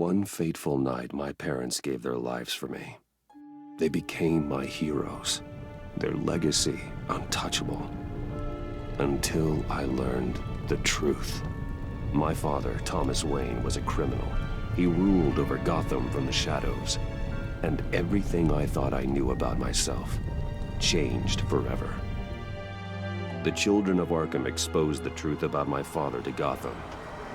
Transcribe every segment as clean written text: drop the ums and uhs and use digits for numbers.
one fateful night, my parents gave their lives for me. They became my heroes, their legacy untouchable. Until I learned the truth. My father, Thomas Wayne, was a criminal. He ruled over Gotham from the shadows. And everything I thought I knew about myself changed forever. The children of Arkham exposed the truth about my father to Gotham.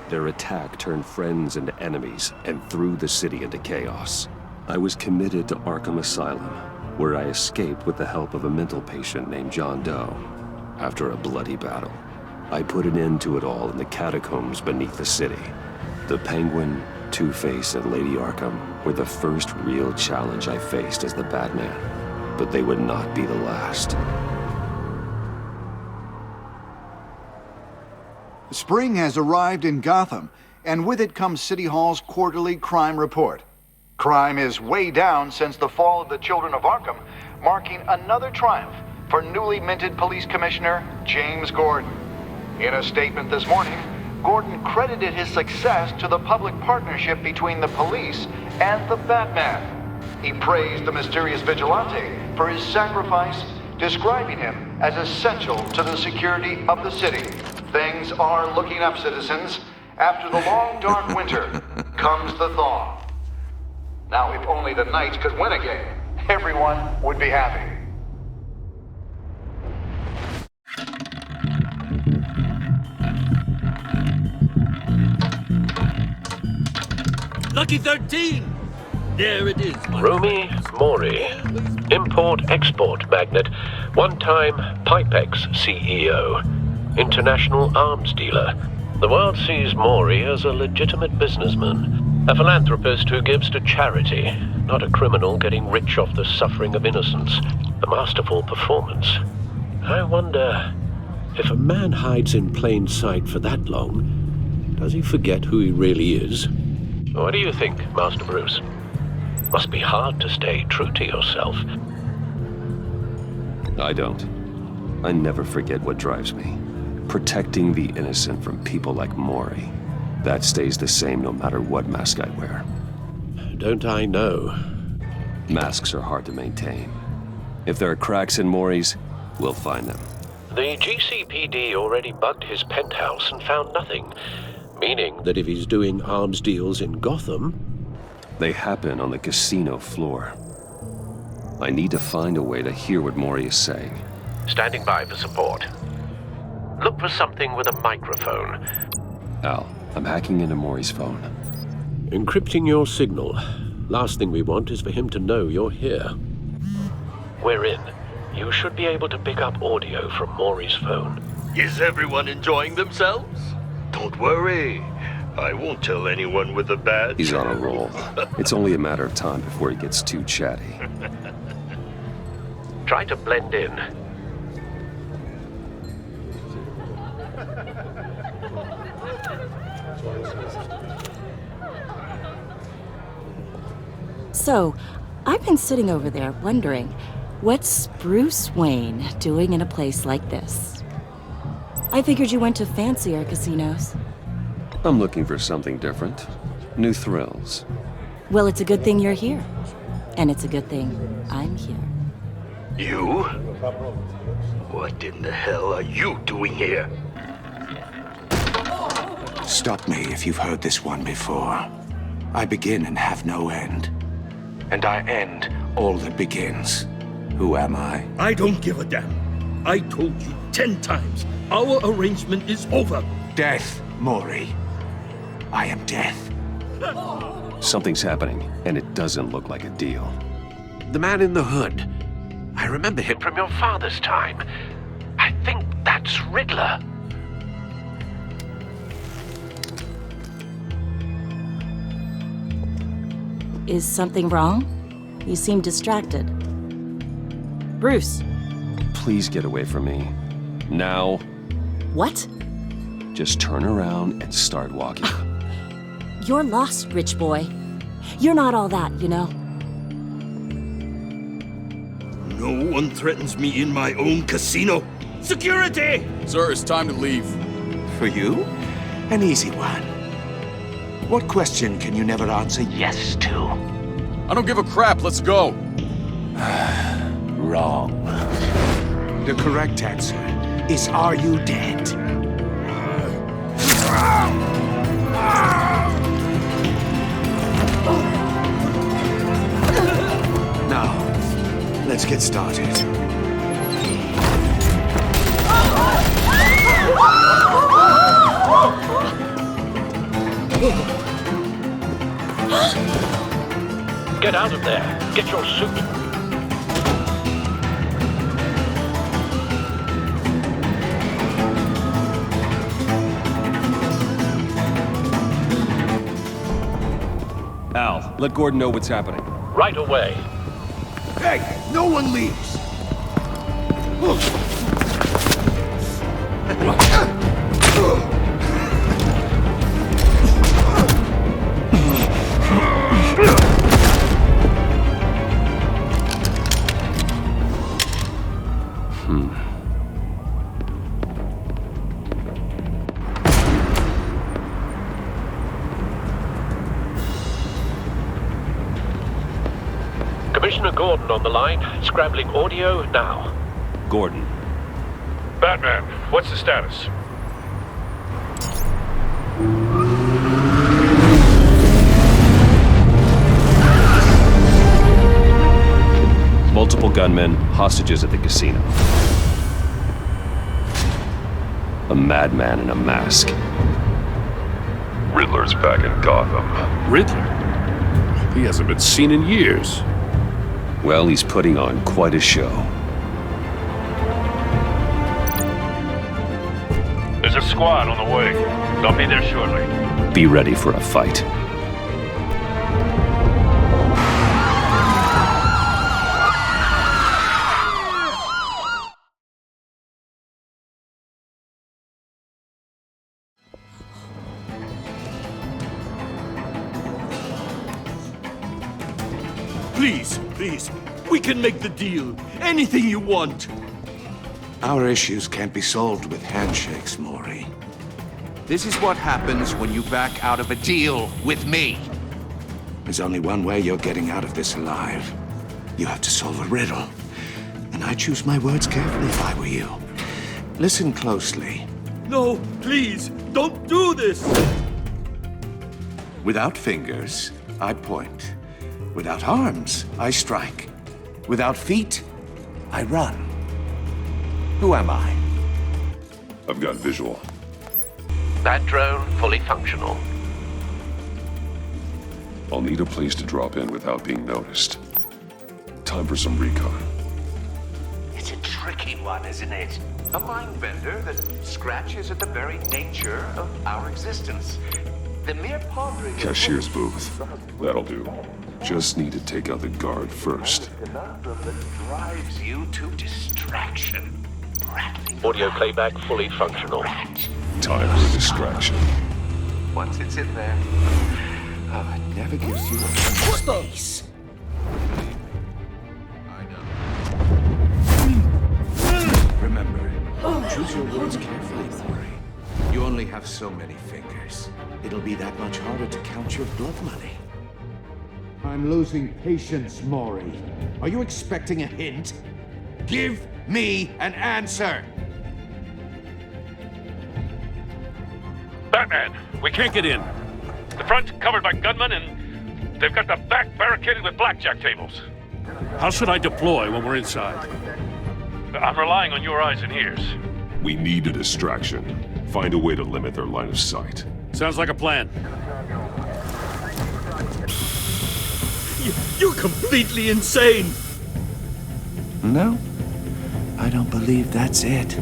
Their attack turned friends into enemies and threw the city into chaos. I was committed to Arkham Asylum, where I escaped with the help of a mental patient named John Doe. After a bloody battle, I put an end to it all in the catacombs beneath the city. The Penguin, Two-Face, and Lady Arkham were the first real challenge I faced as the Batman, but they would not be the last. Spring has arrived in Gotham, and with it comes City Hall's quarterly crime report. Crime is way down since the fall of the Children of Arkham, marking another triumph for newly minted Police Commissioner James Gordon. In a statement this morning, Gordon credited his success to the public partnership between the police and the Batman. He praised the mysterious vigilante for his sacrifice, describing him as essential to the security of the city. Things are looking up, citizens. After the long, dark winter comes the thaw. Now, if only the Knights could win again, everyone would be happy. Lucky 13! There it is. Rumi Mori, import-export magnate, one-time Pipex CEO, international arms dealer. The world sees Mori as a legitimate businessman, a philanthropist who gives to charity, not a criminal getting rich off the suffering of innocence. A masterful performance. I wonder, if a man hides in plain sight for that long, does he forget who he really is? What do you think, Master Bruce? Must be hard to stay true to yourself. I don't. I never forget what drives me. Protecting the innocent from people like Mori. That stays the same no matter what mask I wear. Don't I know? Masks are hard to maintain. If there are cracks in Mori's, we'll find them. The GCPD already bugged his penthouse and found nothing. Meaning that if he's doing arms deals in Gotham... They happen on the casino floor. I need to find a way to hear what Mori is saying. Standing by for support. Look for something with a microphone. Al, I'm hacking into Mori's phone. Encrypting your signal. Last thing we want is for him to know you're here. We're in. You should be able to pick up audio from Mori's phone. Is everyone enjoying themselves? Don't worry. I won't tell anyone with a badge. He's on a roll. It's only a matter of time before he gets too chatty. Try to blend in. So, I've been sitting over there wondering, what's Bruce Wayne doing in a place like this? I figured you went to fancier casinos. I'm looking for something different. New thrills. Well, it's a good thing you're here. And it's a good thing I'm here. You? What in the hell are you doing here? Stop me if you've heard this one before. I begin and have no end. And I end all that begins. Who am I? I don't give a damn. I told you 10 times. Our arrangement is over. Death, Mori. I am death. Something's happening, and it doesn't look like a deal. The man in the hood. I remember him from your father's time. I think that's Riddler. Is something wrong? You seem distracted. Bruce. Please get away from me. Now. What? Just turn around and start walking. You're lost, rich boy. You're not all that, you know. No one threatens me in my own casino. Security! Sir, it's time to leave. For you? An easy one. What question can you never answer yes to? I don't give a crap, let's go! Wrong. The correct answer is, are you dead? Now, let's get started. Get out of there. Get your suit. Al, let Gordon know what's happening. Right away. Hey, no one leaves! Commissioner Gordon on the line. Scrambling audio now. Gordon. Batman, what's the status? Multiple gunmen, hostages at the casino. A madman in a mask. Riddler's back in Gotham. Riddler? He hasn't been seen in years. Well, he's putting on quite a show. There's a squad on the way. They'll be there shortly. Be ready for a fight. Please, we can make the deal. Anything you want. Our issues can't be solved with handshakes, Maury. This is what happens when you back out of a deal with me. There's only one way you're getting out of this alive. You have to solve a riddle. And I choose my words carefully if I were you. Listen closely. No, please, don't do this! Without fingers, I point. Without arms, I strike. Without feet, I run. Who am I? I've got visual. That drone fully functional. I'll need a place to drop in without being noticed. Time for some recon. It's a tricky one, isn't it? A mind bender that scratches at the very nature of our existence. The mere pondering... Cashier's booth. That'll do. Just need to take out the guard first. ...conundrum that drives you to distraction. Rattling Audio around. playback fully functional. Rat. Time for a distraction. Once it's in there, it never gives you a peace. I know. Remember, choose your words carefully, Maury. You only have so many fingers. It'll be that much harder to count your blood money. I'm losing patience, Maury. Are you expecting a hint? Give me an answer! Batman, we can't get in. The front's covered by gunmen, and they've got the back barricaded with blackjack tables. How should I deploy when we're inside? I'm relying on your eyes and ears. We need a distraction. Find a way to limit their line of sight. Sounds like a plan. You're completely insane! No, I don't believe that's it.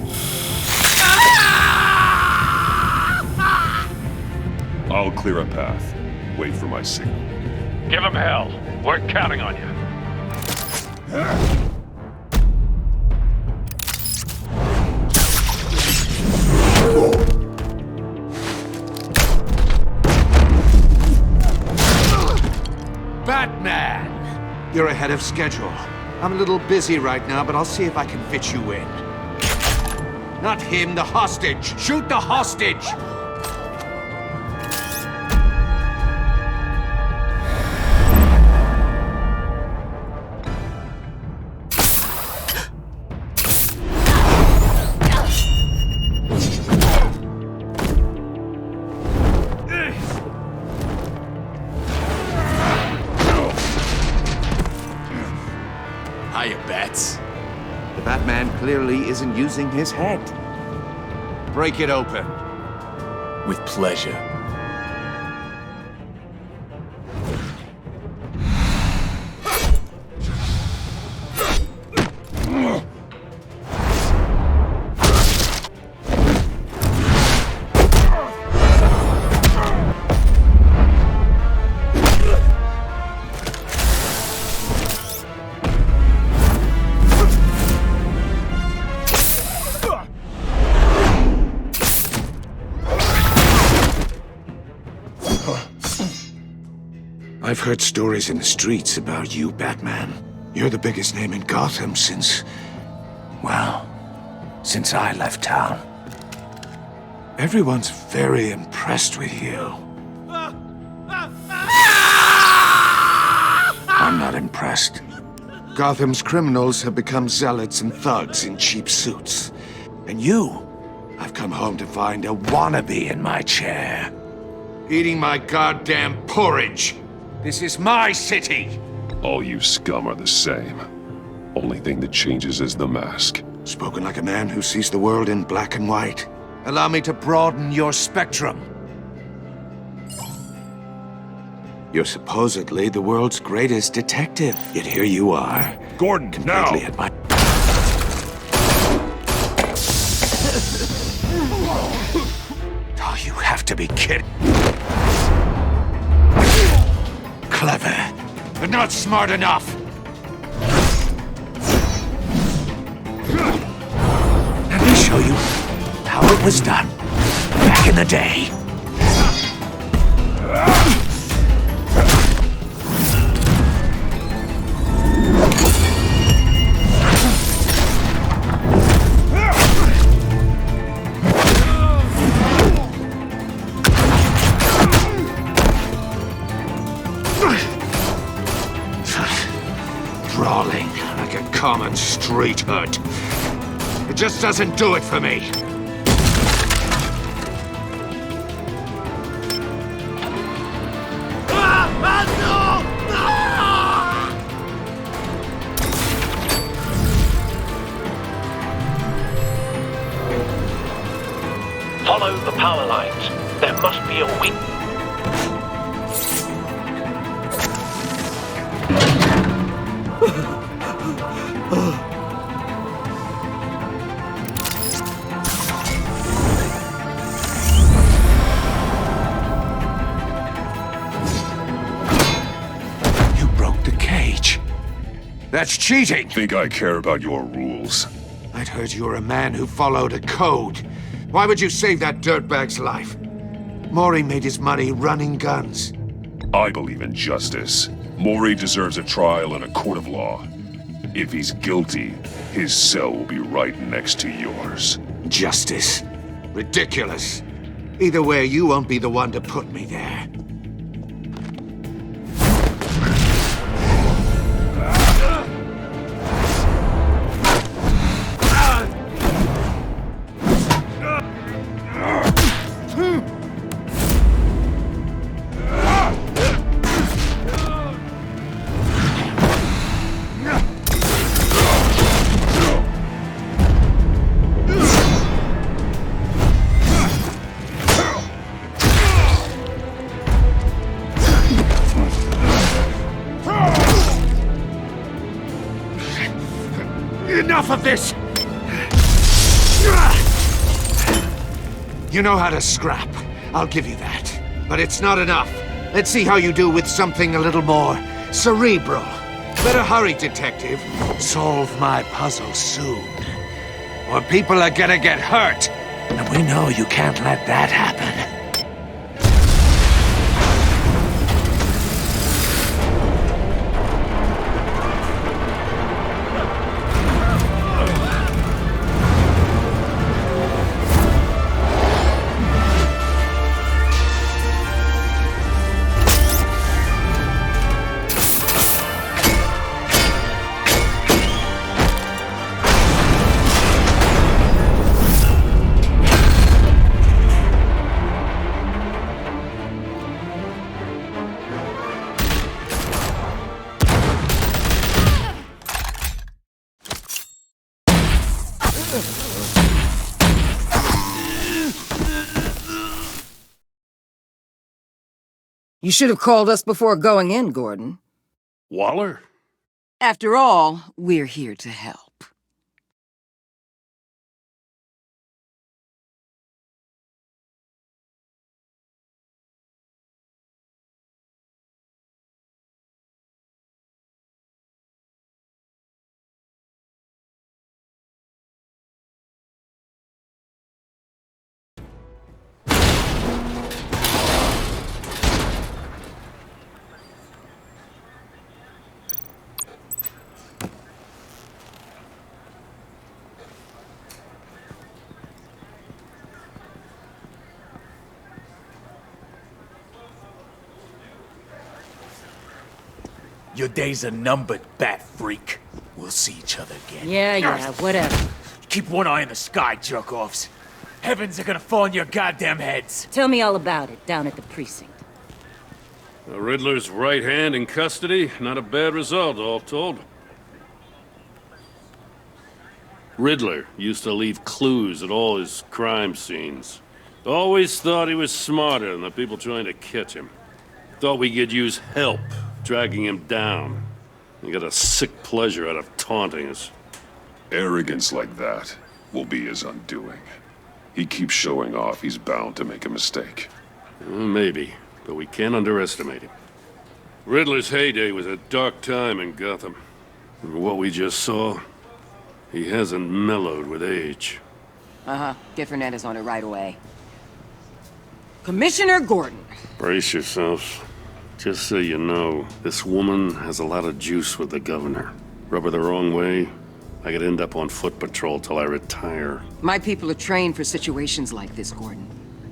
I'll clear a path. Wait for my signal. Give them hell. We're counting on you. Batman! You're ahead of schedule. I'm a little busy right now, but I'll see if I can fit you in. Not him, the hostage! Shoot the hostage! man clearly isn't using his head. Break it open. With pleasure. I've heard stories in the streets about you, Batman. You're the biggest name in Gotham since... well, since I left town. Everyone's very impressed with you. I'm not impressed. Gotham's criminals have become zealots and thugs in cheap suits. And you, I've come home to find a wannabe in my chair. Eating my goddamn porridge. This is my city! All you scum are the same. Only thing that changes is the mask. Spoken like a man who sees the world in black and white. Allow me to broaden your spectrum. You're supposedly the world's greatest detective. Yet here you are. Gordon, now! Completely at my... Oh, you have to be kidding. Clever, but not smart enough. Let me show you how it was done back in the day. Brawling like a common street hood. It just doesn't do it for me. Follow the power lines. There must be a weak... You broke the cage. That's cheating! Think I care about your rules? I'd heard you were a man who followed a code. Why would you save that dirtbag's life? Maury made his money running guns. I believe in justice. Maury deserves a trial in a court of law. If he's guilty, his cell will be right next to yours. Justice. Ridiculous. Either way, you won't be the one to put me there. Enough of this! You know how to scrap. I'll give you that. But it's not enough. Let's see how you do with something a little more cerebral. Better hurry, detective. Solve my puzzle soon. Or people are gonna get hurt. And we know you can't let that happen. You should have called us before going in, Gordon. Waller? After all, we're here to help. Your days are numbered, bat freak. We'll see each other again. Yeah, whatever. Keep one eye in the sky, jerk-offs. Heavens are gonna fall on your goddamn heads. Tell me all about it down at the precinct. The Riddler's right hand in custody. Not a bad result, all told. Riddler used to leave clues at all his crime scenes. Always thought he was smarter than the people trying to catch him. Thought we could use help, dragging him down. He got a sick pleasure out of taunting us. Arrogance like that will be his undoing. He keeps showing off, he's bound to make a mistake. Maybe, but we can't underestimate him. Riddler's heyday was a dark time in Gotham. And what we just saw, he hasn't mellowed with age. Get Fernandez on it right away. Commissioner Gordon. Brace yourselves. Just so you know, this woman has a lot of juice with the governor. Rub her the wrong way, I could end up on foot patrol till I retire. My people are trained for situations like this, Gordon.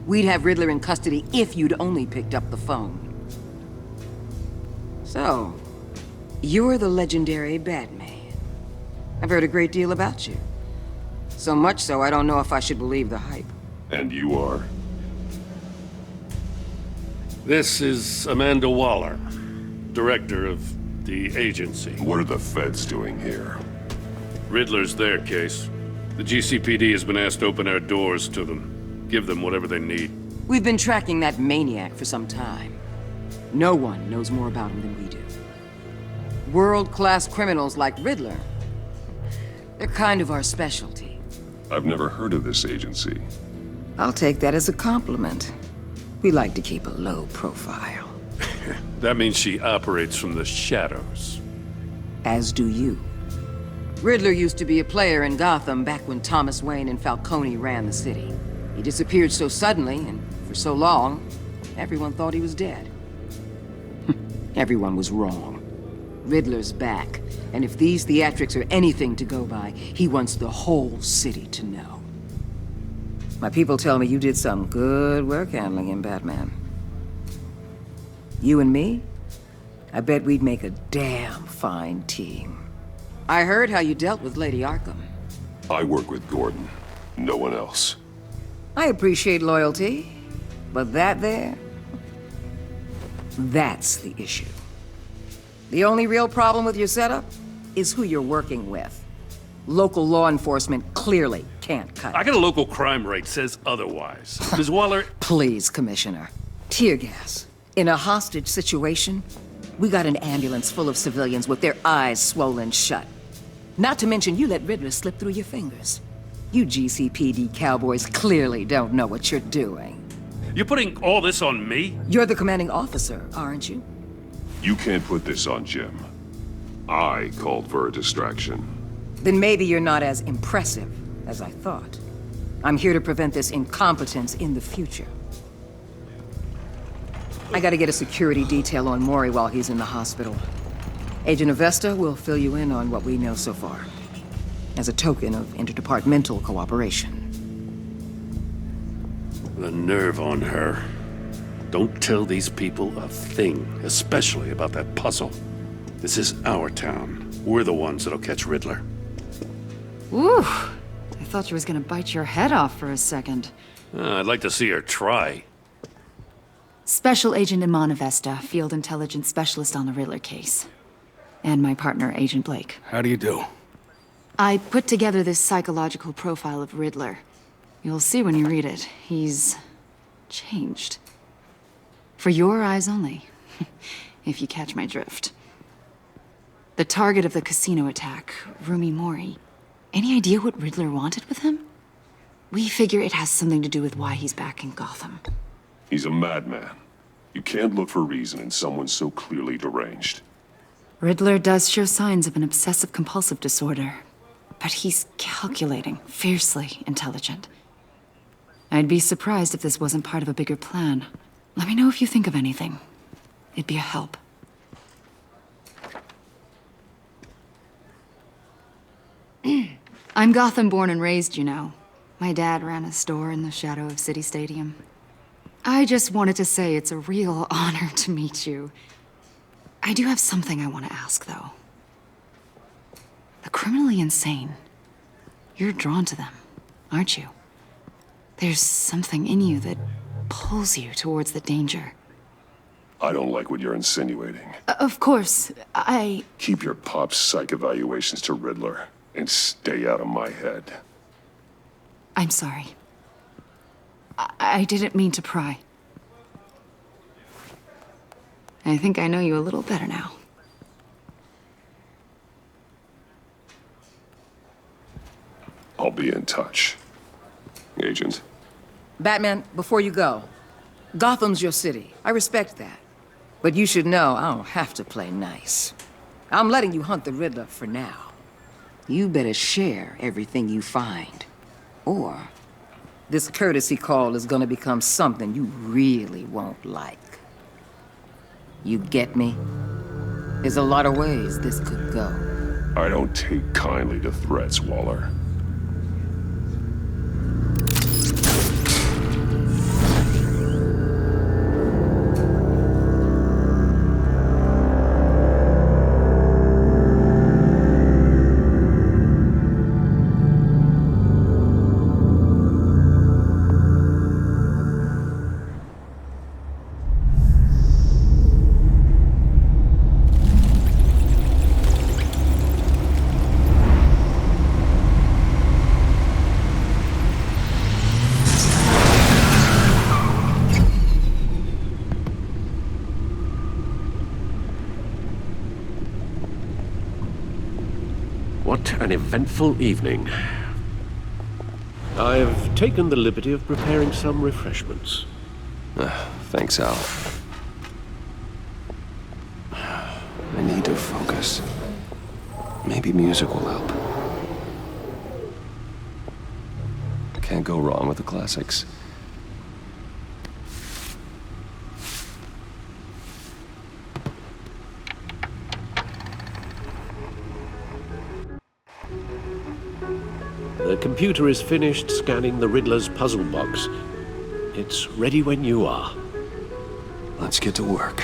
We'd have Riddler in custody if you'd only picked up the phone. So, you're the legendary Batman. I've heard a great deal about you. So much so, I don't know if I should believe the hype. And you are? This is Amanda Waller, director of the agency. What are the feds doing here? Riddler's their case. The GCPD has been asked to open our doors to them. Give them whatever they need. We've been tracking that maniac for some time. No one knows more about him than we do. World-class criminals like Riddler. They're kind of our specialty. I've never heard of this agency. I'll take that as a compliment. We like to keep a low profile. That means she operates from the shadows. As do you. Riddler used to be a player in Gotham back when Thomas Wayne and Falcone ran the city. He disappeared so suddenly and for so long, everyone thought he was dead. Everyone was wrong. Riddler's back, and if these theatrics are anything to go by, he wants the whole city to know. My people tell me you did some good work handling him, Batman. You and me? I bet we'd make a damn fine team. I heard how you dealt with Lady Arkham. I work with Gordon, no one else. I appreciate loyalty, but that there, that's the issue. The only real problem with your setup is who you're working with. Local law enforcement clearly can't cut it. I got a local crime rate says otherwise. Ms. Waller... Please, Commissioner. Tear gas. In a hostage situation, we got an ambulance full of civilians with their eyes swollen shut. Not to mention you let Riddler slip through your fingers. You GCPD cowboys clearly don't know what you're doing. You're putting all this on me? You're the commanding officer, aren't you? You can't put this on Jim. I called for a distraction. Then maybe you're not as impressive as I thought. I'm here to prevent this incompetence in the future. I gotta get a security detail on Maury while he's in the hospital. Agent Avesta will fill you in on what we know so far, as a token of interdepartmental cooperation. The nerve on her. Don't tell these people a thing, especially about that puzzle. This is our town. We're the ones that'll catch Riddler. Ooh, I thought you was gonna bite your head off for a second. I'd like to see her try. Special Agent Iman Avesta, Field Intelligence Specialist on the Riddler case. And my partner, Agent Blake. How do you do? I put together this psychological profile of Riddler. You'll see when you read it. He's changed. For your eyes only, if you catch my drift. The target of the casino attack, Rumi Mori. Any idea what Riddler wanted with him? We figure it has something to do with why he's back in Gotham. He's a madman. You can't look for reason in someone so clearly deranged. Riddler does show signs of an obsessive-compulsive disorder, but he's calculating, fiercely intelligent. I'd be surprised if this wasn't part of a bigger plan. Let me know if you think of anything. It'd be a help. I'm Gotham born and raised, you know. My dad ran a store in the shadow of City Stadium. I just wanted to say it's a real honor to meet you. I do have something I want to ask, though. The criminally insane. You're drawn to them, aren't you? There's something in you that pulls you towards the danger. I don't like what you're insinuating. Of course, Keep your pop's psych evaluations to Riddler, and stay out of my head. I'm sorry. I didn't mean to pry. I think I know you a little better now. I'll be in touch. Agent. Batman, before you go, Gotham's your city. I respect that. But you should know I don't have to play nice. I'm letting you hunt the Riddler for now. You better share everything you find. Or this courtesy call is gonna become something you really won't like. You get me? There's a lot of ways this could go. I don't take kindly to threats, Waller. What an eventful evening. I've taken the liberty of preparing some refreshments. Thanks, Al. I need to focus. Maybe music will help. Can't go wrong with the classics. The computer is finished scanning the Riddler's puzzle box. It's ready when you are. Let's get to work.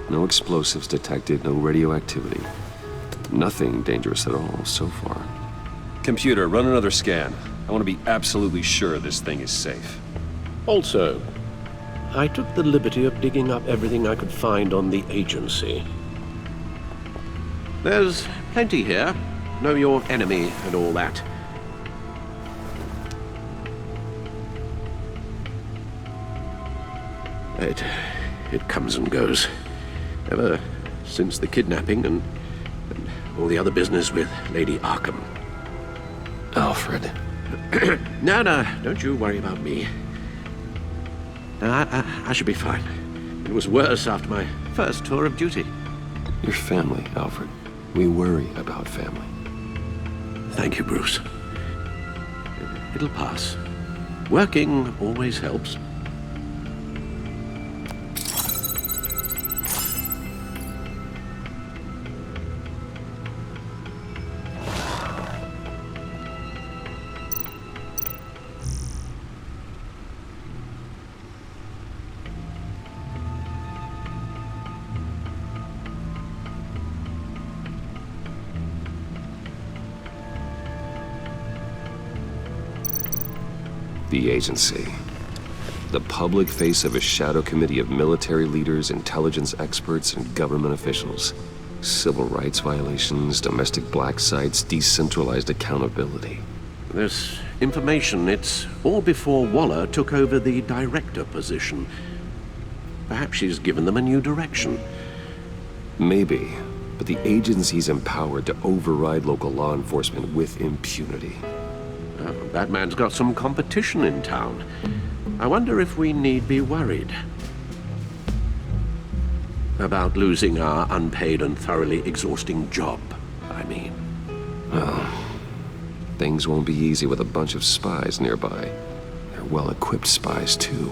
No explosives detected, no radioactivity. Nothing dangerous at all so far. Computer, run another scan. I want to be absolutely sure this thing is safe. Also, I took the liberty of digging up everything I could find on the agency. There's plenty here. Know your enemy and all that. It comes and goes. Ever since the kidnapping and all the other business with Lady Arkham. Alfred. No, don't you worry about me. I should be fine. It was worse after my first tour of duty. Your family, Alfred. We worry about family. Thank you, Bruce. It'll pass. Working always helps. The agency. The public face of a shadow committee of military leaders, intelligence experts, and government officials. Civil rights violations, domestic black sites, decentralized accountability. This information, it's all before Waller took over the director position. Perhaps she's given them a new direction. Maybe, but the agency's empowered to override local law enforcement with impunity. Batman's got some competition in town. I wonder if we need be worried about losing our unpaid and thoroughly exhausting job, I mean. Well, things won't be easy with a bunch of spies nearby. They're well-equipped spies, too.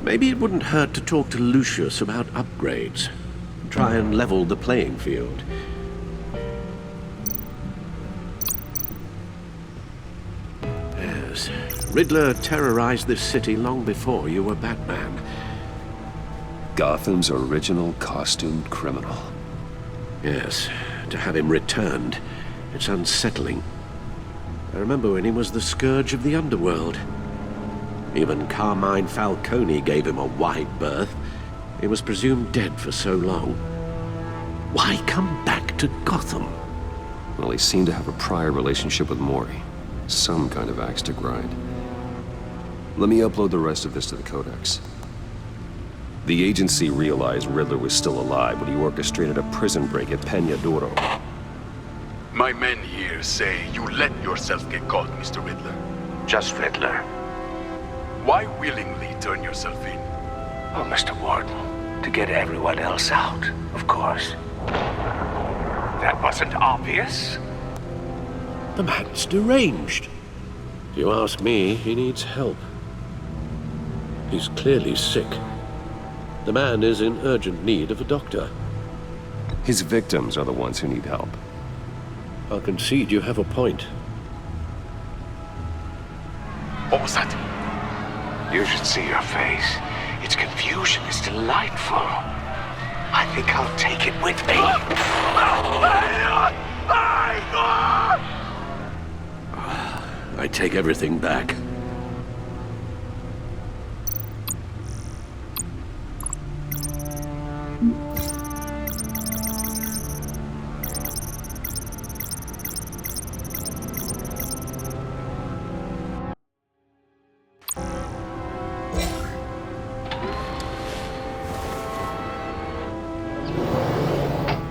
Maybe it wouldn't hurt to talk to Lucius about upgrades. Try and level the playing field. Yes, Riddler terrorized this city long before you were Batman. Gotham's original costumed criminal. Yes, to have him returned, it's unsettling. I remember when he was the scourge of the underworld. Even Carmine Falcone gave him a wide berth. He was presumed dead for so long. Why come back to Gotham? Well, he seemed to have a prior relationship with Mori. Some kind of axe to grind. Let me upload the rest of this to the Codex. The agency realized Riddler was still alive when he orchestrated a prison break at Peñadoro. My men here say you let yourself get caught, Mr. Riddler. Just Riddler. Why willingly turn yourself in? Oh, Mr. Warden, to get everyone else out, of course. That wasn't obvious. The man's deranged. If you ask me, he needs help. He's clearly sick. The man is in urgent need of a doctor. His victims are the ones who need help. I'll concede you have a point. What was that? You should see your face. Its confusion is delightful. I think I'll take it with me. I take everything back.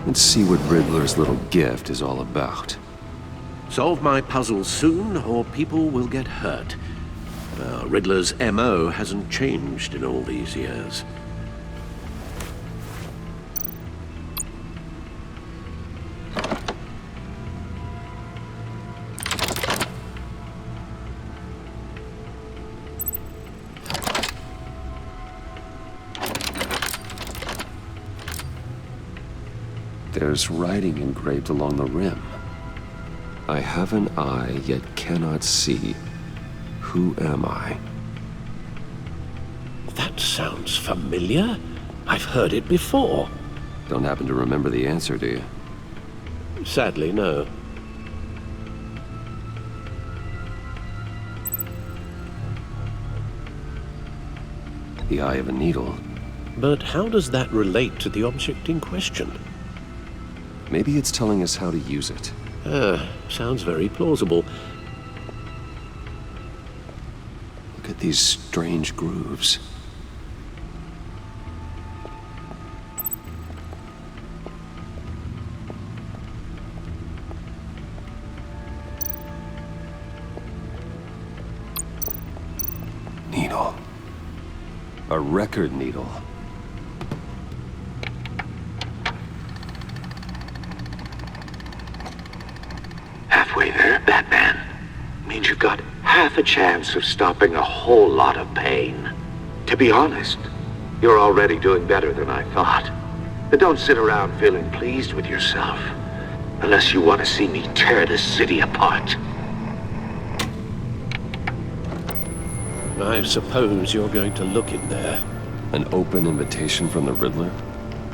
Let's see what Riddler's little gift is all about. Solve my puzzle soon, or people will get hurt. Riddler's MO hasn't changed in all these years. There's writing engraved along the rim. I have an eye, yet cannot see. Who am I? That sounds familiar. I've heard it before. Don't happen to remember the answer, do you? Sadly, no. The eye of a needle. But how does that relate to the object in question? Maybe it's telling us how to use it. Sounds very plausible. Look at these strange grooves. Needle. A record needle. Halfway there, Batman. Means you've got half a chance of stopping a whole lot of pain. To be honest, you're already doing better than I thought. But don't sit around feeling pleased with yourself. Unless you want to see me tear this city apart. I suppose you're going to look in there. An open invitation from the Riddler?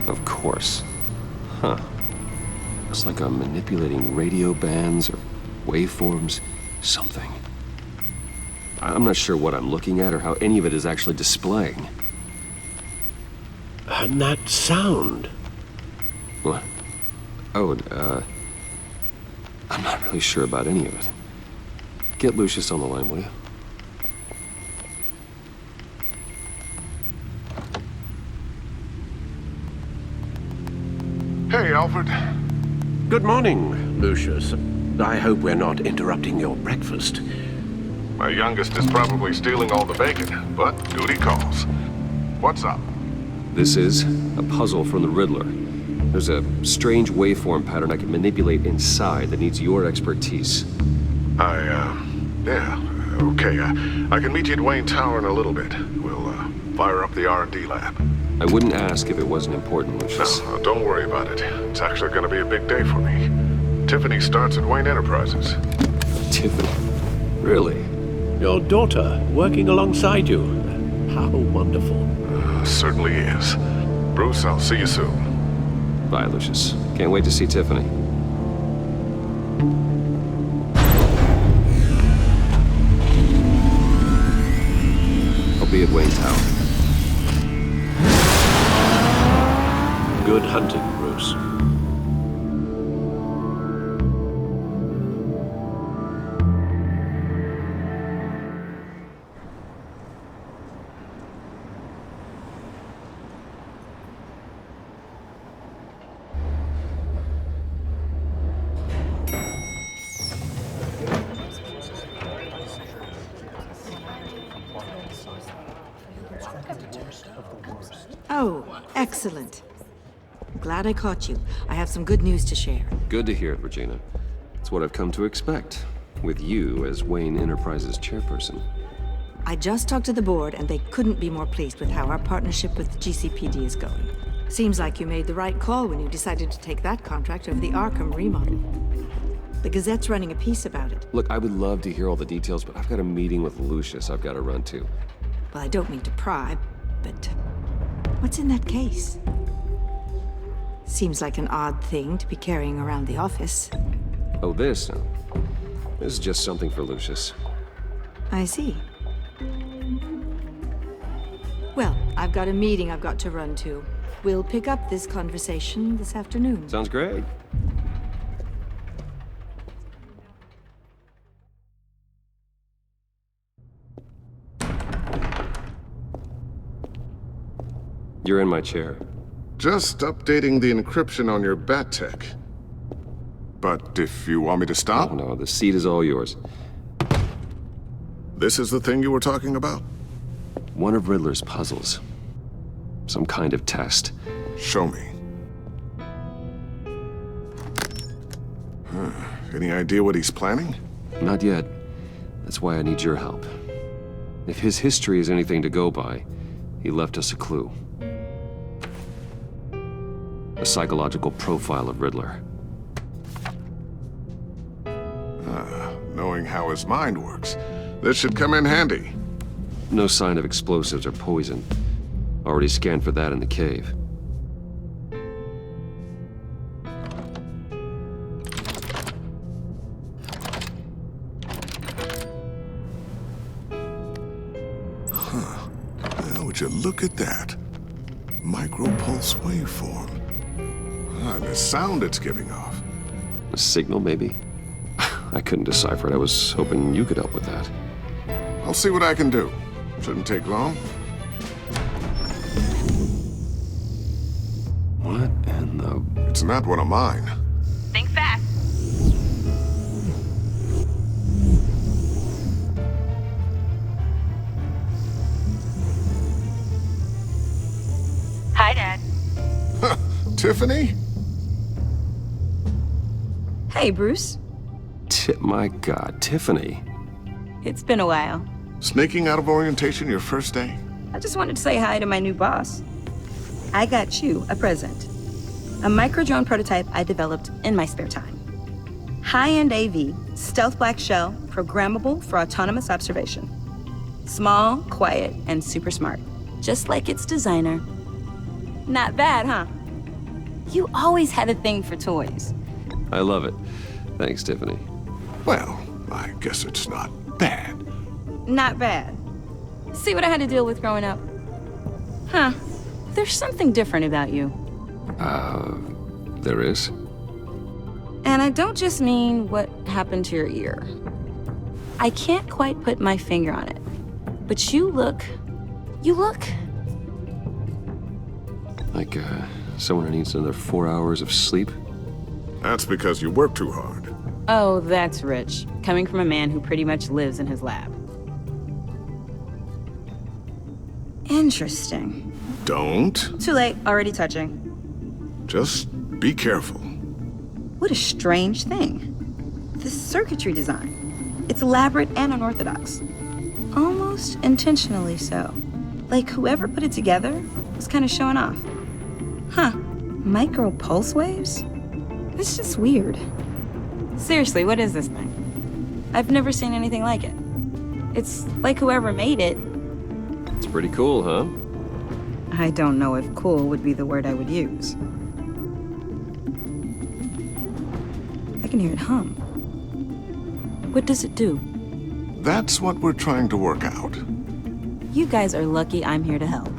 Of course. Huh. Looks like I'm manipulating radio bands or waveforms. Something. I'm not sure what I'm looking at or how any of it is actually displaying. And that sound? What? Oh, I'm not really sure about any of it. Get Lucius on the line, will you? Hey, Alfred. Good morning, Lucius. I hope we're not interrupting your breakfast. My youngest is probably stealing all the bacon, but duty calls. What's up? This is a puzzle from the Riddler. There's a strange waveform pattern I can manipulate inside that needs your expertise. Yeah, okay. I can meet you at Wayne Tower in a little bit. We'll, fire up the R&D lab. I wouldn't ask if it wasn't important, Lucius. No, don't worry about it. It's actually gonna be a big day for me. Tiffany starts at Wayne Enterprises. Tiffany? Really? Your daughter working alongside you. How wonderful. Certainly is. Bruce, I'll see you soon. Bye, Lucius. Can't wait to see Tiffany. I'll be at Wayne Tower. Good hunting, Bruce. Oh, excellent. Glad I caught you. I have some good news to share. Good to hear it, Regina. It's what I've come to expect, with you as Wayne Enterprises chairperson. I just talked to the board, and they couldn't be more pleased with how our partnership with GCPD is going. Seems like you made the right call when you decided to take that contract over the Arkham remodel. The Gazette's running a piece about it. Look, I would love to hear all the details, but I've got a meeting with Lucius I've got to run to. Well, I don't mean to pry, but what's in that case? Seems like an odd thing to be carrying around the office. Oh, this? No. This is just something for Lucius. I see. Well, I've got a meeting I've got to run to. We'll pick up this conversation this afternoon. Sounds great. You're in my chair. Just updating the encryption on your bat tech. But if you want me to stop? Oh, no, the seat is all yours. This is the thing you were talking about? One of Riddler's puzzles. Some kind of test. Show me. Any idea what he's planning? Not yet. That's why I need your help. If his history is anything to go by, he left us a clue. A psychological profile of Riddler. Knowing how his mind works, this should come in handy. No sign of explosives or poison. Already scanned for that in the cave. Now, would you look at that? Micropulse waveform. And the sound it's giving off. A signal, maybe? I couldn't decipher it. I was hoping you could help with that. I'll see what I can do. Shouldn't take long. What in the... It's not one of mine. Think fast. Hi, Dad. Tiffany? Hey, Bruce. My God, Tiffany. It's been a while. Sneaking out of orientation your first day? I just wanted to say hi to my new boss. I got you a present. A micro-drone prototype I developed in my spare time. High-end AV, stealth black shell, programmable for autonomous observation. Small, quiet, and super smart. Just like its designer. Not bad, huh? You always had a thing for toys. I love it. Thanks, Tiffany. Well, I guess it's not bad. Not bad. See what I had to deal with growing up? Huh. There's something different about you. There is? And I don't just mean what happened to your ear. I can't quite put my finger on it. But you look... Like, someone who needs another 4 hours of sleep? That's because you work too hard. Oh, that's rich. Coming from a man who pretty much lives in his lab. Interesting. Don't. Too late, already touching. Just be careful. What a strange thing. The circuitry design. It's elaborate and unorthodox. Almost intentionally so. Like whoever put it together was kind of showing off. Huh. Micro pulse waves? It's just weird. Seriously, what is this thing? I've never seen anything like it. It's like whoever made it. It's pretty cool, huh? I don't know if cool would be the word I would use. I can hear it hum. What does it do? That's what we're trying to work out. You guys are lucky I'm here to help.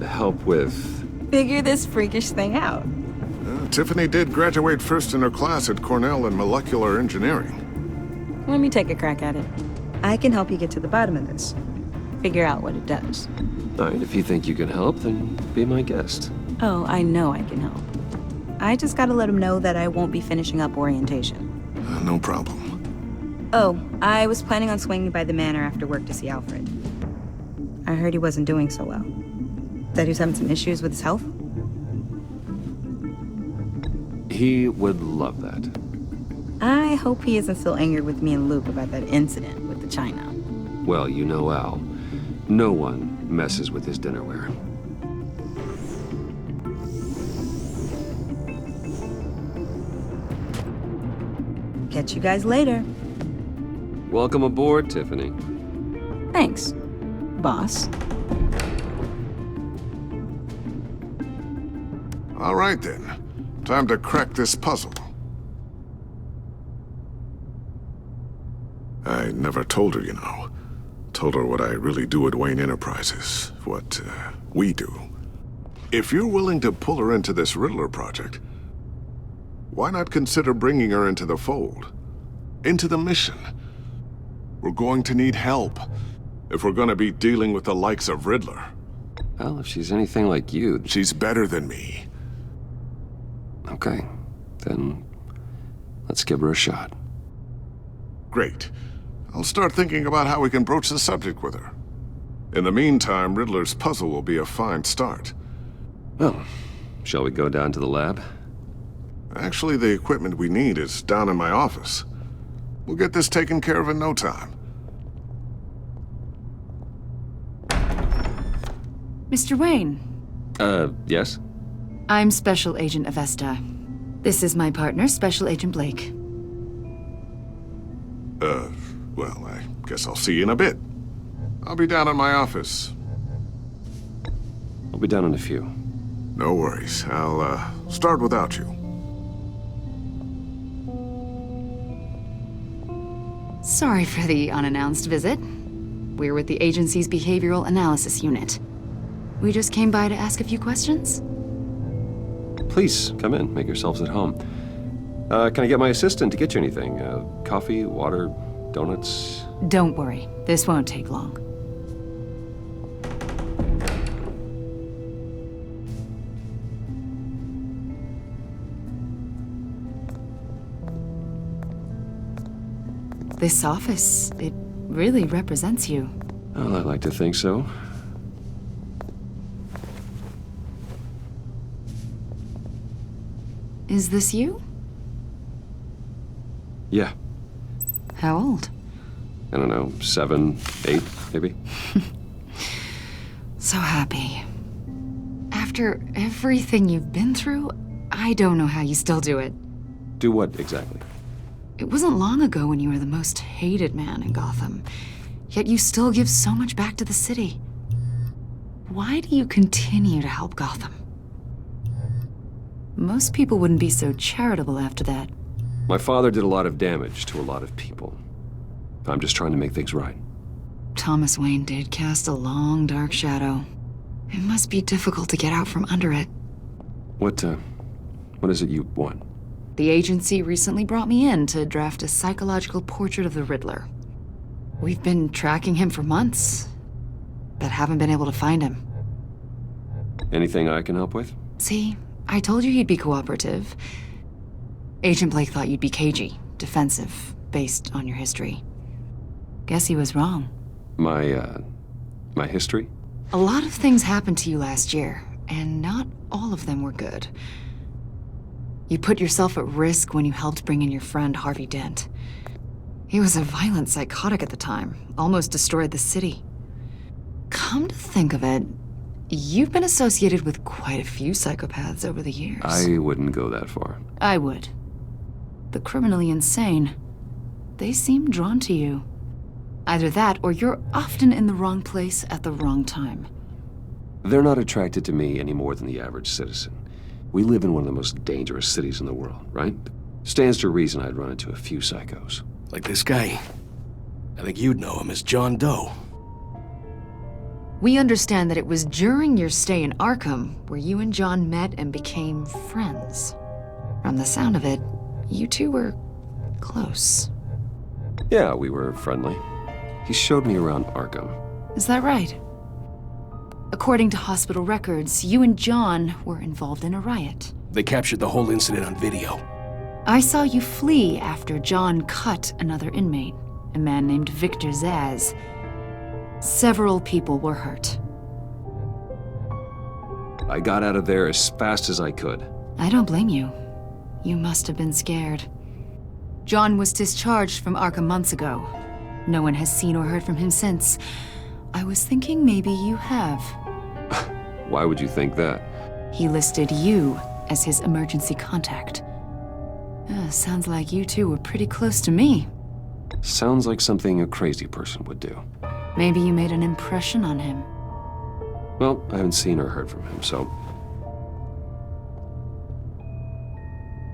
Help with... Figure this freakish thing out. Tiffany did graduate first in her class at Cornell in molecular engineering. Let me take a crack at it. I can help you get to the bottom of this. Figure out what it does. All right, if you think you can help, then be my guest. Oh, I know I can help. I just gotta let him know that I won't be finishing up orientation. No problem. Oh, I was planning on swinging by the manor after work to see Alfred. I heard he wasn't doing so well. That he was having some issues with his health? He would love that. I hope he isn't still angered with me and Luke about that incident with the china. Well, you know Al. No one messes with his dinnerware. Catch you guys later. Welcome aboard, Tiffany. Thanks, boss. All right, then. Time to crack this puzzle. I never told her, you know. Told her what I really do at Wayne Enterprises. What, we do. If you're willing to pull her into this Riddler project, why not consider bringing her into the fold? Into the mission? We're going to need help if we're going to be dealing with the likes of Riddler. Well, if she's anything like you... She's better than me. Okay, then let's give her a shot. Great. I'll start thinking about how we can broach the subject with her. In the meantime, Riddler's puzzle will be a fine start. Well, shall we go down to the lab? Actually, the equipment we need is down in my office. We'll get this taken care of in no time. Mr. Wayne. Yes? I'm Special Agent Avesta. This is my partner, Special Agent Blake. Well, I guess I'll see you in a bit. I'll be down in my office. I'll be down in a few. No worries. I'll, start without you. Sorry for the unannounced visit. We're with the agency's Behavioral Analysis Unit. We just came by to ask a few questions. Please, come in. Make yourselves at home. Can I get my assistant to get you anything? Coffee, water, donuts? Don't worry. This won't take long. This office, it really represents you. Well, I like to think so. Is this you? Yeah. How old? I don't know, 7, 8, maybe? So happy. After everything you've been through, I don't know how you still do it. Do what, exactly? It wasn't long ago when you were the most hated man in Gotham, yet you still give so much back to the city. Why do you continue to help Gotham? Most people wouldn't be so charitable after that. My father did a lot of damage to a lot of people. I'm just trying to make things right. Thomas Wayne did cast a long, dark shadow. It must be difficult to get out from under it. What is it you want? The agency recently brought me in to draft a psychological portrait of the Riddler. We've been tracking him for months, but haven't been able to find him. Anything I can help with? See, I told you he'd be cooperative. Agent Blake thought you'd be cagey, defensive, based on your history. Guess he was wrong. My history? A lot of things happened to you last year, and not all of them were good. You put yourself at risk when you helped bring in your friend Harvey Dent. He was a violent psychotic at the time, almost destroyed the city. Come to think of it, you've been associated with quite a few psychopaths over the years. I wouldn't go that far. I would. The criminally insane. They seem drawn to you. Either that, or you're often in the wrong place at the wrong time. They're not attracted to me any more than the average citizen. We live in one of the most dangerous cities in the world, right? Stands to reason I'd run into a few psychos. Like this guy. I think you'd know him as John Doe. We understand that it was during your stay in Arkham where you and John met and became friends. From the sound of it, you two were close. Yeah, we were friendly. He showed me around Arkham. Is that right? According to hospital records, you and John were involved in a riot. They captured the whole incident on video. I saw you flee after John cut another inmate, a man named Victor Zaz. Several people were hurt. I got out of there as fast as I could. I don't blame you. You must have been scared. John was discharged from Arkham months ago. No one has seen or heard from him since. I was thinking maybe you have. Why would you think that? He listed you as his emergency contact. Sounds like you two were pretty close to me. Sounds like something a crazy person would do. Maybe you made an impression on him. Well, I haven't seen or heard from him, so...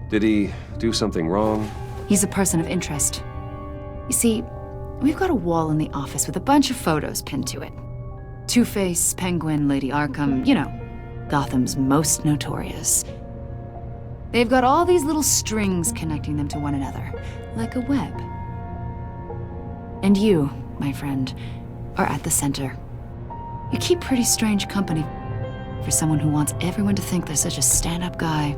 Did he do something wrong? He's a person of interest. You see, we've got a wall in the office with a bunch of photos pinned to it. Two-Face, Penguin, Lady Arkham, you know, Gotham's most notorious. They've got all these little strings connecting them to one another, like a web. And you, my friend, are at the center. You keep pretty strange company for someone who wants everyone to think they're such a stand-up guy.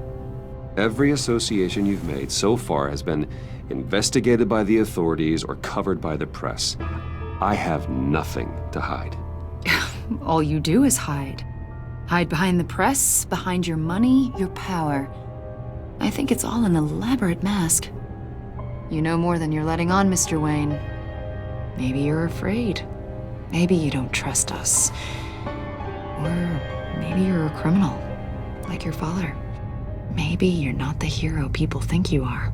Every association you've made so far has been investigated by the authorities or covered by the press. I have nothing to hide. All you do is hide. Hide behind the press, behind your money, your power. I think it's all an elaborate mask. You know more than you're letting on, Mr. Wayne. Maybe you're afraid. Maybe you don't trust us. Or maybe you're a criminal, like your father. Maybe you're not the hero people think you are.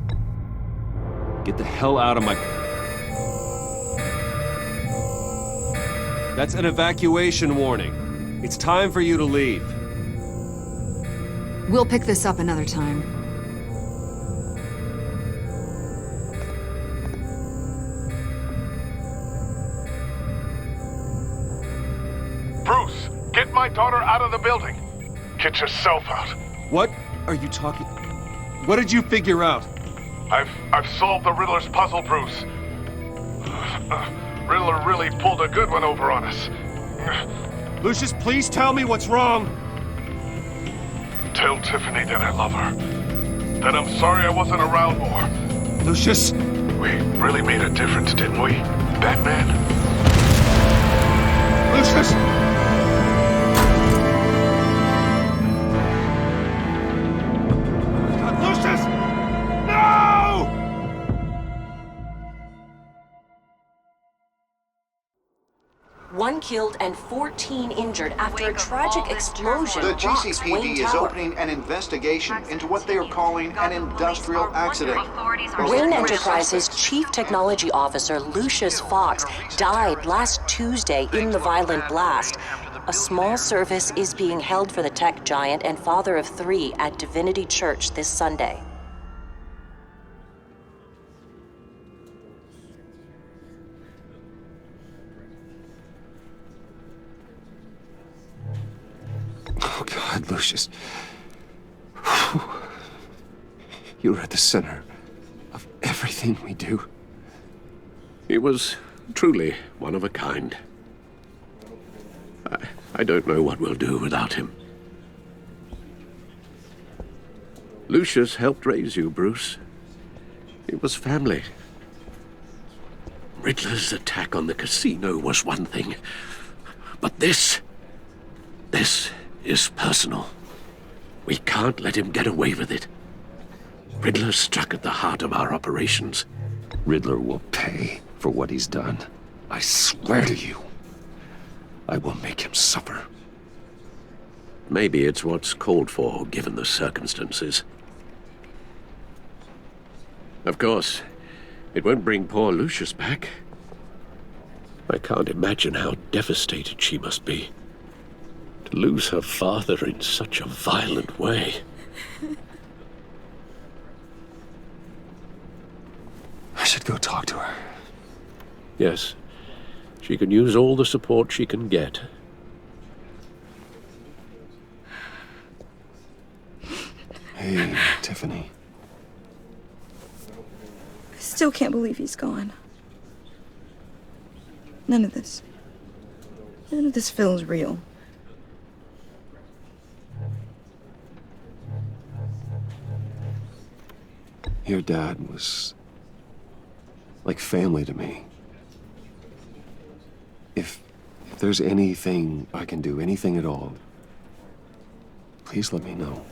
Get the hell out of my... That's an evacuation warning. It's time for you to leave. We'll pick this up another time. Bruce, get my daughter out of the building. Get yourself out. What are you talking... What did you figure out? I've solved the Riddler's puzzle, Bruce. Riddler really pulled a good one over on us. Lucius, please tell me what's wrong. Tell Tiffany that I love her. That I'm sorry I wasn't around more. Lucius! We really made a difference, didn't we, Batman? Lucius! Lucius! No! One killed and 14 injured after a tragic explosion. The rocks GCPD Wayne is Tower. opening an investigation into what they are calling an industrial accident. Wayne Enterprises' chief technology officer, Lucius Fox, died last Tuesday in the violent blast. A small service is being held for the tech giant and father of 3 at Divinity Church this Sunday. Lucius. You're at the center of everything we do. He was truly one of a kind. I don't know what we'll do without him. Lucius helped raise you, Bruce. It was family. Riddler's attack on the casino was one thing, but this is personal. We can't let him get away with it. Riddler struck at the heart of our operations. Riddler will pay for what he's done. I swear to you, I will make him suffer. Maybe it's what's called for, given the circumstances. Of course, it won't bring poor Lucius back. I can't imagine how devastated she must be. To lose her father in such a violent way. I should go talk to her. Yes, she can use all the support she can get. Hey, Tiffany. I still can't believe he's gone. None of this feels real. Your dad was like family to me. If there's anything I can do, anything at all, please let me know.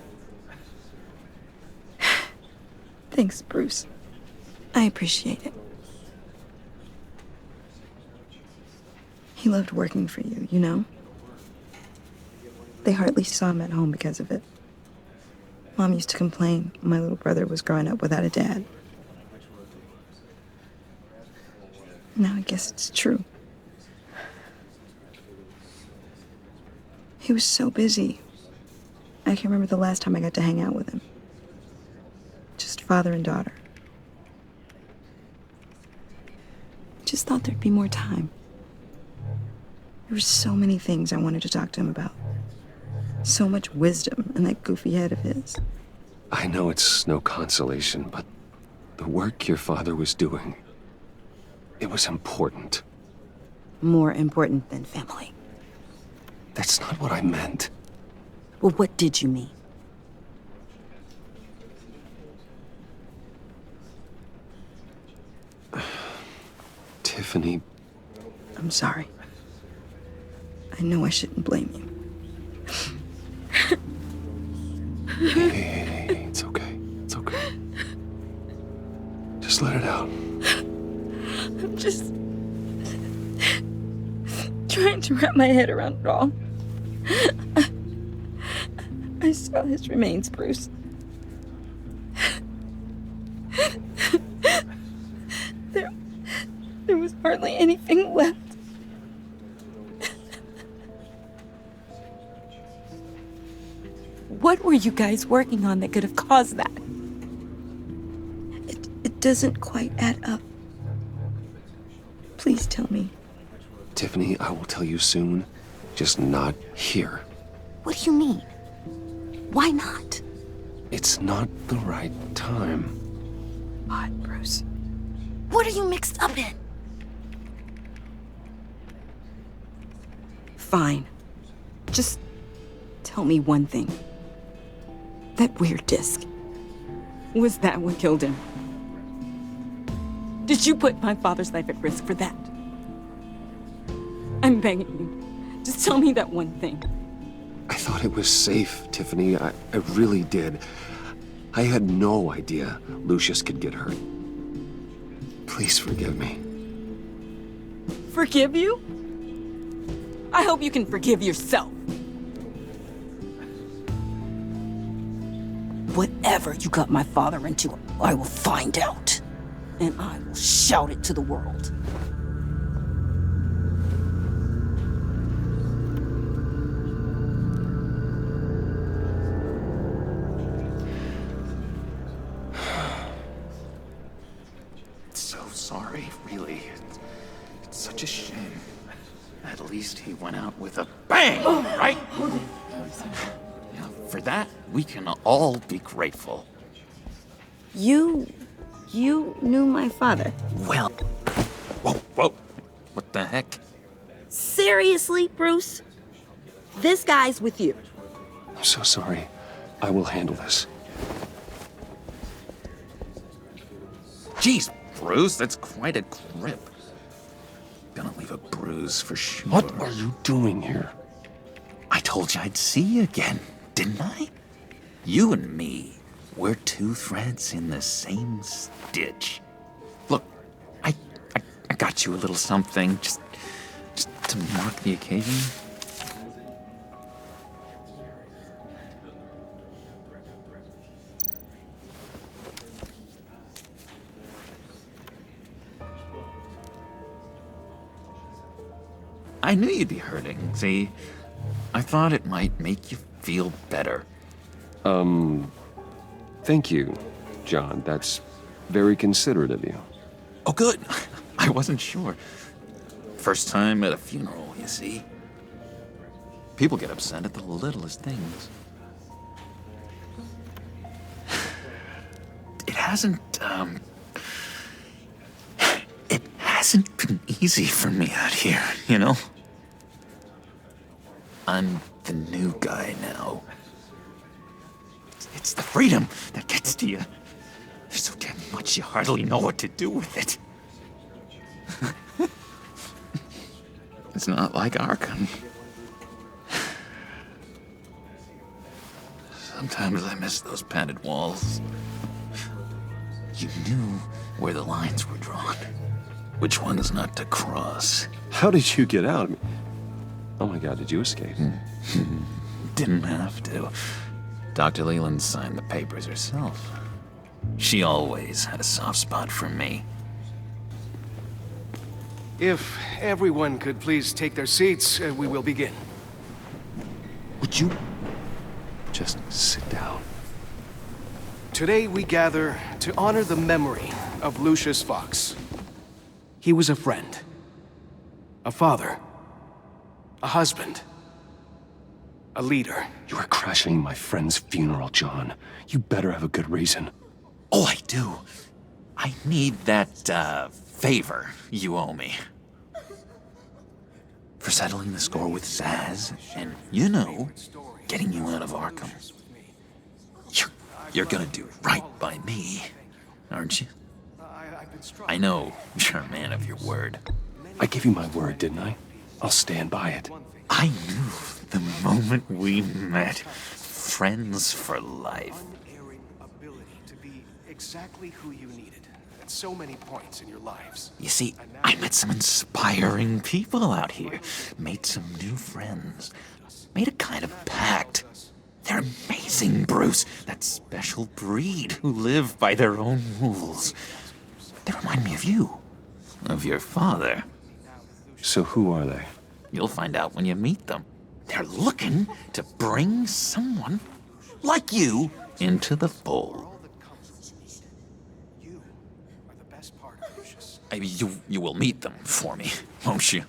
Thanks, Bruce. I appreciate it. He loved working for you, you know? They hardly saw him at home because of it. Mom used to complain my little brother was growing up without a dad. Now I guess it's true. He was so busy. I can remember the last time I got to hang out with him. Just father and daughter. Just thought there'd be more time. There were so many things I wanted to talk to him about. So much wisdom in that goofy head of his. I know it's no consolation, but the work your father was doing, it was important. More important than family. That's not what I meant. Well, what did you mean? Tiffany. I'm sorry. I know I shouldn't blame you. Hey, it's okay. It's okay. Just let it out. I'm just trying to wrap my head around it all. I saw his remains, Bruce. There was hardly anything left. What were you guys working on that could have caused that? It doesn't quite add up. Please tell me. Tiffany, I will tell you soon, just not here. What do you mean? Why not? It's not the right time. What, Bruce? What are you mixed up in? Fine. Just tell me one thing. That weird disc. Was that what killed him? Did you put my father's life at risk for that? I'm begging you. Just tell me that one thing. I thought it was safe, Tiffany. I really did. I had no idea Lucius could get hurt. Please forgive me. Forgive you? I hope you can forgive yourself. Whatever you got my father into, I will find out. And I will shout it to the world. So sorry, really. It's such a shame. At least he went out with a bang, right? Yeah, For that, we can all be grateful. You knew my father. Well, whoa. What the heck? Seriously, Bruce? This guy's with you. I'm so sorry. I will handle this. Jeez, Bruce, that's quite a grip. Gonna leave a bruise for sure. What are you doing here? I told you I'd see you again, didn't I? You and me, we're two threads in the same stitch. Look, I got you a little something, just to mark the occasion. I knew you'd be hurting, see? I thought it might make you feel better. Thank you, John. That's very considerate of you. Oh, good. I wasn't sure. First time at a funeral, you see. People get upset at the littlest things. It hasn't been easy for me out here, you know? I'm the new guy now. It's the freedom that gets to you. There's so damn much you hardly know what to do with it. It's not like Arkham. Sometimes I miss those padded walls. You knew where the lines were drawn. Which ones not to cross. How did you get out? Oh my God, did you escape? Didn't have to. Dr. Leland signed the papers herself. She always had a soft spot for me. If everyone could please take their seats, we will begin. Would you just sit down? Today we gather to honor the memory of Lucius Fox. He was a friend, a father, a husband, a leader. You are crashing my friend's funeral, John. You better have a good reason. Oh, I do. I need that, favor you owe me. For settling the score with Zaz, and, you know, getting you out of Arkham. You're gonna do right by me, aren't you? I know you're a man of your word. I gave you my word, didn't I? I'll stand by it. I knew the moment we met. Friends for life. Unerring ability to be exactly who you needed at so many points in your lives. You see, I met some inspiring people out here. Made some new friends. Made a kind of pact. They're amazing, Bruce. That special breed who live by their own rules. They remind me of you. Of your father. So who are they? You'll find out when you meet them. They're looking to bring someone like you into the fold. You will meet them for me, won't you?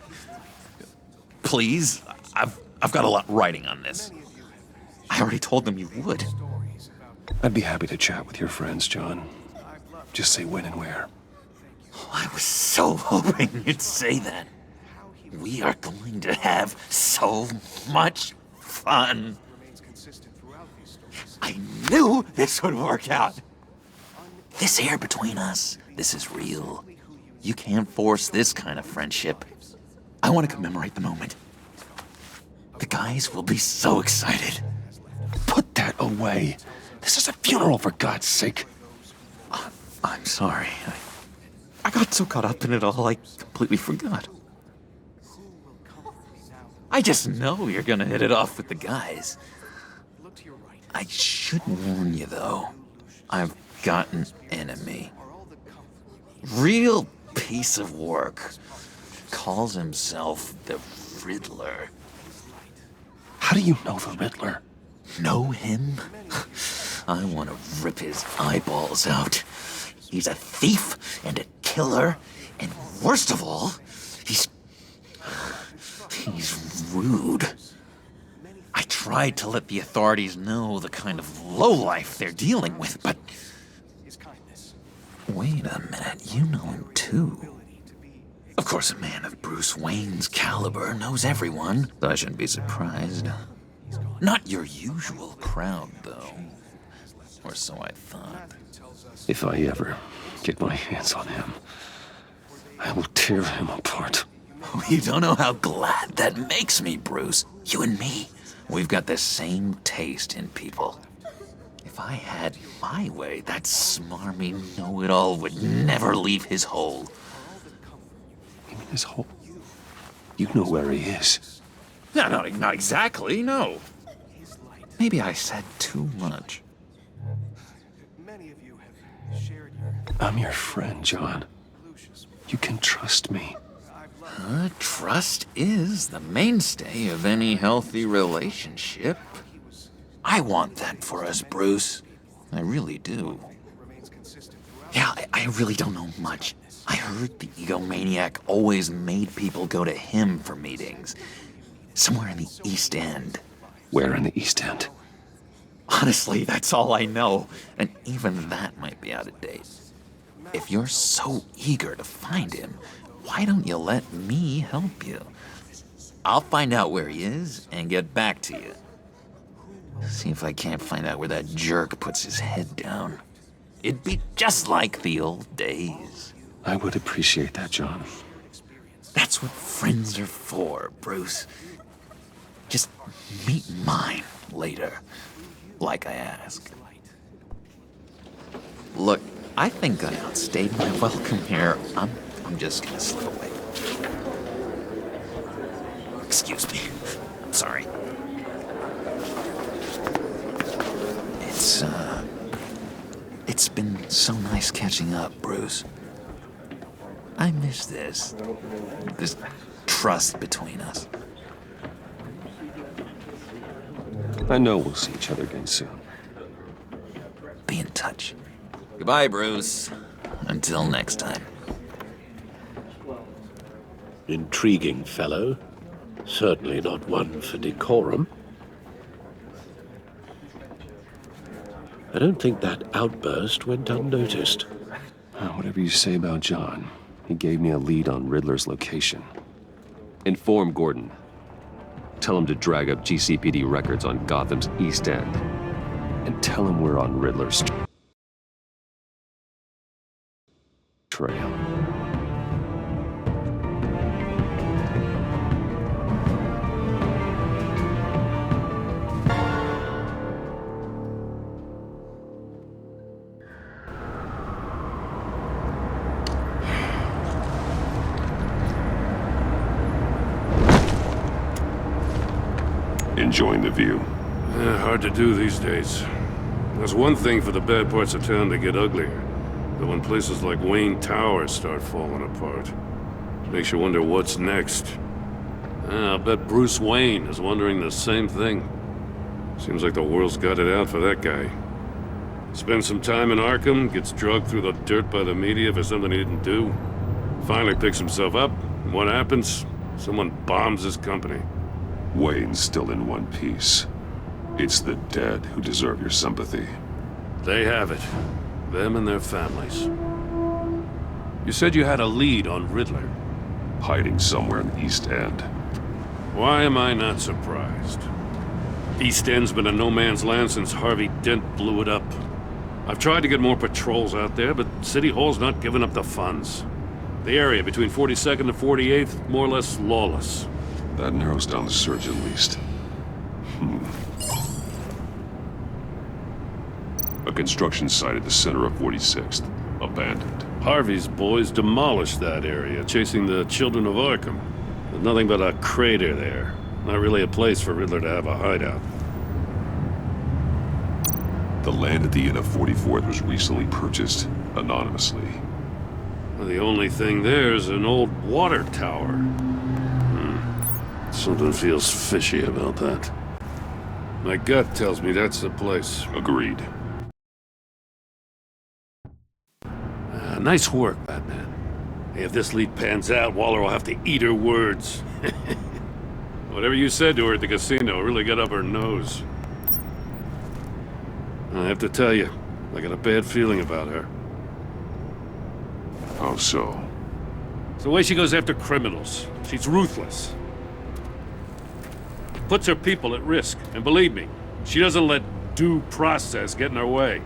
Please, I've got a lot writing on this. I already told them you would. I'd be happy to chat with your friends, John. Just say when and where. Oh, I was so hoping you'd say that. We are going to have so much fun. I knew this would work out. This air between us, this is real. You can't force this kind of friendship. I want to commemorate the moment. The guys will be so excited. Put that away. This is a funeral, for God's sake. I'm sorry. I got so caught up in it all, I completely forgot. I just know you're gonna hit it off with the guys. I should warn you, though. I've got an enemy. Real piece of work. Calls himself the Riddler. How do you know the Riddler? Know him? I want to rip his eyeballs out. He's a thief and a killer, and worst of all, he's rude. I tried to let the authorities know the kind of lowlife they're dealing with, but... Wait a minute, you know him too. Of course, a man of Bruce Wayne's caliber knows everyone, so I shouldn't be surprised. Not your usual crowd, though. Or so I thought. If I ever get my hands on him, I will tear him apart. You don't know how glad that makes me, Bruce. You and me, we've got the same taste in people. If I had my way, that smarmy know-it-all would never leave his hole. You mean his hole? You know where he is. No, not exactly, no. Maybe I said too much. I'm your friend, John. You can trust me. Trust is the mainstay of any healthy relationship. I want that for us, Bruce. I really do. Yeah, I really don't know much. I heard the egomaniac always made people go to him for meetings. Somewhere in the East End. Where in the East End? Honestly, that's all I know. And even that might be out of date. If you're so eager to find him, why don't you let me help you? I'll find out where he is and get back to you. See if I can't find out where that jerk puts his head down. It'd be just like the old days. I would appreciate that, John. That's what friends are for, Bruce. Just meet mine later, like I asked. Look, I think I outstayed my welcome here. I'm just gonna slip away. Excuse me. I'm sorry. It's been so nice catching up, Bruce. I miss this trust between us. I know we'll see each other again soon. Be in touch. Goodbye, Bruce. Until next time. Intriguing fellow. Certainly not one for decorum. I don't think that outburst went unnoticed. Whatever you say about John, he gave me a lead on Riddler's location. Inform Gordon. Tell him to drag up GCPD records on Gotham's East End. And tell him we're on Riddler's trail. Enjoying the view? Hard to do these days. There's one thing for the bad parts of town to get uglier. But when places like Wayne Tower start falling apart, makes you wonder what's next. I'll bet Bruce Wayne is wondering the same thing. Seems like the world's got it out for that guy. Spends some time in Arkham, gets drugged through the dirt by the media for something he didn't do. Finally picks himself up, and what happens? Someone bombs his company. Wayne's still in one piece. It's the dead who deserve your sympathy. They have it. Them and their families. You said you had a lead on Riddler. Hiding somewhere in the East End. Why am I not surprised? East End's been a no-man's land since Harvey Dent blew it up. I've tried to get more patrols out there, but City Hall's not giving up the funds. The area between 42nd and 48th, more or less lawless. That narrows down the search at least. A construction site at the center of 46th. Abandoned. Harvey's boys demolished that area, chasing the children of Arkham. There's nothing but a crater there. Not really a place for Riddler to have a hideout. The land at the end of 44th was recently purchased anonymously. Well, the only thing there is an old water tower. Something feels fishy about that. My gut tells me that's the place. Agreed. Nice work, Batman. Hey, if this lead pans out, Waller will have to eat her words. Whatever you said to her at the casino really got up her nose. I have to tell you, I got a bad feeling about her. How so? It's the way she goes after criminals. She's ruthless. Puts her people at risk, and believe me, she doesn't let due process get in her way.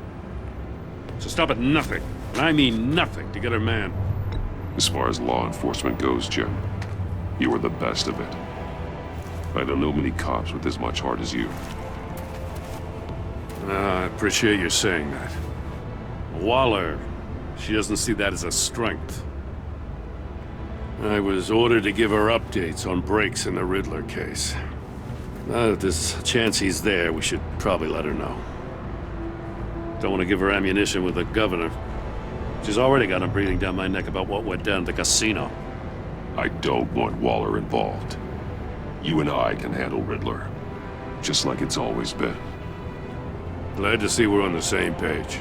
So stop at nothing, and I mean nothing, to get her man. As far as law enforcement goes, Jim, you are the best of it. I don't know many cops with as much heart as you. I appreciate you saying that. Waller, she doesn't see that as a strength. I was ordered to give her updates on breaks in the Riddler case. Now that there's a chance he's there, we should probably let her know. Don't want to give her ammunition with the governor. She's already got him breathing down my neck about what went down at the casino. I don't want Waller involved. You and I can handle Riddler, just like it's always been. Glad to see we're on the same page.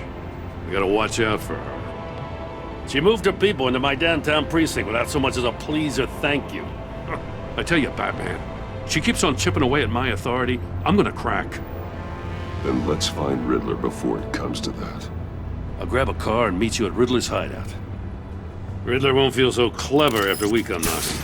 We gotta watch out for her. She moved her people into my downtown precinct without so much as a please or thank you. I tell you, Batman, she keeps on chipping away at my authority, I'm gonna crack. Then let's find Riddler before it comes to that. I'll grab a car and meet you at Riddler's hideout. Riddler won't feel so clever after we come knocking.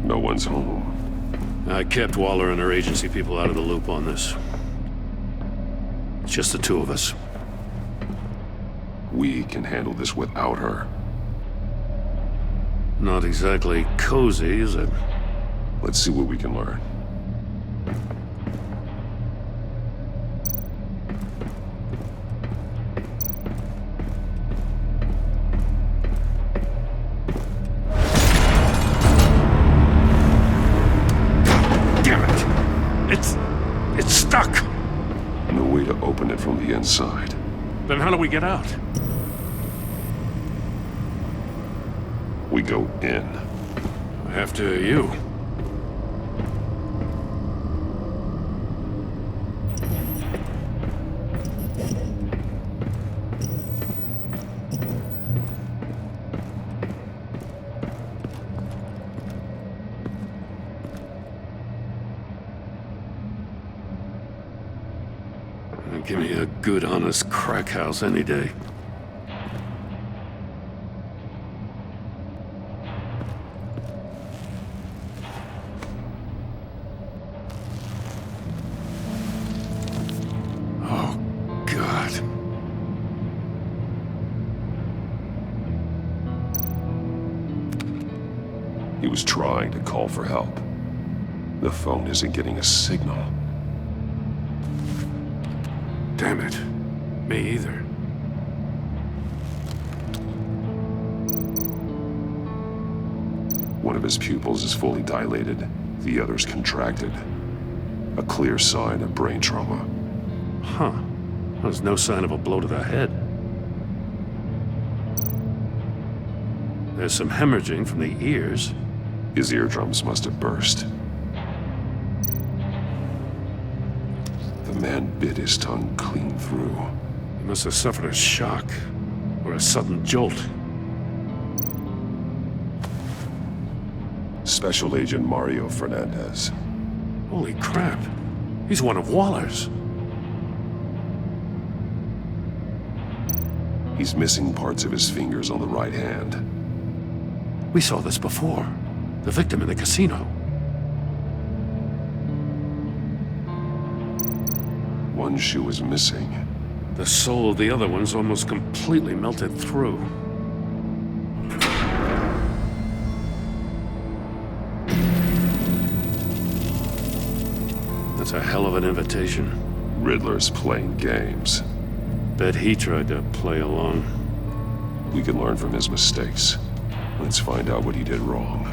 No one's home. I kept Waller and her agency people out of the loop on this. It's just the two of us. We can handle this without her. Not exactly cozy, is it? Let's see what we can learn. It's stuck! No way to open it from the inside. Then how do we get out? We go in. After you. Give me a good, honest crack house any day. Oh, God. He was trying to call for help. The phone isn't getting a signal. Damn it. Me either. One of his pupils is fully dilated, the other's contracted. A clear sign of brain trauma. Huh. There's no sign of a blow to the head. There's some hemorrhaging from the ears. His eardrums must have burst. The man bit his tongue clean through. He must have suffered a shock, or a sudden jolt. Special Agent Mario Fernandez. Holy crap. He's one of Waller's. He's missing parts of his fingers on the right hand. We saw this before. The victim in the casino. One shoe is missing. The sole of the other one's almost completely melted through. That's a hell of an invitation. Riddler's playing games. Bet he tried to play along. We can learn from his mistakes. Let's find out what he did wrong.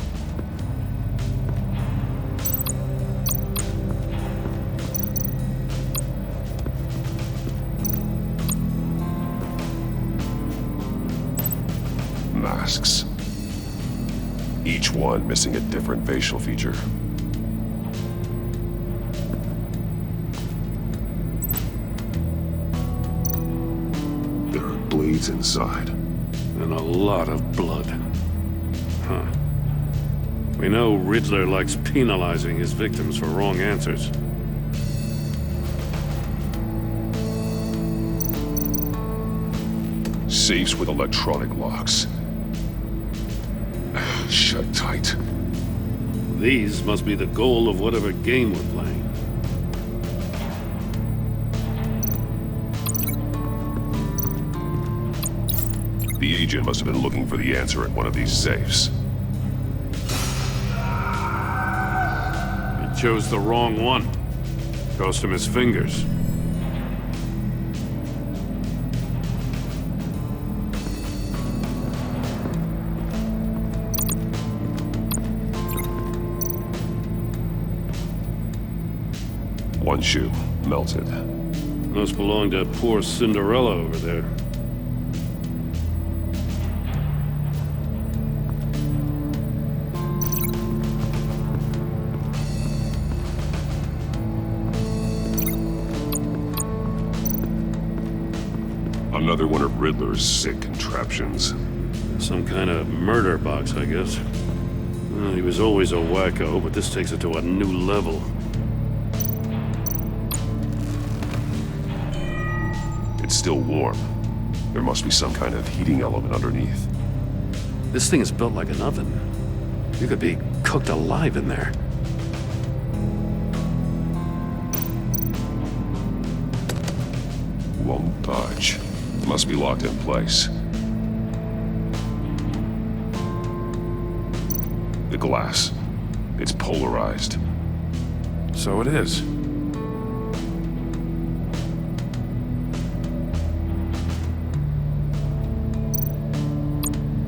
Masks. Each one missing a different facial feature. There are bleeds inside. And a lot of blood. Huh. We know Riddler likes penalizing his victims for wrong answers. Safes with electronic locks. Shut tight. These must be the goal of whatever game we're playing. The agent must have been looking for the answer at one of these safes. He chose the wrong one. Cost him his fingers. One shoe, melted. Must belong to poor Cinderella over there. Another one of Riddler's sick contraptions. Some kind of murder box, I guess. Well, he was always a wacko, but this takes it to a new level. It's still warm. There must be some kind of heating element underneath. This thing is built like an oven. You could be cooked alive in there. Won't budge. Must be locked in place. The glass. It's polarized. So it is.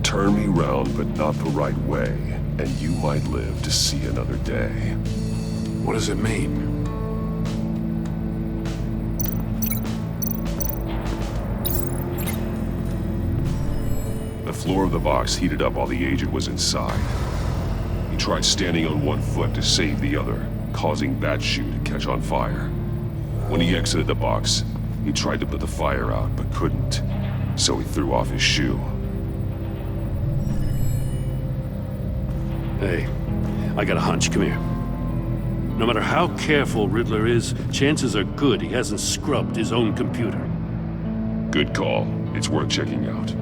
Turn me round, but not the right way, and you might live to see another day. What does it mean? The floor of the box heated up while the agent was inside. He tried standing on one foot to save the other, causing that shoe to catch on fire. When he exited the box, he tried to put the fire out, but couldn't, so he threw off his shoe. Hey, I got a hunch. Come here. No matter how careful Riddler is, chances are good he hasn't scrubbed his own computer. Good call. It's worth checking out.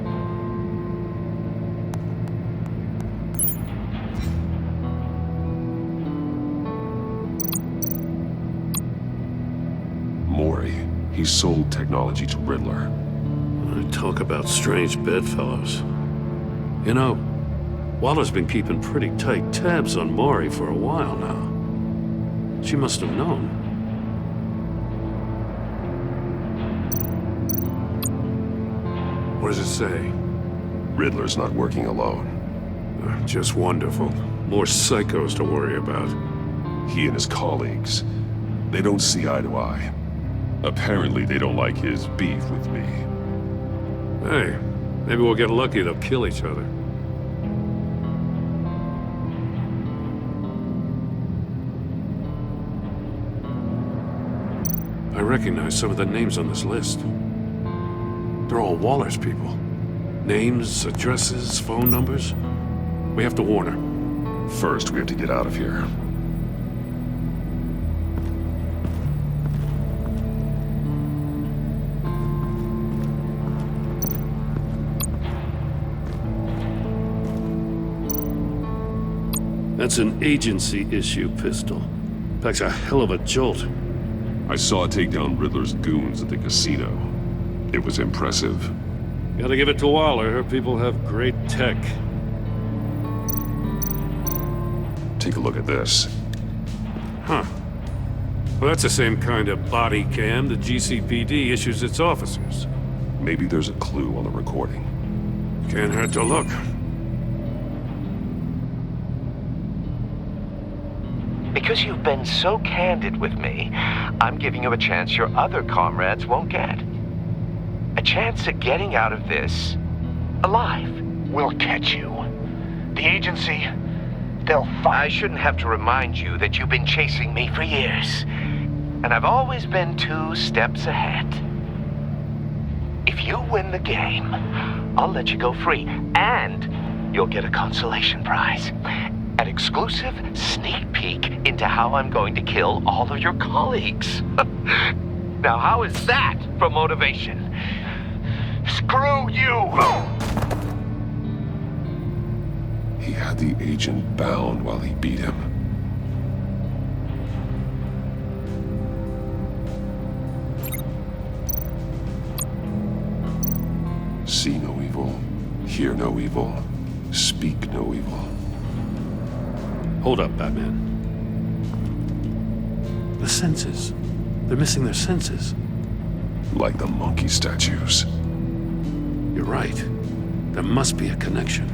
Mori. He sold technology to Riddler. Talk about strange bedfellows. You know, Waller's been keeping pretty tight tabs on Mori for a while now. She must have known. What does it say? Riddler's not working alone. Just wonderful. More psychos to worry about. He and his colleagues, they don't see eye to eye. Apparently they don't like his beef with me. Hey, maybe we'll get lucky they'll kill each other. I recognize some of the names on this list. They're all Waller's people. Names, addresses, phone numbers. We have to warn her. First, we have to get out of here. That's an agency-issue pistol. Packs a hell of a jolt. I saw it take down Riddler's goons at the casino. It was impressive. Gotta give it to Waller. Her people have great tech. Take a look at this. Huh. Well, that's the same kind of body cam the GCPD issues its officers. Maybe there's a clue on the recording. Can't hurt to look. Because you've been so candid with me, I'm giving you a chance your other comrades won't get. A chance at getting out of this alive. We'll catch you. The agency, they'll find... I shouldn't have to remind you that you've been chasing me for years. And I've always been 2 steps ahead. If you win the game, I'll let you go free. And you'll get a consolation prize. An exclusive sneak peek into how I'm going to kill all of your colleagues. Now, how is that for motivation? Screw you! He had the agent bound while he beat him. See no evil, hear no evil, speak no evil. Hold up, Batman. The senses. They're missing their senses. Like the monkey statues. You're right. There must be a connection.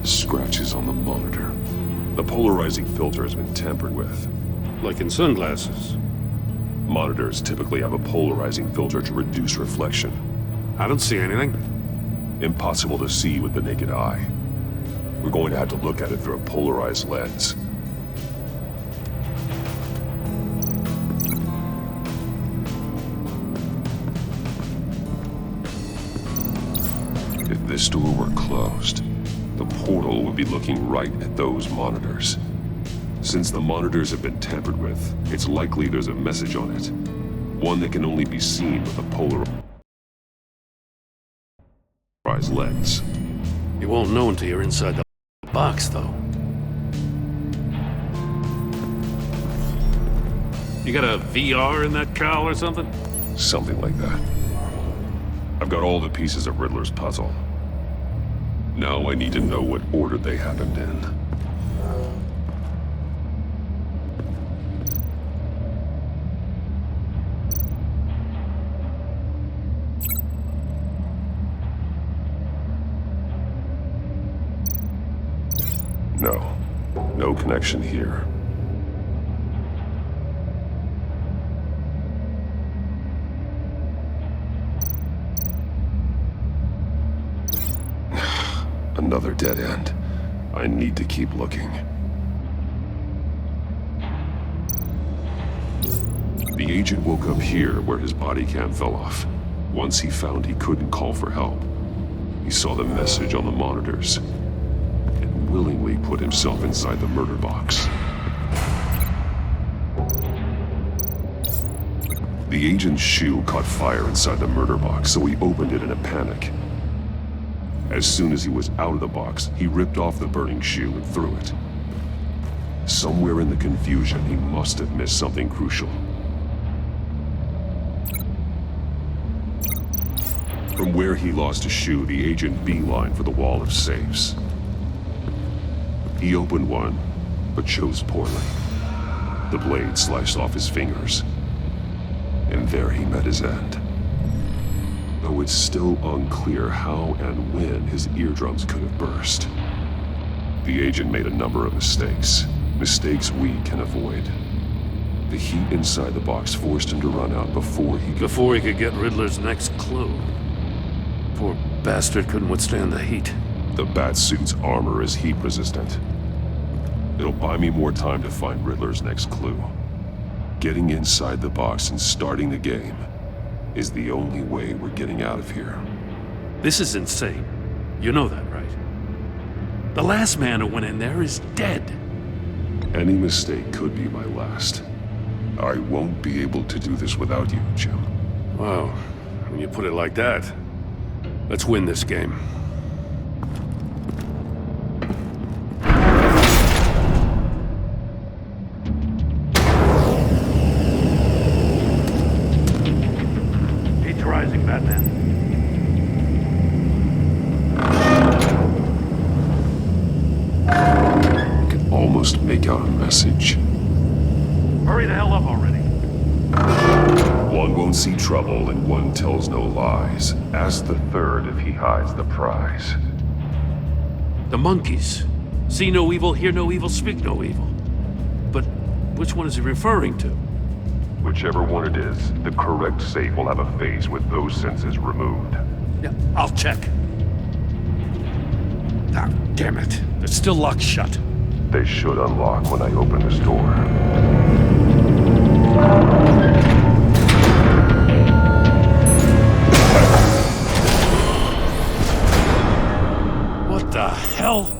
Scratches on the monitor. The polarizing filter has been tampered with. Like in sunglasses. Monitors typically have a polarizing filter to reduce reflection. I don't see anything. Impossible to see with the naked eye. We're going to have to look at it through a polarized lens. If this door were closed, the portal would be looking right at those monitors. Since the monitors have been tampered with, it's likely there's a message on it. One that can only be seen with a polarized lens. You won't know until you're inside the box, though. You got a VR in that cowl or something? Something like that. I've got all the pieces of Riddler's puzzle. Now I need to know what order they happened in. No. No connection here. Another dead end. I need to keep looking. The agent woke up here where his body cam fell off. Once he found he couldn't call for help, he saw the message on the monitors and willingly put himself inside the murder box. The agent's shoe caught fire inside the murder box, so he opened it in a panic. As soon as he was out of the box, he ripped off the burning shoe and threw it. Somewhere in the confusion, he must have missed something crucial. From where he lost a shoe, the agent beelined for the wall of safes. He opened one, but chose poorly. The blade sliced off his fingers, and there he met his end. Though it's still unclear how and when his eardrums could have burst. The agent made a number of mistakes. Mistakes we can avoid. The heat inside the box forced him to run out before he could get Riddler's next clue. Poor bastard couldn't withstand the heat. The Batsuit's armor is heat resistant. It'll buy me more time to find Riddler's next clue. Getting inside the box and starting the game is the only way we're getting out of here. This is insane. You know that, right? The last man who went in there is dead. Any mistake could be my last. I won't be able to do this without you, Jim. Wow, when you put it like that, let's win this game. Rising, Batman. message. Hurry the hell up already. One won't see trouble and one tells no lies. Ask the third if he hides the prize. The monkeys. See no evil, hear no evil, speak no evil. But which one is he referring to? Whichever one it is, the correct safe will have a phase with those senses removed. Yeah, I'll check. Ah, damn it. It's still locked shut. They should unlock when I open this door. What the hell?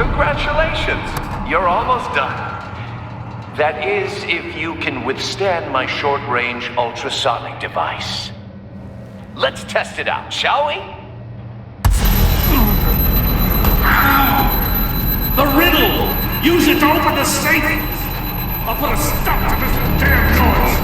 Congratulations! You're almost done. That is, if you can withstand my short-range ultrasonic device. Let's test it out, shall we? The riddle! Use it to open the safe! I'll put a stop to this damn noise!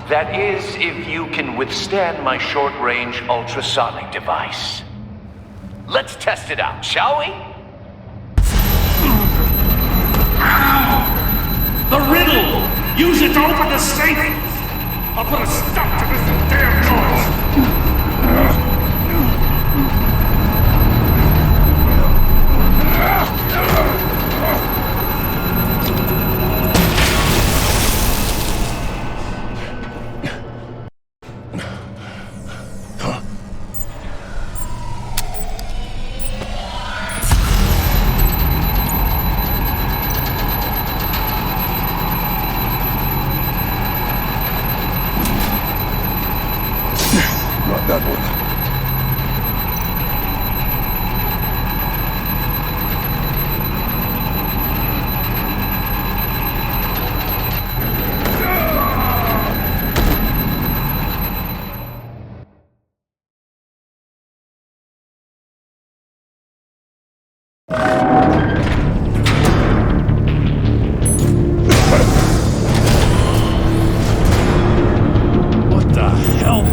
That is, if you can withstand my short-range ultrasonic device. Let's test it out, shall we? The riddle! Use it to open the safe! I'll put a stop to this damn noise! That one. What the hell?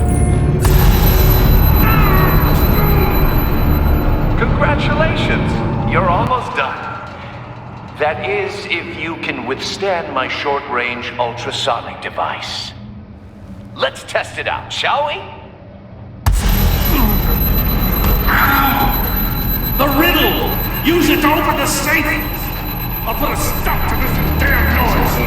Congratulations! You're almost done. That is, if you can withstand my short-range ultrasonic device. Let's test it out, shall we? The riddle! Use it to open the safe! I'll put a stop to this damn noise!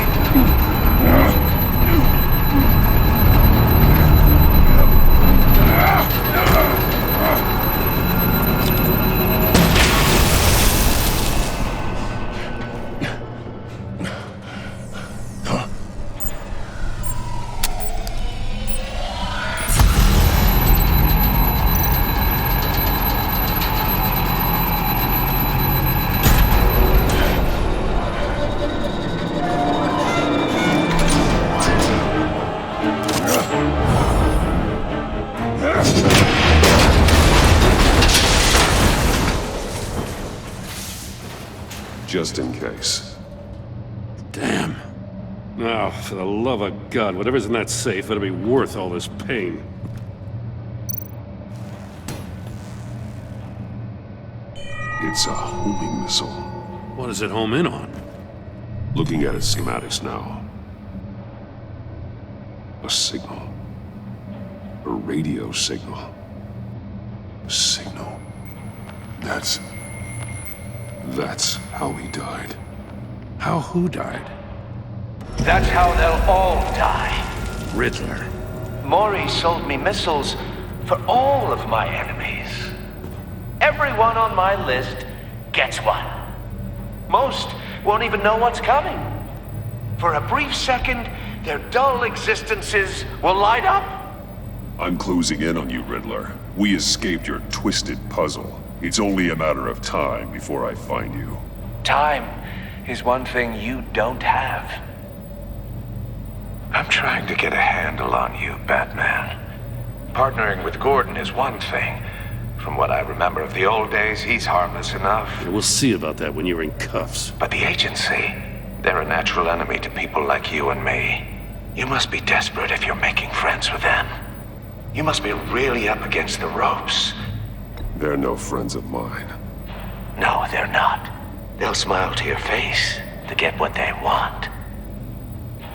Just in case. Damn. Now, for the love of God, whatever's in that safe better be worth all this pain. It's a homing missile. What does it home in on? Looking at its schematics now. A signal. A radio signal. A signal. That's how he died. How who died? That's how they'll all die. Riddler. Maury sold me missiles for all of my enemies. Everyone on my list gets one. Most won't even know what's coming. For a brief second, their dull existences will light up. I'm closing in on you, Riddler. We escaped your twisted puzzle. It's only a matter of time before I find you. Time is one thing you don't have. I'm trying to get a handle on you, Batman. Partnering with Gordon is one thing. From what I remember of the old days, he's harmless enough. Yeah, we'll see about that when you're in cuffs. But the agency, they're a natural enemy to people like you and me. You must be desperate if you're making friends with them. You must be really up against the ropes. They're no friends of mine. No, they're not. They'll smile to your face to get what they want.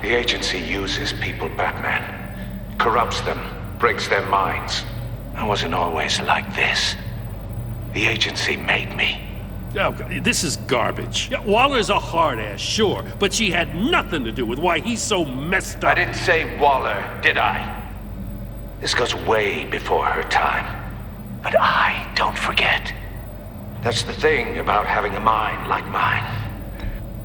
The agency uses people, Batman. Corrupts them, breaks their minds. I wasn't always like this. The agency made me. Oh, this is garbage. Yeah, Waller's a hard-ass, sure, but she had nothing to do with why he's so messed up. I didn't say Waller, did I? This goes way before her time. But I don't forget. That's the thing about having a mind like mine.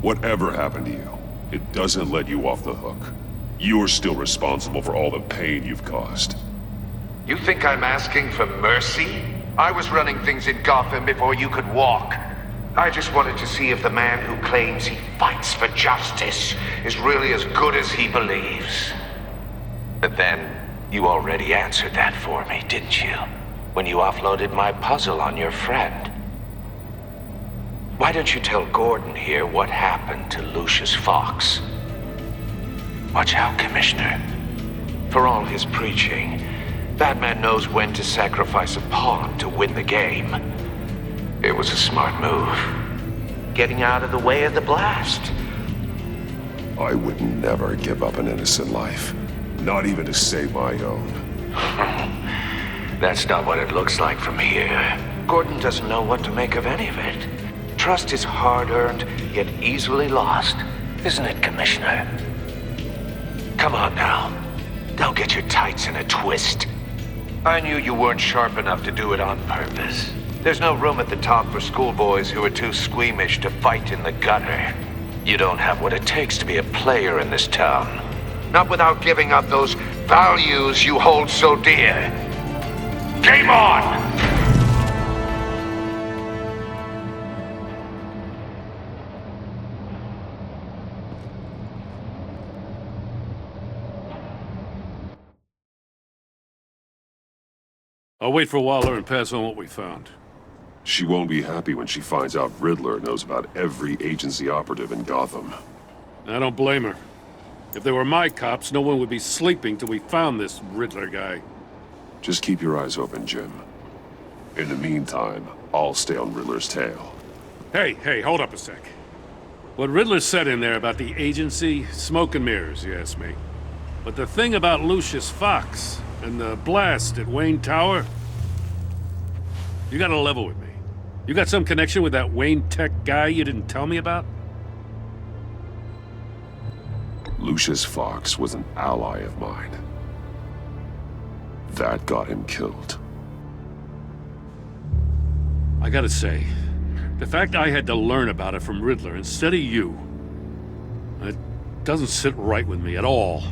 Whatever happened to you, it doesn't let you off the hook. You're still responsible for all the pain you've caused. You think I'm asking for mercy? I was running things in Gotham before you could walk. I just wanted to see if the man who claims he fights for justice is really as good as he believes. But then, you already answered that for me, didn't you? When you offloaded my puzzle on your friend. Why don't you tell Gordon here what happened to Lucius Fox? Watch out, Commissioner. For all his preaching, Batman knows when to sacrifice a pawn to win the game. It was a smart move. Getting out of the way of the blast. I would never give up an innocent life. Not even to save my own. That's not what it looks like from here. Gordon doesn't know what to make of any of it. Trust is hard-earned, yet easily lost. Isn't it, Commissioner? Come on now. Don't get your tights in a twist. I knew you weren't sharp enough to do it on purpose. There's no room at the top for schoolboys who are too squeamish to fight in the gutter. You don't have what it takes to be a player in this town. Not without giving up those values you hold so dear. Game on! I'll wait for Waller and pass on what we found. She won't be happy when she finds out Riddler knows about every agency operative in Gotham. I don't blame her. If they were my cops, no one would be sleeping till we found this Riddler guy. Just keep your eyes open, Jim. In the meantime, I'll stay on Riddler's tail. Hey, hold up a sec. What Riddler said in there about the agency, smoke and mirrors, you ask me. But the thing about Lucius Fox and the blast at Wayne Tower, you gotta level with me. You got some connection with that Wayne Tech guy you didn't tell me about? Lucius Fox was an ally of mine. That got him killed. I gotta say, the fact I had to learn about it from Riddler instead of you, it doesn't sit right with me at all.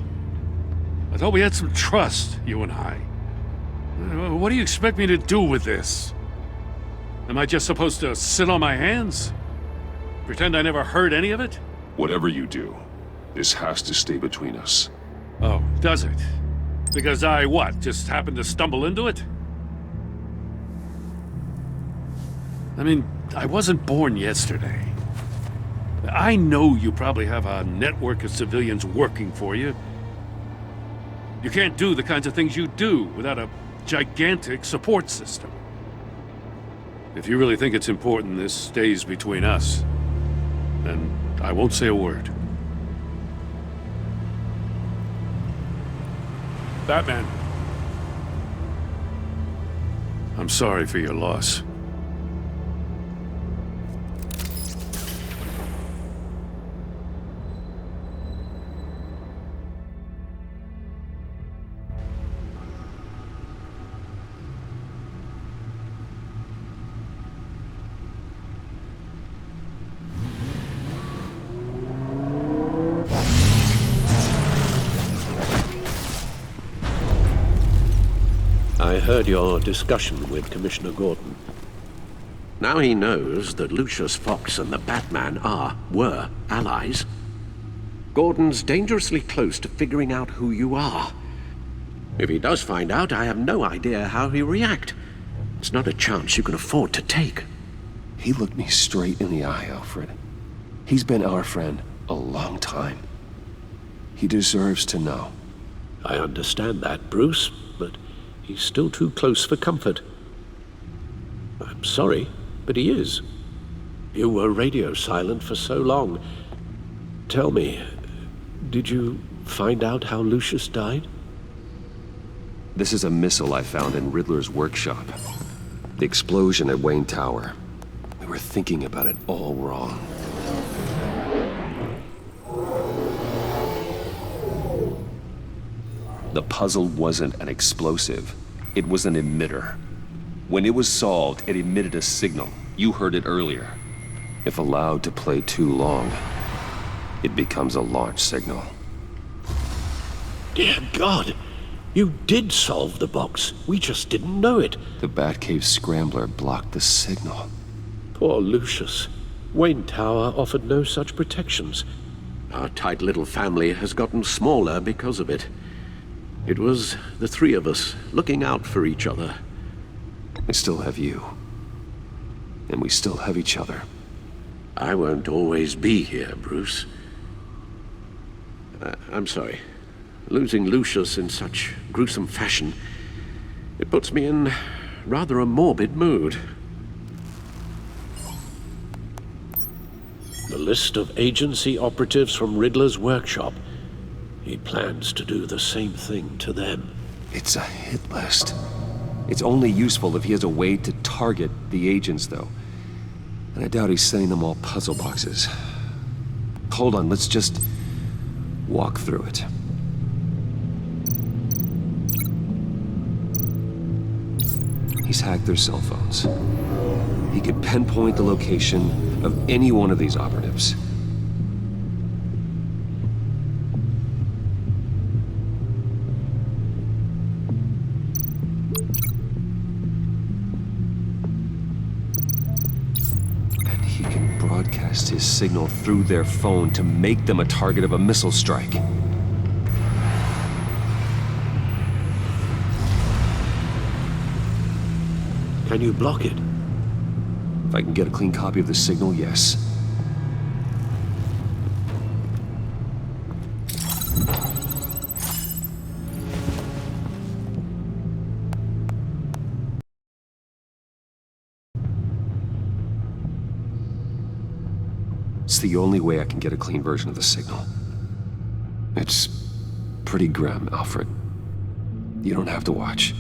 I thought we had some trust, you and I. What do you expect me to do with this? Am I just supposed to sit on my hands? Pretend I never heard any of it? Whatever you do, this has to stay between us. Oh, does it? Because I, what, just happened to stumble into it? I mean, I wasn't born yesterday. I know you probably have a network of civilians working for you. You can't do the kinds of things you do without a gigantic support system. If you really think it's important this stays between us, then I won't say a word. Batman. I'm sorry for your loss. I heard your discussion with Commissioner Gordon. Now he knows that Lucius Fox and the Batman were allies. Gordon's dangerously close to figuring out who you are. If he does find out, I have no idea how he'll react. It's not a chance you can afford to take. He looked me straight in the eye, Alfred. He's been our friend a long time. He deserves to know. I understand that, Bruce, but he's still too close for comfort. I'm sorry, but he is. You were radio silent for so long. Tell me, did you find out how Lucius died? This is a missile I found in Riddler's workshop. The explosion at Wayne Tower. We were thinking about it all wrong. The puzzle wasn't an explosive. It was an emitter. When it was solved, it emitted a signal. You heard it earlier. If allowed to play too long, it becomes a launch signal. Dear God! You did solve the box. We just didn't know it. The Batcave scrambler blocked the signal. Poor Lucius. Wayne Tower offered no such protections. Our tight little family has gotten smaller because of it. It was the three of us looking out for each other. I still have you. And we still have each other. I won't always be here, Bruce. I'm sorry. Losing Lucius in such gruesome fashion, it puts me in rather a morbid mood. The list of agency operatives from Riddler's workshop. He plans to do the same thing to them. It's a hit list. It's only useful if he has a way to target the agents, though. And I doubt he's sending them all puzzle boxes. Hold on, let's just walk through it. He's hacked their cell phones. He could pinpoint the location of any one of these operatives. And he can broadcast his signal through their phone to make them a target of a missile strike. Can you block it? If I can get a clean copy of the signal, yes. It's the only way I can get a clean version of the signal. It's pretty grim, Alfred. You don't have to watch.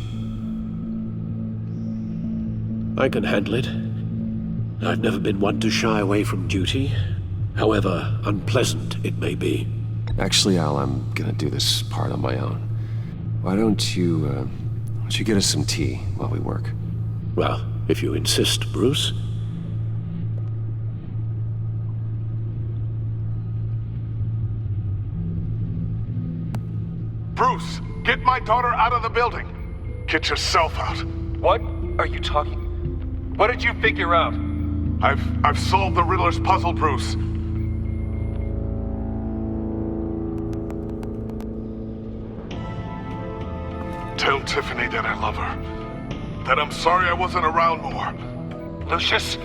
I can handle it. I've never been one to shy away from duty, however unpleasant it may be. Actually, Al, I'm gonna do this part on my own. Why don't you get us some tea while we work? Well, if you insist, Bruce. Bruce, get my daughter out of the building. Get yourself out. What are you talking? What did you figure out? I've solved the Riddler's puzzle, Bruce. Tell Tiffany that I love her. That I'm sorry I wasn't around more. Lucius?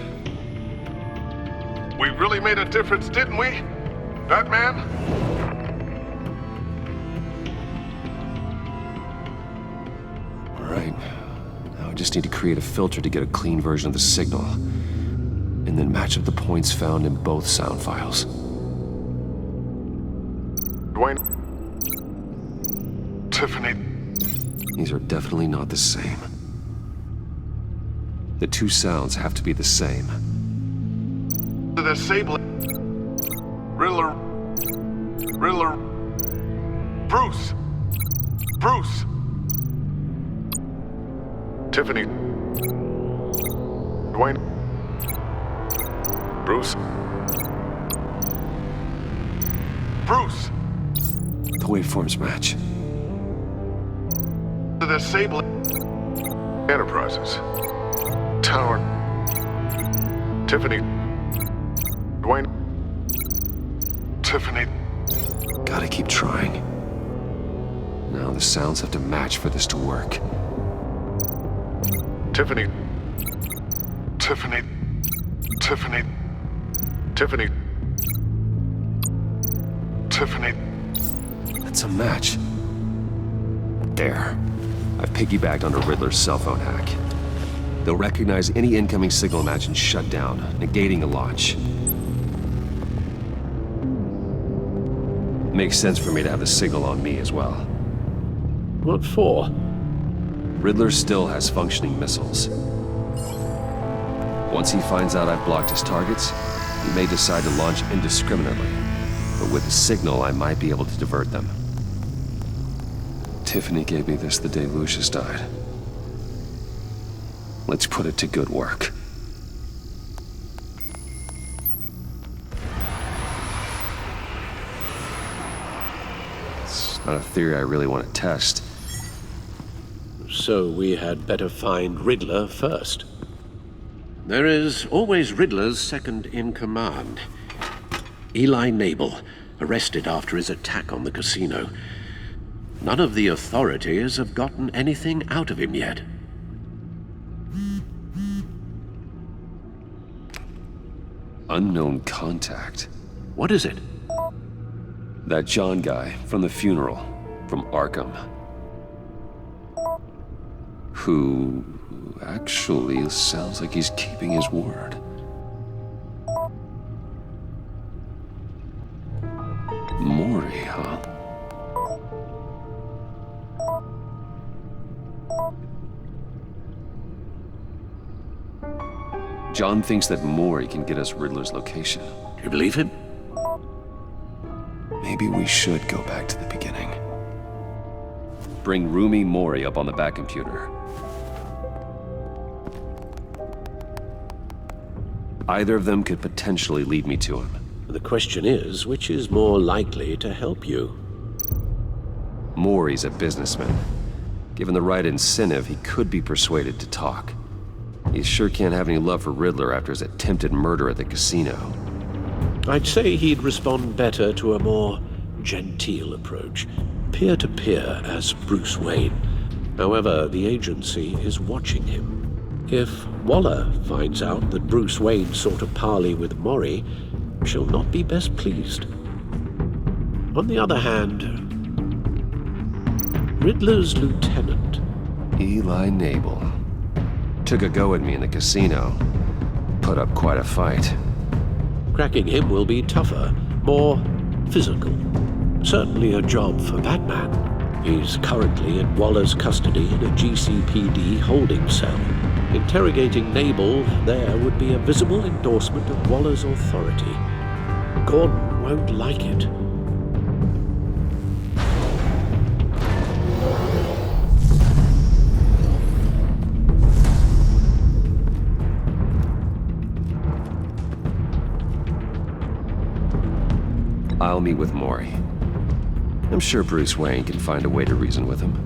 We really made a difference, didn't we? Batman? All right. Now I just need to create a filter to get a clean version of the signal. And then match up the points found in both sound files. Dwayne? Tiffany? These are definitely not the same. The two sounds have to be the same. The disabling... Riddler... Bruce! Bruce! Tiffany... Dwayne... Bruce? Bruce! The waveforms match. The disabling... Enterprises. Tower... Tiffany... Dwayne... Tiffany... Gotta keep trying. Now the sounds have to match for this to work. Tiffany. Tiffany. Tiffany. Tiffany. Tiffany. That's a match. There. I've piggybacked onto Riddler's cell phone hack. They'll recognize any incoming signal match and shut down, negating a launch. Makes sense for me to have the signal on me as well. What for? Riddler still has functioning missiles. Once he finds out I've blocked his targets, he may decide to launch indiscriminately. But with the signal, I might be able to divert them. Tiffany gave me this the day Lucius died. Let's put it to good work. It's not a theory I really want to test. So we had better find Riddler first. There is always Riddler's second-in-command. Eli Nabel, arrested after his attack on the casino. None of the authorities have gotten anything out of him yet. Unknown contact. What is it? That John guy from the funeral, from Arkham. Who actually sounds like he's keeping his word. Maury, huh? John thinks that Maury can get us Riddler's location. You believe him? Maybe we should go back to the beginning. Bring Roomy Maury up on the back computer. Either of them could potentially lead me to him. The question is, which is more likely to help you? Maury's a businessman. Given the right incentive, he could be persuaded to talk. He sure can't have any love for Riddler after his attempted murder at the casino. I'd say he'd respond better to a more genteel approach, peer-to-peer as Bruce Wayne. However, the agency is watching him. If Waller finds out that Bruce Wayne sought a parley with Maury, she'll not be best pleased. On the other hand, Riddler's lieutenant, Eli Nabel, took a go at me in the casino. Put up quite a fight. Cracking him will be tougher, more physical. Certainly a job for Batman. He's currently in Waller's custody in a GCPD holding cell. Interrogating Nabel there would be a visible endorsement of Waller's authority. Gordon won't like it. I'll meet with Maury. I'm sure Bruce Wayne can find a way to reason with him.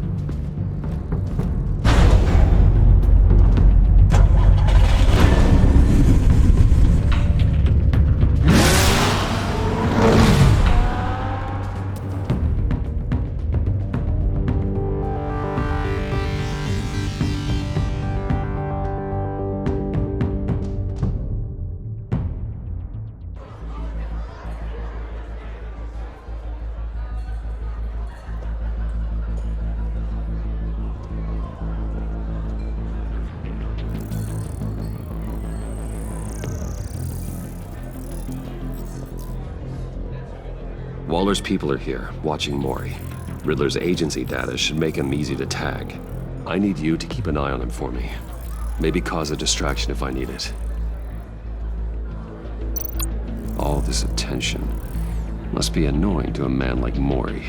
Waller's people are here, watching Maury. Riddler's agency data should make him easy to tag. I need you to keep an eye on him for me. Maybe cause a distraction if I need it. All this attention must be annoying to a man like Maury.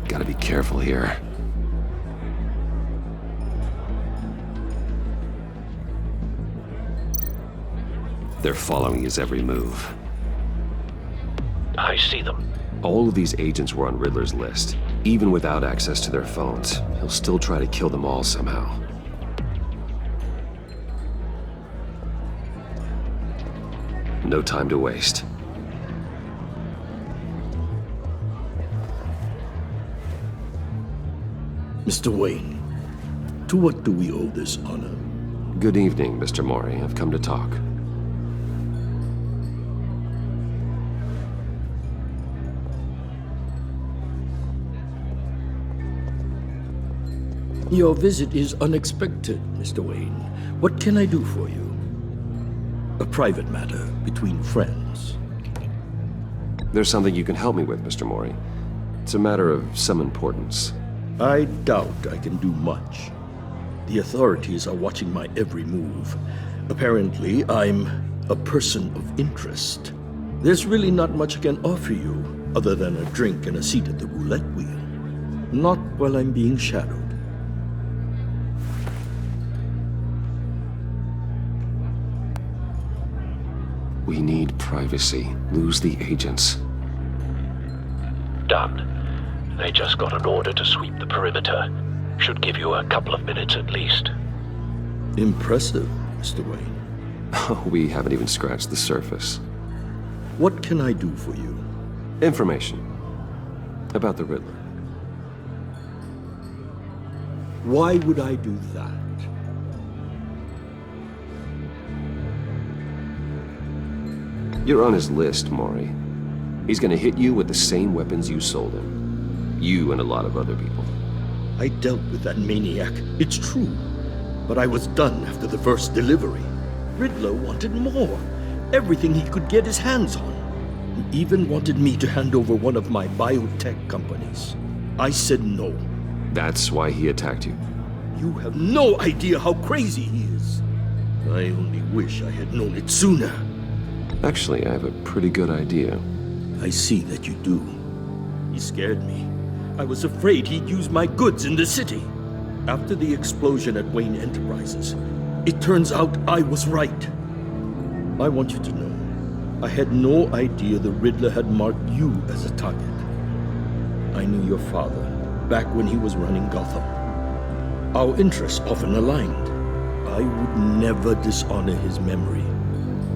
Gotta be careful here. They're following his every move. I see them. All of these agents were on Riddler's list. Even without access to their phones, he'll still try to kill them all somehow. No time to waste. Mr. Wayne, to what do we owe this honor? Good evening, Mr. Mori. I've come to talk. Your visit is unexpected, Mr. Wayne. What can I do for you? A private matter between friends. There's something you can help me with, Mr. Mori. It's a matter of some importance. I doubt I can do much. The authorities are watching my every move. Apparently, I'm a person of interest. There's really not much I can offer you, other than a drink and a seat at the roulette wheel. Not while I'm being shadowed. We need privacy. Lose the agents. Done. They just got an order to sweep the perimeter. Should give you a couple of minutes at least. Impressive, Mr. Wayne. Oh, we haven't even scratched the surface. What can I do for you? Information. About the Riddler. Why would I do that? You're on his list, Mori. He's gonna hit you with the same weapons you sold him. You and a lot of other people. I dealt with that maniac, it's true. But I was done after the first delivery. Riddler wanted more. Everything he could get his hands on. He even wanted me to hand over one of my biotech companies. I said no. That's why he attacked you? You have no idea how crazy he is. I only wish I had known it sooner. Actually, I have a pretty good idea. I see that you do. He scared me. I was afraid he'd use my goods in the city. After the explosion at Wayne Enterprises, it turns out I was right. I want you to know, I had no idea the Riddler had marked you as a target. I knew your father back when he was running Gotham. Our interests often aligned. I would never dishonor his memory.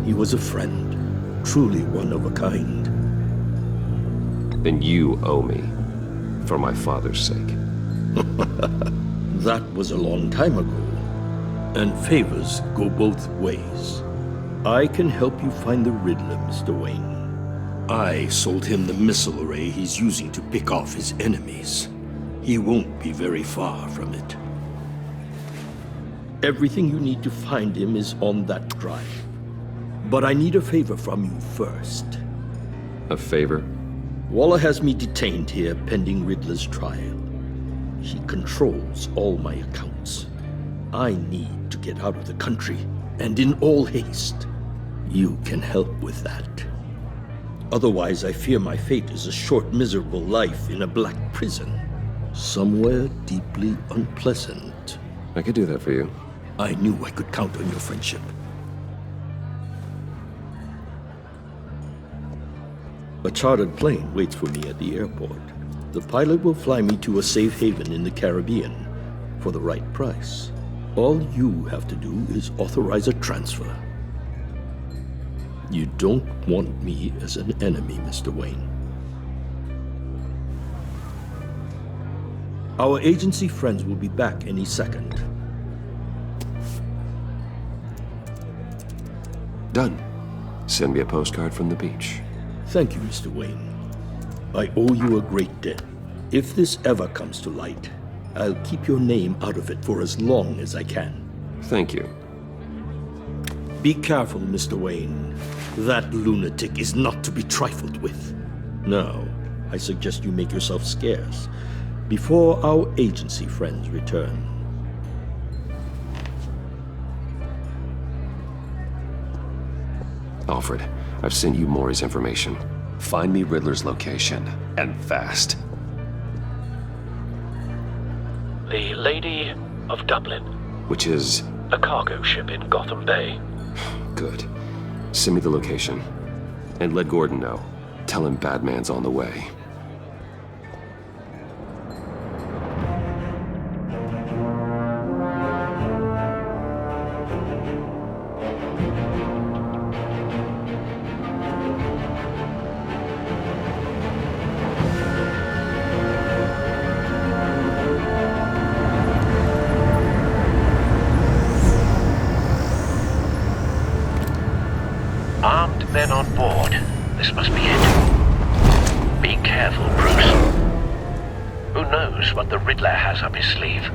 He was a friend, truly one of a kind. Then you owe me, for my father's sake. That was a long time ago, and favors go both ways. I can help you find the Riddler, Mr. Wayne. I sold him the missile array he's using to pick off his enemies. He won't be very far from it. Everything you need to find him is on that drive. But I need a favor from you first. A favor? Waller has me detained here pending Riddler's trial. He controls all my accounts. I need to get out of the country, and in all haste. You can help with that. Otherwise, I fear my fate is a short, miserable life in a black prison. Somewhere deeply unpleasant. I could do that for you. I knew I could count on your friendship. A chartered plane waits for me at the airport. The pilot will fly me to a safe haven in the Caribbean for the right price. All you have to do is authorize a transfer. You don't want me as an enemy, Mr. Wayne. Our agency friends will be back any second. Done. Send me a postcard from the beach. Thank you, Mr. Wayne. I owe you a great debt. If this ever comes to light, I'll keep your name out of it for as long as I can. Thank you. Be careful, Mr. Wayne. That lunatic is not to be trifled with. Now, I suggest you make yourself scarce before our agency friends return. Alfred, I've sent you Mori's information. Find me Riddler's location, and fast. The Lady of Dublin. Which is? A cargo ship in Gotham Bay. Good. Send me the location. And let Gordon know. Tell him Batman's on the way. knows what the Riddler has up his sleeve?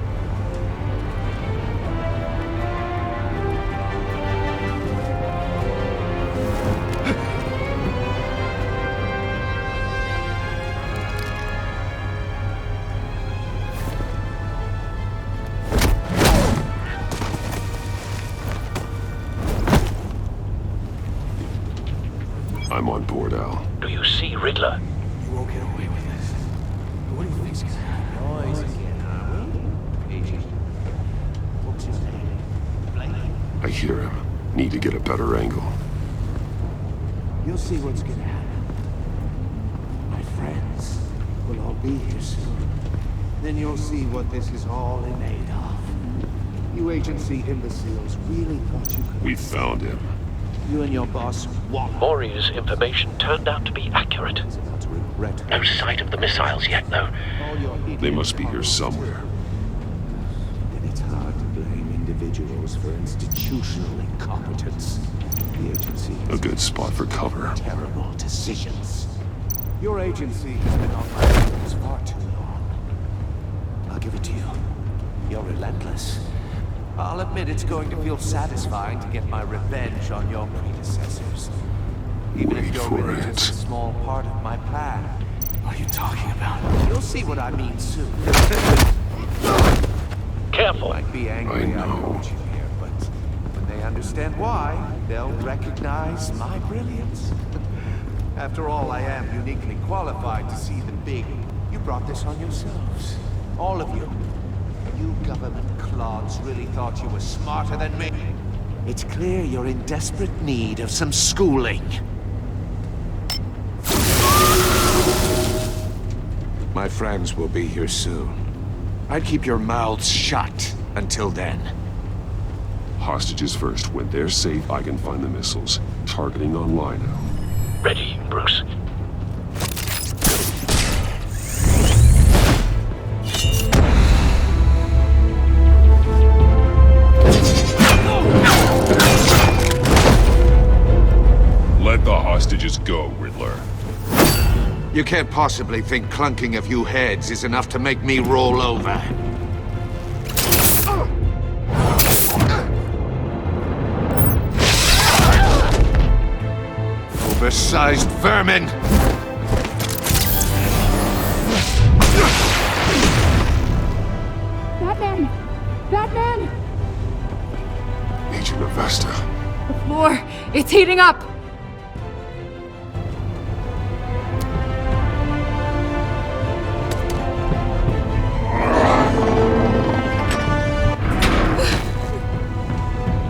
I'm on board, Al. Do you see Riddler? You won't get away with this. What do you think's gonna happen? Noise again, are we? Agent. What's his name? Blake? I hear him. Need to get a better angle. You'll see what's gonna happen. My friends will all be here soon. Then you'll see what this is all in aid of. You agency imbeciles really thought you could... We found him. You and your boss walked. Maury's information turned out to be accurate. No sight of the missiles yet, though. They must be here somewhere. And it's hard to blame individuals for institutional incompetence. The agency A good spot for cover. terrible decisions. Your agency has been on my heels far too long. I'll give it to you. You're relentless. I'll admit it's going to feel satisfying to get my revenge on your predecessors. Even if you're really just a small part of my plan. What are you talking about? You'll see what I mean soon. Careful. Might be angry I brought you here, but when they understand why, they'll recognize my brilliance. After all, I am uniquely qualified to see the big. You brought this on yourselves. All of you. You government clods really thought you were smarter than me. It's clear you're in desperate need of some schooling. My friends will be here soon. I'd keep your mouths shut until then. Hostages first. When they're safe, I can find the missiles. Targeting on Lino. Ready, Bruce. Let the hostages go, Riddler. You can't possibly think clunking a few heads is enough to make me roll over. Oversized vermin! Batman! Batman! Agent Avesta. The floor, it's heating up!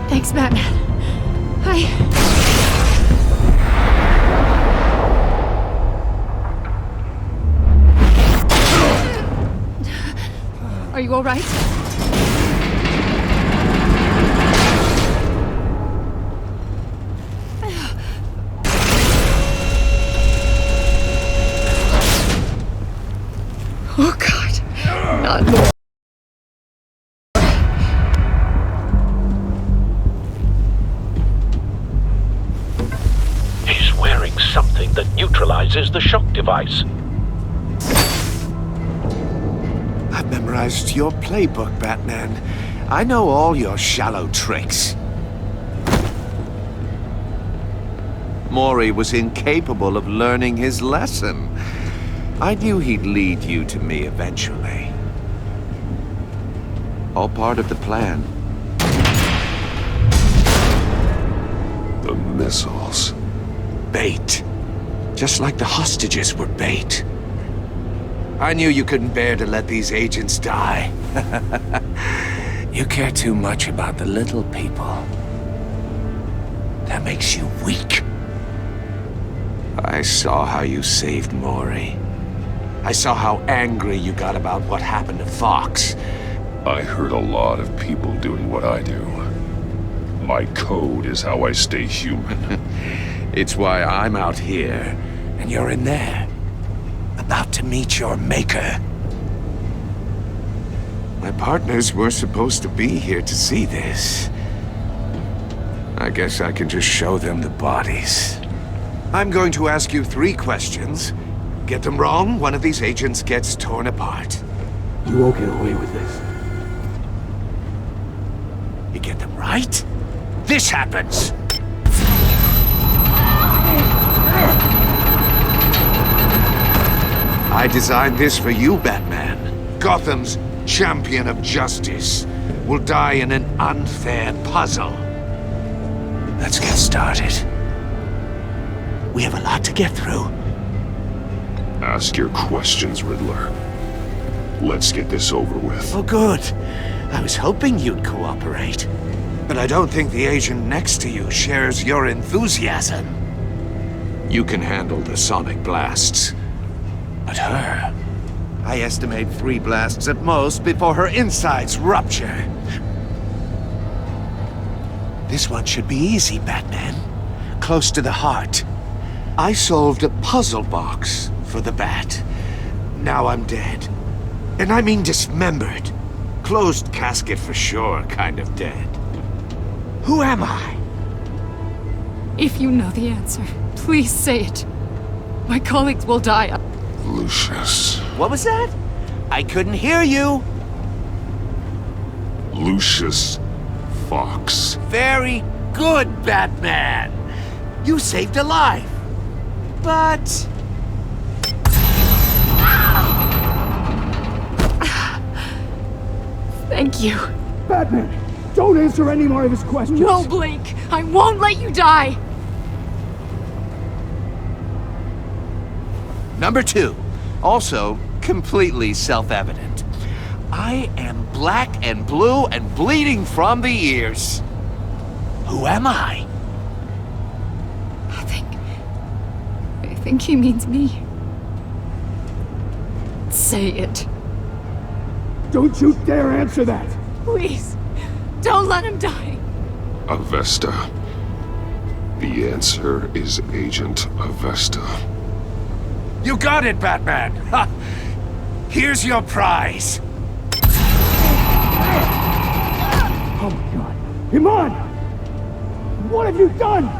Thanks, Batman. Are you all right? Oh, God. Not more. He's wearing something that neutralizes the shock device. I've memorized your playbook, Batman. I know all your shallow tricks. Maury was incapable of learning his lesson. I knew he'd lead you to me eventually. All part of the plan. The missiles. Bait. Just like the hostages were bait. I knew you couldn't bear to let these agents die. You care too much about the little people. That makes you weak. I saw how you saved Maury. I saw how angry you got about what happened to Fox. I hurt a lot of people doing what I do. My code is how I stay human. It's why I'm out here, and you're in there. About to meet your maker. My partners were supposed to be here to see this. I guess I can just show them the bodies. I'm going to ask you 3 questions. Get them wrong, one of these agents gets torn apart. You won't get away with this. You get them right? This happens! I designed this for you, Batman. Gotham's champion of justice will die in an unfair puzzle. Let's get started. We have a lot to get through. Ask your questions, Riddler. Let's get this over with. Oh, good. I was hoping you'd cooperate. But I don't think the agent next to you shares your enthusiasm. You can handle the sonic blasts. But her... I estimate 3 blasts at most before her insides rupture. This one should be easy, Batman. Close to the heart. I solved a puzzle box for the Bat. Now I'm dead. And I mean dismembered. Closed casket for sure, kind of dead. Who am I? If you know the answer, please say it. My colleagues will die. Lucius. What was that? I couldn't hear you. Lucius Fox. Very good, Batman. You saved a life. But... Thank you. Batman, don't answer any more of his questions. No, Blake. I won't let you die. Number 2. Also, completely self-evident. I am black and blue and bleeding from the ears. Who am I? I think he means me. Say it. Don't you dare answer that! Please, don't let him die. Avesta. The answer is Agent Avesta. You got it, Batman! Ha! Here's your prize! Oh my god! Iman! What have you done?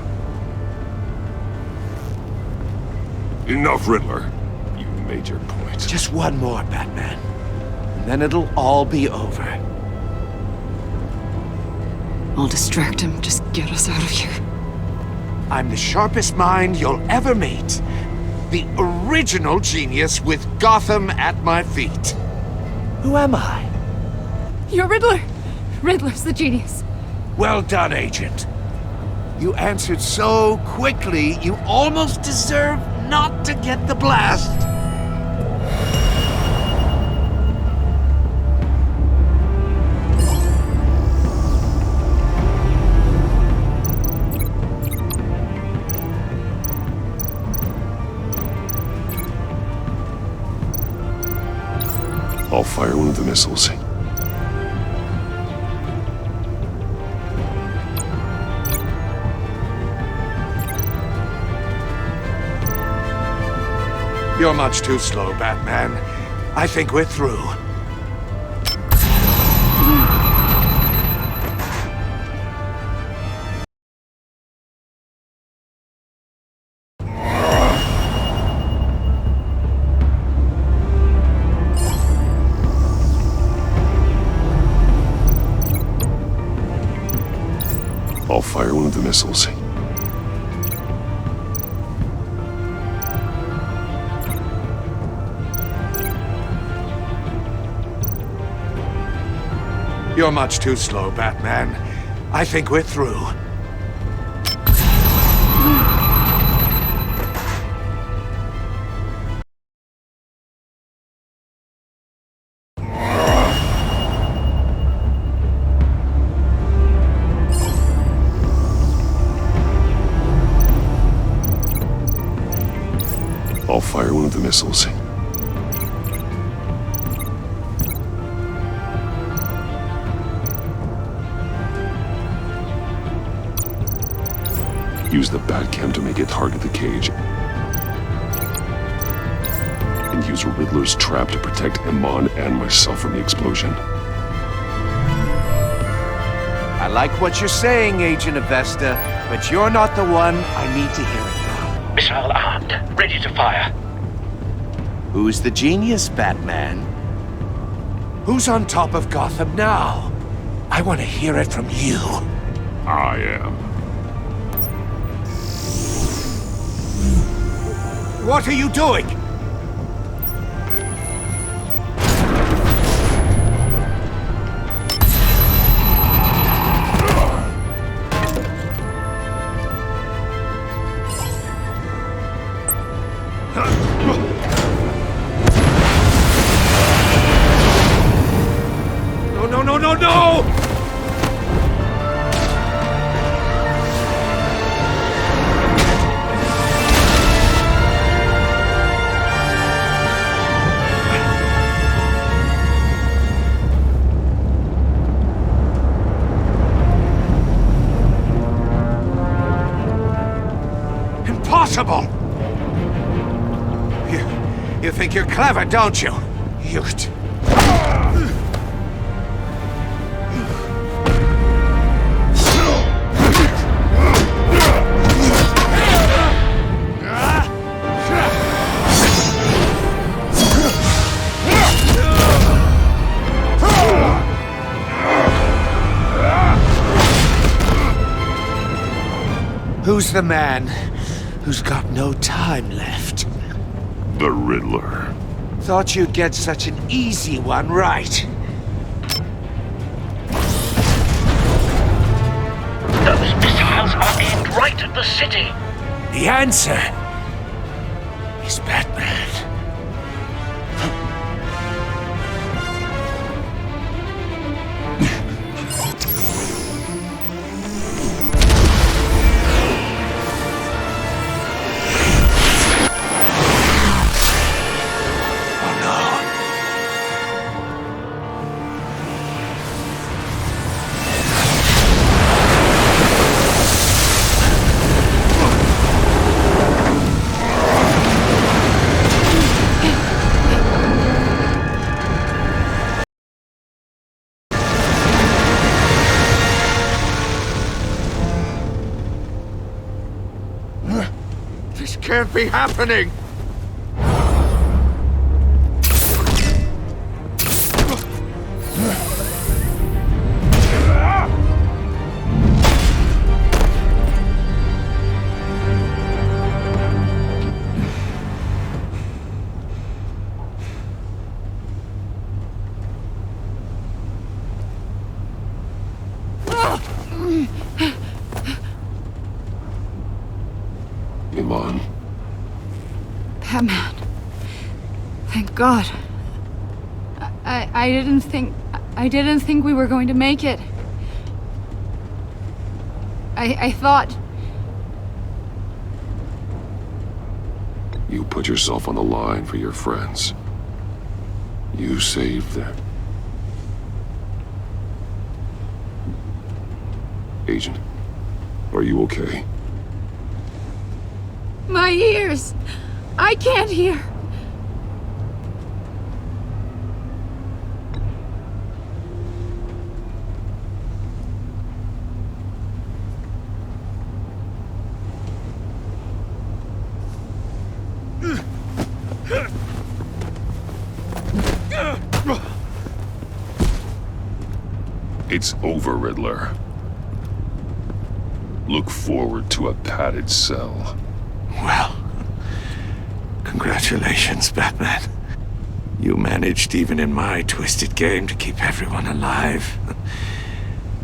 Enough, Riddler. You made your point. Just one more, Batman. And then it'll all be over. I'll distract him. Just get us out of here. I'm the sharpest mind you'll ever meet. The original genius with Gotham at my feet. Who am I? You're Riddler. Riddler's the genius. Well done, Agent. You answered so quickly, you almost deserve not to get the blast. I'll fire one of the missiles. You're much too slow, Batman. I think we're through. I'll fire one of the missiles. You're much too slow, Batman. I think we're through. I'll fire one of the missiles. Use the Batcam to make it target the cage. And use Riddler's trap to protect Iman and myself from the explosion. I like what you're saying, Agent Avesta, but you're not the one I need to hear it from. Missile armed, ready to fire. Who's the genius, Batman? Who's on top of Gotham now? I want to hear it from you. I am. What are you doing? No! Impossible! You think you're clever, don't you? Who's the man who's got no time left? The Riddler. Thought you'd get such an easy one right. Those missiles are aimed right at the city. The answer is Batman. This can't be happening! Iman. Batman. Thank God. I didn't think we were going to make it. I thought... You put yourself on the line for your friends. You saved them. Agent, are you okay? My ears! I can't hear! It's over, Riddler. Look forward to a padded cell. Well, congratulations, Batman. You managed, even in my twisted game, to keep everyone alive.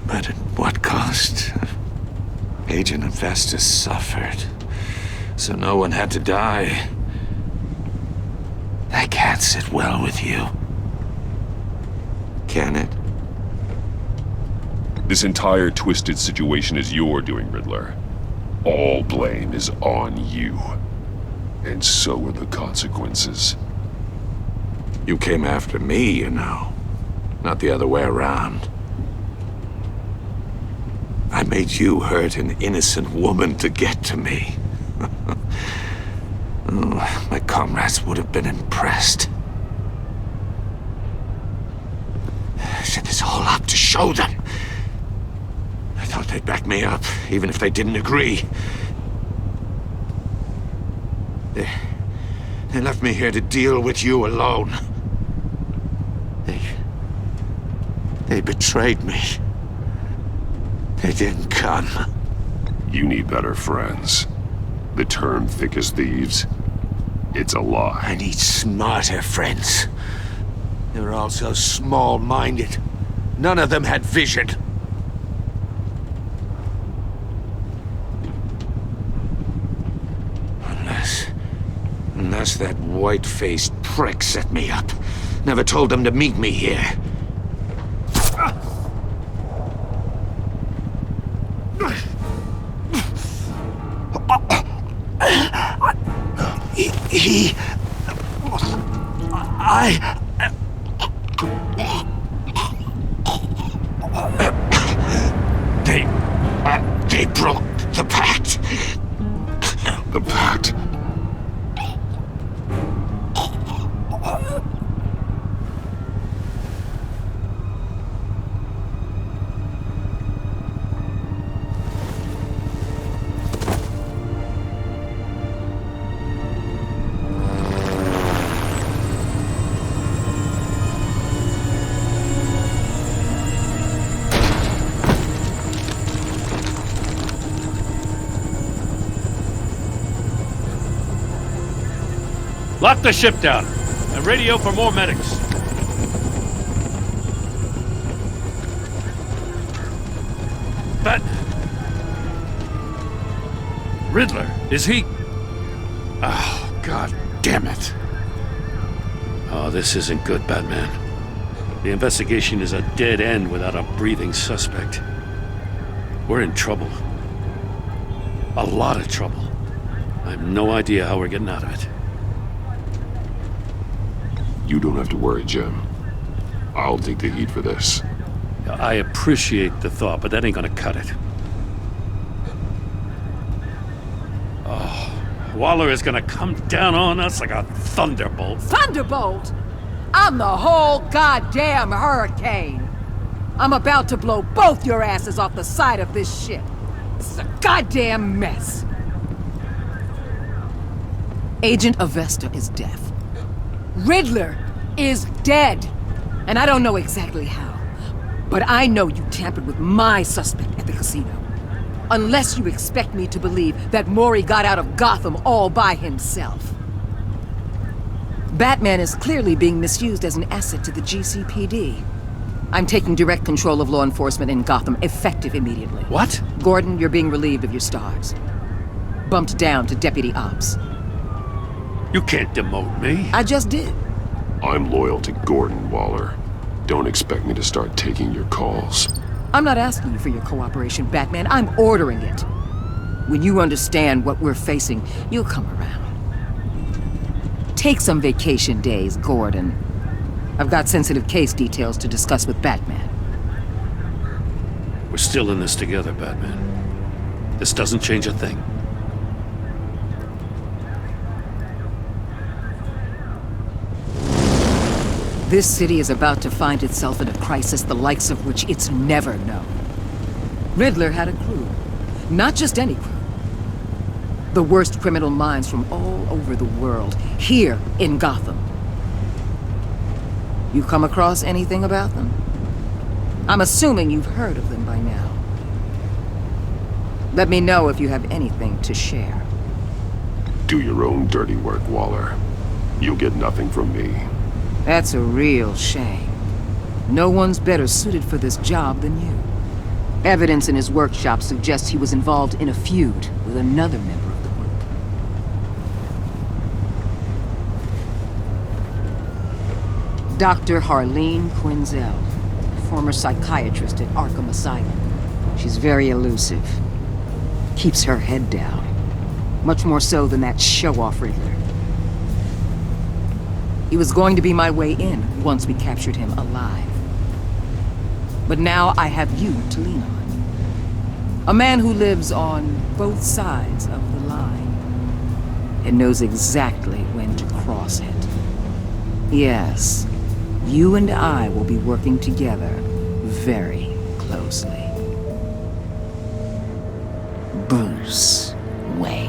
But at what cost? Agent Infestus suffered, so no one had to die. That can't sit well with you. Can it? This entire twisted situation is your doing, Riddler. All blame is on you. And so are the consequences. You came after me, you know. Not the other way around. I made you hurt an innocent woman to get to me. Oh, my comrades would have been impressed. I set this all up to show them. I thought they'd back me up, even if they didn't agree. They left me here to deal with you alone. They betrayed me. They didn't come. You need better friends. The term thick as thieves, it's a lie. I need smarter friends. They were all so small-minded. None of them had vision. Unless that white-faced prick set me up. Never told them to meet me here. They broke the pact. The pact? Lock the ship down and radio for more medics. But Riddler, is he? Oh, God damn it. Oh, this isn't good, Batman. The investigation is a dead end without a breathing suspect. We're in trouble. A lot of trouble. I have no idea how we're getting out of it. You don't have to worry, Jim. I'll take the heat for this. I appreciate the thought, but that ain't gonna cut it. Oh, Waller is gonna come down on us like a thunderbolt. Thunderbolt? I'm the whole goddamn hurricane. I'm about to blow both your asses off the side of this ship. This is a goddamn mess. Agent Avesta is deaf. Riddler is dead. And I don't know exactly how. But I know you tampered with my suspect at the casino. Unless you expect me to believe that Mori got out of Gotham all by himself. Batman is clearly being misused as an asset to the GCPD. I'm taking direct control of law enforcement in Gotham, effective immediately. What? Gordon, you're being relieved of your stars. Bumped down to Deputy Ops. You can't demote me. I just did. I'm loyal to Gordon, Waller. Don't expect me to start taking your calls. I'm not asking you for your cooperation, Batman. I'm ordering it. When you understand what we're facing, you'll come around. Take some vacation days, Gordon. I've got sensitive case details to discuss with Batman. We're still in this together, Batman. This doesn't change a thing. This city is about to find itself in a crisis the likes of which it's never known. Riddler had a crew. Not just any crew. The worst criminal minds from all over the world, here in Gotham. You come across anything about them? I'm assuming you've heard of them by now. Let me know if you have anything to share. Do your own dirty work, Waller. You'll get nothing from me. That's a real shame. No one's better suited for this job than you. Evidence in his workshop suggests he was involved in a feud with another member of the group. Dr. Harleen Quinzel, former psychiatrist at Arkham Asylum. She's very elusive. Keeps her head down. Much more so than that show-off Riddler. He was going to be my way in once we captured him alive. But now I have you to lean on. A man who lives on both sides of the line and knows exactly when to cross it. Yes, you and I will be working together very closely. Bruce Wayne.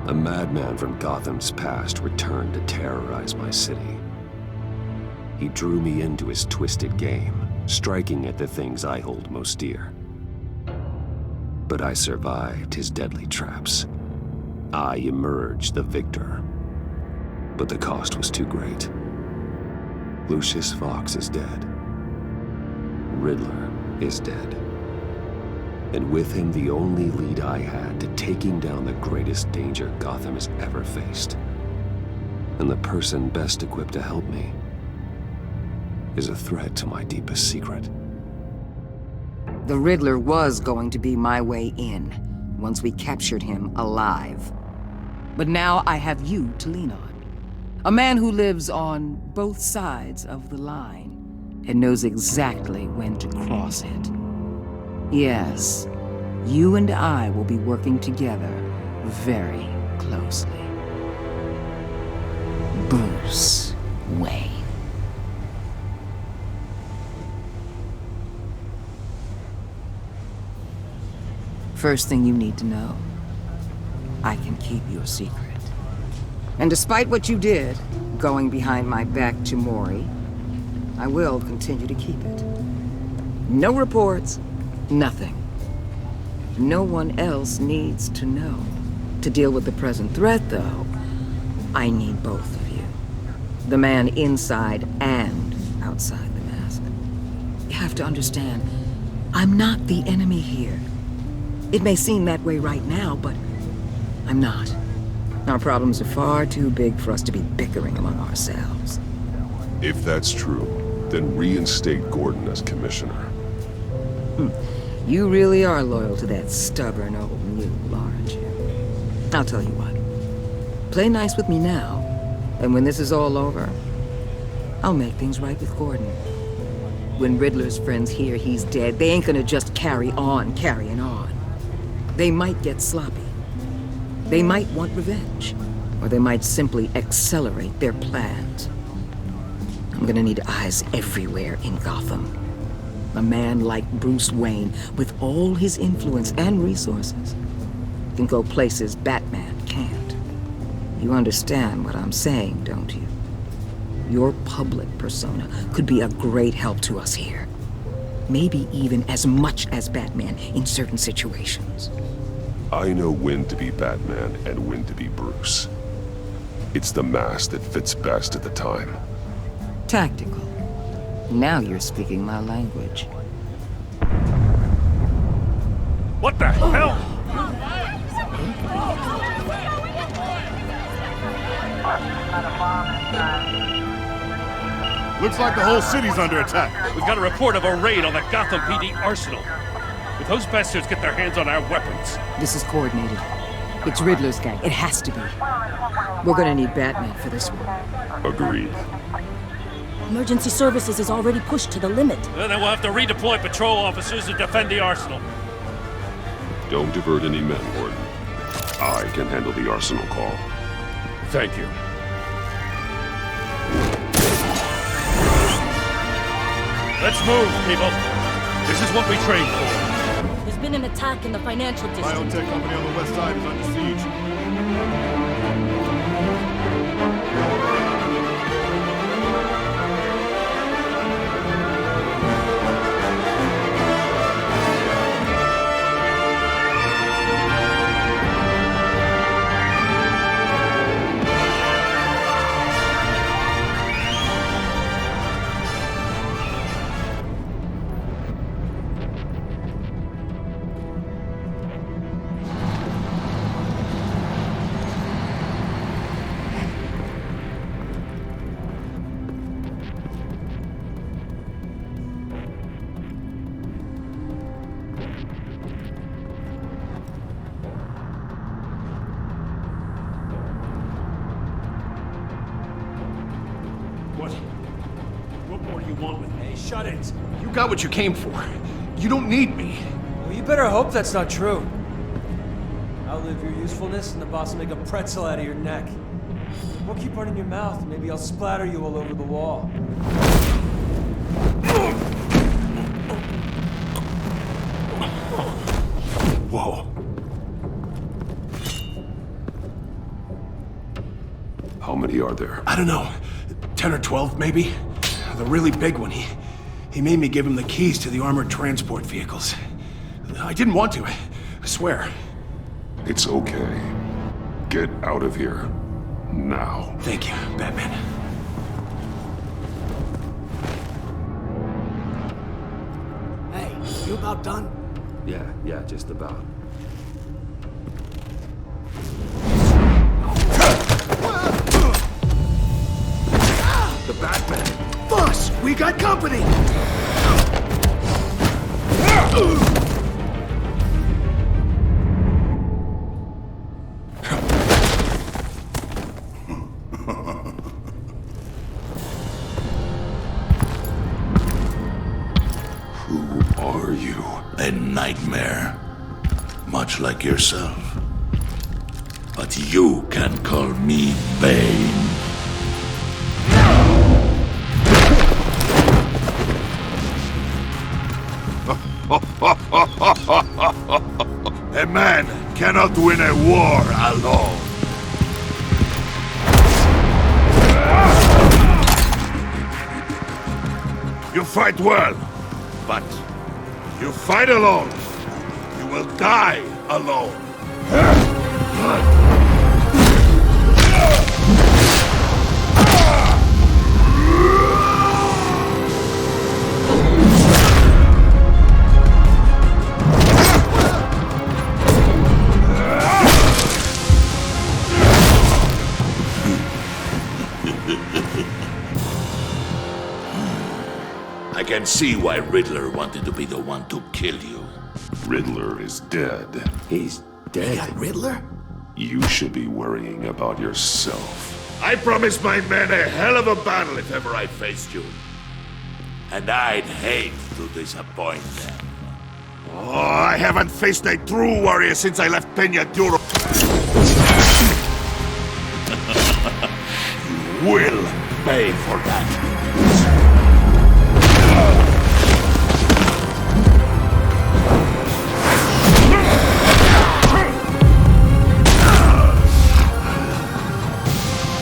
A madman from Gotham's past returned to terrorize my city. He drew me into his twisted game, striking at the things I hold most dear. But I survived his deadly traps. I emerged the victor. But the cost was too great. Lucius Fox is dead. Riddler is dead. And with him, the only lead I had to taking down the greatest danger Gotham has ever faced. And the person best equipped to help me is a threat to my deepest secret. The Riddler was going to be my way in, once we captured him alive. But now I have you to lean on. A man who lives on both sides of the line and knows exactly when to cross it. Yes, you and I will be working together very closely. Bruce Wayne. First thing you need to know, I can keep your secret. And despite what you did, going behind my back to Mori, I will continue to keep it. No reports, nothing. No one else needs to know. To deal with the present threat, though, I need both of you. The man inside and outside the mask. You have to understand, I'm not the enemy here. It may seem that way right now, but I'm not. Our problems are far too big for us to be bickering among ourselves. If that's true, then reinstate Gordon as commissioner. You really are loyal to that stubborn old mule, aren't you? I'll tell you what. Play nice with me now, and when this is all over, I'll make things right with Gordon. When Riddler's friends hear he's dead, they ain't gonna just carry on carrying on. They might get sloppy. They might want revenge, or they might simply accelerate their plans. I'm gonna need eyes everywhere in Gotham. A man like Bruce Wayne, with all his influence and resources, can go places Batman can't. You understand what I'm saying, don't you? Your public persona could be a great help to us here. Maybe even as much as Batman in certain situations. I know when to be Batman and when to be Bruce. It's the mask that fits best at the time. Tactical. Now you're speaking my language. What the hell? Looks like the whole city's under attack. We've got a report of a raid on the Gotham PD arsenal. If those bastards get their hands on our weapons... This is coordinated. It's Riddler's gang. It has to be. We're gonna need Batman for this one. Agreed. Emergency services is already pushed to the limit. Then we'll have to redeploy patrol officers to defend the arsenal. Don't divert any men, Gordon. I can handle the arsenal call. Thank you. Let's move, people. This is what we trained for. There's been an attack in the financial district. Biotech company on the west side is under siege. What more do you want with me? Hey, shut it. You got what you came for. You don't need me. Well, you better hope that's not true. Outlive your usefulness, and the boss will make a pretzel out of your neck. Don't keep running your mouth. Maybe I'll splatter you all over the wall. Whoa. many are there? I don't know. 10 or 12, maybe? The really big one, he made me give him the keys to the armored transport vehicles. I didn't want to, I swear. It's okay. Get out of here. Now. Thank you, Batman. Hey, you about done? Yeah, just about. The Batman! Boss, we got company! Who are you? A nightmare. Much like yourself. But you can call me Bane. A man cannot win a war alone. You fight well, but you fight alone. You will die alone. I can see why Riddler wanted to be the one to kill you. Riddler is dead. He's dead? You got Riddler? You should be worrying about yourself. I promised my men a hell of a battle if ever I faced you. And I'd hate to disappoint them. Oh, I haven't faced a true warrior since I left Peña Duro. You will pay for that.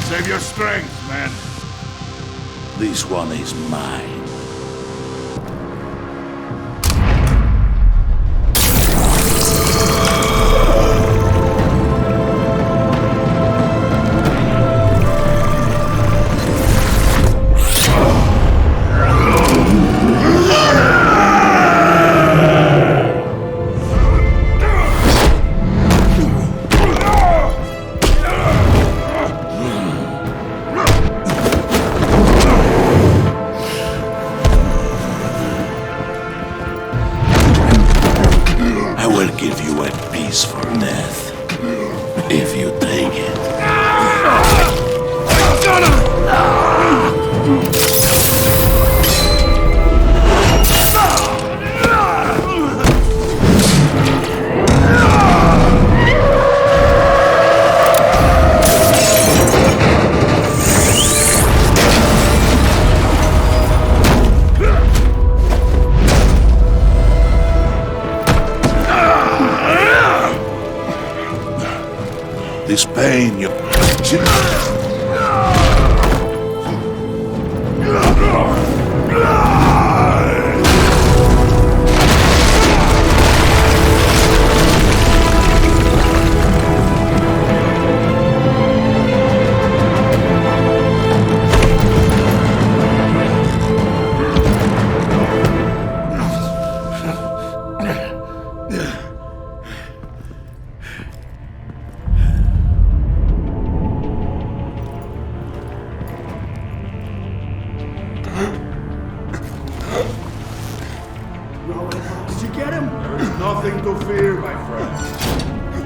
Save your strength, man. This one is mine. This pain you... Did you get him? There's nothing to fear, my friend.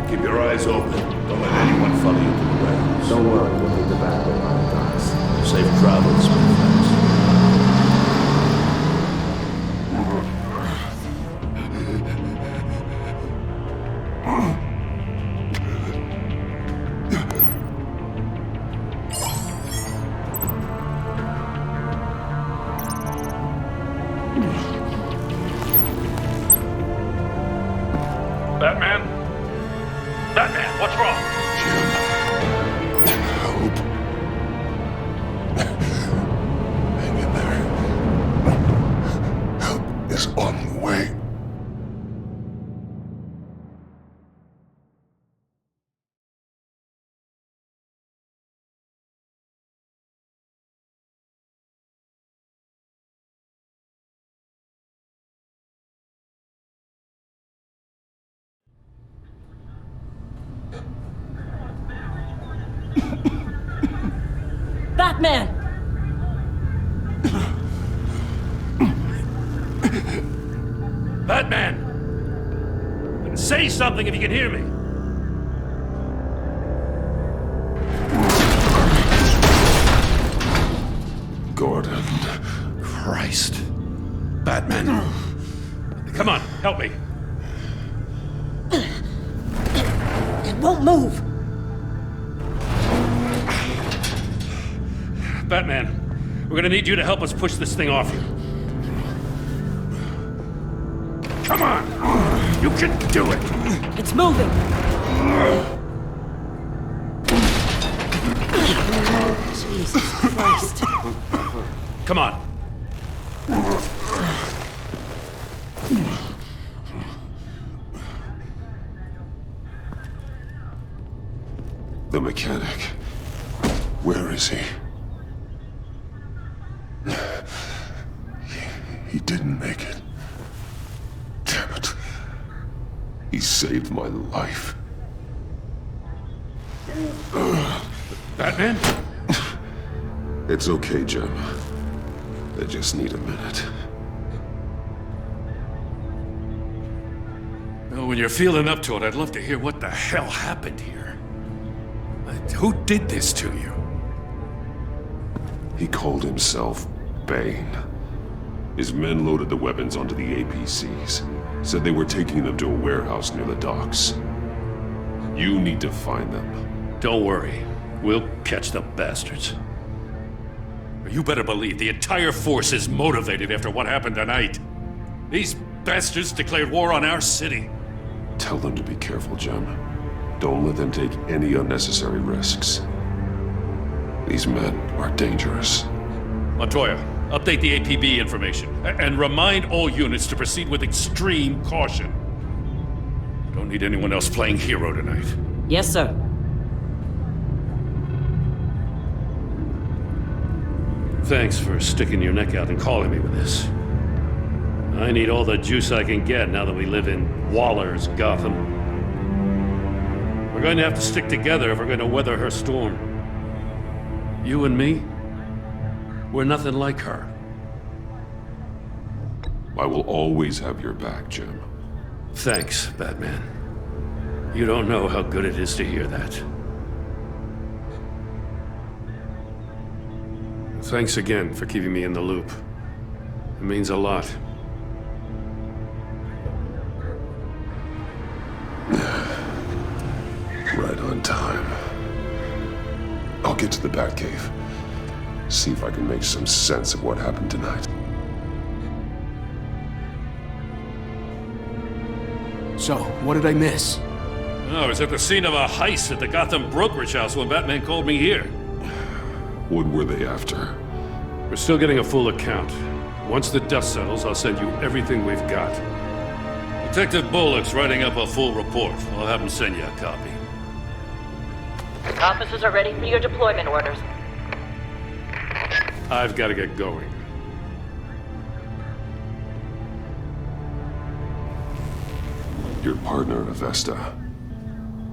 Keep your eyes open. Don't let anyone follow you to the warehouse. Don't worry, we'll need the back of our guys. Safe travels, my friends. Batman? Batman, what's wrong? Batman! Batman! Say something if you can hear me! Gordon. Christ. Batman. Come on, help me. It won't move! Batman, we're gonna need you to help us push this thing off you. Come on! You can do it! It's moving! Jesus Christ. Come on. The mechanic. Where is he? He didn't make it. Damn it. He saved my life. Batman? It's okay, Jim. I just need a minute. Well, when you're feeling up to it, I'd love to hear what the hell happened here. Who did this to you? He called himself Bane. His men loaded the weapons onto the APCs. Said they were taking them to a warehouse near the docks. You need to find them. Don't worry. We'll catch the bastards. But you better believe the entire force is motivated after what happened tonight. These bastards declared war on our city. Tell them to be careful, Jim. Don't let them take any unnecessary risks. These men are dangerous. Montoya, update the APB information. And remind all units to proceed with extreme caution. Don't need anyone else playing hero tonight. Yes, sir. Thanks for sticking your neck out and calling me with this. I need all the juice I can get now that we live in Waller's Gotham. We're going to have to stick together if we're going to weather her storm. You and me, we're nothing like her. I will always have your back, Jim. Thanks, Batman. You don't know how good it is to hear that. Thanks again for keeping me in the loop. It means a lot. Right on time. I'll get to the Batcave. See if I can make some sense of what happened tonight. So, what did I miss? I was at the scene of a heist at the Gotham brokerage house when Batman called me here. What were they after? We're still getting a full account. Once the dust settles, I'll send you everything we've got. Detective Bullock's writing up a full report. I'll have him send you a copy. Officers are ready for your deployment orders. I've got to get going. Your partner, Avesta.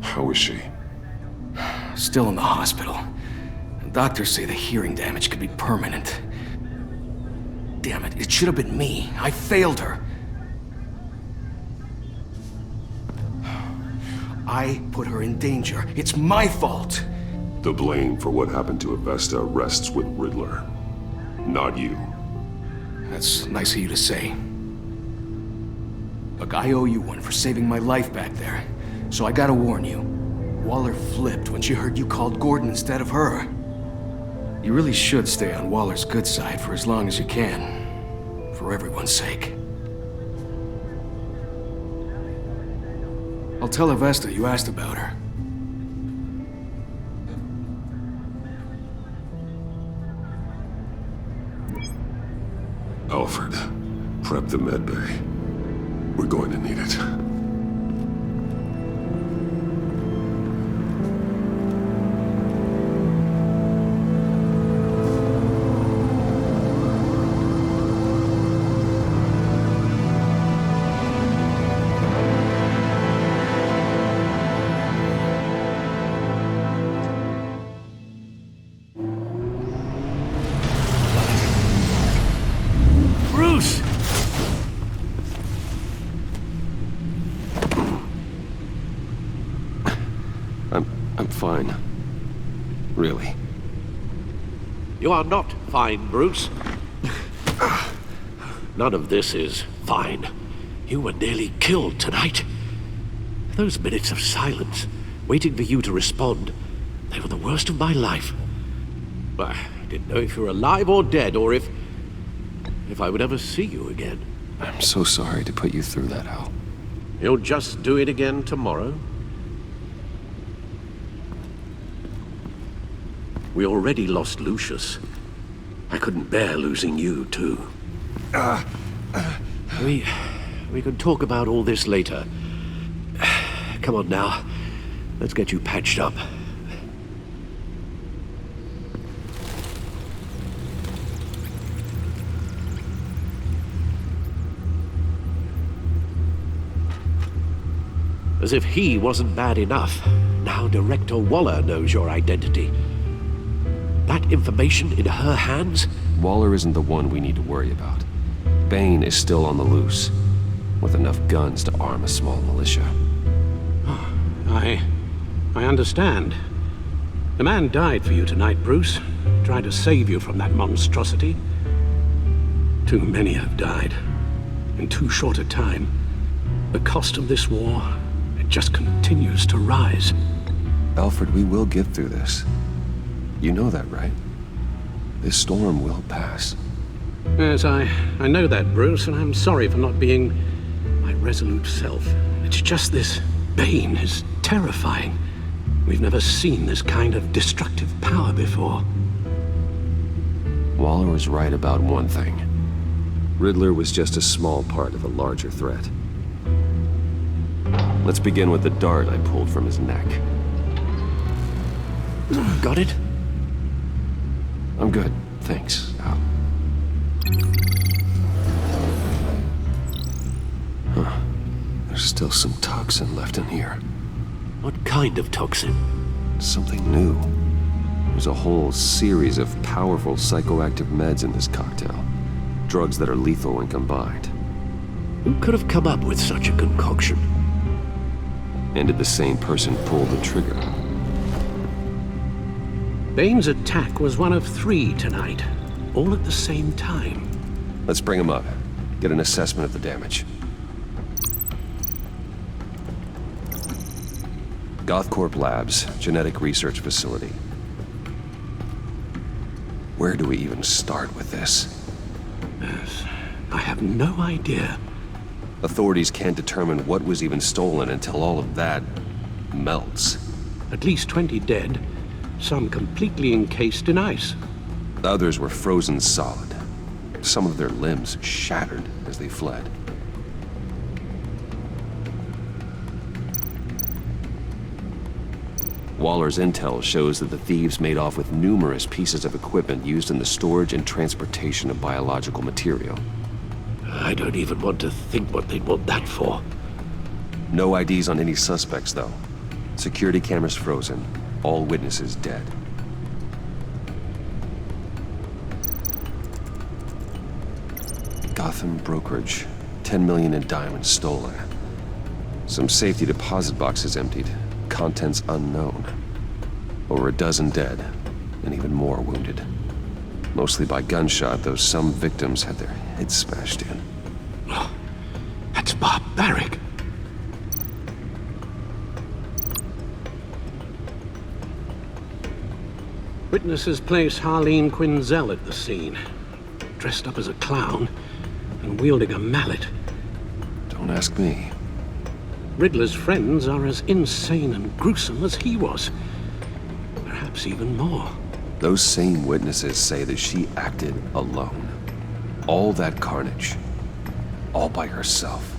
How is she? Still in the hospital. Doctors say the hearing damage could be permanent. Damn it, it should have been me. I failed her. I put her in danger. It's my fault. The blame for what happened to Avesta rests with Riddler, not you. That's nice of you to say. Look, I owe you one for saving my life back there. So I gotta warn you. Waller flipped when she heard you called Gordon instead of her. You really should stay on Waller's good side for as long as you can. For everyone's sake. I'll tell Avesta you asked about her. Alfred, prep the med bay. We're going to need it. I'm fine. Really. You are not fine, Bruce. None of this is fine. You were nearly killed tonight. Those minutes of silence, waiting for you to respond, they were the worst of my life. I didn't know if you were alive or dead, or if I would ever see you again. I'm so sorry to put you through that, Al. You'll just do it again tomorrow? We already lost Lucius. I couldn't bear losing you, too. We can talk about all this later. Come on now. Let's get you patched up. As if he wasn't bad enough, now Director Waller knows your identity. That information in her hands? Waller isn't the one we need to worry about. Bane is still on the loose, with enough guns to arm a small militia. I understand. The man died for you tonight, Bruce. Trying to save you from that monstrosity. Too many have died. In too short a time. The cost of this war, it just continues to rise. Alfred, we will get through this. You know that, right? This storm will pass. Yes, I know that, Bruce, and I'm sorry for not being my resolute self. It's just this Bane is terrifying. We've never seen this kind of destructive power before. Waller was right about one thing. Riddler was just a small part of a larger threat. Let's begin with the dart I pulled from his neck. Got it? I'm good, thanks, Al. Huh. There's still some toxin left in here. What kind of toxin? Something new. There's a whole series of powerful psychoactive meds in this cocktail. Drugs that are lethal when combined. Who could have come up with such a concoction? And did the same person pull the trigger? Bane's attack was one of 3 tonight, all at the same time. Let's bring him up. Get an assessment of the damage. Gothcorp Labs, genetic research facility. Where do we even start with this? Yes, I have no idea. Authorities can't determine what was even stolen until all of that melts. At least 20 dead, some completely encased in ice. Others were frozen solid. Some of their limbs shattered as they fled. Waller's intel shows that the thieves made off with numerous pieces of equipment used in the storage and transportation of biological material. I don't even want to think what they'd want that for. No IDs on any suspects, though. Security cameras frozen. All witnesses dead. Gotham brokerage. 10 million in diamonds stolen. Some safety deposit boxes emptied. Contents unknown. Over a dozen dead, and even more wounded. Mostly by gunshot, though some victims had their heads smashed in. Oh, that's barbaric. Witnesses place Harleen Quinzel at the scene, dressed up as a clown and wielding a mallet. Don't ask me. Riddler's friends are as insane and gruesome as he was. Perhaps even more. Those same witnesses say that she acted alone. All that carnage. All by herself.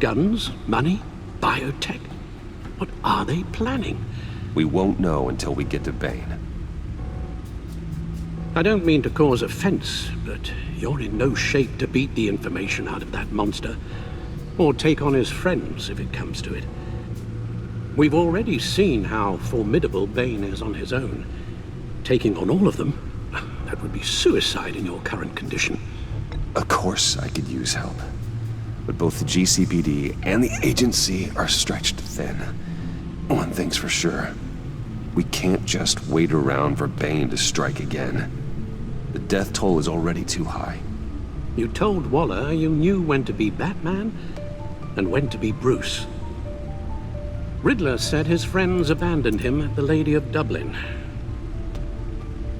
Guns? Money? Biotech? What are they planning? We won't know until we get to Bane. I don't mean to cause offense, but you're in no shape to beat the information out of that monster, or take on his friends if it comes to it. We've already seen how formidable Bane is on his own. Taking on all of them, that would be suicide in your current condition. Of course I could use help. But both the GCPD and the agency are stretched thin. One thing's for sure. We can't just wait around for Bane to strike again. The death toll is already too high. You told Waller you knew when to be Batman and when to be Bruce. Riddler said his friends abandoned him at the Lady of Dublin.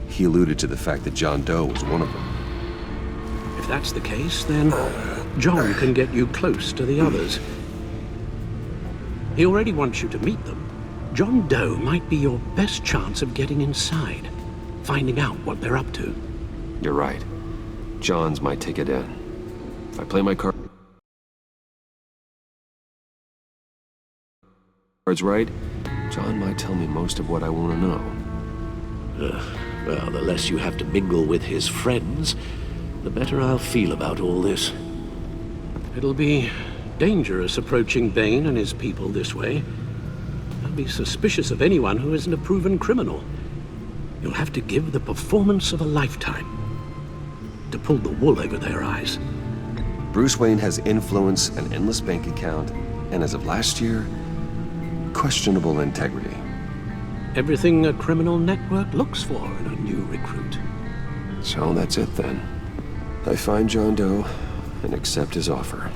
He alluded to the fact that John Doe was one of them. If that's the case, then John can get you close to the others. He already wants you to meet them. John Doe might be your best chance of getting inside, finding out what they're up to. You're right. John's my ticket in. If I play my cards right, John might tell me most of what I want to know. Well, the less you have to mingle with his friends, the better I'll feel about all this. It'll be dangerous approaching Bane and his people this way. I'll be suspicious of anyone who isn't a proven criminal. You'll have to give the performance of a lifetime to pull the wool over their eyes. Bruce Wayne has influence, an endless bank account, and as of last year, questionable integrity. Everything a criminal network looks for in a new recruit. So that's it then. I find John Doe and accept his offer.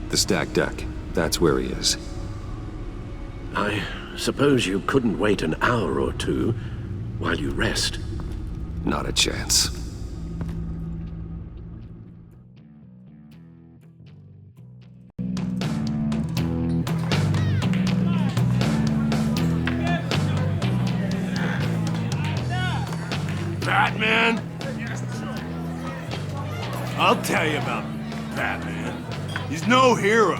The stacked deck. That's where he is. I suppose you couldn't wait an hour or two while you rest? Not a chance. Batman? I'll tell you about Batman. He's no hero.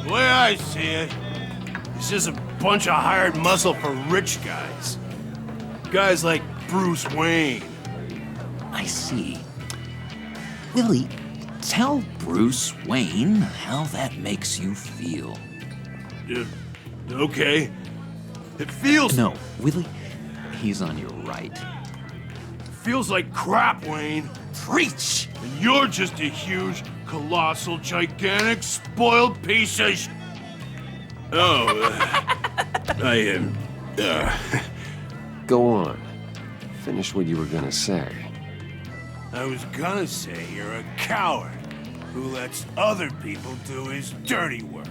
The way I see it, he's just a bunch of hired muscle for rich guys. Guys like Bruce Wayne. I see. Willie, tell Bruce Wayne how that makes you feel. Okay. It feels... No, Willie, he's on your right. Feels like crap, Wayne. Preach! And you're just a huge, colossal, gigantic, spoiled piece of sh... Oh, I am... Go on. Finish what you were gonna say. I was gonna say you're a coward who lets other people do his dirty work.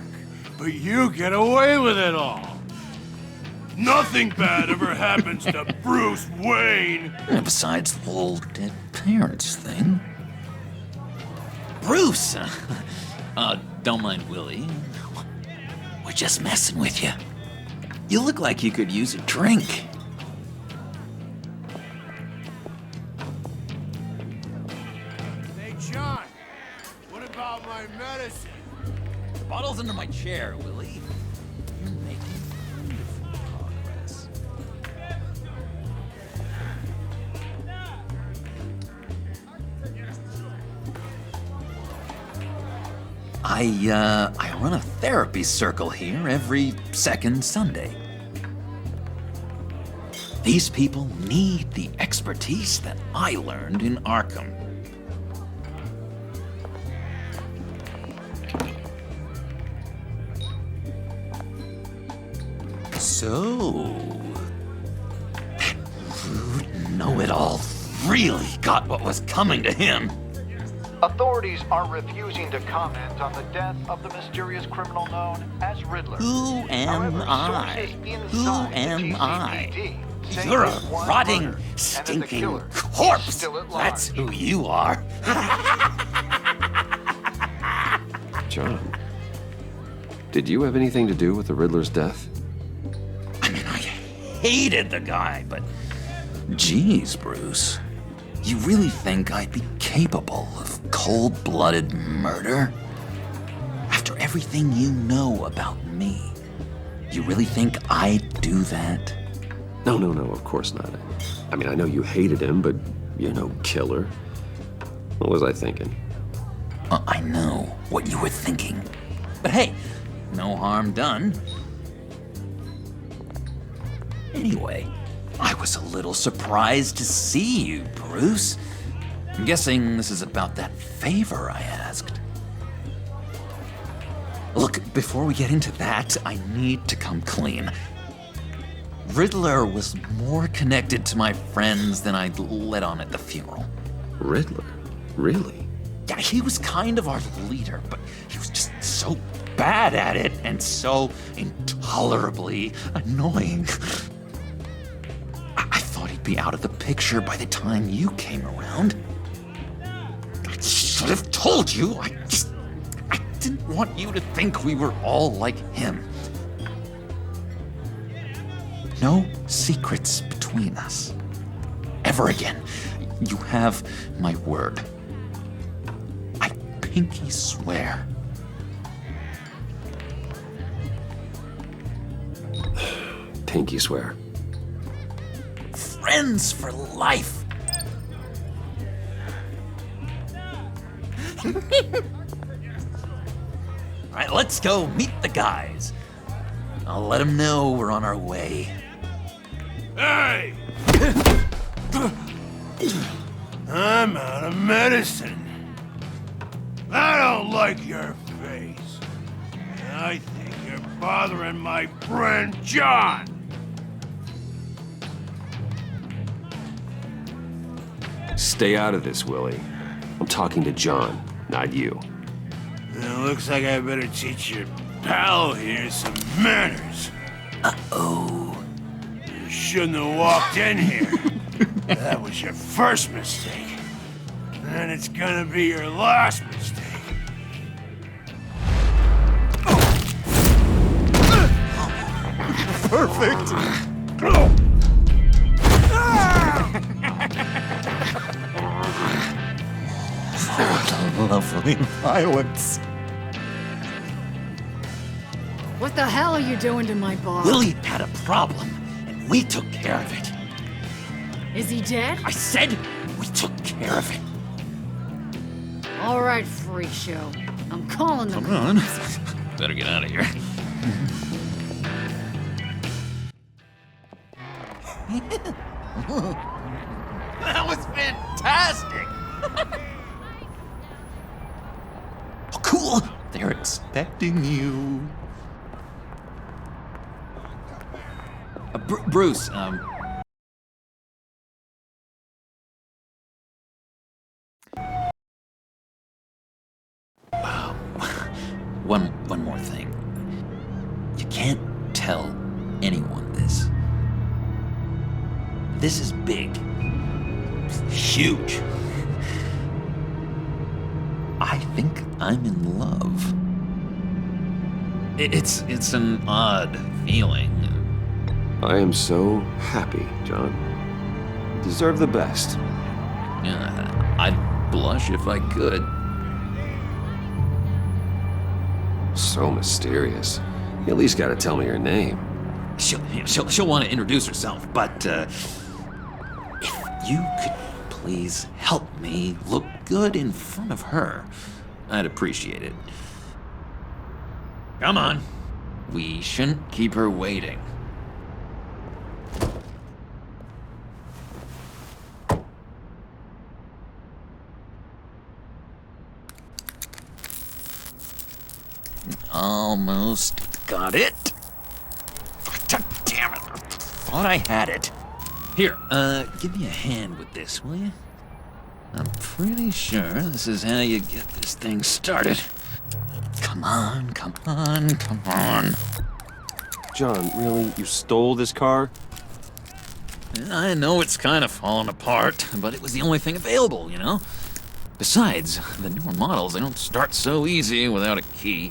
But you get away with it all. Nothing bad ever happens to Bruce Wayne. And besides the whole dead parents thing. Bruce! Don't mind Willie. We're just messing with you. You look like you could use a drink. Hey, John, what about my medicine? The bottle's under my chair, Willie. You're making wonderful progress. I run a therapy circle here every second Sunday. These people need the expertise that I learned in Arkham. So, that rude know-it-all really got what was coming to him. Authorities are refusing to comment on the death of the mysterious criminal known as Riddler. Who am I? Who am I? You're a rotting, stinking corpse. That's who you are. John, did you have anything to do with the Riddler's death? Hated the guy, but geez, Bruce. You really think I'd be capable of cold-blooded murder? After everything you know about me, you really think I'd do that? No, of course not. I mean, I know you hated him, but you're no killer. What was I thinking? I know what you were thinking. But hey, no harm done. Anyway, I was a little surprised to see you, Bruce. I'm guessing this is about that favor I asked. Look, before we get into that, I need to come clean. Riddler was more connected to my friends than I'd let on at the funeral. Riddler? Really? Yeah, he was kind of our leader, but he was just so bad at it and so intolerably annoying. I thought he'd be out of the picture by the time you came around. I should have told you. I didn't want you to think we were all like him. No secrets between us. Ever again. You have my word. I pinky swear. Pinky swear. Friends for life. All right, let's go meet the guys. I'll let them know we're on our way. Hey! I'm out of medicine. I don't like your face. I think you're bothering my friend John. Stay out of this, Willie. I'm talking to John, not you. It looks like I better teach your pal here some manners. Uh-oh. You shouldn't have walked in here. That was your first mistake. And it's gonna be your last mistake. Perfect. Lovely violence. What the hell are you doing to my bar? Willie had a problem, and we took care of it. Is he dead? I said we took care of it. All right, freak show. I'm calling the Come on. Better get out of here. That was fantastic! Oh, cool! They're expecting you. Bruce, One more thing. You can't tell anyone this. This is big. Huge. I think I'm in love. It's an odd feeling. I am so happy, John. You deserve the best. Yeah, I'd blush if I could. So mysterious. You at least gotta tell me your name. She'll want to introduce herself, but if you could please help me look good in front of her, I'd appreciate it. Come on. We shouldn't keep her waiting. Almost got it. God damn it. Thought I had it. Here, give me a hand with this, will you? I'm pretty sure this is how you get this thing started. Come on, come on, come on. John, really? You stole this car? I know it's kind of falling apart, but it was the only thing available, you know? Besides, the newer models, they don't start so easy without a key.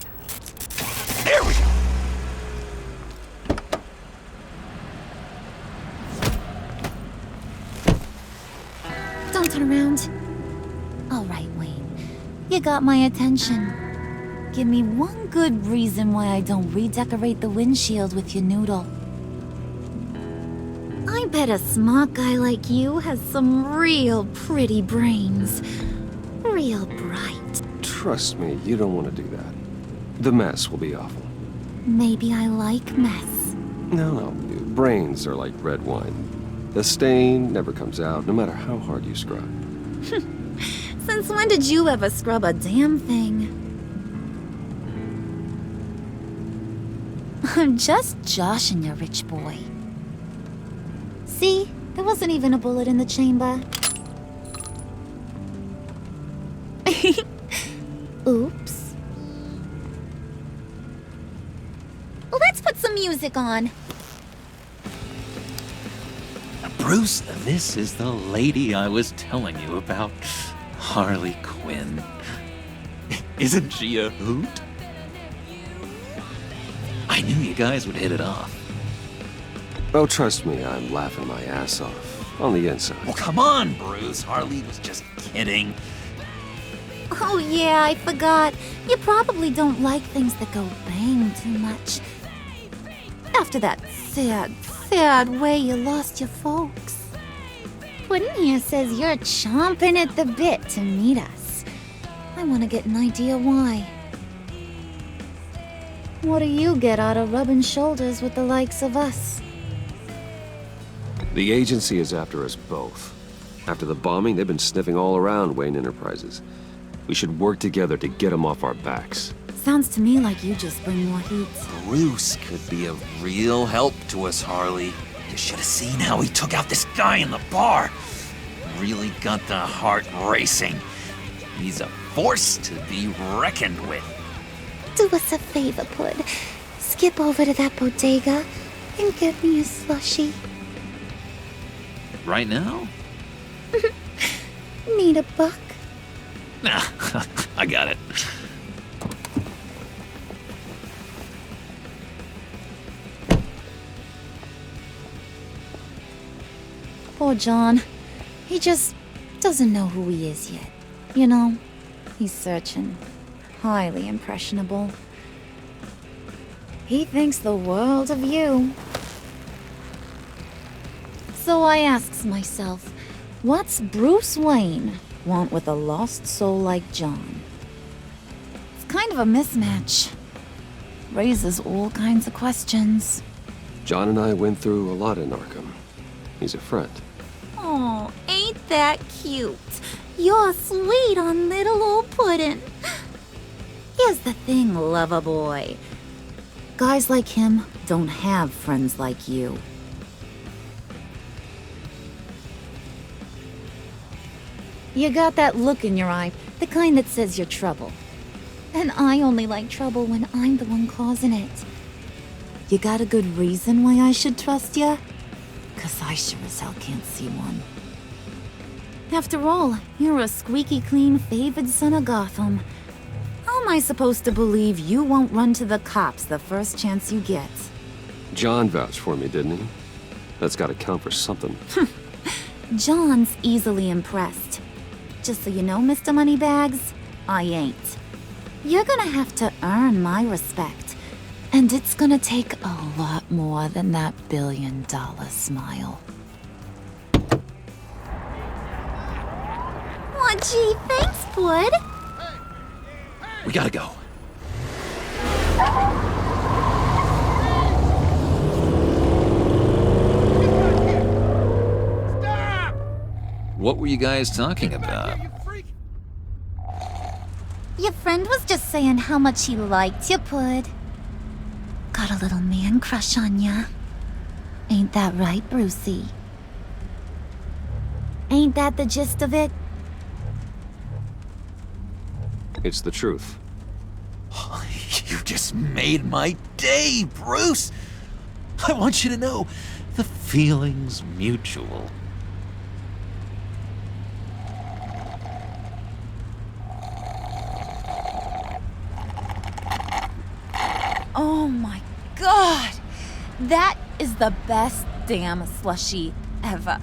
There we go! Don't turn around. All right, Wayne. You got my attention. Give me one good reason why I don't redecorate the windshield with your noodle. I bet a smart guy like you has some real pretty brains. Real bright. Trust me, you don't want to do that. The mess will be awful. Maybe I like mess. No, brains are like red wine. The stain never comes out, no matter how hard you scrub. Since when did you ever scrub a damn thing? I'm just joshing you, rich boy. See? There wasn't even a bullet in the chamber. Oops. Let's put some music on. Bruce, this is the lady I was telling you about. Harley Quinn. Isn't she a hoot? I knew you guys would hit it off. Oh, trust me, I'm laughing my ass off. On the inside. Well, come on, Bruce. Harley was just kidding. Oh yeah, I forgot. You probably don't like things that go bang too much. After that sad way you lost your folks. Puddin' here says you're chomping at the bit to meet us. I want to get an idea why. What do you get out of rubbing shoulders with the likes of us? The agency is after us both. After the bombing, they've been sniffing all around Wayne Enterprises. We should work together to get them off our backs. Sounds to me like you just bring more heat. Bruce could be a real help to us, Harley. You should have seen how he took out this guy in the bar. Really got the heart racing. He's a force to be reckoned with. Do us a favor, Pud. Skip over to that bodega and get me a slushie. Right now? Need a buck? Nah, I got it. Poor John. He just doesn't know who he is yet. You know, he's searching. Highly impressionable. He thinks the world of you. So I asks myself, what's Bruce Wayne want with a lost soul like John? It's kind of a mismatch. Raises all kinds of questions. John and I went through a lot in Arkham. He's a friend. Oh, ain't that cute? You're sweet on little old Puddin'. Here's the thing, lover boy. Guys like him don't have friends like you. You got that look in your eye, the kind that says you're trouble. And I only like trouble when I'm the one causing it. You got a good reason why I should trust you? 'Cause I sure as hell can't see one. After all, you're a squeaky clean favored son of Gotham. How am I supposed to believe you won't run to the cops the first chance you get? John vouched for me, didn't he? That's gotta count for something. John's easily impressed. Just so you know, Mr. Moneybags, I ain't. You're gonna have to earn my respect. And it's gonna take a lot more than that $1 billion smile. Aw, gee, thanks, Bud. We gotta go. What were you guys talking about? Your friend was just saying how much he liked you, Bud. Got a little man crush on ya. Ain't that right, Brucey? Ain't that the gist of it? It's the truth. You just made my day, Bruce! I want you to know the feeling's mutual. Oh my god! That is the best damn slushie ever.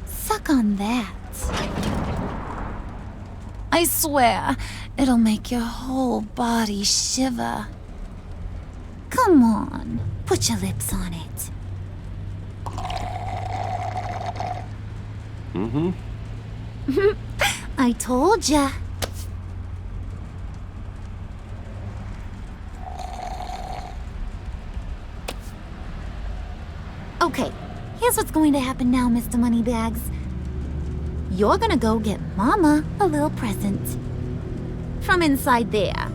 Suck on that. I swear, it'll make your whole body shiver. Come on, put your lips on it. Mm-hmm. I told ya. Okay, here's what's going to happen now, Mr. Moneybags. You're gonna go get Mama a little present. From inside there.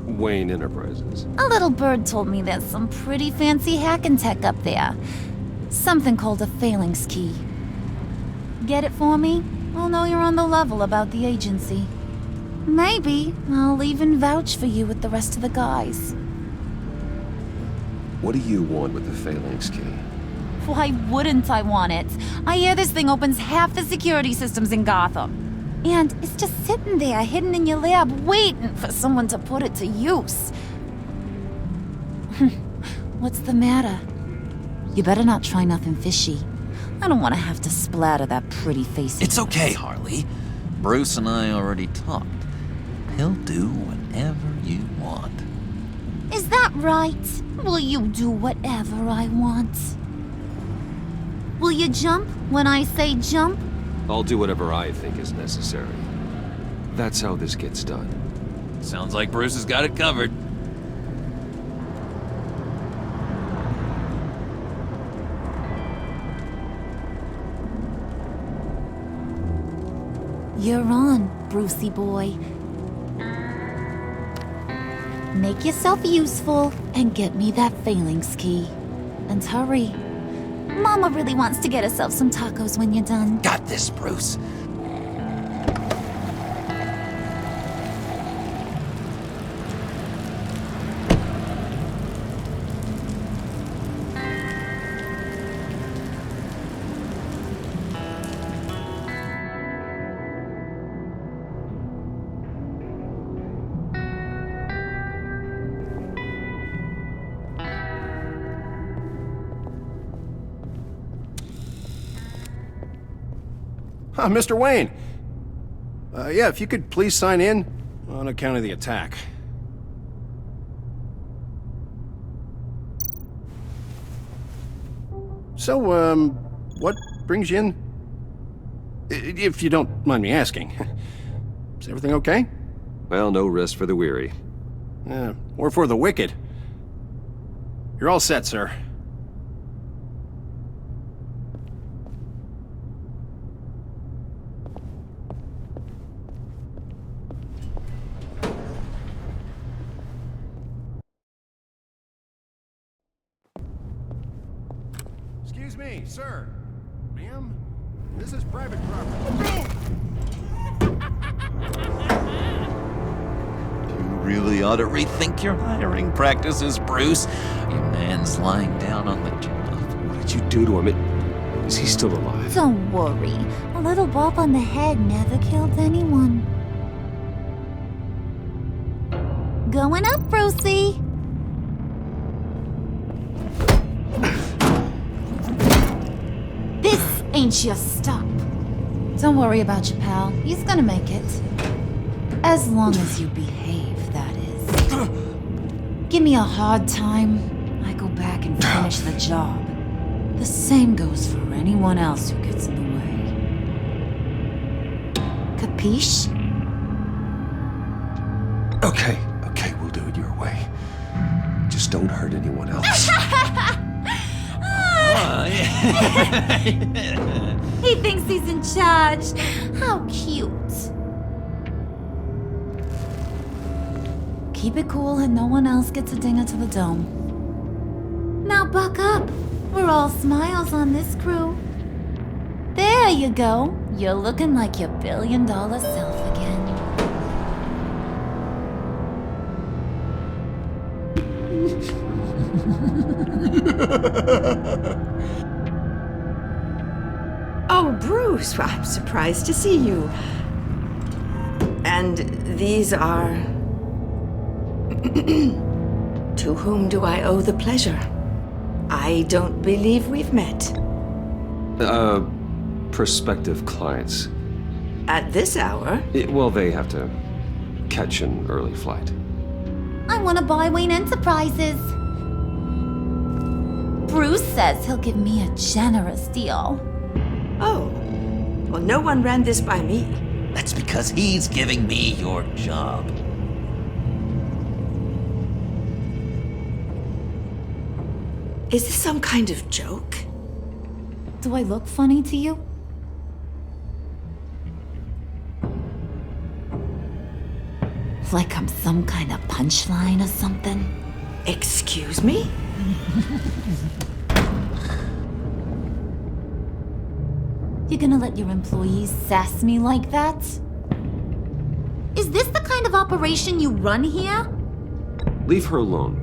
Wayne Enterprises. A little bird told me there's some pretty fancy hacking tech up there. Something called a phalanx key. Get it for me? I'll know you're on the level about the agency. Maybe I'll even vouch for you with the rest of the guys. What do you want with the phalanx key? Why wouldn't I want it? I hear this thing opens half the security systems in Gotham. And it's just sitting there, hidden in your lab, waiting for someone to put it to use. What's the matter? You better not try nothing fishy. I don't want to have to splatter that pretty face. It's okay, Harley. Bruce and I already talked. He'll do whatever you want. Is that right? Will you do whatever I want? Will you jump when I say jump? I'll do whatever I think is necessary. That's how this gets done. Sounds like Bruce has got it covered. You're on, Brucey boy. Make yourself useful and get me that phalanx key. And hurry. Mama really wants to get herself some tacos when you're done. Got this, Bruce. Mr. Wayne. Yeah, if you could please sign in on account of the attack. So, what brings you in? If you don't mind me asking. Is everything okay? Well, no rest for the weary. Or for the wicked. You're all set, sir. Excuse me, sir. Ma'am, this is private property. You really ought to rethink your hiring practices, Bruce. Your man's lying down on the job. What did you do to him? Is he still alive? Don't worry. A little bump on the head never killed anyone. Going up, Brucey. This ain't your stop. Don't worry about your pal. He's gonna make it. As long as you behave, that is. Give me a hard time, I go back and finish the job. The same goes for anyone else who gets in the way. Capiche? Okay, we'll do it your way. Just don't hurt anyone else. He thinks he's in charge. How cute. Keep it cool and no one else gets a dinger to the dome. Now buck up. We're all smiles on this crew. There you go. You're looking like your billion-dollar self again. Oh, Bruce, well, I'm surprised to see you. And these are... To whom do I owe the pleasure? I don't believe we've met. Prospective clients. At this hour? Well, they have to catch an early flight. I want to buy Wayne Enterprises. Bruce says he'll give me a generous deal. Oh, well, no one ran this by me. That's because he's giving me your job. Is this some kind of joke? Do I look funny to you? Like I'm some kind of punchline or something? Excuse me? You gonna let your employees sass me like that? Is this the kind of operation you run here? Leave her alone.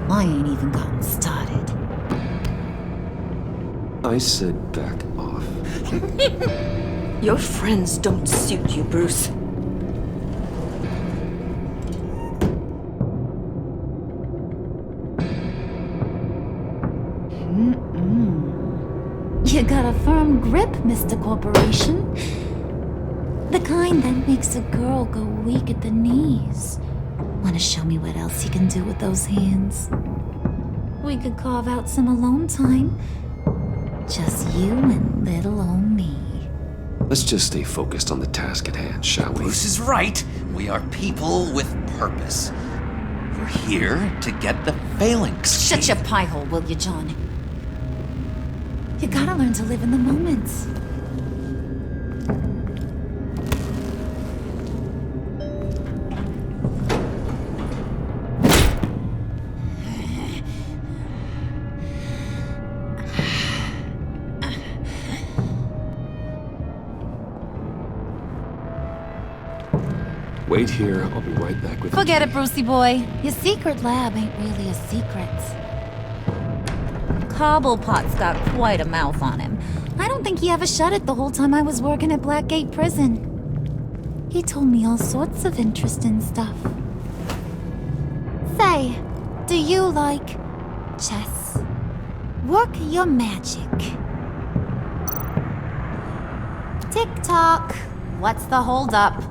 I ain't even gotten started. I said back off. Your friends don't suit you, Bruce. You got a firm grip, Mr. Corporation. The kind that makes a girl go weak at the knees. Wanna show me what else you can do with those hands? We could carve out some alone time. Just you and little old me. Let's just stay focused on the task at hand, shall we? Bruce is right. We are people with purpose. We're here to get the phalanx. Shut your pie hole, will you, John? You gotta learn to live in the moment. Wait here, I'll be right back with you. Forget it, Brucey boy. Your secret lab ain't really a secret. Cobblepot's got quite a mouth on him. I don't think he ever shut it the whole time I was working at Blackgate Prison. He told me all sorts of interesting stuff. Say, do you like chess? Work your magic. Tick-tock. What's the holdup?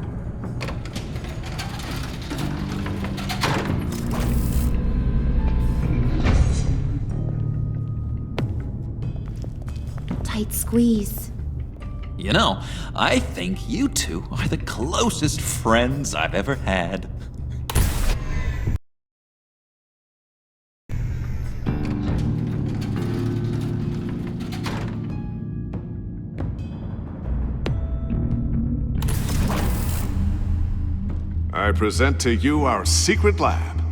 Tight squeeze. You know, I think you two are the closest friends I've ever had. I present to you our secret lab.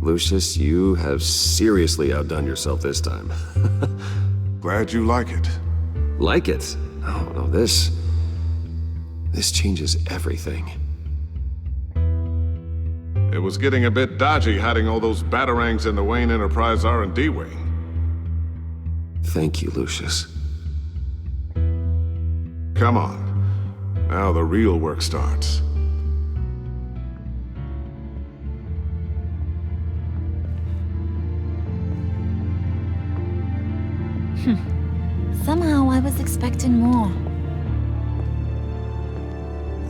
Lucius, you have seriously outdone yourself this time. Glad you like it. Like it? Oh, no, this changes everything. It was getting a bit dodgy hiding all those batarangs in the Wayne Enterprise R&D wing. Thank you, Lucius. Come on. Now the real work starts. Somehow I was expecting more.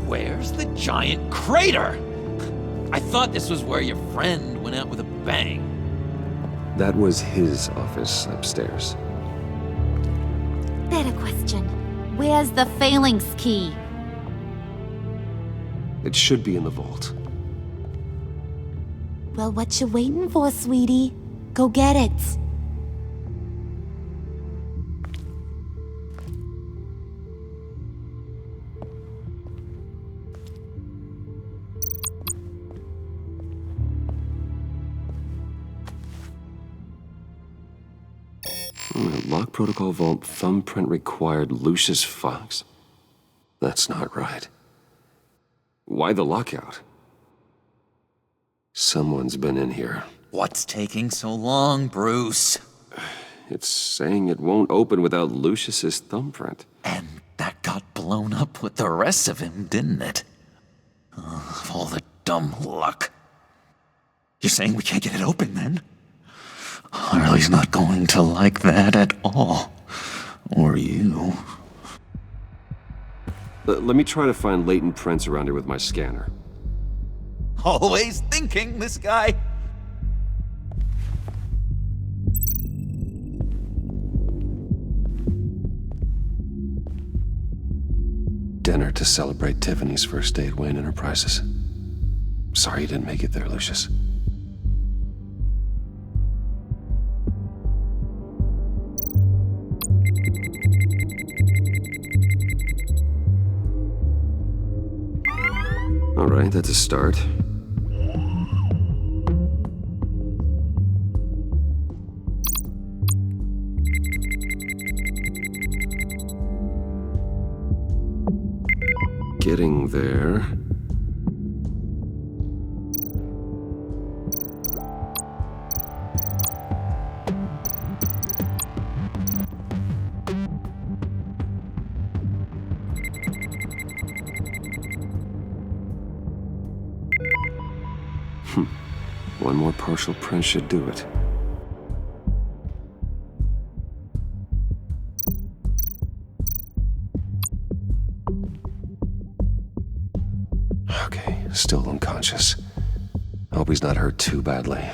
Where's the giant crater? I thought this was where your friend went out with a bang. That was his office upstairs. Better question. Where's the phalanx key? It should be in the vault. Well, what you waiting for, sweetie? Go get it. Lock Protocol Vault thumbprint required Lucius Fox? That's not right. Why the lockout? Someone's been in here. What's taking so long, Bruce? It's saying it won't open without Lucius's thumbprint. And that got blown up with the rest of him, didn't it? All the dumb luck. You're saying we can't get it open, then? Harley's not going to like that at all. Or you. Let me try to find latent prints around here with my scanner. Always thinking, this guy. Dinner to celebrate Tiffany's first day at Wayne Enterprises. Sorry you didn't make it there, Lucius. All right, that's a start. Getting there. One more partial print should do it. Okay, still unconscious. Hope he's not hurt too badly.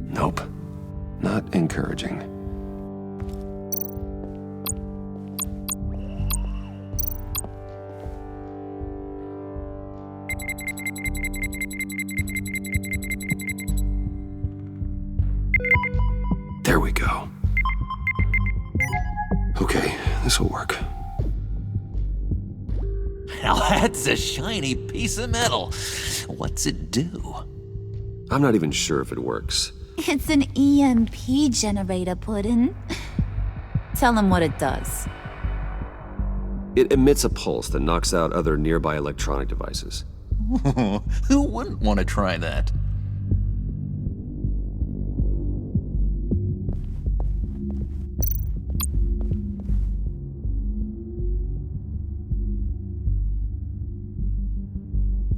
Nope. Not encouraging. There we go. Okay, this'll work. Now that's a shiny piece of metal. What's it do? I'm not even sure if it works. It's an EMP generator, Puddin'. Tell him what it does. It emits a pulse that knocks out other nearby electronic devices. Who wouldn't want to try that?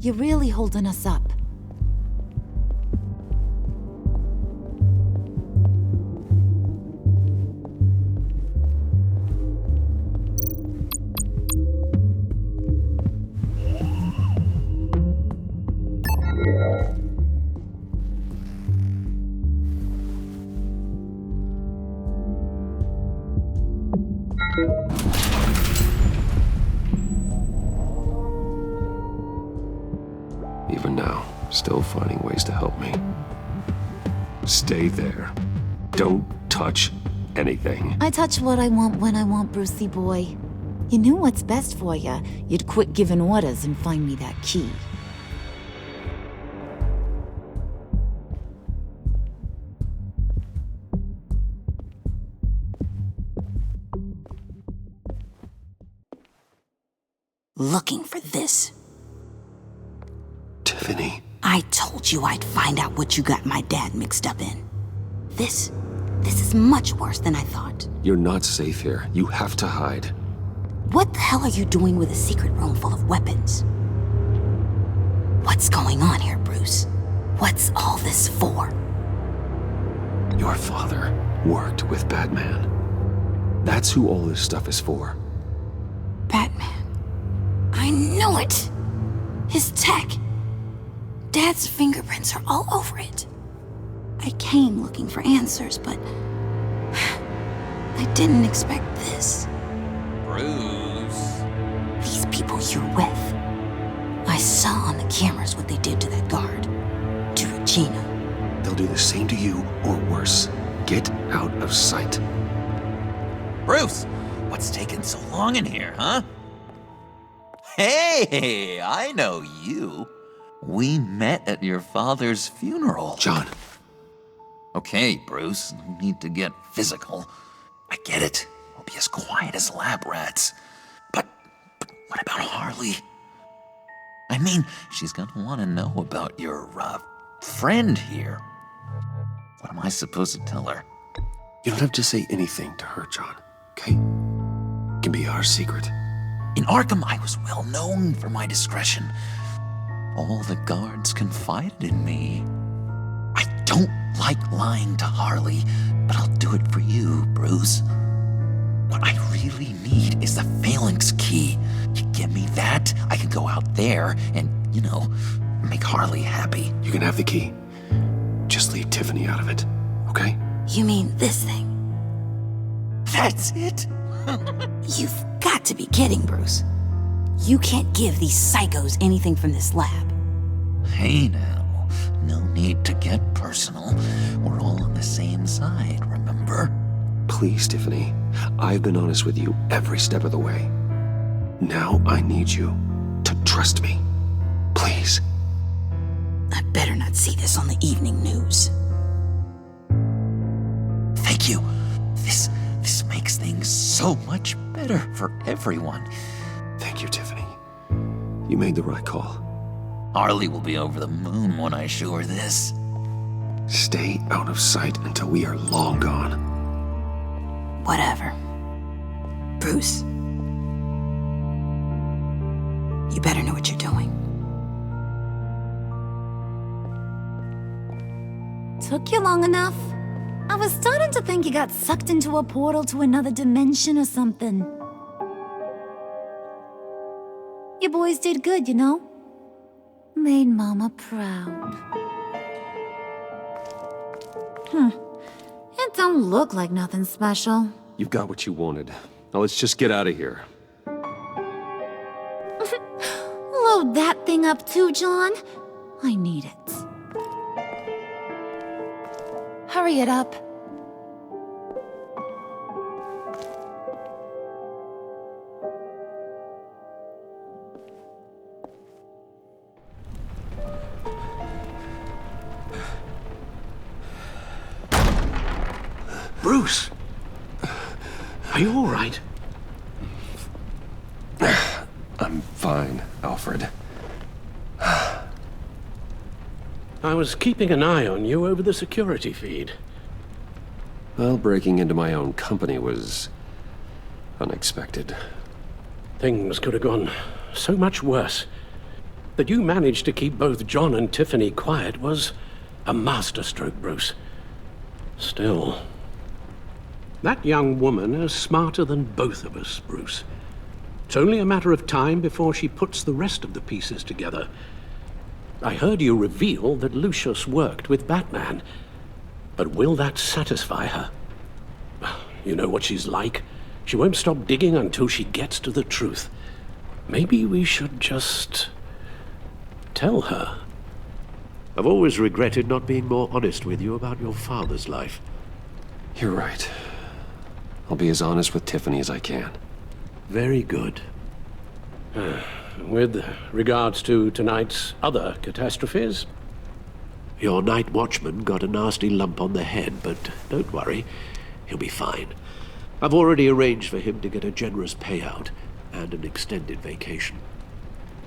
You're really holding us up. Even now, still finding ways to help me. Stay there. Don't touch anything. I touch what I want when I want, Brucey boy. You knew what's best for you. You'd quit giving orders and find me that key. Looking for this. Tiffany. I told you I'd find out what you got my dad mixed up in. This is much worse than I thought. You're not safe here. You have to hide. What the hell are you doing with a secret room full of weapons? What's going on here, Bruce? What's all this for? Your father worked with Batman. That's who all this stuff is for. Batman. I knew it! His tech. Dad's fingerprints are all over it. I came looking for answers, but I didn't expect this. Bruce. These people you're with. I saw on the cameras what they did to that guard. To Regina. They'll do the same to you, or worse. Get out of sight. Bruce, What's taking so long in here, huh? Hey, I know you. We met at your father's funeral. John. Okay, Bruce, no need to get physical. I get it. We'll be as quiet as lab rats. But what about Harley? I mean, she's gonna want to know about your, friend here. What am I supposed to tell her? You don't have to say anything to her, John, okay? It can be our secret. In Arkham, I was well known for my discretion. All the guards confided in me. I don't like lying to Harley, but I'll do it for you, Bruce. What I really need is the phalanx key. You give me that, I can go out there and, make Harley happy. You can have the key. Just leave Tiffany out of it, okay? You mean this thing? That's it? You've got to be kidding, Bruce. You can't give these psychos anything from this lab. Hey now, no need to get personal. We're all on the same side, remember? Please, Tiffany. I've been honest with you every step of the way. Now I need you to trust me. Please. I better not see this on the evening news. Thank you. This makes things so much better for everyone. Thank you, Tiffany. You made the right call. Harley will be over the moon when I show her this. Stay out of sight until we are long gone. Whatever. Bruce. You better know what you're doing. Took you long enough? I was starting to think you got sucked into a portal to another dimension or something. You boys did good, Made Mama proud. It don't look like nothing special. You've got what you wanted. Now let's just get out of here. Load that thing up too, John. I need it. Hurry it up. Bruce! Are you all right? I'm fine, Alfred. I was keeping an eye on you over the security feed. Well, breaking into my own company was unexpected. Things could have gone so much worse. That you managed to keep both John and Tiffany quiet was a masterstroke, Bruce. Still, that young woman is smarter than both of us, Bruce. It's only a matter of time before she puts the rest of the pieces together. I heard you reveal that Lucius worked with Batman. But will that satisfy her? You know what she's like. She won't stop digging until she gets to the truth. Maybe we should just tell her. I've always regretted not being more honest with you about your father's life. You're right. I'll be as honest with Tiffany as I can. Very good. With regards to tonight's other catastrophes? Your night watchman got a nasty lump on the head, but don't worry, he'll be fine. I've already arranged for him to get a generous payout and an extended vacation.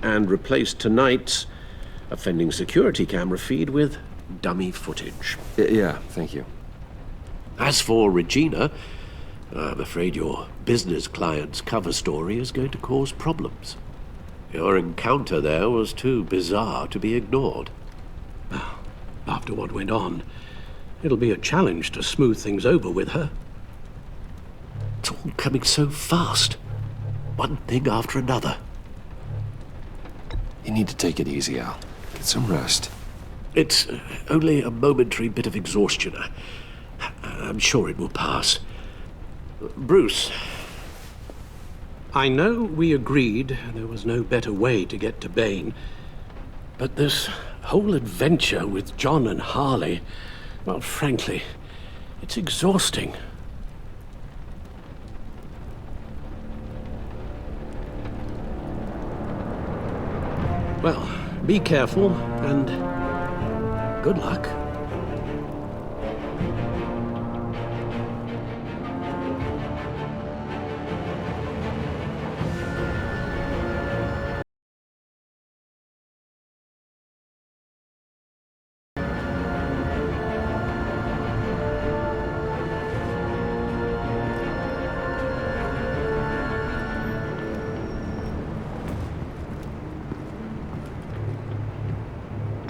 And replaced tonight's offending security camera feed with dummy footage. Yeah, thank you. As for Regina, I'm afraid your business client's cover story is going to cause problems. Your encounter there was too bizarre to be ignored. After what went on, it'll be a challenge to smooth things over with her. It's all coming so fast. One thing after another. You need to take it easy, Al. Get some rest. It's only a momentary bit of exhaustion. I'm sure it will pass. Bruce. I know we agreed there was no better way to get to Bane, but this whole adventure with John and Harley, well, frankly, it's exhausting. Well, be careful, and good luck.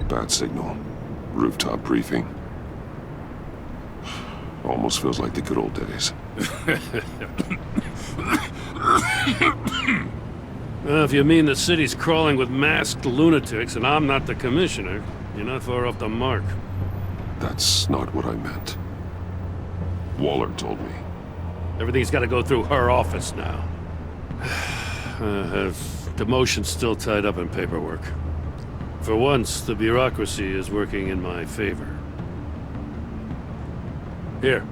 Bad signal. Rooftop briefing. Almost feels like the good old days. Well, if you mean the city's crawling with masked lunatics and I'm not the commissioner, you're not far off the mark. That's not what I meant. Waller told me. Everything's got to go through her office now. Demotion's still tied up in paperwork. For once, the bureaucracy is working in my favor. Here.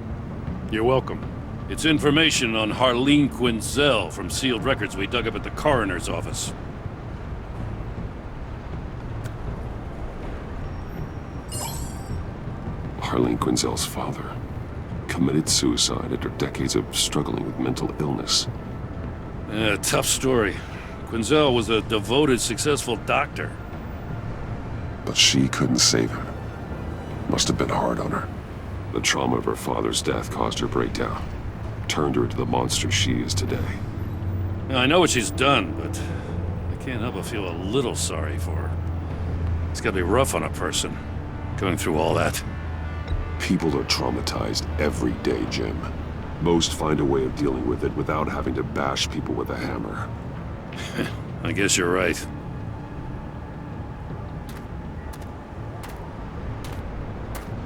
You're welcome. It's information on Harleen Quinzel from sealed records we dug up at the coroner's office. Harleen Quinzel's father committed suicide after decades of struggling with mental illness. Tough story. Quinzel was a devoted, successful doctor. But she couldn't save him. Must have been hard on her. The trauma of her father's death caused her breakdown. Turned her into the monster she is today. I know what she's done, but I can't help but feel a little sorry for her. It's gotta be rough on a person, going through all that. People are traumatized every day, Jim. Most find a way of dealing with it without having to bash people with a hammer. I guess you're right.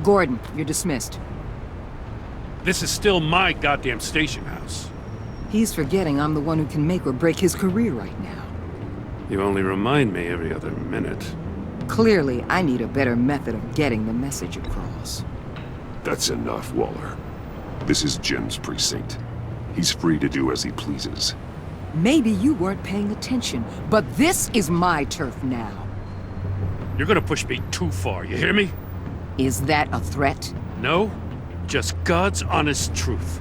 Gordon, you're dismissed. This is still my goddamn station house. He's forgetting I'm the one who can make or break his career right now. You only remind me every other minute. Clearly, I need a better method of getting the message across. That's enough, Waller. This is Jim's precinct. He's free to do as he pleases. Maybe you weren't paying attention, but this is my turf now. You're gonna push me too far, you hear me? Is that a threat? No, just God's honest truth.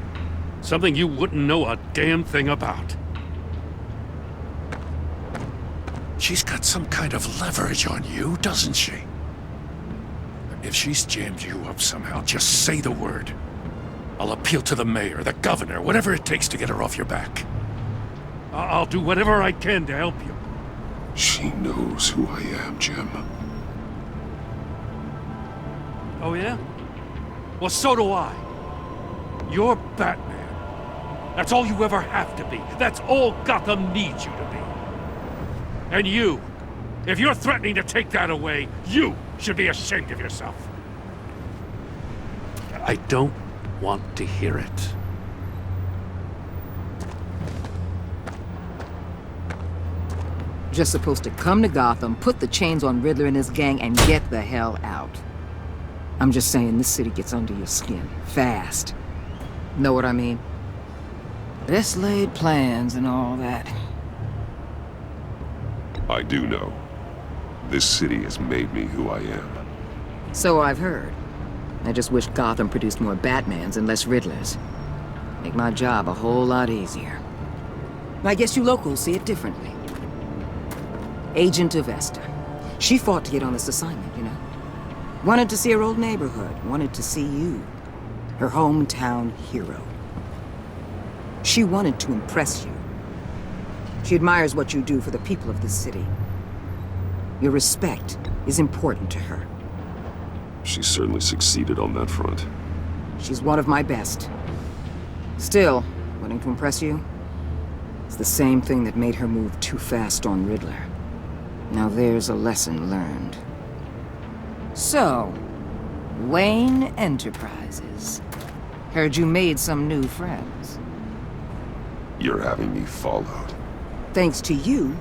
Something you wouldn't know a damn thing about. She's got some kind of leverage on you, doesn't she? If she's jammed you up somehow, just say the word. I'll appeal to the mayor, the governor, whatever it takes to get her off your back. I'll do whatever I can to help you. She knows who I am, Jim. Oh yeah? Well, so do I. You're Batman. That's all you ever have to be. That's all Gotham needs you to be. And you, if you're threatening to take that away, you should be ashamed of yourself. I don't want to hear it. Just supposed to come to Gotham, put the chains on Riddler and his gang, and get the hell out. I'm just saying, this city gets under your skin. Fast. Know what I mean? Best laid plans and all that. I do know. This city has made me who I am. So I've heard. I just wish Gotham produced more Batmans and less Riddlers. Make my job a whole lot easier. I guess you locals see it differently. Agent Avesta. She fought to get on this assignment, you know? Wanted to see her old neighborhood. Wanted to see you. Her hometown hero. She wanted to impress you. She admires what you do for the people of this city. Your respect is important to her. She certainly succeeded on that front. She's one of my best. Still, wanting to impress you? It's the same thing that made her move too fast on Riddler. Now there's a lesson learned. So, Wayne Enterprises. Heard you made some new friends. You're having me followed. Thanks to you,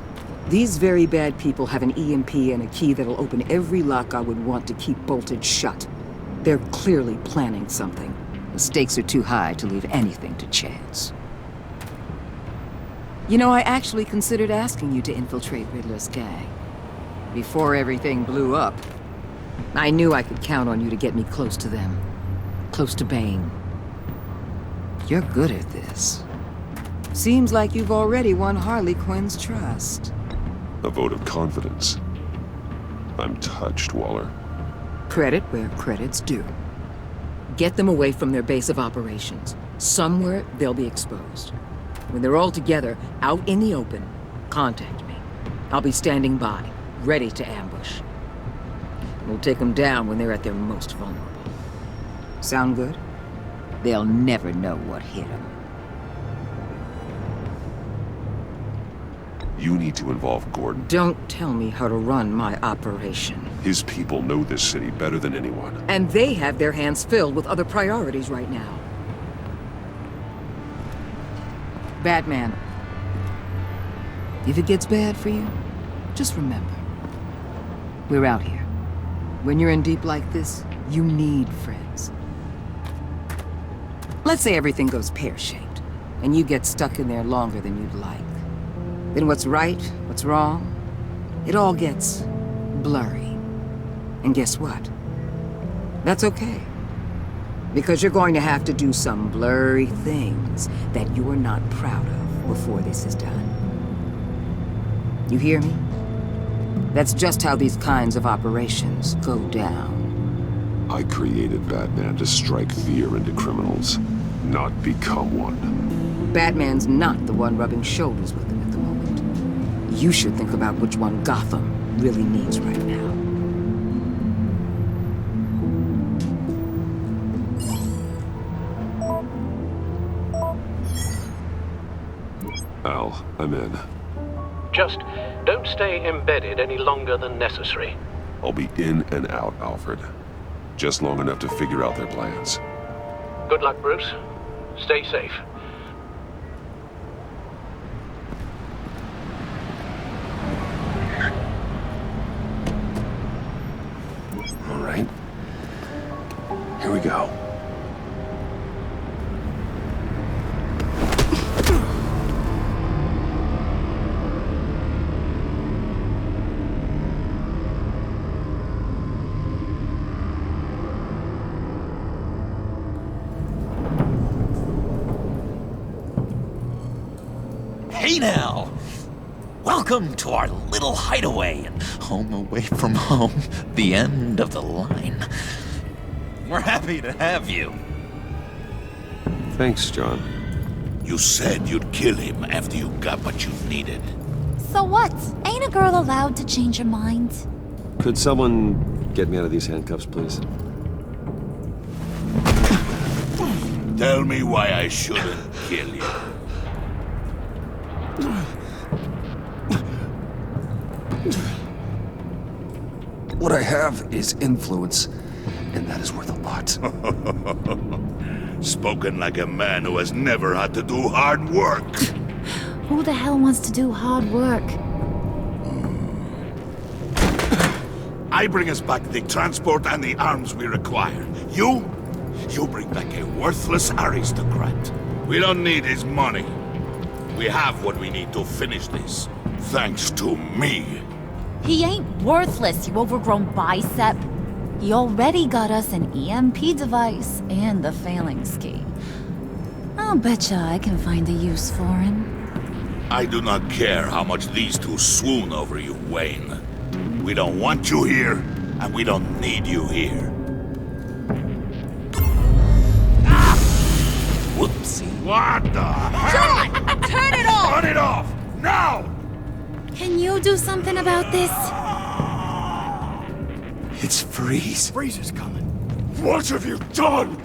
these very bad people have an EMP and a key that'll open every lock I would want to keep bolted shut. They're clearly planning something. The stakes are too high to leave anything to chance. You know, I actually considered asking you to infiltrate Riddler's gang. Before everything blew up, I knew I could count on you to get me close to them. Close to Bane. You're good at this. Seems like you've already won Harley Quinn's trust. A vote of confidence. I'm touched, Waller. Credit where credit's due. Get them away from their base of operations. Somewhere they'll be exposed. When they're all together, out in the open, contact me. I'll be standing by, ready to ambush. We'll take them down when they're at their most vulnerable. Sound good? They'll never know what hit them. You need to involve Gordon. Don't tell me how to run my operation. His people know this city better than anyone. And they have their hands filled with other priorities right now. Batman, if it gets bad for you, just remember, we're out here. When you're in deep like this, you need friends. Let's say everything goes pear-shaped, and you get stuck in there longer than you'd like. Then what's right, what's wrong, it all gets blurry. And guess what? That's okay. Because you're going to have to do some blurry things that you're not proud of before this is done. You hear me? That's just how these kinds of operations go down. I created Batman to strike fear into criminals, not become one. Batman's not the one rubbing shoulders with them at the moment. You should think about which one Gotham really needs right now. Al, I'm in. Just don't stay embedded any longer than necessary. I'll be in and out, Alfred. Just long enough to figure out their plans. Good luck, Bruce. Stay safe. All right. Here we go. Hey now! Welcome to our little hideaway and home away from home, the end of the line. We're happy to have you. Thanks, John. You said you'd kill him after you got what you needed. So what? Ain't a girl allowed to change her mind? Could someone get me out of these handcuffs, please? Tell me why I shouldn't kill you. What I have is influence, and that is worth a lot. Spoken like a man who has never had to do hard work. Who the hell wants to do hard work? I bring us back the transport and the arms we require. You bring back a worthless aristocrat. We don't need his money. We have what we need to finish this. Thanks to me. He ain't worthless, you overgrown bicep. He already got us an EMP device and the phalanx key. I'll betcha I can find a use for him. I do not care how much these two swoon over you, Wayne. We don't want you here, and we don't need you here. Ah! Whoopsie. What the hell? John! Turn it off! Turn it off! Now! Can you do something about this? It's Freeze. Freeze is coming. What have you done?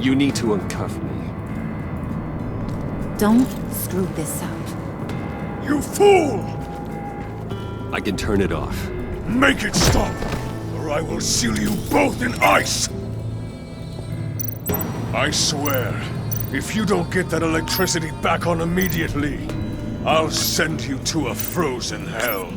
You need to uncuff me. Don't screw this up. You fool! I can turn it off. Make it stop, or I will seal you both in ice! I swear, if you don't get that electricity back on immediately, I'll send you to a frozen hell.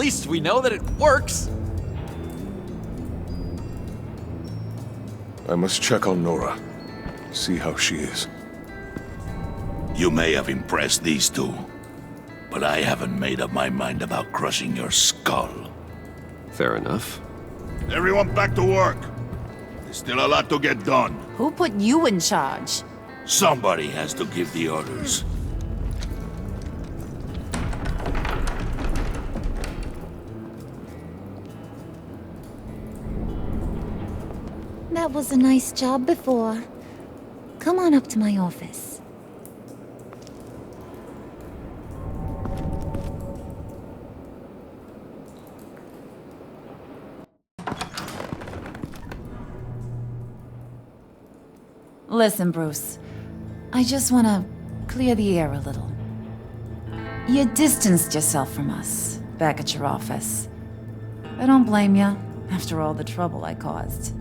least we know that it works. I must check on Nora. See how she is. You may have impressed these two, but I haven't made up my mind about crushing your skull. Fair enough. Everyone back to work. There's still a lot to get done. Who put you in charge? Somebody has to give the orders. That was a nice job before. Come on up to my office. Listen, Bruce. I just want to clear the air a little. You distanced yourself from us back at your office. I don't blame you, after all the trouble I caused.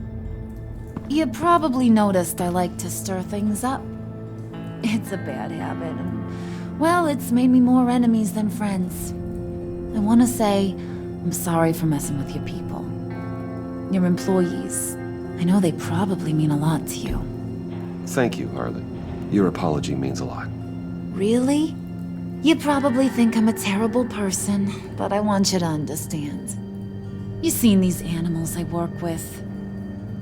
You probably noticed I like to stir things up. It's a bad habit, and, well, it's made me more enemies than friends. I want to say I'm sorry for messing with your people. Your employees. I know they probably mean a lot to you. Thank you, Harley. Your apology means a lot. Really? You probably think I'm a terrible person, but I want you to understand. You've seen these animals I work with.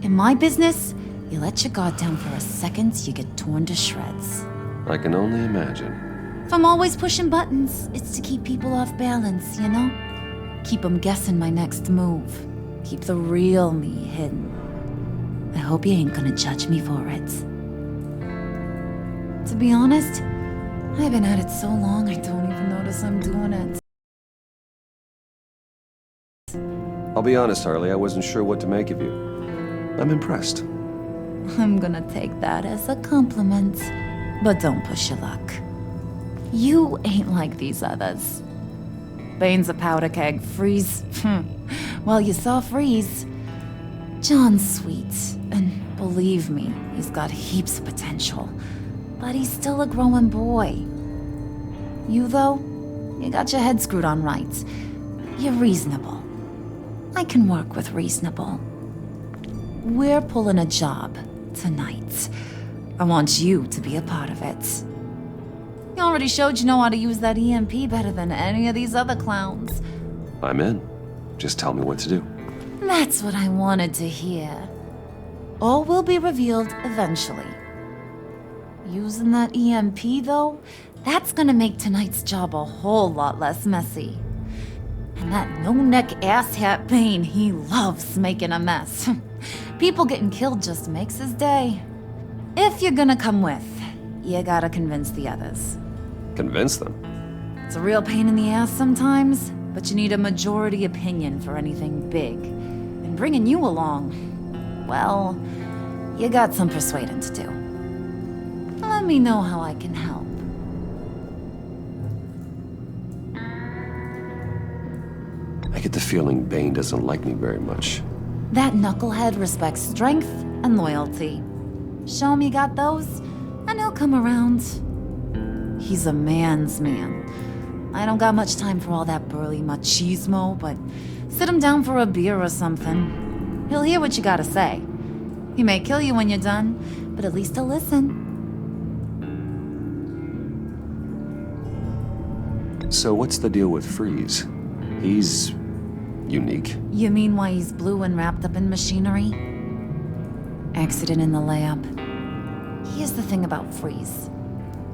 In my business, you let your guard down for a second, you get torn to shreds. I can only imagine. If I'm always pushing buttons, it's to keep people off balance, you know? Keep them guessing my next move. Keep the real me hidden. I hope you ain't gonna judge me for it. To be honest, I've been at it so long I don't even notice I'm doing it. I'll be honest, Harley, I wasn't sure what to make of you. I'm impressed. I'm gonna take that as a compliment, but don't push your luck. You ain't like these others. Bane's a powder keg, Freeze. Well, you saw Freeze. John's sweet, and believe me, he's got heaps of potential. But he's still a growing boy. You, though, you got your head screwed on right. You're reasonable. I can work with reasonable. We're pulling a job tonight. I want you to be a part of it. You already showed you know how to use that EMP better than any of these other clowns. I'm in. Just tell me what to do. That's what I wanted to hear. All will be revealed eventually. Using that EMP, though, that's gonna make tonight's job a whole lot less messy. And that no-neck asshat Bane, he loves making a mess. People getting killed just makes his day. If you're gonna come with, you gotta convince the others. Convince them? It's a real pain in the ass sometimes, but you need a majority opinion for anything big. And bringing you along, well, you got some persuading to do. Let me know how I can help. I get the feeling Bane doesn't like me very much. That knucklehead respects strength and loyalty. Show him you got those, and he'll come around. He's a man's man. I don't got much time for all that burly machismo, but sit him down for a beer or something. He'll hear what you gotta say. He may kill you when you're done, but at least he'll listen. So what's the deal with Freeze? He's unique. You mean why he's blue and wrapped up in machinery? Accident in the lab. Here's the thing about Freeze.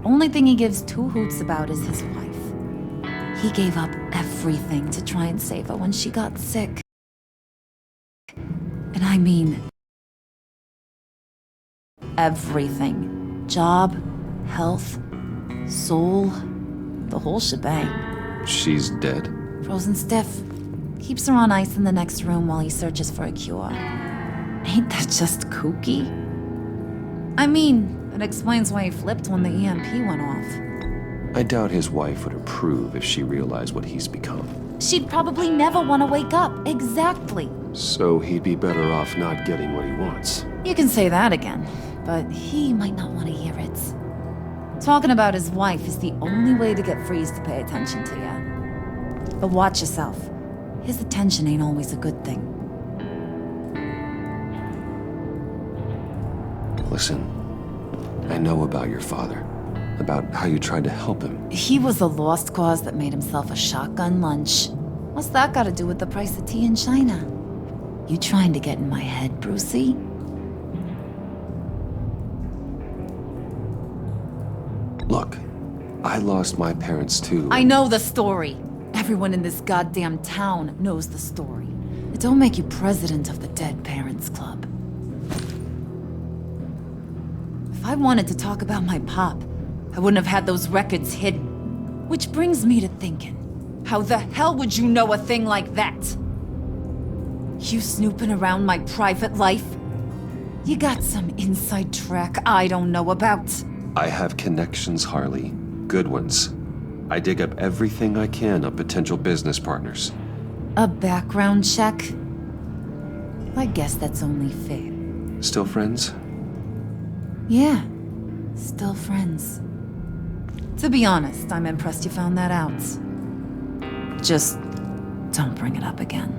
Only thing he gives two hoots about is his wife. He gave up everything to try and save her when she got sick. And I mean everything. Job, health, soul, the whole shebang. She's dead? Frozen stiff. Keeps her on ice in the next room while he searches for a cure. Ain't that just kooky? I mean, it explains why he flipped when the EMP went off. I doubt his wife would approve if she realized what he's become. She'd probably never want to wake up. Exactly. So he'd be better off not getting what he wants. You can say that again, but he might not want to hear it. Talking about his wife is the only way to get Freeze to pay attention to you. But watch yourself. his attention ain't always a good thing. Listen, I know about your father, about how you tried to help him. He was a lost cause that made himself a shotgun lunch. What's that got to do with the price of tea in China? You trying to get in my head, Brucey? Look, I lost my parents too. I know the story. Everyone in this goddamn town knows the story. It don't make you president of the Dead Parents Club. If I wanted to talk about my pop, I wouldn't have had those records hidden. Which brings me to thinking, how the hell would you know a thing like that? You snooping around my private life? You got some inside track I don't know about. I have connections, Harley. Good ones. I dig up everything I can of potential business partners. A background check? I guess that's only fair. Still friends? Yeah, still friends. To be honest, I'm impressed you found that out. Just don't bring it up again.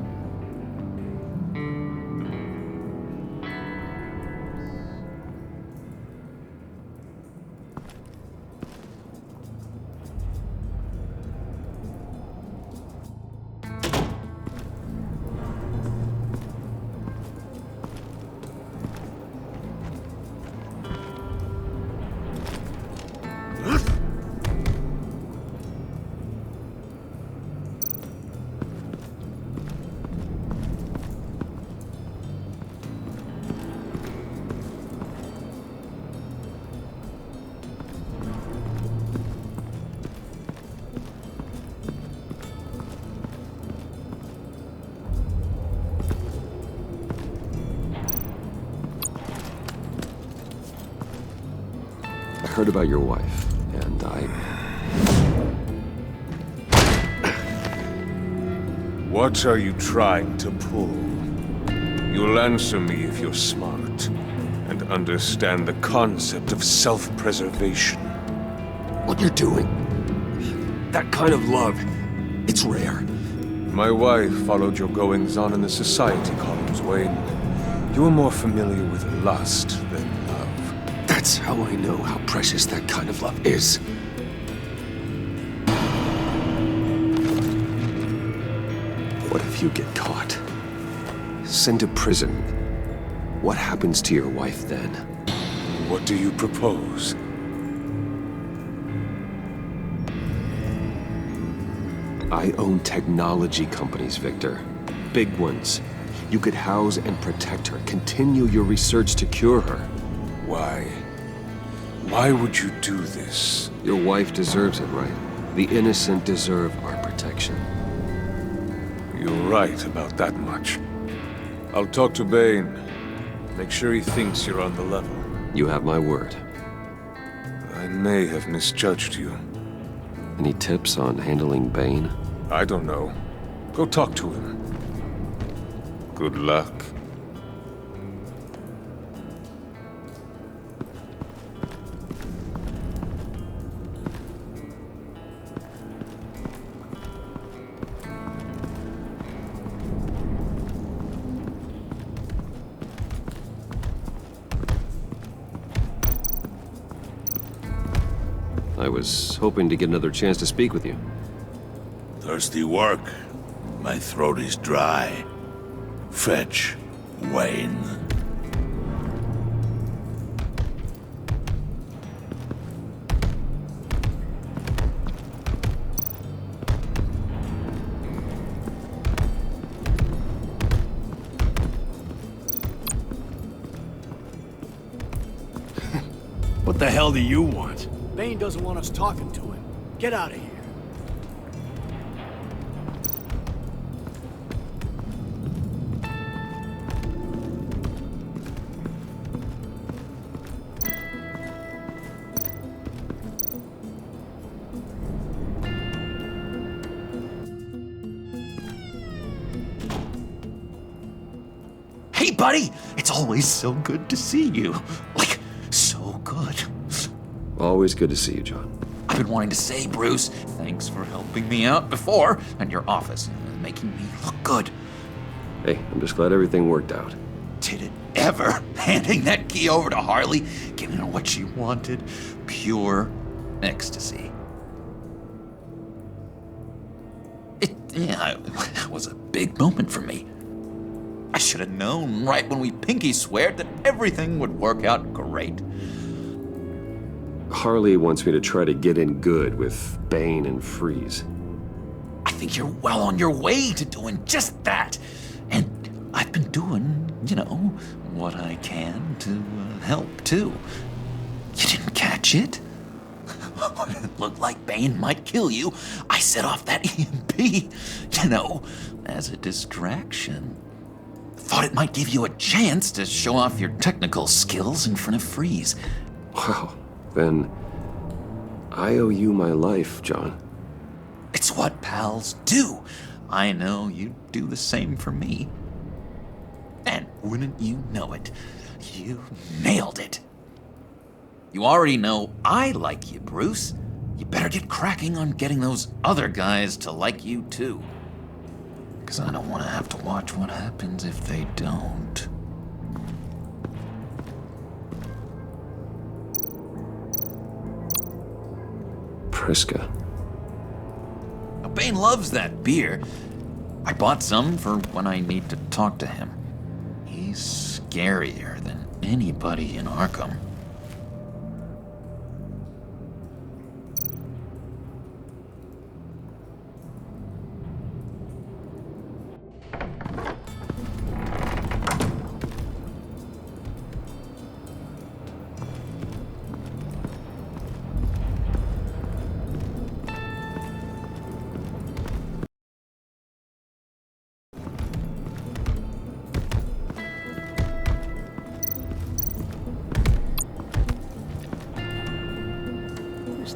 I heard about your wife, and What are you trying to pull? You'll answer me if you're smart and understand the concept of self-preservation. What you're doing, that kind of love, it's rare. My wife followed your goings-on in the society columns, Wayne. You are more familiar with lust than love. That's how I know how precious that kind of love is. What if you get caught? Sent to prison. What happens to your wife then? What do you propose? I own technology companies, Victor. Big ones. You could house and protect her, continue your research to cure her. Why? Why would you do this? Your wife deserves it, right? The innocent deserve our protection. You're right about that much. I'll talk to Bane. Make sure he thinks you're on the level. You have my word. I may have misjudged you. Any tips on handling Bane? I don't know. Go talk to him. Good luck. I was hoping to get another chance to speak with you. Thirsty work. My throat is dry. Fetch, Wayne. What the hell do you want? Bane doesn't want us talking to him. Get out of here. Hey, buddy! It's always so good to see you. Like, so good. Always good to see you, John. I've been wanting to say, Bruce, thanks for helping me out before, and your office. making me look good. Hey, I'm just glad everything worked out. Did it ever? Handing that key over to Harley, giving her what she wanted. Pure ecstasy. It was a big moment for me. I should have known right when we pinky sweared that everything would work out great. Harley wants me to try to get in good with Bane and Freeze. I think you're well on your way to doing just that. And I've been doing, what I can to help, too. You didn't catch it? When it looked like Bane might kill you, I set off that EMP, as a distraction. Thought it might give you a chance to show off your technical skills in front of Freeze. Wow, then I owe you my life, John. It's what pals do. I know you'd do the same for me. And wouldn't you know it, you nailed it. You already know I like you, Bruce. You better get cracking on getting those other guys to like you, too. Because I don't want to have to watch what happens if they don't. Priska. Bane loves that beer. I bought some for when I need to talk to him. He's scarier than anybody in Arkham.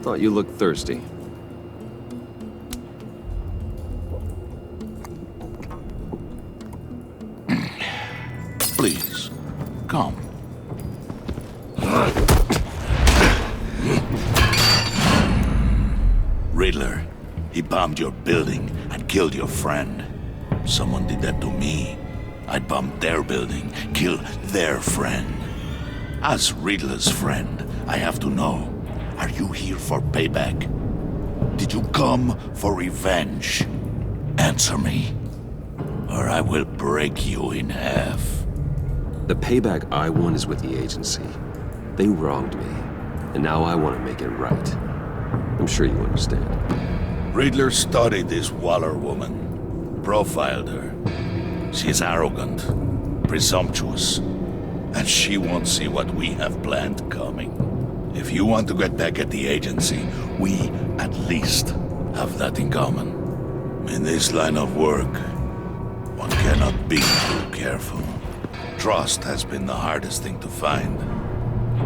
Thought you looked thirsty. Please, come. Riddler, he bombed your building and killed your friend. Someone did that to me. I'd bomb their building, kill their friend. As Riddler's friend, I have to know. Are you here for payback? Did you come for revenge? Answer me, or I will break you in half. The payback I want is with the agency. They wronged me, and now I want to make it right. I'm sure you understand. Riddler studied this Waller woman, profiled her. She's arrogant, presumptuous, and she won't see what we have planned coming. If you want to get back at the agency, we at least have that in common. In this line of work, one cannot be too careful. Trust has been the hardest thing to find,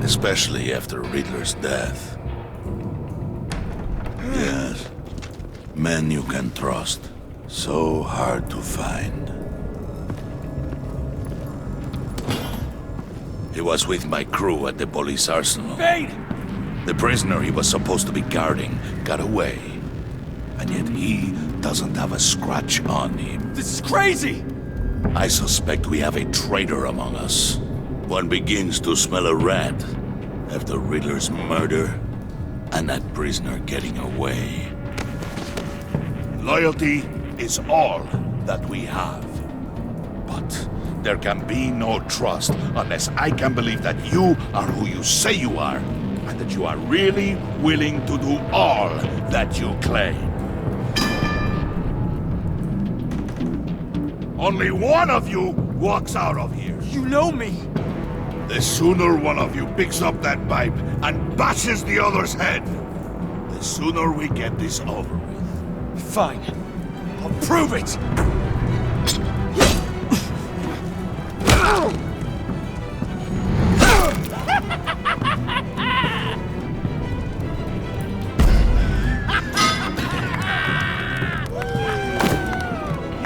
especially after Riddler's death. Yes, men you can trust, so hard to find. He was with my crew at the police arsenal. Bane! The prisoner he was supposed to be guarding got away. And yet he doesn't have a scratch on him. This is crazy! I suspect we have a traitor among us. One begins to smell a rat after Riddler's murder and that prisoner getting away. Loyalty is all that we have. But there can be no trust unless I can believe that you are who you say you are, and that you are really willing to do all that you claim. Only one of you walks out of here. You know me! The sooner one of you picks up that pipe and bashes the other's head, the sooner we get this over with. Fine. I'll prove it!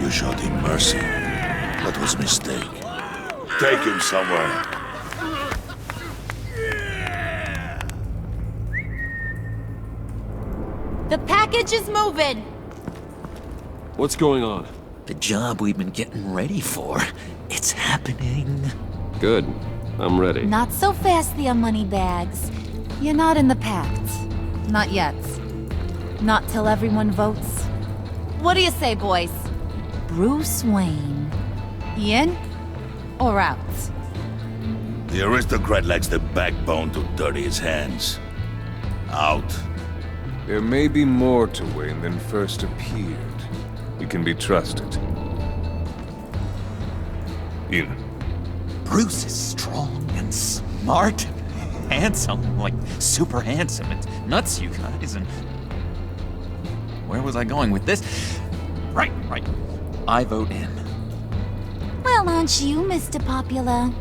You showed him mercy. That was a mistake. Take him somewhere. The package is moving. What's going on? The job we've been getting ready for. It's happening. Good. I'm ready. Not so fast there, Moneybags. You're not in the pact. Not yet. Not till everyone votes. What do you say, boys? Bruce Wayne. In or out? The aristocrat lacks the backbone to dirty his hands. Out. There may be more to Wayne than first appeared. He can be trusted. In. Bruce is strong and smart and handsome, like super handsome. It's nuts, you guys, and... Where was I going with this? Right. I vote in. Well, aren't you, Mr. Popular?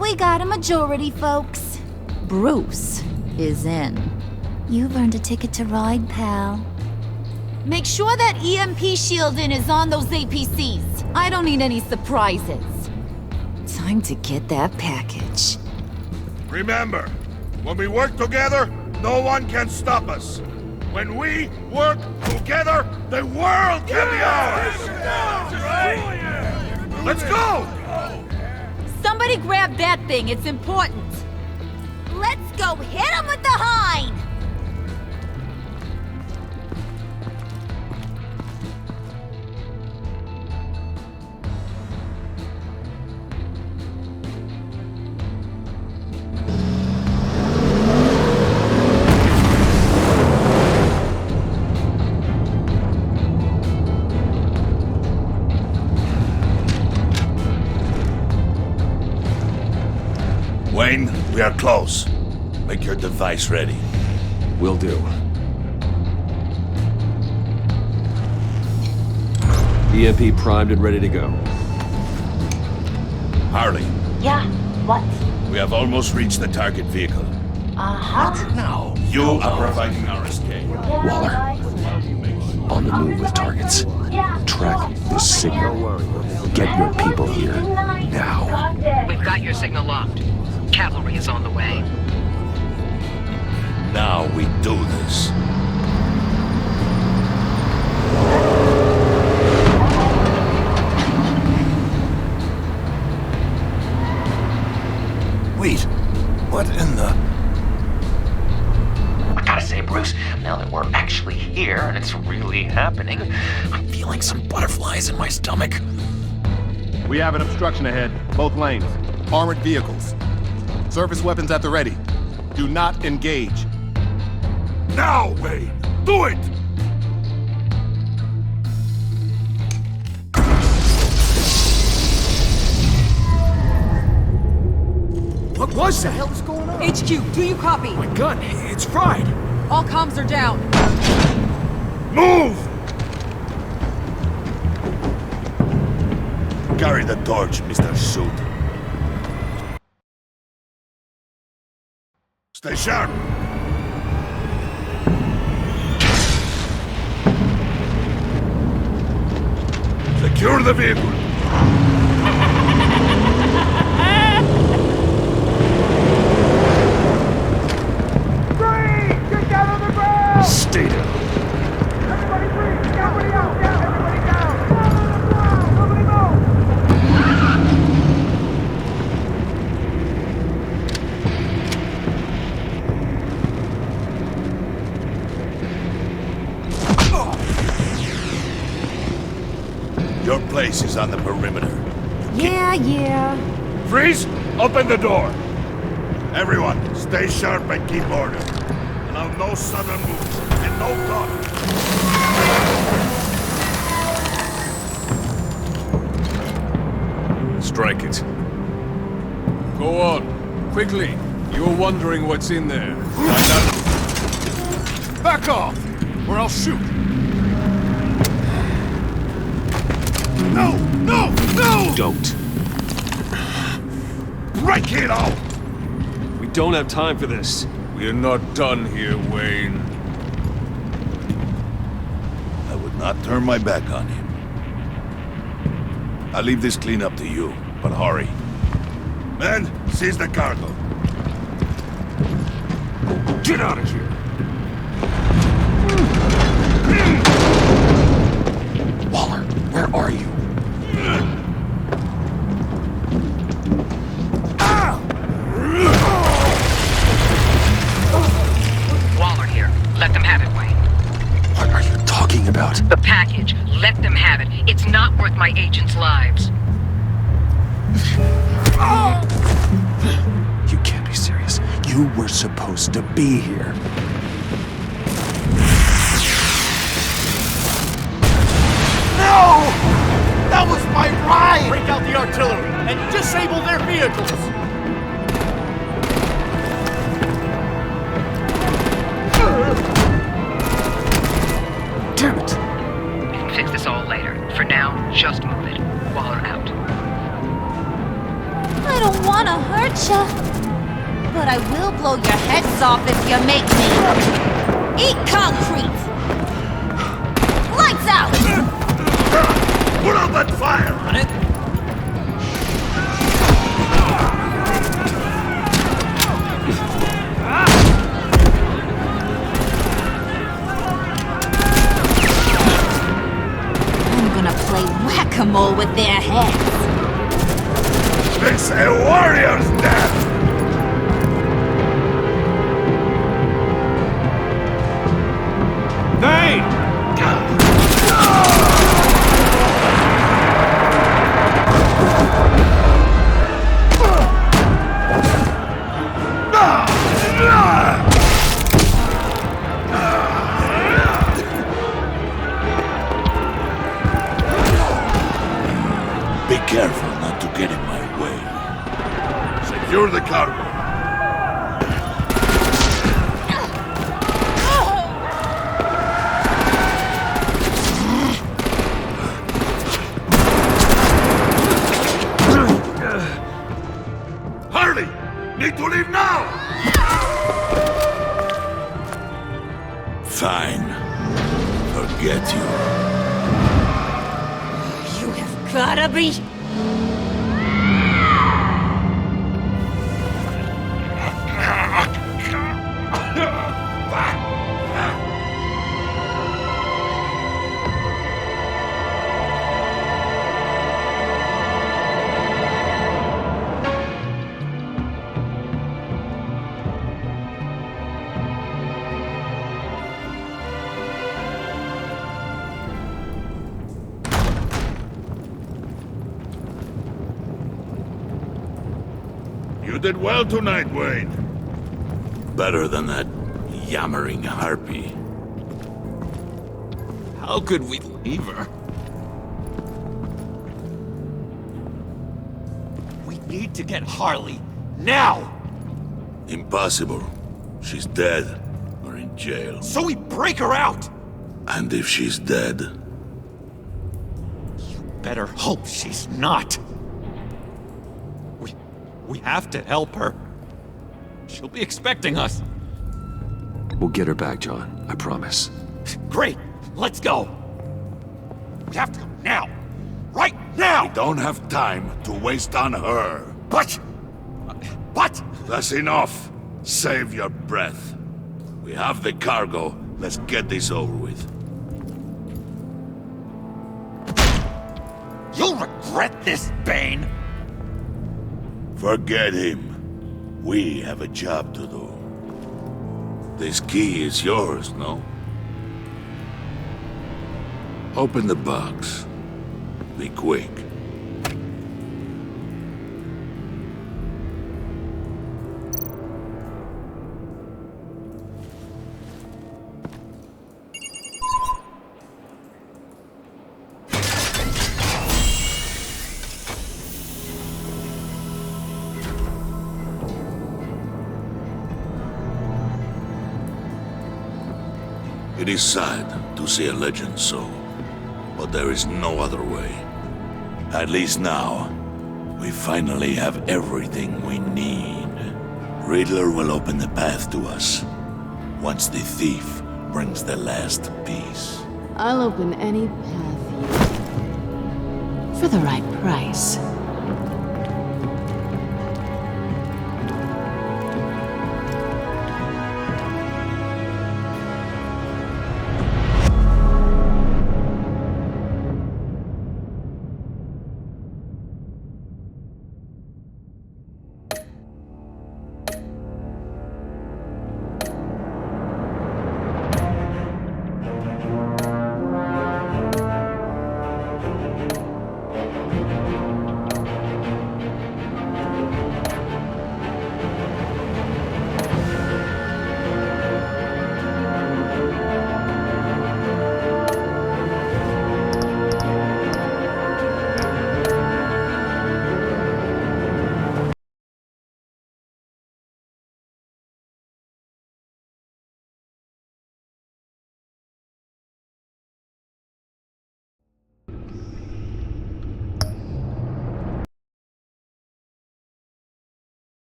We got a majority, folks. Bruce is in. You've earned a ticket to ride, pal. Make sure that EMP shielding is on those APCs. I don't need any surprises. Time to get that package. Remember, when we work together, no one can stop us. When we work together, the world can be ours! Let's go! Somebody grab that thing, it's important. Let's go hit him with the hind! Wayne, we are close. Make your device ready. Will do. EMP primed and ready to go. Harley. Yeah, what? We have almost reached the target vehicle. What? No. You are providing our escape. Waller. On the move with targets. Track this signal. Get your people here. Now. We've got your signal locked. Cavalry is on the way. Now we do this. Wait, what in the... I gotta say, Bruce, now that we're actually here and it's really happening, I'm feeling some butterflies in my stomach. We have an obstruction ahead, both lanes. Armored vehicles. Surface weapons at the ready. Do not engage. Now, Wayne! Do it! What was that? What the hell is going on? HQ, do you copy? My gun, it's fried. All comms are down. Move! Carry the torch, Mr. Suit. Stay sharp! Secure the vehicle! Get down on the ground! Stay down. Everybody breathe! Everybody out! Down! Everybody down! Down on the ground! Nobody move! Your place is on the perimeter. Yeah. Freeze! Open the door! Everyone, stay sharp and keep order. Allow no sudden moves and no talk. Strike it. Go on. Quickly. You're wondering what's in there. Back off, or I'll shoot. No! No! No! Don't. Break it out! We don't have time for this. We're not done here, Wayne. I would not turn my back on him. I'll leave this cleanup to you, but hurry. Men, seize the cargo. Get out of here! Waller, where are you? my agents' lives. You can't be serious. You were supposed to be here. No! That was my ride! Break out the artillery and disable their vehicles! Damn it! We can fix this all later. For now, just move it. Waller out. I don't want to hurt ya, but I will blow your heads off if you make me. Eat concrete! Lights out! Put out that fire! On it? I'm gonna play whack-a-mole with their heads. It's a warrior's death! Dane! Be careful not to get in my way. Secure the cargo. Hurry! Need to leave now! Fine. Forget you. You have gotta be... You did well tonight, Wade. Better than that yammering harpy. How could we leave her? We need to get Harley, now! Impossible. She's dead or in jail. So we break her out! And if she's dead, Better hope she's not. We have to help her. She'll be expecting us. We'll get her back, John. I promise. Great! Let's go! We have to go now! Right now! we don't have time to waste on her. But... That's enough. Save your breath. We have the cargo. Let's get this over with. You'll regret this, Bane! Forget him. We have a job to do. This key is yours, no? Open the box. Be quick. It is sad to see a legend so, but there is no other way. At least now, we finally have everything we need. Riddler will open the path to us, once the thief brings the last piece. I'll open any path you... for the right price.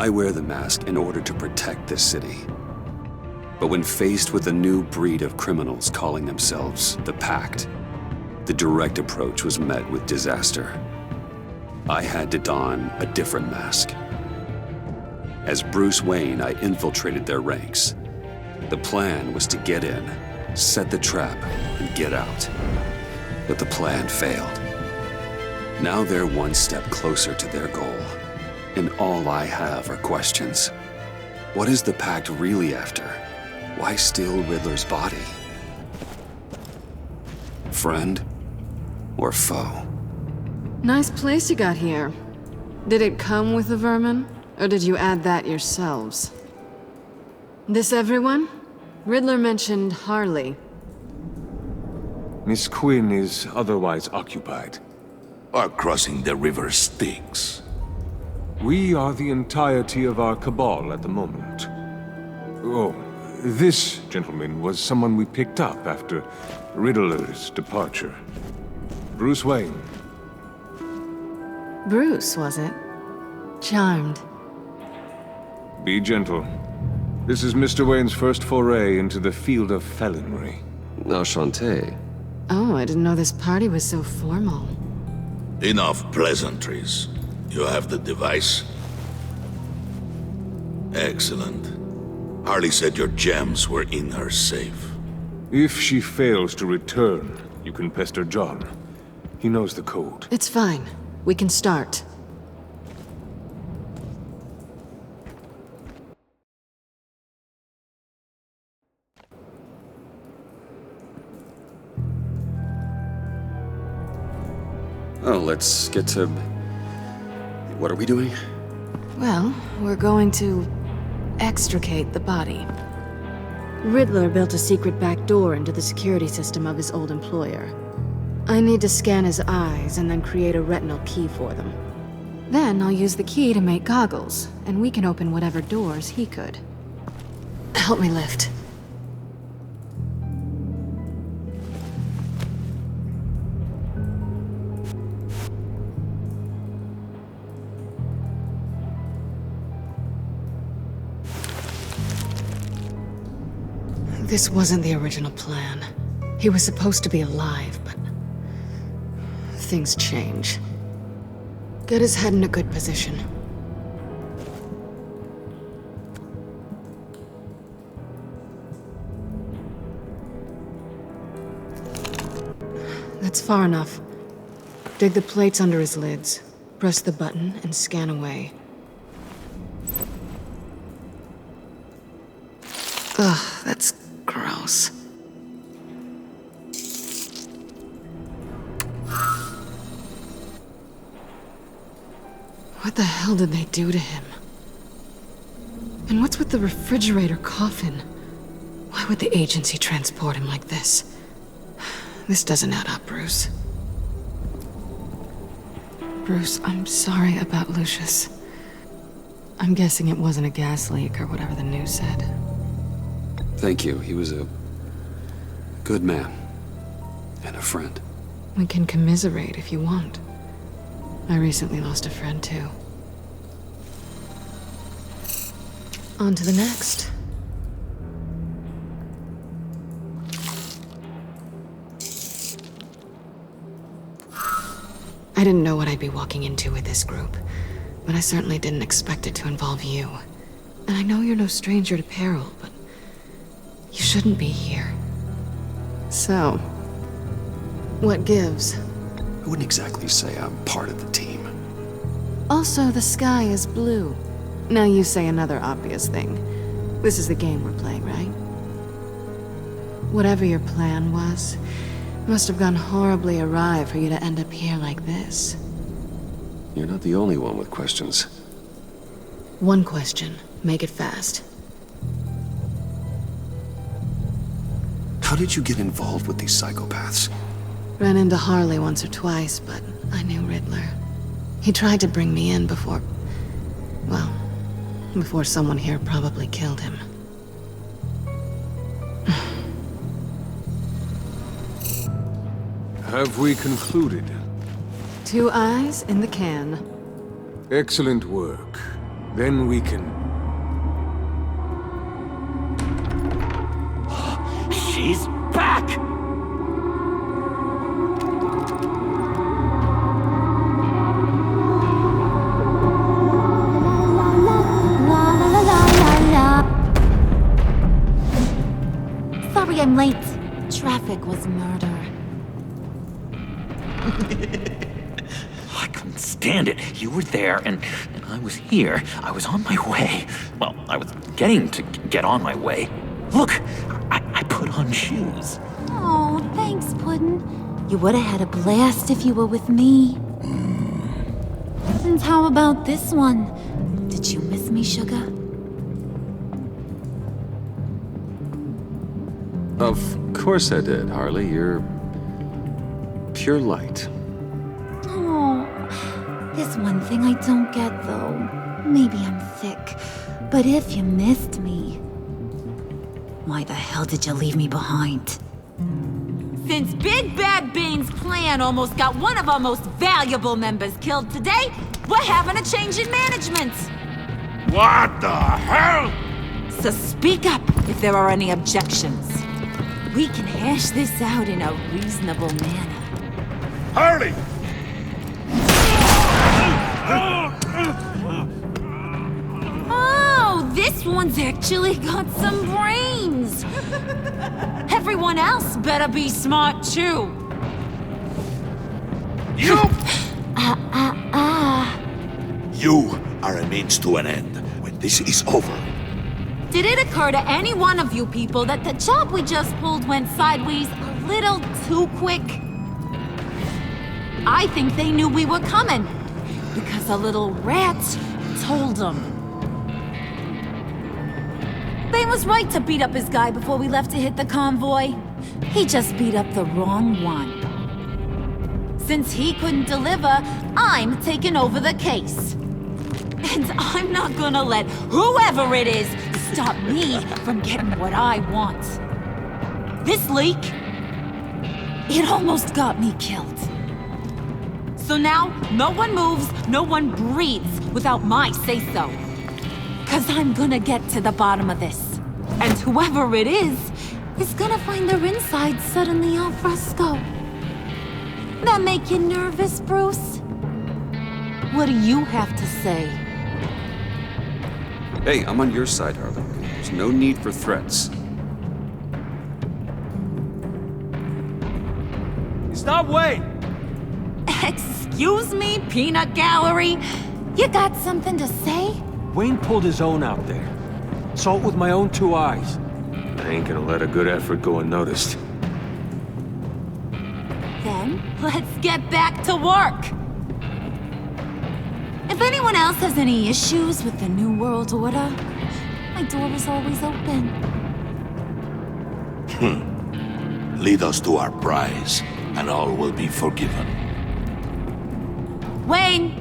I wear the mask in order to protect this city. But when faced with a new breed of criminals calling themselves the Pact, the direct approach was met with disaster. I had to don a different mask. As Bruce Wayne, I infiltrated their ranks. The plan was to get in, set the trap, and get out. But the plan failed. Now they're one step closer to their goal, and all I have are questions. What is the Pact really after? Why steal Riddler's body? Friend or foe? Nice place you got here. Did it come with the vermin? Or did you add that yourselves? This everyone? Riddler mentioned Harley. Miss Quinn is otherwise occupied. Or crossing the river Styx. We are the entirety of our cabal at the moment. Oh, this gentleman was someone we picked up after Riddler's departure. Bruce Wayne. Bruce, was it? Charmed. Be gentle. This is Mr. Wayne's first foray into the field of felonry. Enchanté. Oh, I didn't know this party was so formal. Enough pleasantries. You have the device? Excellent. Harley said your gems were in her safe. If she fails to return, you can pester John. He knows the code. It's fine. We can start. Oh, let's get to... What are we doing? Well, we're going to extricate the body. Riddler built a secret back door into the security system of his old employer. I need to scan his eyes and then create a retinal key for them. Then I'll use the key to make goggles, and we can open whatever doors he could. Help me lift. This wasn't the original plan. He was supposed to be alive, but things change. Get his head in a good position. That's far enough. Dig the plates under his lids. Press the button and scan away. Ugh, that's gross. What the hell did they do to him? And what's with the refrigerator coffin? Why would the agency transport him like this? This doesn't add up, Bruce. Bruce, I'm sorry about Lucius. I'm guessing it wasn't a gas leak or whatever the news said. Thank you. He was a good man. And a friend. We can commiserate if you want. I recently lost a friend, too. On to the next. I didn't know what I'd be walking into with this group, but I certainly didn't expect it to involve you. And I know you're no stranger to peril, but you shouldn't be here. So, what gives? I wouldn't exactly say I'm part of the team. Also, the sky is blue. Now you say another obvious thing. This is the game we're playing, right? Whatever your plan was, must have gone horribly awry for you to end up here like this. You're not the only one with questions. One question. Make it fast. How did you get involved with these psychopaths? Ran into Harley once or twice, but I knew Riddler. He tried to bring me in before... well, before someone here probably killed him. Have we concluded? 2 eyes in the can. Excellent work. Then we can... She's back! Sorry I'm late. Traffic was murder. I couldn't stand it. You were there, and I was here. I was on my way. Well, I was getting to get on my way. Look, I put on shoes. Oh, thanks, Puddin'. You would have had a blast if you were with me. And how about this one? Did you miss me, sugar? Of course I did, Harley. You're pure light. Oh, there's one thing I don't get, though. Maybe I'm thick, but if you missed me, why the hell did you leave me behind? Since Big Bad Bean's plan almost got one of our most valuable members killed today, we're having a change in management. What the hell? So speak up if there are any objections. We can hash this out in a reasonable manner. Harley! Oh, this one's actually got some brains. Everyone else better be smart too. You! You are a means to an end. When this is over, Did it occur to any one of you people that the job we just pulled went sideways a little too quick? I think they knew we were coming, because a little rat told them. They was right to beat up his guy before we left to hit the convoy. He just beat up the wrong one. Since he couldn't deliver, I'm taking over the case. And I'm not gonna let whoever it is stop me from getting what I want. This leak, it almost got me killed. So now, no one moves, no one breathes without my say-so. 'Cause I'm gonna get to the bottom of this. And whoever it is gonna find their inside suddenly al fresco. That make you nervous, Bruce? What do you have to say? Hey, I'm on your side, Harley. There's no need for threats. Stop, Wayne! Excuse me, peanut gallery? You got something to say? Wayne pulled his own out there. Saw it with my own two eyes. I ain't gonna let a good effort go unnoticed. Then, let's get back to work. If anyone else has any issues with the New World Order, my door is always open. Lead us to our prize, and all will be forgiven. Wayne,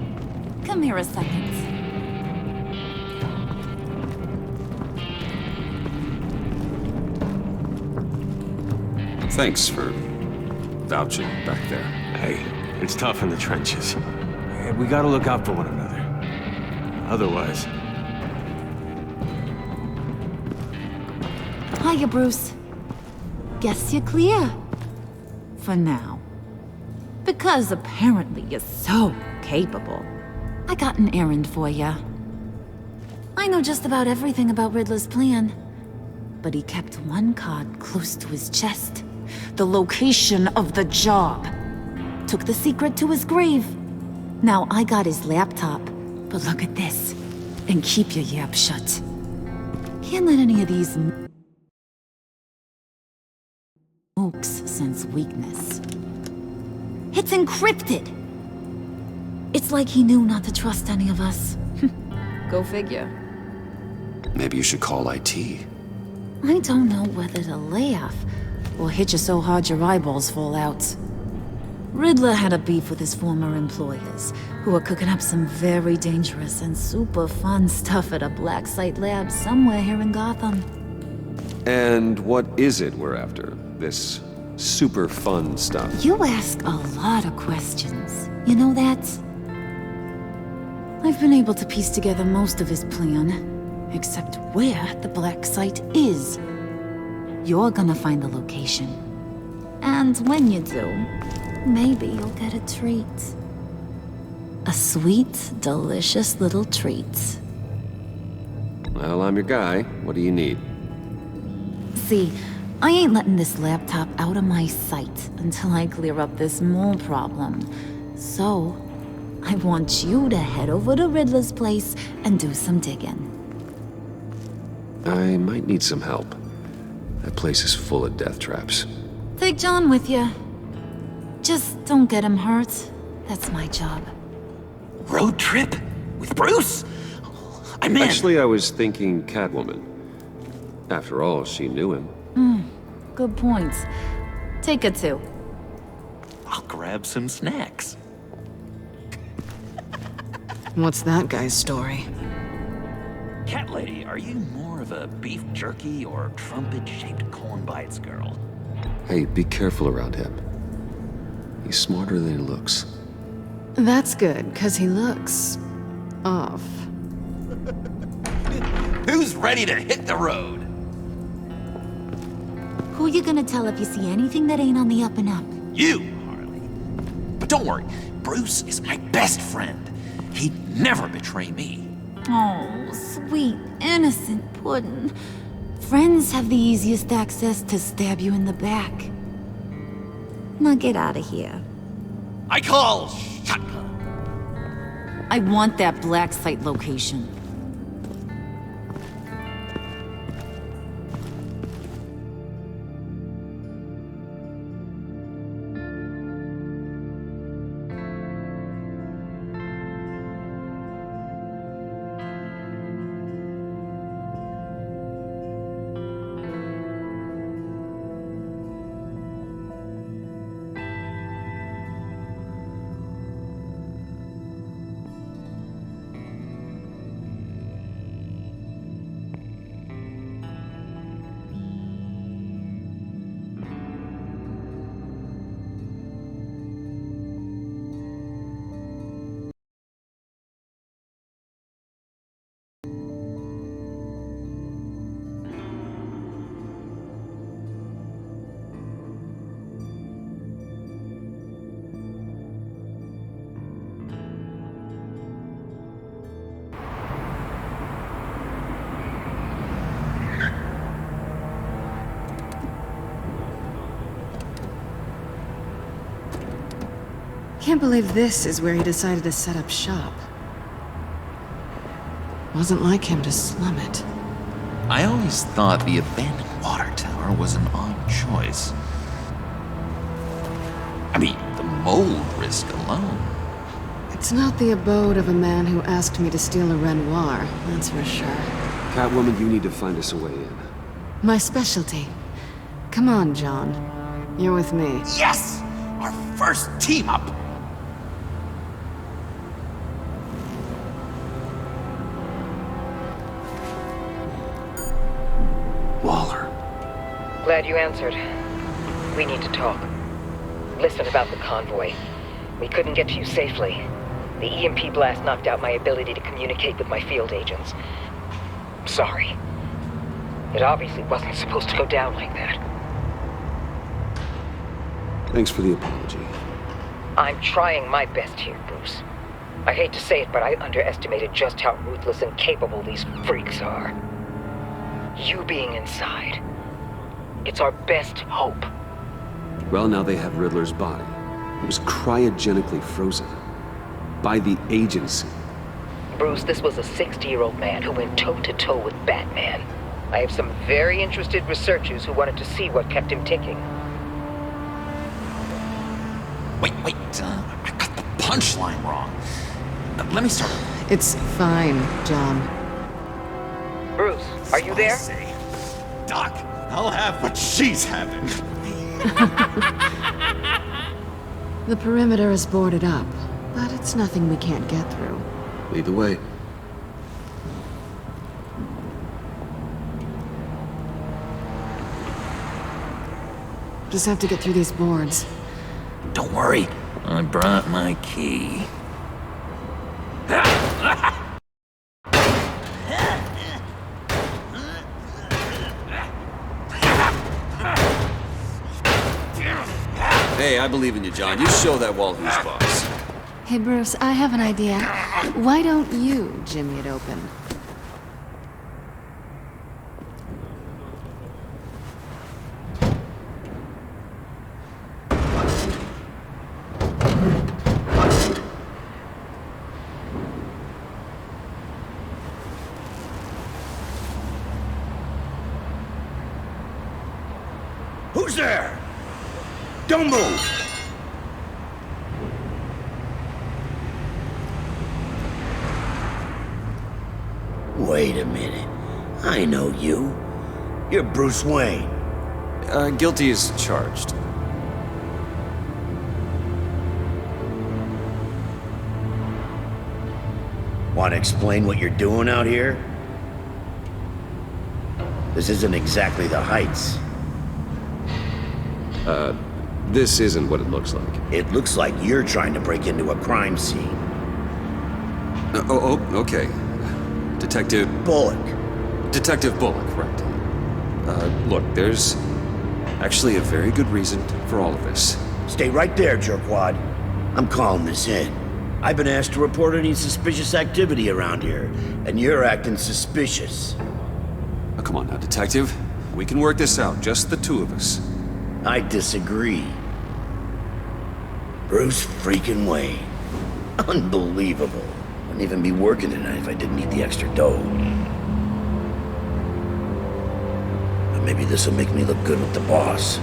come here a second. Thanks for vouching back there. Hey, it's tough in the trenches. We gotta look out for one another. Otherwise... Hiya, Bruce. Guess you're clear. For now. Because apparently you're so capable. I got an errand for ya. I know just about everything about Riddler's plan. But he kept one card close to his chest. The location of the job. Took the secret to his grave. Now I got his laptop. But look at this. And keep your yap shut. Can't let any of these mooks sense weakness. It's encrypted! It's like he knew not to trust any of us. Go figure. Maybe you should call IT. I don't know whether to laugh or hit you so hard your eyeballs fall out. Riddler had a beef with his former employers, who were cooking up some very dangerous and super fun stuff at a black site lab somewhere here in Gotham. And what is it we're after? This super fun stuff? You ask a lot of questions. You know that? I've been able to piece together most of his plan, except where the black site is. You're gonna find the location. And when you do, maybe you'll get a treat. A sweet, delicious little treat. Well, I'm your guy. What do you need? See, I ain't letting this laptop out of my sight until I clear up this mole problem. So, I want you to head over to Riddler's place and do some digging. I might need some help. That place is full of death traps. Take John with you. Just don't get him hurt. That's my job. Road trip? With Bruce? I'm in. Actually, I was thinking Catwoman. After all, she knew him. Good point. Take it too. I'll grab some snacks. What's that guy's story? Cat lady, are you more of a beef jerky or trumpet-shaped corn bites girl? Hey, be careful around him. He's smarter than he looks. That's good, 'cause he looks... off. Who's ready to hit the road? Who you gonna tell if you see anything that ain't on the up and up? You, Harley. But don't worry, Bruce is my best friend. He'd never betray me. Oh, sweet, innocent puddin'. Friends have the easiest access to stab you in the back. Now get out of here. I call shotgun. I want that black site location. Can't believe this is where he decided to set up shop. Wasn't like him to slum it. I always thought the abandoned water tower was an odd choice. I mean, the mold risk alone. It's not the abode of a man who asked me to steal a Renoir, that's for sure. Catwoman, you need to find us a way in. My specialty. Come on, John. You're with me. Yes! Our first team up! Waller. Glad you answered. We need to talk. Listen about the convoy. We couldn't get to you safely. The EMP blast knocked out my ability to communicate with my field agents. Sorry. It obviously wasn't supposed to go down like that. Thanks for the apology. I'm trying my best here, Bruce. I hate to say it, but I underestimated just how ruthless and capable these freaks are. You being inside, it's our best hope. Well, now they have Riddler's body. It was cryogenically frozen. By the agency. Bruce, this was a 60-year-old man who went toe-to-toe with Batman. I have some very interested researchers who wanted to see what kept him ticking. Wait, I got the punchline wrong. Let me start over. It's fine, John. Bruce, are you there? Doc, I'll have what she's having. The perimeter is boarded up, but it's nothing we can't get through. Lead the way. Just have to get through these boards. Don't worry, I brought my key. Hey, I believe in you, John. You show that wall who's boss. Hey, Bruce, I have an idea. Why don't you jimmy it open? Who's there? Don't move! Wait a minute. I know you. You're Bruce Wayne. Guilty as charged. Want to explain what you're doing out here? This isn't exactly the Heights. This isn't what it looks like. It looks like you're trying to break into a crime scene. Okay. Detective... Bullock. Detective Bullock, right. Look, there's actually a very good reason for all of this. Stay right there, jerkwad. I'm calling this in. I've been asked to report any suspicious activity around here, and you're acting suspicious. Oh, come on now, Detective. We can work this out, just the two of us. I disagree. Bruce freaking Wayne. Unbelievable. Wouldn't even be working tonight if I didn't need the extra dough. But maybe this'll make me look good with the boss.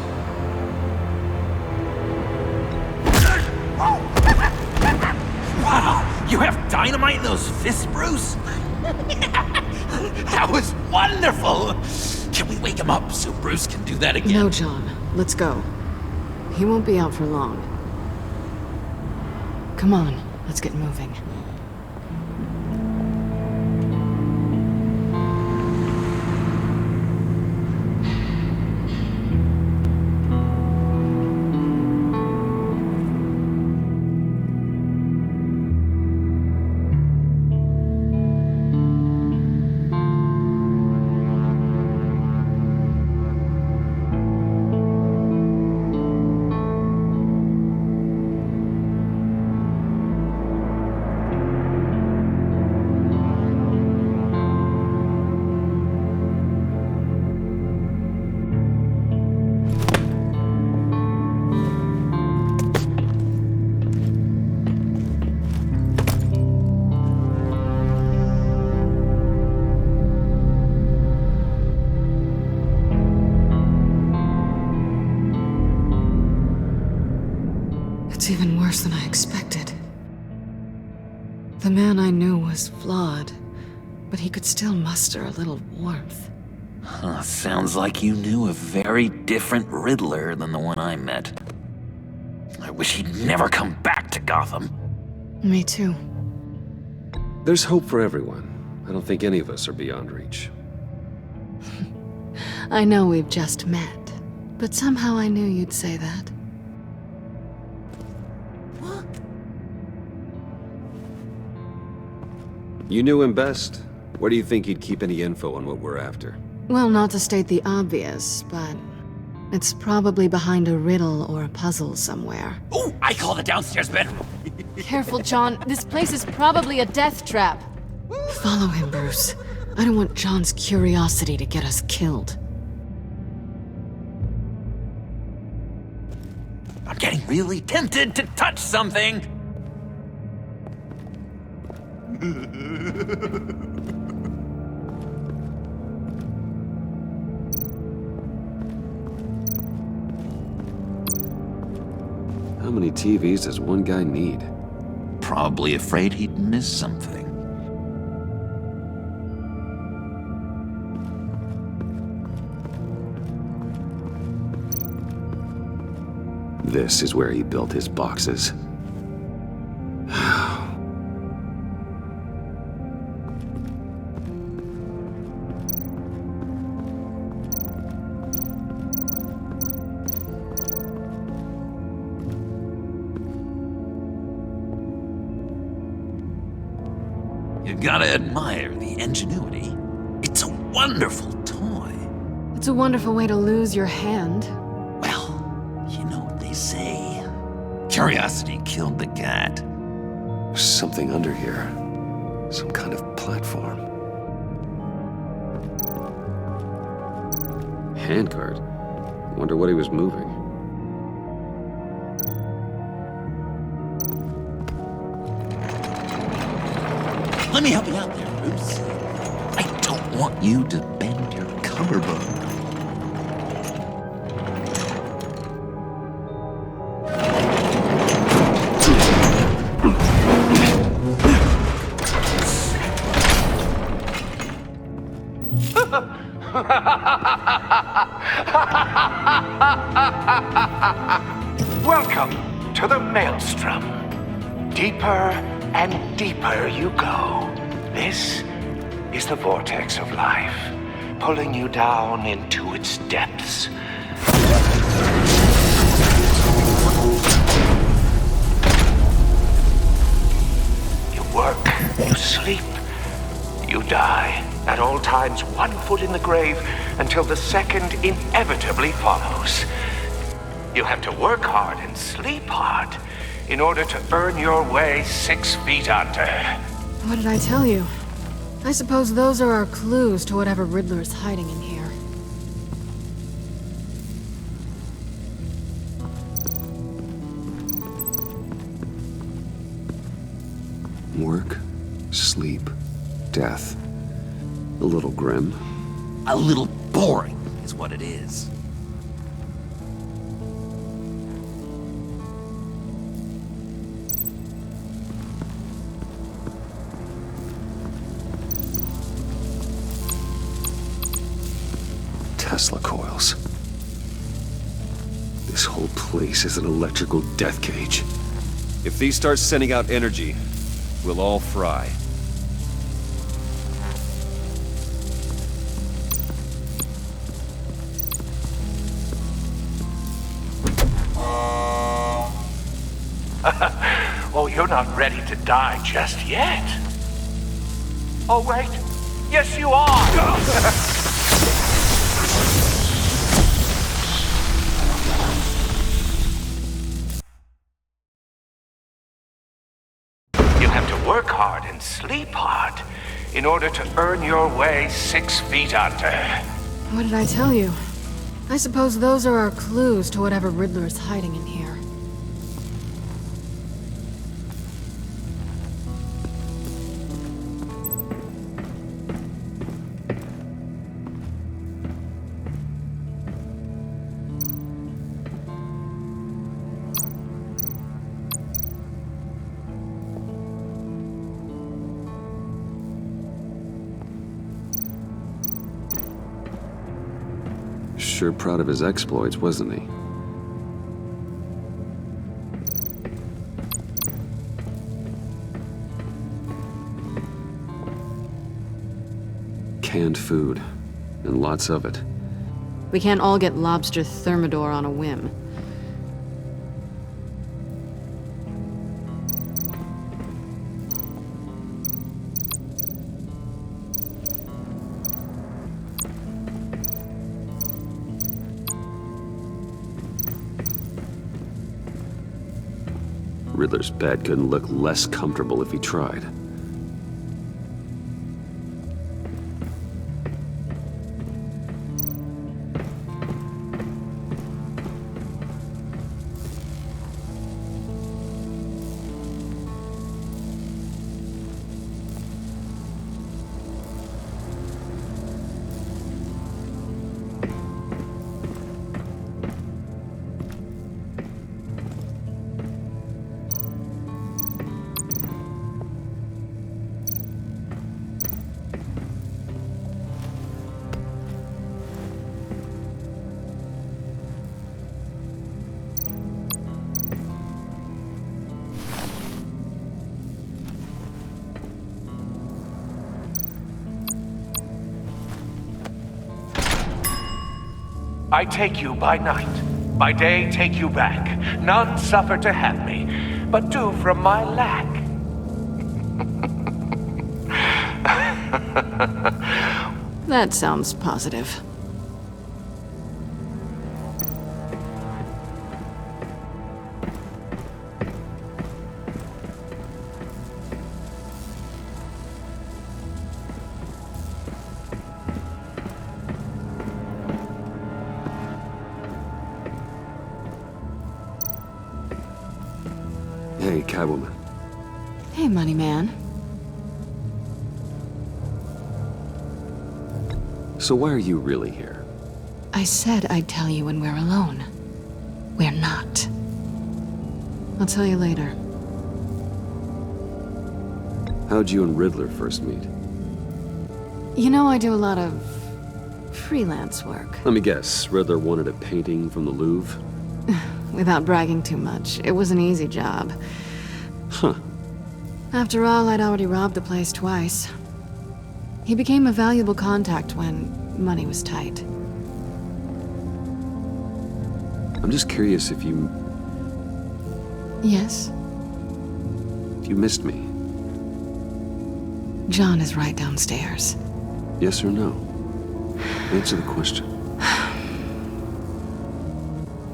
Wow, you have dynamite in those fists, Bruce? That was wonderful! Can we wake him up so Bruce can do that again? No, John. Let's go. He won't be out for long. Come on, let's get moving. It's even worse than I expected. The man I knew was flawed, but he could still muster a little warmth. Huh, sounds like you knew a very different Riddler than the one I met. I wish he'd never come back to Gotham. Me too. There's hope for everyone. I don't think any of us are beyond reach. I know we've just met, but somehow I knew you'd say that. You knew him best. Where do you think he'd keep any info on what we're after? Well, not to state the obvious, but it's probably behind a riddle or a puzzle somewhere. Oh, I call the downstairs bedroom. Careful, John. This place is probably a death trap. Follow him, Bruce. I don't want John's curiosity to get us killed. I'm getting really tempted to touch something. How many TVs does one guy need? Probably afraid he'd miss something. This is where he built his boxes. You gotta admire the ingenuity. It's a wonderful toy. It's a wonderful way to lose your hand. Well, you know what they say. Curiosity killed the cat. There's something under here. Some kind of platform. Handcart? Wonder what he was moving. Let me help you out there, Bruce. I don't want you to bend your collarbone. Welcome to the Maelstrom. Deeper and deeper you go. This is the vortex of life, pulling you down into its depths. You work, you sleep, you die. At all times, 1 foot in the grave until the second inevitably follows. You have to work hard and sleep hard in order to earn your way 6 feet under. What did I tell you? I suppose those are our clues to whatever Riddler is hiding in here. Work, sleep, death. A little grim. A little boring is what it is. Tesla coils. This whole place is an electrical death cage. If these start sending out energy, we'll all fry. Oh, you're not ready to die just yet. Oh, wait. Yes, you are! Work hard and sleep hard in order to earn your way 6 feet under. What did I tell you? I suppose those are our clues to whatever Riddler is hiding in here. Sure proud of his exploits, wasn't he? Canned food, and lots of it. We can't all get lobster thermidor on a whim. Riddler's bed couldn't look less comfortable if he tried. I take you by night, by day take you back. None suffer to have me, but do from my lack. That sounds positive. Hey, Catwoman. Hey, money man. So why are you really here? I said I'd tell you when we're alone. We're not. I'll tell you later. How'd you and Riddler first meet? You know, I do a lot of freelance work. Let me guess, Riddler wanted a painting from the Louvre? Without bragging too much, it was an easy job. Huh. After all, I'd already robbed the place twice. He became a valuable contact when money was tight. I'm just curious if you... Yes? if you missed me. John is right downstairs. Yes or no? Answer the question.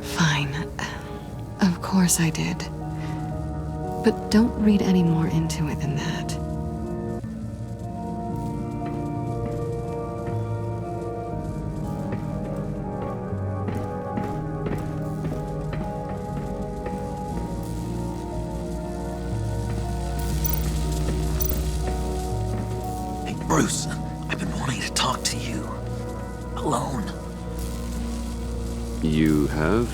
Fine. Of course I did. But don't read any more into it than that. Hey, Bruce, I've been wanting to talk to you. Alone. You have?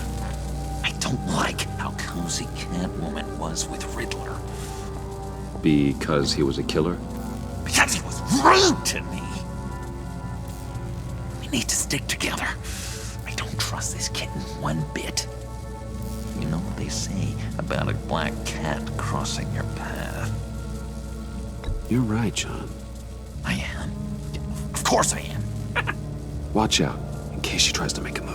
I don't like how cozy Catwoman was with Riddler. Because he was a killer? Because he was rude to me! We need to stick together. I don't trust this kitten one bit. You know what they say about a black cat crossing your path? You're right, John. I am. Of course I am. Watch out, in case she tries to make a move.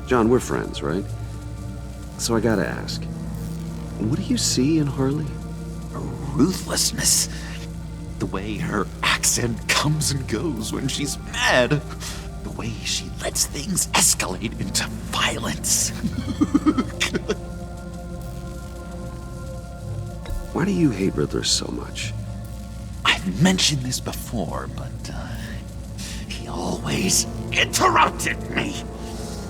John, we're friends, right? So I gotta ask, what do you see in Harley? Her ruthlessness. The way her accent comes and goes when she's mad. The way she lets things escalate into violence. Why do you hate Riddler so much? I've mentioned this before, but he always interrupted me.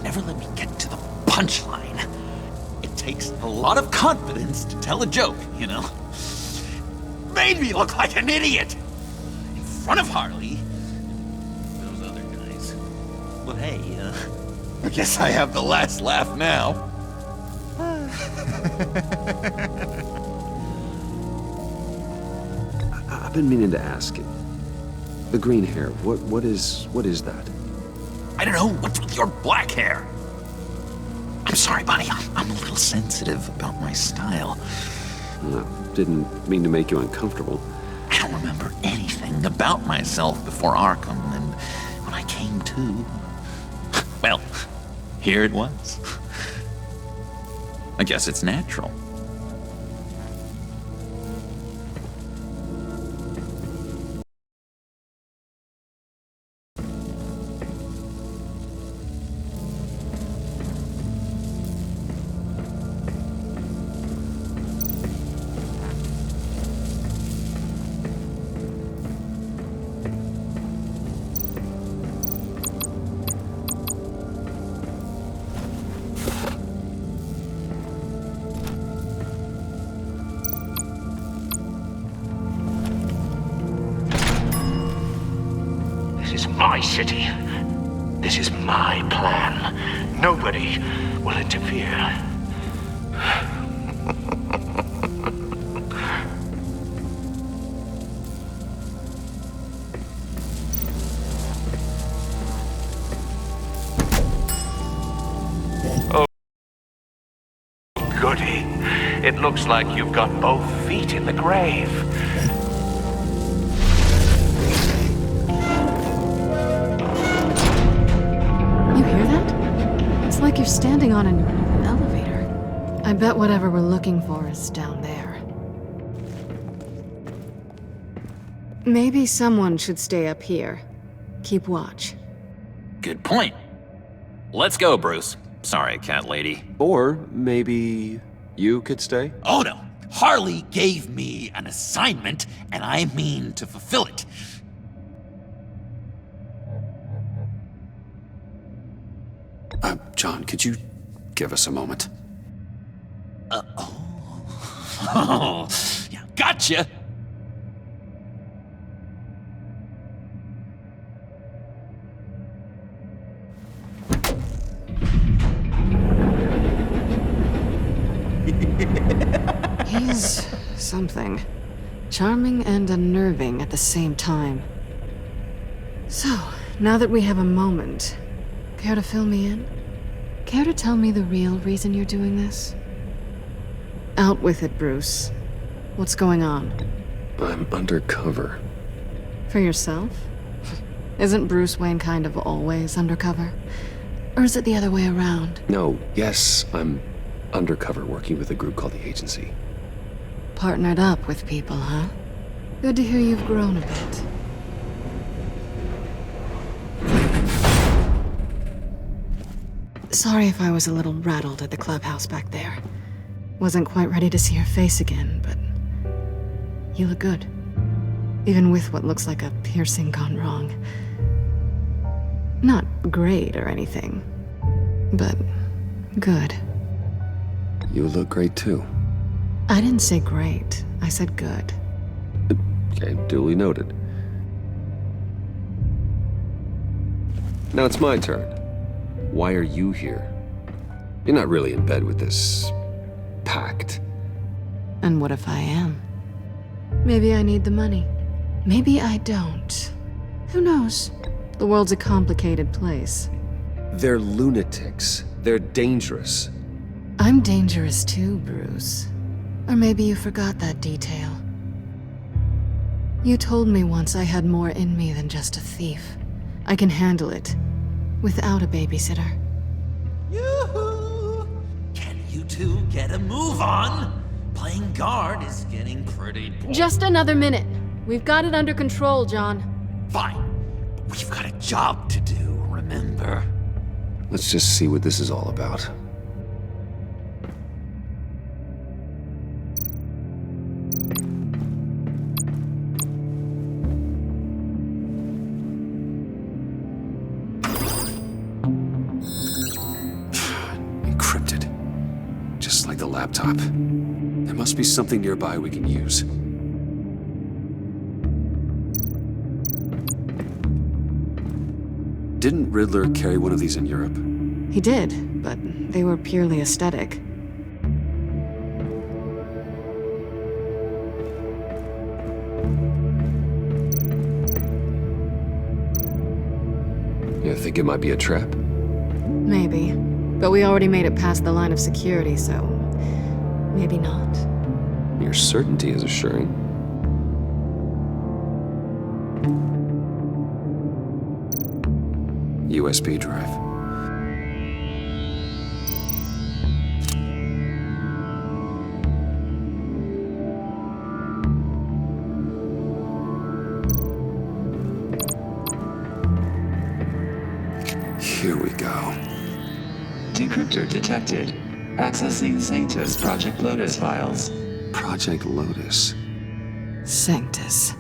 Never let me get to the punchline. It takes a lot of confidence to tell a joke, you know? Made me look like an idiot! In front of Harley. Those other guys. Well, hey, I guess I have the last laugh now. I've been meaning to ask. The green hair, what is that? I don't know, what's with your black hair? I'm sorry, buddy, I'm a little sensitive about my style. Didn't mean to make you uncomfortable. I don't remember anything about myself before Arkham, and when I came to, well, here it was. I guess it's natural. This is my city. This is my plan. Nobody will interfere. Oh, goody. It looks like you've got both feet in the grave. You hear that? It's like you're standing on an elevator. I bet whatever we're looking for is down there. Maybe someone should stay up here. Keep watch. Good point. Let's go, Bruce. Sorry, cat lady. Or maybe You could stay? Oh no! Harley gave me an assignment, and I mean to fulfill it. John, could you give us a moment? Oh, yeah, gotcha! He's something. Charming and unnerving at the same time. So, now that we have a moment, care to fill me in? Care to tell me the real reason you're doing this? Out with it, Bruce. What's going on? I'm undercover. For yourself? Isn't Bruce Wayne kind of always undercover? Or is it the other way around? No, yes, I'm undercover working with a group called the Agency. Partnered up with people, huh? Good to hear you've grown a bit. Sorry if I was a little rattled at the clubhouse back there. Wasn't quite ready to see your face again, but you look good. Even with what looks like a piercing gone wrong. Not great or anything, but good. You look great too. I didn't say great. I said good. Okay, duly noted. Now it's my turn. Why are you here? You're not really in bed with this pact. And what if I am? Maybe I need the money. Maybe I don't. Who knows? The world's a complicated place. They're lunatics. They're dangerous. I'm dangerous too, Bruce. Or maybe you forgot that detail. You told me once I had more in me than just a thief. I can handle it. Without a babysitter. Yoo-hoo! Can you two get a move on? Playing guard is getting pretty boring. Just another minute. We've got it under control, John. Fine. But we've got a job to do, remember? Let's just see what this is all about. Encrypted. Just like the laptop. There must be something nearby we can use. Didn't Riddler carry one of these in Europe? He did, but they were purely aesthetic. You think it might be a trap? Maybe. But we already made it past the line of security, so maybe not. Your certainty is assuring. USB drive. Here we go. Decryptor detected. Accessing Sanctus Project Lotus files. Project Lotus. Sanctus.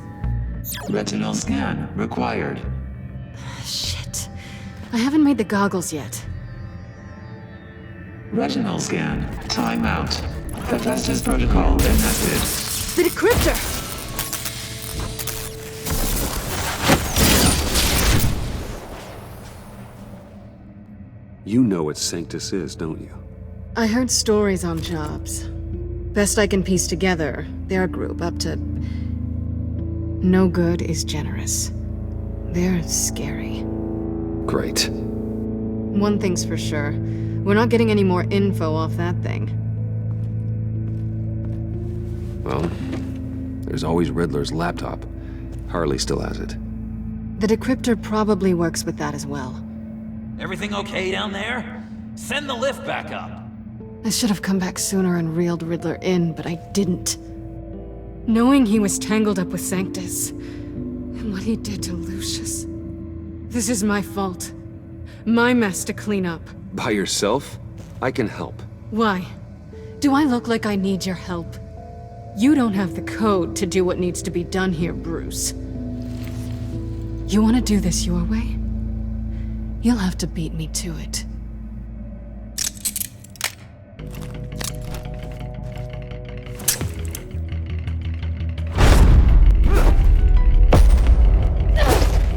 Retinal scan required. Shit. I haven't made the goggles yet. Retinal scan. Timeout. Hephaestus protocol enacted. The decryptor! You know what Sanctus is, don't you? I heard stories on jobs. Best I can piece together, their group up to... No good is generous. They're scary. Great. One thing's for sure. We're not getting any more info off that thing. Well, there's always Riddler's laptop. Harley still has it. The decryptor probably works with that as well. Everything okay down there? Send the lift back up. I should have come back sooner and reeled Riddler in, but I didn't. Knowing he was tangled up with Sanctus, and what he did to Lucius. This is my fault. My mess to clean up. By yourself? I can help. Why? Do I look like I need your help? You don't have the code to do what needs to be done here, Bruce. You want to do this your way? You'll have to beat me to it.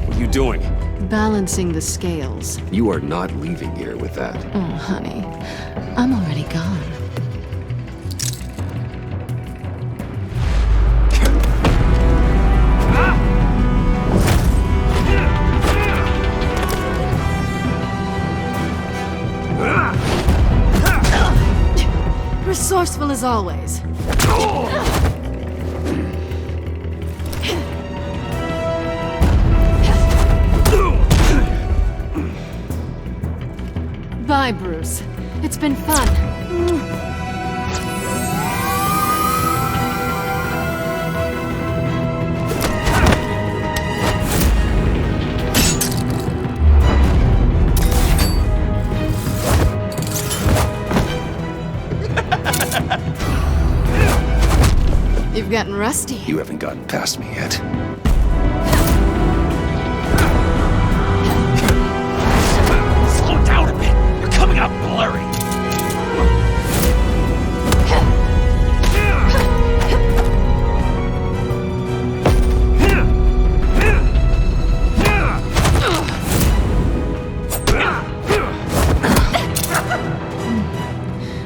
What are you doing? Balancing the scales. You are not leaving here with that. Oh, honey. I'm already gone. Resourceful as always. Bye, Bruce. It's been fun. You've gotten rusty. You haven't gotten past me yet. Slow down a bit. You're coming out blurry.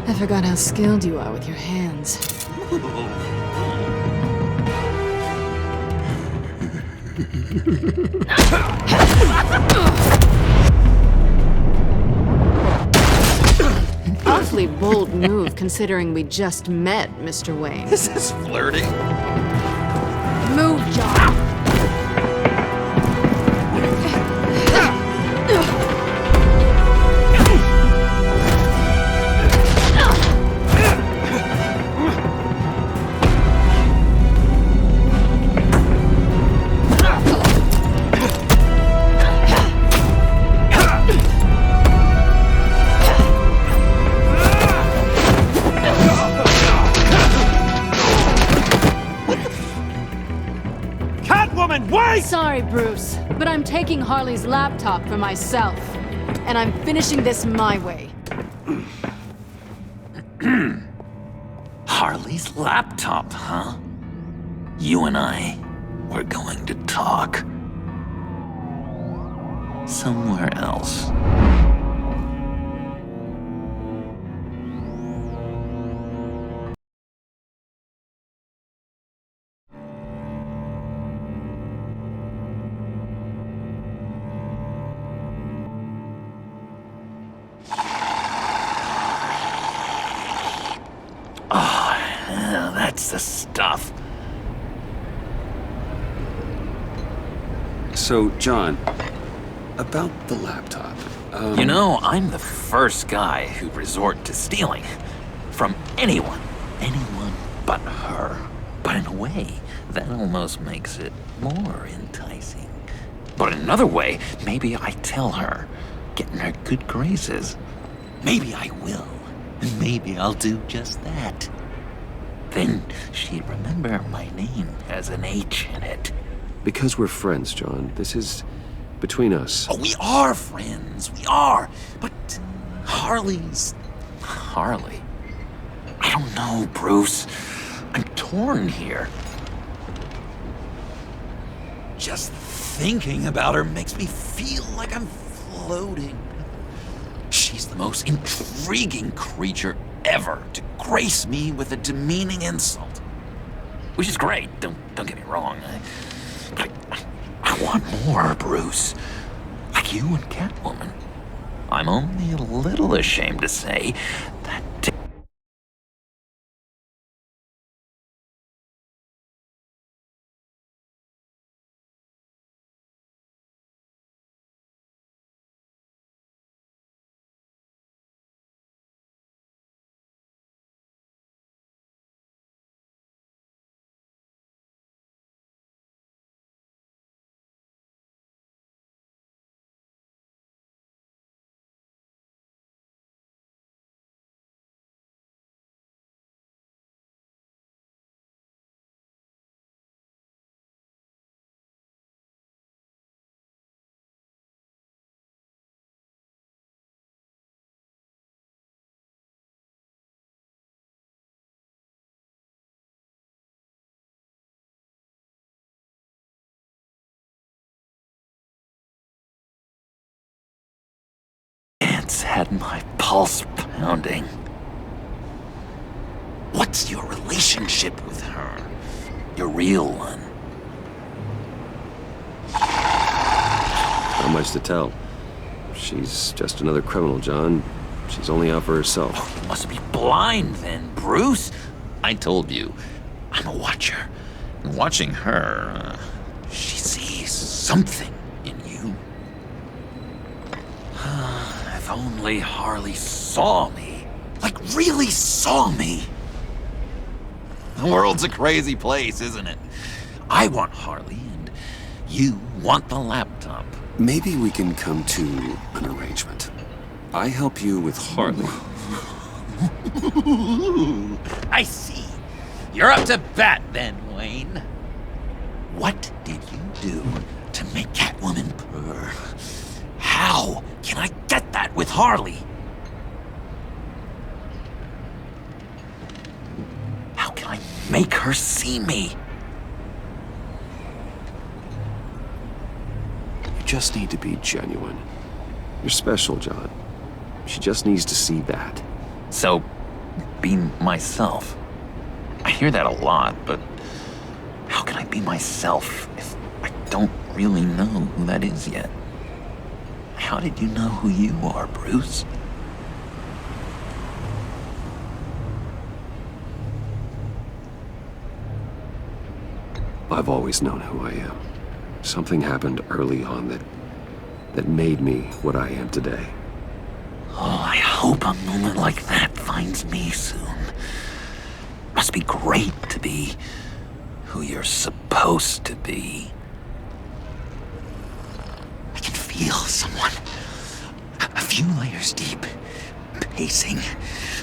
I forgot how skilled you are with your hands. Awfully bold move, considering we just met, Mr. Wayne. This is flirting. Move, John. Sorry, Bruce, but I'm taking Harley's laptop for myself. And I'm finishing this my way. Harley's laptop, huh? You and I, we're going to talk. Somewhere else. That's the stuff. So, John, about the laptop. You know, I'm the first guy who'd resort to stealing. From anyone. Anyone but her. But in a way, that almost makes it more enticing. But in another way, maybe I tell her, get in her good graces. Maybe I will. And maybe I'll do just that. Then she'd remember my name has an H in it. Because we're friends, John. This is between us. Oh, we are friends. We are. But Harley's... Harley. I don't know, Bruce. I'm torn here. Just thinking about her makes me feel like I'm floating. She's the most intriguing creature ever to grace me with a demeaning insult. Which is great, don't get me wrong. I want more, Bruce. Like you and Catwoman. I'm only a little ashamed to say that had my pulse pounding. What's your relationship with her? Your real one? Not much to tell. She's just another criminal, John. She's only out for herself. Oh, you must be blind then, Bruce. I told you, I'm a watcher. And watching her, she sees something in you. If only Harley saw me. Like, really saw me. The world's a crazy place, isn't it? I want Harley, and you want the laptop. Maybe we can come to an arrangement. I help you with Harley. I see. You're up to bat then, Wayne. What did you do to make Catwoman purr? How can I get that with Harley? How can I make her see me? You just need to be genuine. You're special, John. She just needs to see that. So, be myself. I hear that a lot, but how can I be myself if I don't really know who that is yet? How did you know who you are, Bruce? I've always known who I am. Something happened early on that made me what I am today. Oh, I hope a moment like that finds me soon. Must be great to be who you're supposed to be. I can feel someone a few layers deep, pacing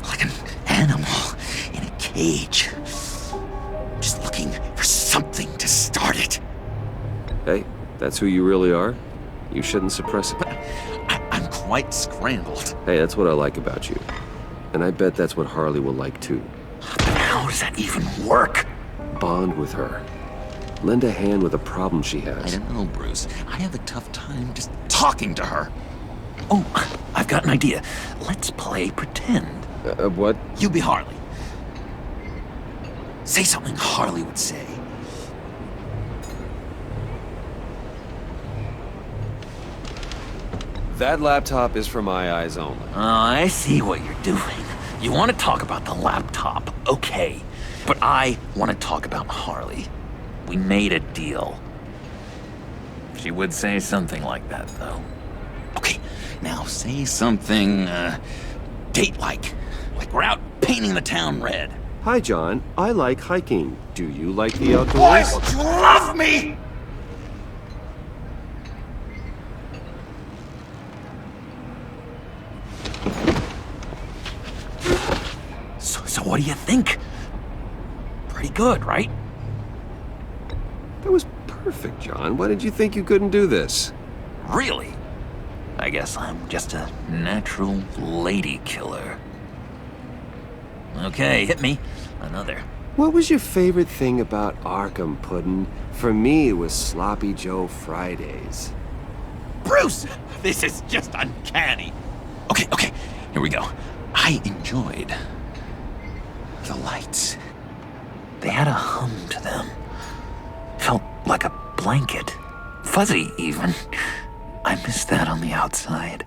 like an animal in a cage. Just looking for something to start it. Hey, that's who you really are? You shouldn't suppress it. I'm quite scrambled. Hey, that's what I like about you. And I bet that's what Harley will like too. But how does that even work? Bond with her. Lend a hand with a problem she has. I don't know, Bruce. I have a tough time just talking to her. Oh, I've got an idea. Let's play pretend. What? You be Harley. Say something Harley would say. That laptop is for my eyes only. I see what you're doing. You want to talk about the laptop, okay. But I want to talk about Harley. We made a deal. She would say something like that, though. Okay, now say something, date-like. Like we're out painting the town red. Hi, John. I like hiking. Do you like the outdoors? Why don't you love me? So what do you think? Pretty good, right? That was perfect, John. Why did you think you couldn't do this? Really? I guess I'm just a natural lady killer. Okay, hit me. Another. What was your favorite thing about Arkham, Puddin'? For me, it was Sloppy Joe Fridays. Bruce! This is just uncanny. Okay, here we go. I enjoyed the lights. They had a hum to them. Felt like a blanket. Fuzzy, even. I miss that on the outside.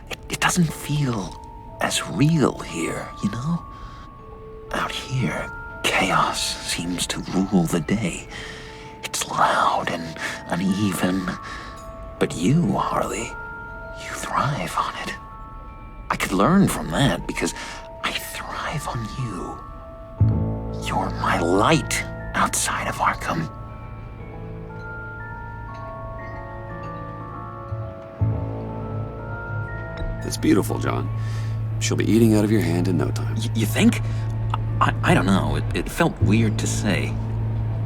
It doesn't feel as real here, you know? Out here, chaos seems to rule the day. It's loud and uneven. But you, Harley, you thrive on it. I could learn from that because I thrive on you. You're my light outside of Arkham. That's beautiful, John. She'll be eating out of your hand in no time. You think? I don't know. It felt weird to say.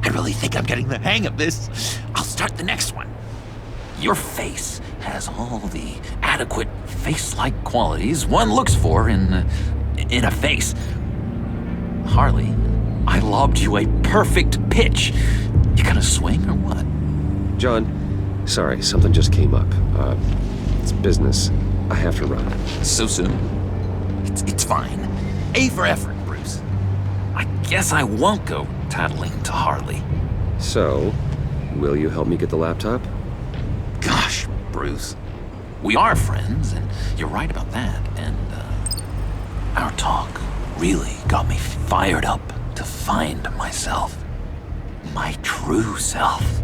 I really think I'm getting the hang of this. I'll start the next one. Your face has all the adequate face-like qualities one looks for in a face. Harley, I lobbed you a perfect pitch. You gonna swing or what? John, sorry, something just came up. It's business. I have to run. So soon? It's fine. A for effort, Bruce. I guess I won't go tattling to Harley. So, will you help me get the laptop? Gosh, Bruce. We are friends, and you're right about that. And, our talk really got me fired up to find myself. My true self.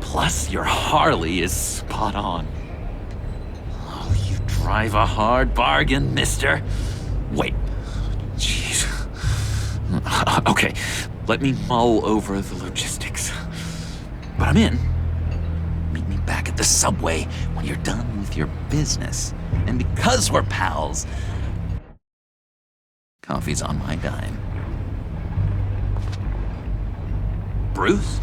Plus, your Harley is spot on. Oh, you drive a hard bargain, mister. Wait. Jeez. Okay, let me mull over the logistics. But I'm in. Meet me back at the subway when you're done with your business. And because we're pals, coffee's on my dime. Bruce?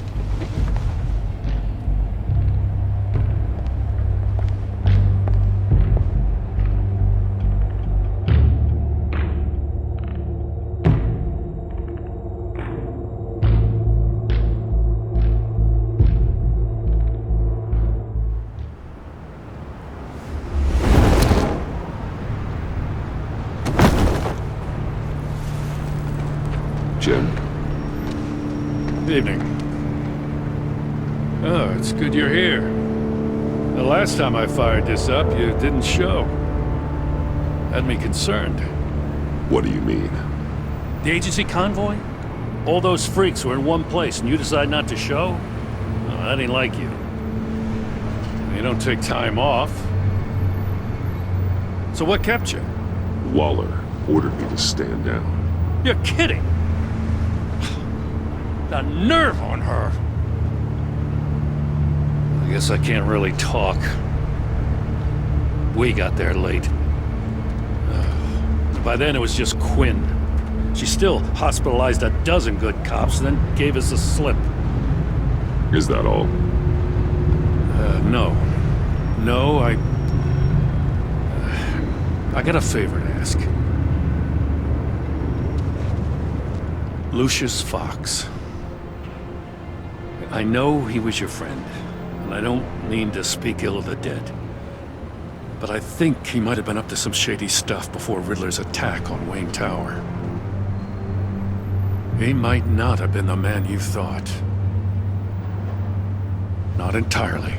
Jim? Evening. Oh, it's good you're here. The last time I fired this up, you didn't show. Had me concerned. What do you mean? The agency convoy? All those freaks were in one place and you decide not to show? Oh, that ain't like you. You don't take time off. So what kept you? Waller ordered me to stand down. You're kidding! The nerve on her! I guess I can't really talk. We got there late. By then it was just Quinn. She still hospitalized a dozen good cops, then gave us the slip. Is that all? No. No, I got a favor to ask. Lucius Fox. I know he was your friend, and I don't mean to speak ill of the dead. But I think he might have been up to some shady stuff before Riddler's attack on Wayne Tower. He might not have been the man you thought. Not entirely.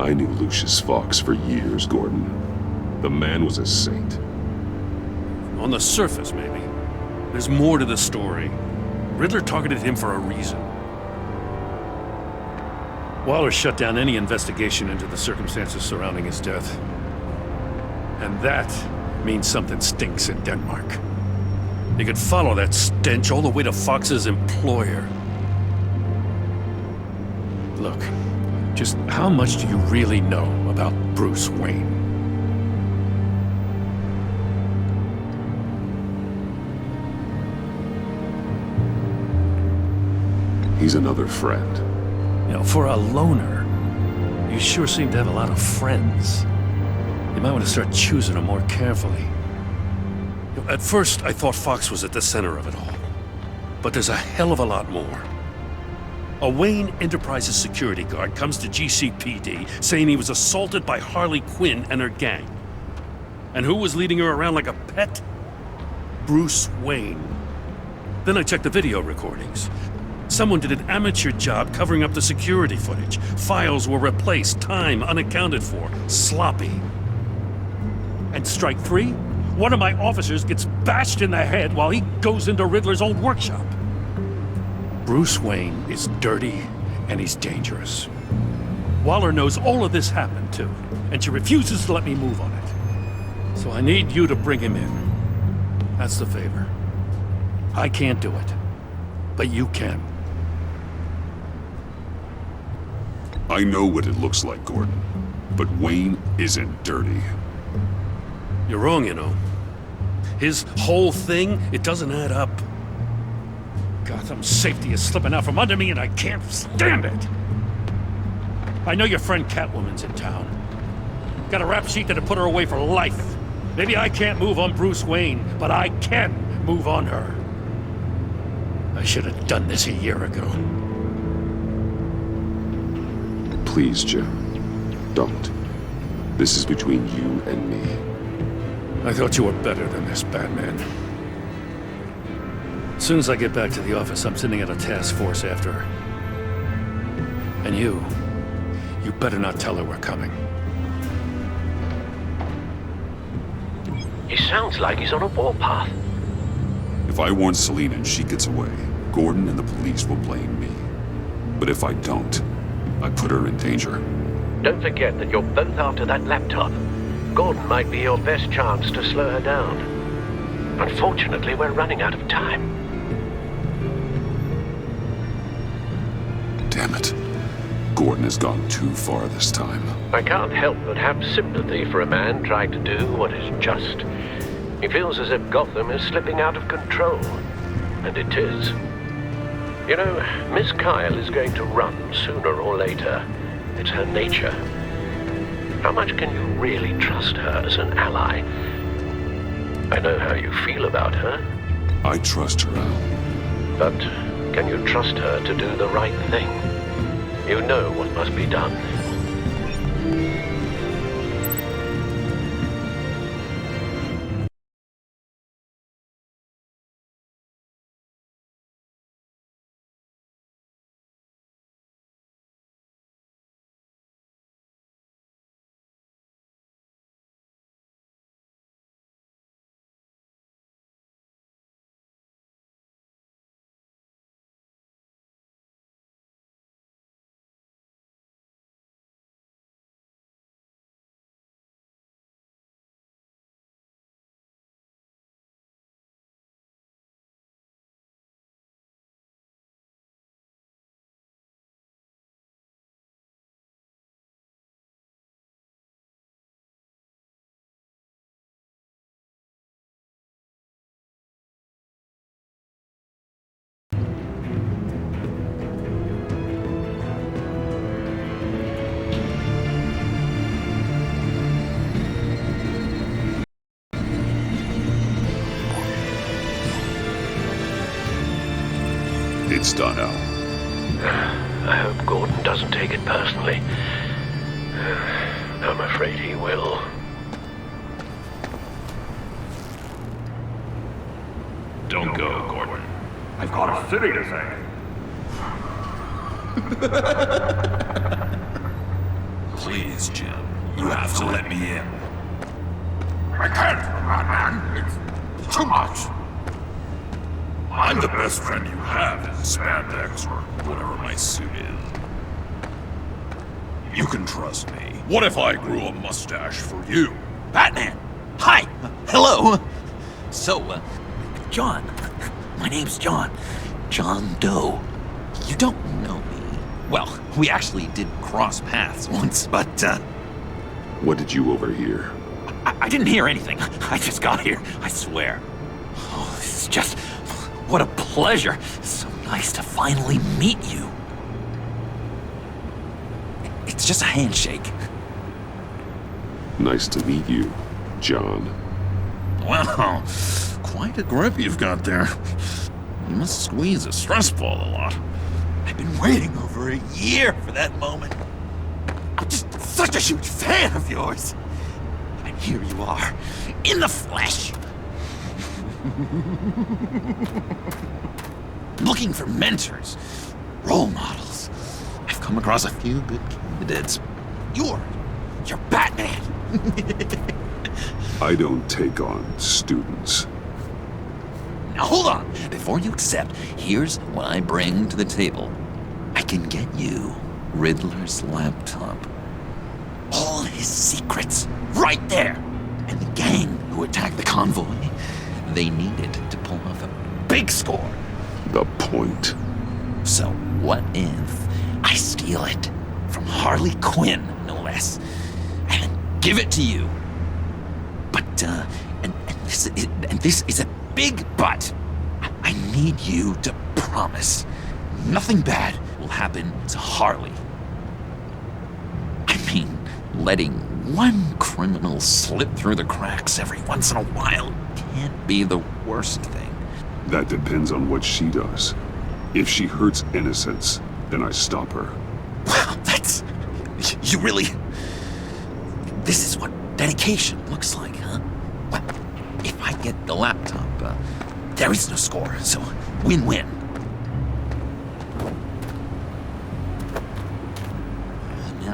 I knew Lucius Fox for years, Gordon. The man was a saint. On the surface, maybe. There's more to the story. Riddler targeted him for a reason. Waller shut down any investigation into the circumstances surrounding his death. And that means something stinks in Denmark. You could follow that stench all the way to Fox's employer. Look, just how much do you really know about Bruce Wayne? He's another friend. You know, for a loner, you sure seem to have a lot of friends. You might want to start choosing them more carefully. You know, at first, I thought Fox was at the center of it all. But there's a hell of a lot more. A Wayne Enterprises security guard comes to GCPD saying he was assaulted by Harley Quinn and her gang. And who was leading her around like a pet? Bruce Wayne. Then I checked the video recordings. Someone did an amateur job covering up the security footage. Files were replaced, time unaccounted for, sloppy. And strike three? One of my officers gets bashed in the head while he goes into Riddler's old workshop. Bruce Wayne is dirty and he's dangerous. Waller knows all of this happened too, and she refuses to let me move on it. So I need you to bring him in. That's the favor. I can't do it, but you can. I know what it looks like, Gordon. But Wayne isn't dirty. You're wrong, you know. His whole thing, it doesn't add up. Gotham's safety is slipping out from under me and I can't stand it! I know your friend Catwoman's in town. Got a rap sheet that'll put her away for life. Maybe I can't move on Bruce Wayne, but I can move on her. I should have done this a year ago. Please, Jim. Don't. This is between you and me. I thought you were better than this, Batman. As soon as I get back to the office, I'm sending out a task force after her. And you better not tell her we're coming. He sounds like he's on a warpath. If I warn Selina and she gets away, Gordon and the police will blame me. But if I don't, I put her in danger. Don't forget that you're both after that laptop. Gordon might be your best chance to slow her down. Unfortunately, we're running out of time. Damn it. Gordon has gone too far this time. I can't help but have sympathy for a man trying to do what is just. He feels as if Gotham is slipping out of control. And it is. You know, Miss Kyle is going to run sooner or later. It's her nature. How much can you really trust her as an ally? I know how you feel about her. I trust her, Al. But can you trust her to do the right thing? You know what must be done. It's done, Al. I hope Gordon doesn't take it personally. I'm afraid he will. Don't go, Gordon. I've got a city to save. Please, Jim. You have to let me in. I can't, Batman. It's too much. I'm the best friend you have in spandex or whatever my suit is. You can trust me. What if I grew a mustache for you? Batman! Hi! Hello! So, John. My name's John. John Doe. You don't know me. Well, we actually did cross paths once, but, What did you overhear? I didn't hear anything. I just got here, I swear. Oh, this is just... What a pleasure. So nice to finally meet you. It's just a handshake. Nice to meet you, John. Wow, quite a grip you've got there. You must squeeze a stress ball a lot. I've been waiting over a year for that moment. I'm just such a huge fan of yours. And here you are, in the flesh. Looking for mentors, role models. I've come across a few good candidates. You're Batman. I don't take on students. Now hold on. Before you accept, here's what I bring to the table. I can get you Riddler's laptop. All his secrets, right there. And the gang who attacked the convoy, they needed to pull off a big score. The point. So what if I steal it from Harley Quinn, no less, and give it to you? But, and this is a big but. I need you to promise nothing bad will happen to Harley. I mean, letting one criminal slip through the cracks every once in a while can't be the worst thing. That depends on what she does. If she hurts innocents, then I stop her. Wow, that's... You really... This is what dedication looks like, huh? Well, if I get the laptop, there is no score, so win-win.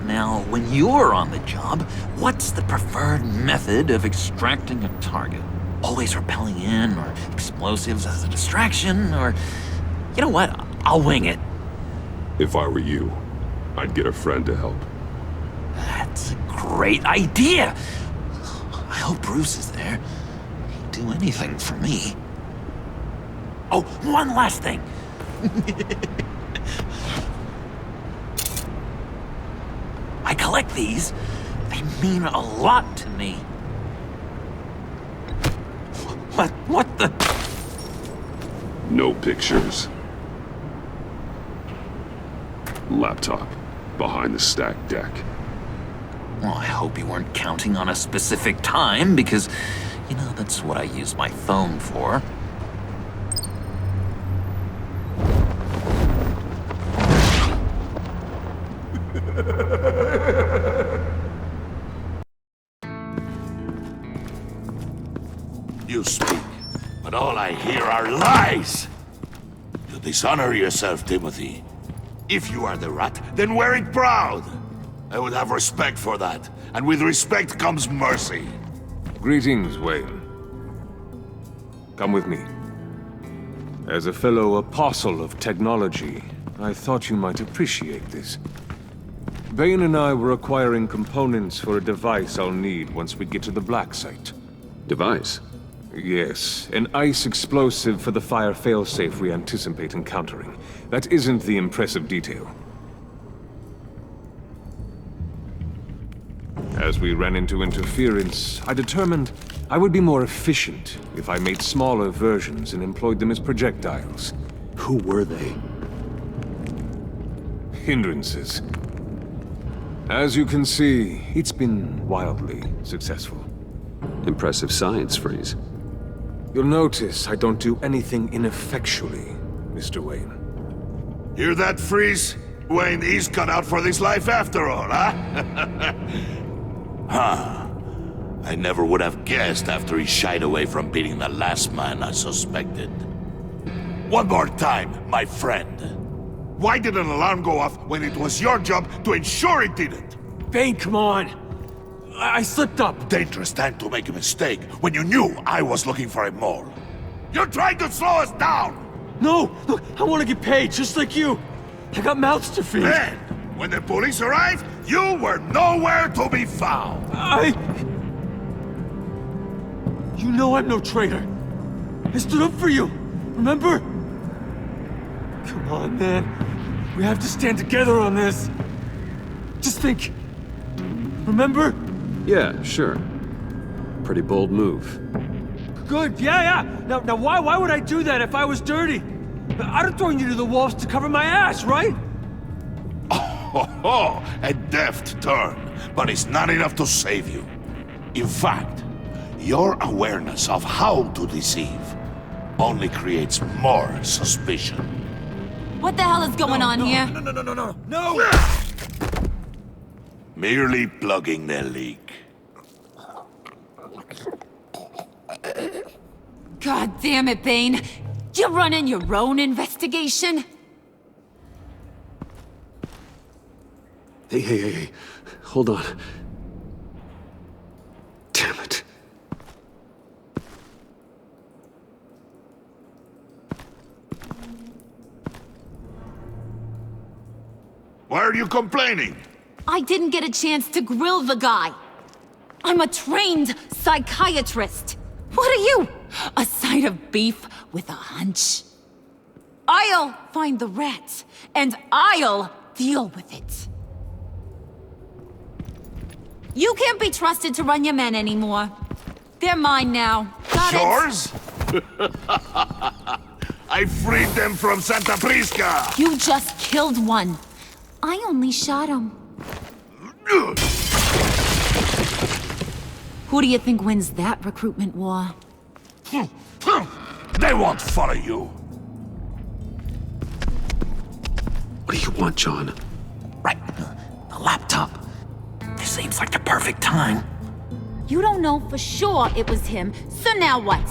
Now, when you're on the job, what's the preferred method of extracting a target? Always rappelling in, or explosives as a distraction, or... You know what? I'll wing it. If I were you, I'd get a friend to help. That's a great idea! I hope Bruce is there. He'd do anything for me. Oh, one last thing! I collect these. They mean a lot to me. What the... No pictures. Laptop. Behind the stacked deck. Well, I hope you weren't counting on a specific time, because, you know, that's what I use my phone for. You speak, but all I hear are lies! You dishonor yourself, Timothy. If you are the rat, then wear it proud! I would have respect for that, and with respect comes mercy. Greetings, Wayne. Come with me. As a fellow apostle of technology, I thought you might appreciate this. Bane and I were acquiring components for a device I'll need once we get to the Black Site. Device? Yes, an ice explosive for the fire failsafe we anticipate encountering. That isn't the impressive detail. As we ran into interference, I determined I would be more efficient if I made smaller versions and employed them as projectiles. Who were they? Hindrances. As you can see, it's been wildly successful. Impressive science, Freeze. You'll notice I don't do anything ineffectually, Mr. Wayne. Hear that, Freeze? Wayne is cut out for this life after all, huh? Huh. I never would have guessed after he shied away from beating the last man I suspected. One more time, my friend. Why did an alarm go off when it was your job to ensure it didn't? Bane, come on! I slipped up! Dangerous time to make a mistake when you knew I was looking for a mole. You're trying to slow us down! No! Look, I want to get paid, just like you! I got mouths to feed! Then, when the police arrived, you were nowhere to be found! You know I'm no traitor! I stood up for you! Remember? Come on, man. We have to stand together on this! Just think... Remember? Yeah, sure. Pretty bold move. Good, yeah. Now why would I do that if I was dirty? I'd have thrown you to the wolves to cover my ass, right? Oh, a deft turn, but it's not enough to save you. In fact, your awareness of how to deceive only creates more suspicion. What the hell is going on here? No! Merely plugging the leak. God damn it, Bane. You're running your own investigation? Hey. Hold on. Damn it. Why are you complaining? I didn't get a chance to grill the guy. I'm a trained psychiatrist. What are you? A side of beef with a hunch? I'll find the rat, and I'll deal with it. You can't be trusted to run your men anymore. They're mine now. Got it? Yours? I freed them from Santa Prisca! You just killed one. I only shot him. Who do you think wins that recruitment war? They won't follow you. What do you want, John? Right. The laptop. There's Seems like the perfect time. You don't know for sure it was him, so now what?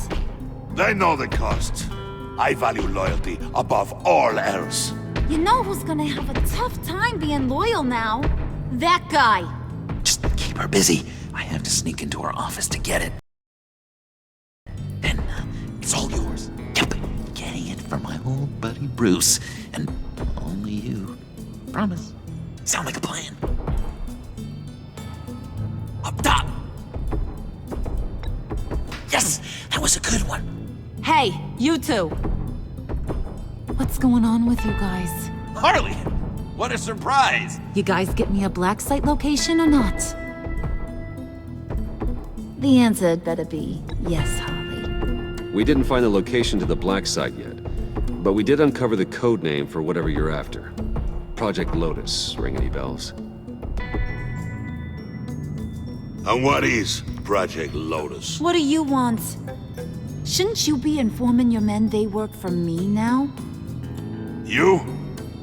They know the cost. I value loyalty above all else. You know who's gonna have a tough time being loyal now? That guy. Just keep her busy. I have to sneak into her office to get it. Then it's all yours. Yep, getting it from my old buddy Bruce, and only you. Promise. Sound like a plan. Up top. Yes, that was a good one. Hey, you two. What's going on with you guys? Harley! What a surprise! You guys get me a black site location or not? The answer had better be yes, Harley. We didn't find the location to the black site yet, but we did uncover the code name for whatever you're after. Project Lotus. Ring any bells? And what is Project Lotus? What do you want? Shouldn't you be informing your men they work for me now? You?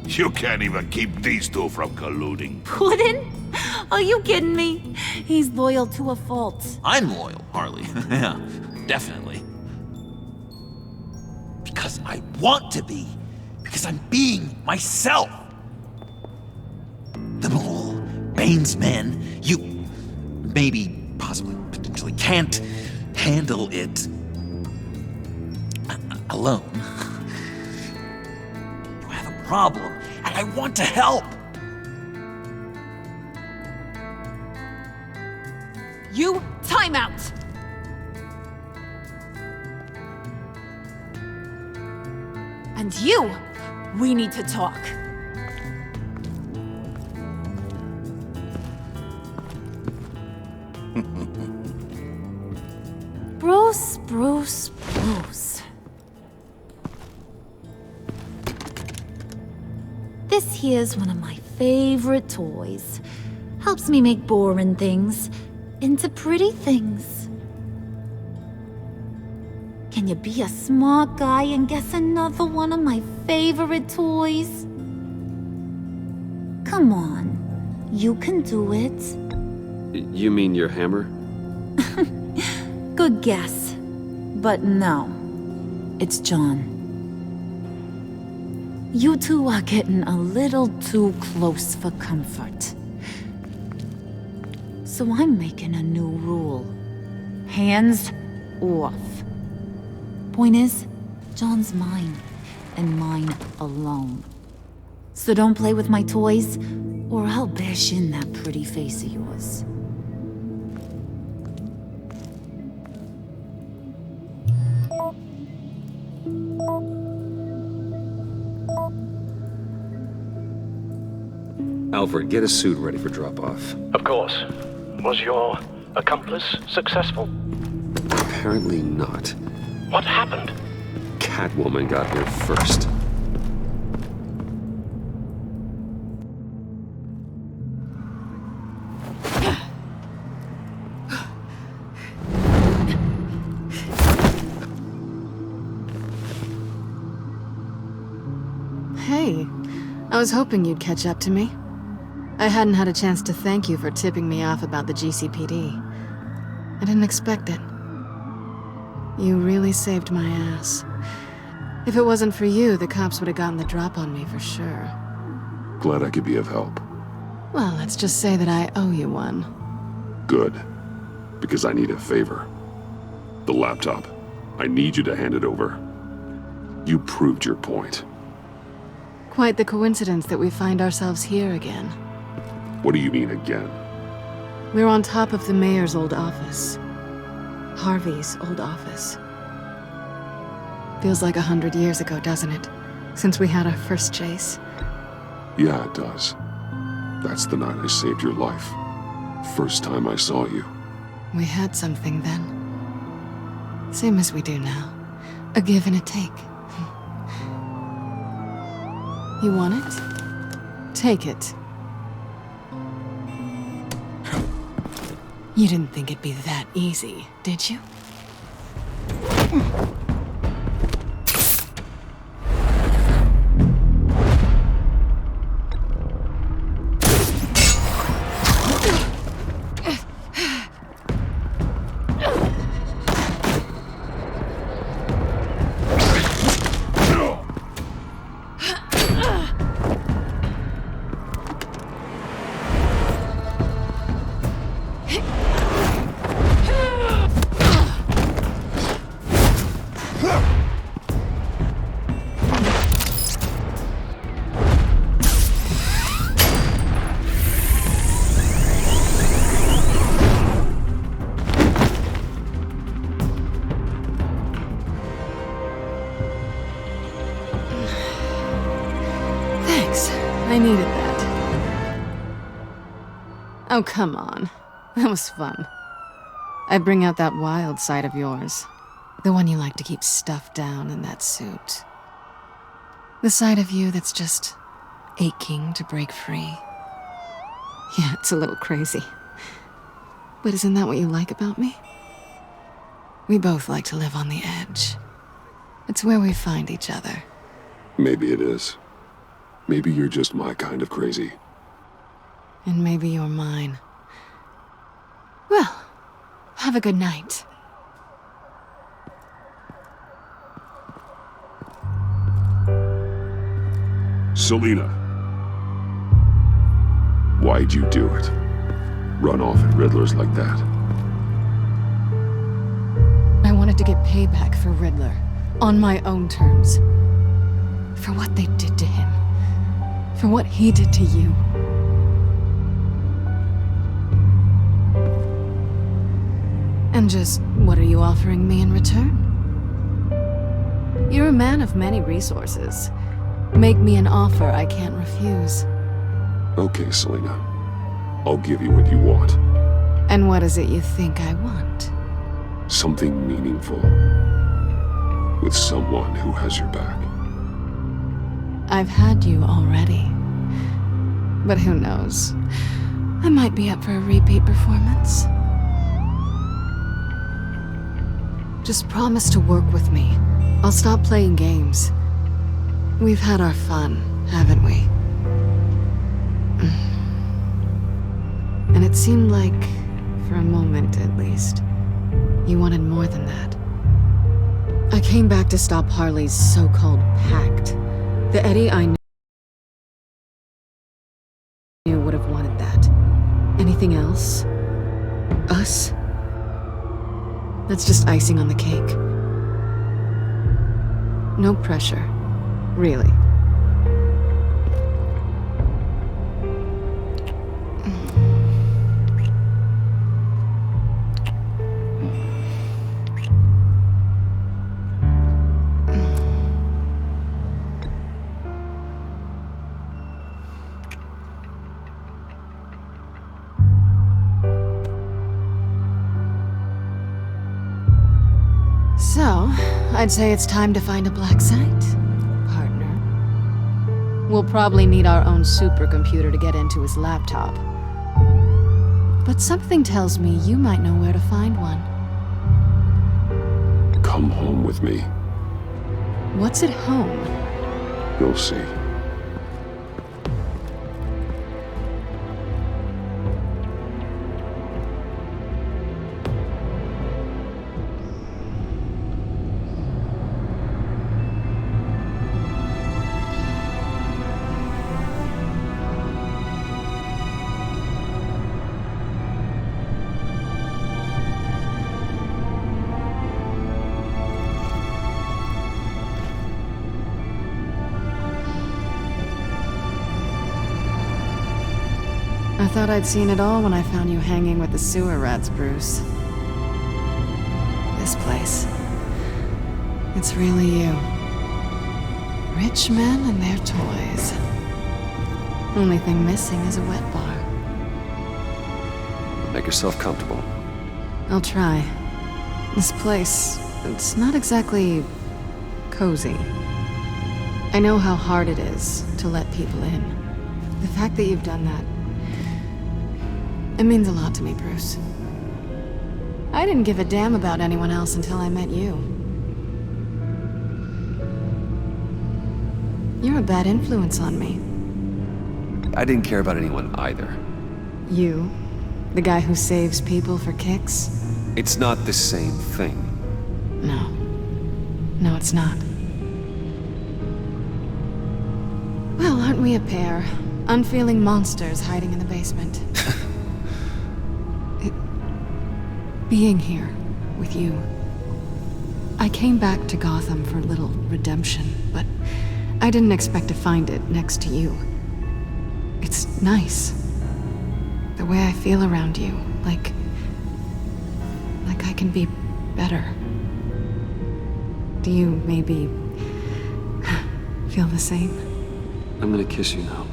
You can't even keep these two from colluding. Puddin'? Are you kidding me? He's loyal to a fault. I'm loyal, Harley. Yeah, definitely. Because I want to be. Because I'm being myself. The Mole, Bane's men, you maybe, possibly, potentially can't handle it alone. You have a problem, and I want to help. You, time out! And you, we need to talk. Bruce. This here's one of my favorite toys. Helps me make boring things into pretty things. Can you be a smart guy and guess another one of my favorite toys? Come on, you can do it. You mean your hammer? Good guess. But no, it's John. You two are getting a little too close for comfort. So I'm making a new rule. Hands off. Point is, John's mine, and mine alone. So don't play with my toys, or I'll bash in that pretty face of yours. Alfred, get a suit ready for drop-off. Of course. Was your accomplice successful? Apparently not. What happened? Catwoman got here first. Hey, I was hoping you'd catch up to me. I hadn't had a chance to thank you for tipping me off about the GCPD. I didn't expect it. You really saved my ass. If it wasn't for you, the cops would have gotten the drop on me for sure. Glad I could be of help. Well, let's just say that I owe you one. Good. Because I need a favor. The laptop. I need you to hand it over. You proved your point. Quite the coincidence that we find ourselves here again. What do you mean again? We're on top of the mayor's old office. Harvey's old office. Feels like 100 years ago, doesn't it? Since we had our first chase. Yeah, it does. That's the night I saved your life. First time I saw you. We had something then. Same as we do now. A give and a take. You want it? Take it. You didn't think it'd be that easy, did you? I needed that. Oh, come on. That was fun. I bring out that wild side of yours. The one you like to keep stuffed down in that suit. The side of you that's just aching to break free. Yeah, it's a little crazy. But isn't that what you like about me? We both like to live on the edge. It's where we find each other. Maybe it is. Maybe you're just my kind of crazy. And maybe you're mine. Well, have a good night. Selina. Why'd you do it? Run off at Riddler's like that? I wanted to get payback for Riddler. On my own terms. For what they did to him. For what he did to you. And just, what are you offering me in return? You're a man of many resources. Make me an offer I can't refuse. Okay, Selina. I'll give you what you want. And what is it you think I want? Something meaningful. With someone who has your back. I've had you already. But who knows? I might be up for a repeat performance. Just promise to work with me. I'll stop playing games. We've had our fun, haven't we? And it seemed like, for a moment at least, you wanted more than that. I came back to stop Harley's so-called pact. The Eddie I knew would have wanted that. Anything else? Us? That's just icing on the cake. No pressure. Really. So, I'd say it's time to find a black site. We'll probably need our own supercomputer to get into his laptop. But something tells me you might know where to find one. Come home with me. What's at home? You'll see. I thought I'd seen it all when I found you hanging with the sewer rats, Bruce. This place. It's really you. Rich men and their toys. Only thing missing is a wet bar. Make yourself comfortable. I'll try. This place, it's not exactly cozy. I know how hard it is to let people in. The fact that you've done that, it means a lot to me, Bruce. I didn't give a damn about anyone else until I met you. You're a bad influence on me. I didn't care about anyone either. You? The guy who saves people for kicks? It's not the same thing. No. No, it's not. Well, aren't we a pair? Unfeeling monsters hiding in the basement. Being here with you. I came back to Gotham for a little redemption, but I didn't expect to find it next to you. It's nice. The way I feel around you, like I can be better. Do you maybe feel the same? I'm gonna kiss you now.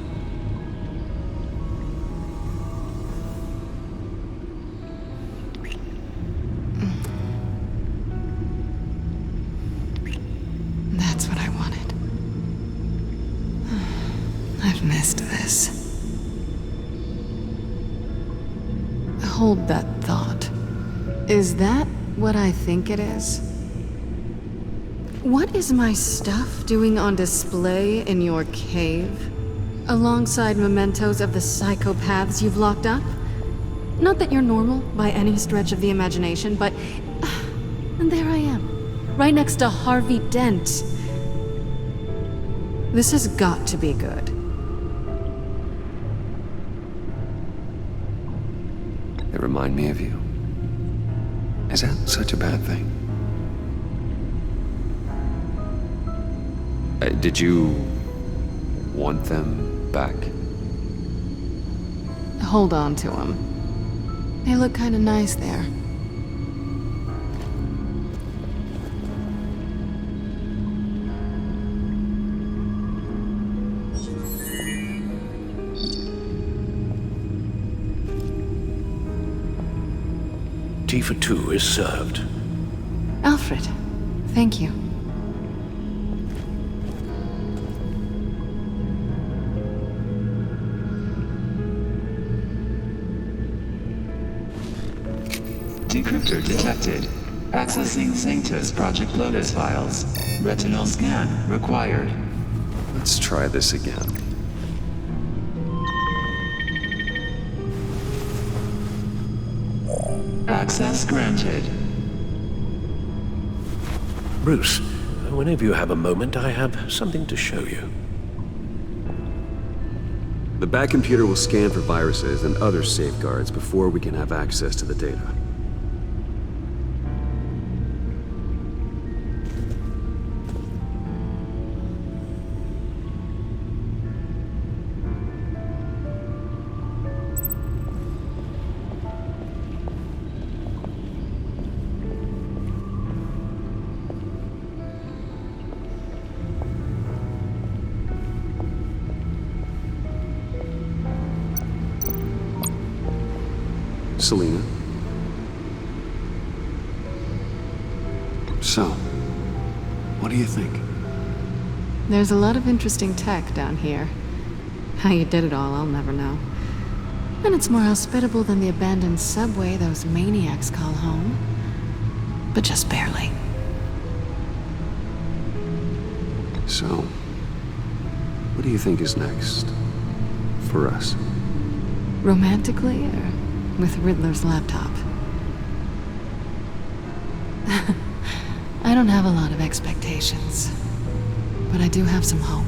missed this. Hold that thought. Is that what I think it is? What is my stuff doing on display in your cave? Alongside mementos of the psychopaths you've locked up? Not that you're normal by any stretch of the imagination, but... and there I am, right next to Harvey Dent. This has got to be good. They remind me of you. Is that such a bad thing? Did you want them back? Hold on to them. They look kind of nice there. Tea for two is served. Alfred, thank you. Decryptor detected. Accessing Sanctus Project Lotus files. Retinal scan required. Let's try this again. Access granted. Bruce, whenever you have a moment, I have something to show you. The back computer will scan for viruses and other safeguards before we can have access to the data. Selina. So, what do you think? There's a lot of interesting tech down here. How you did it all, I'll never know. And it's more hospitable than the abandoned subway those maniacs call home. But just barely. So, what do you think is next? For us? Romantically, or with Riddler's laptop? I don't have a lot of expectations, but I do have some hope.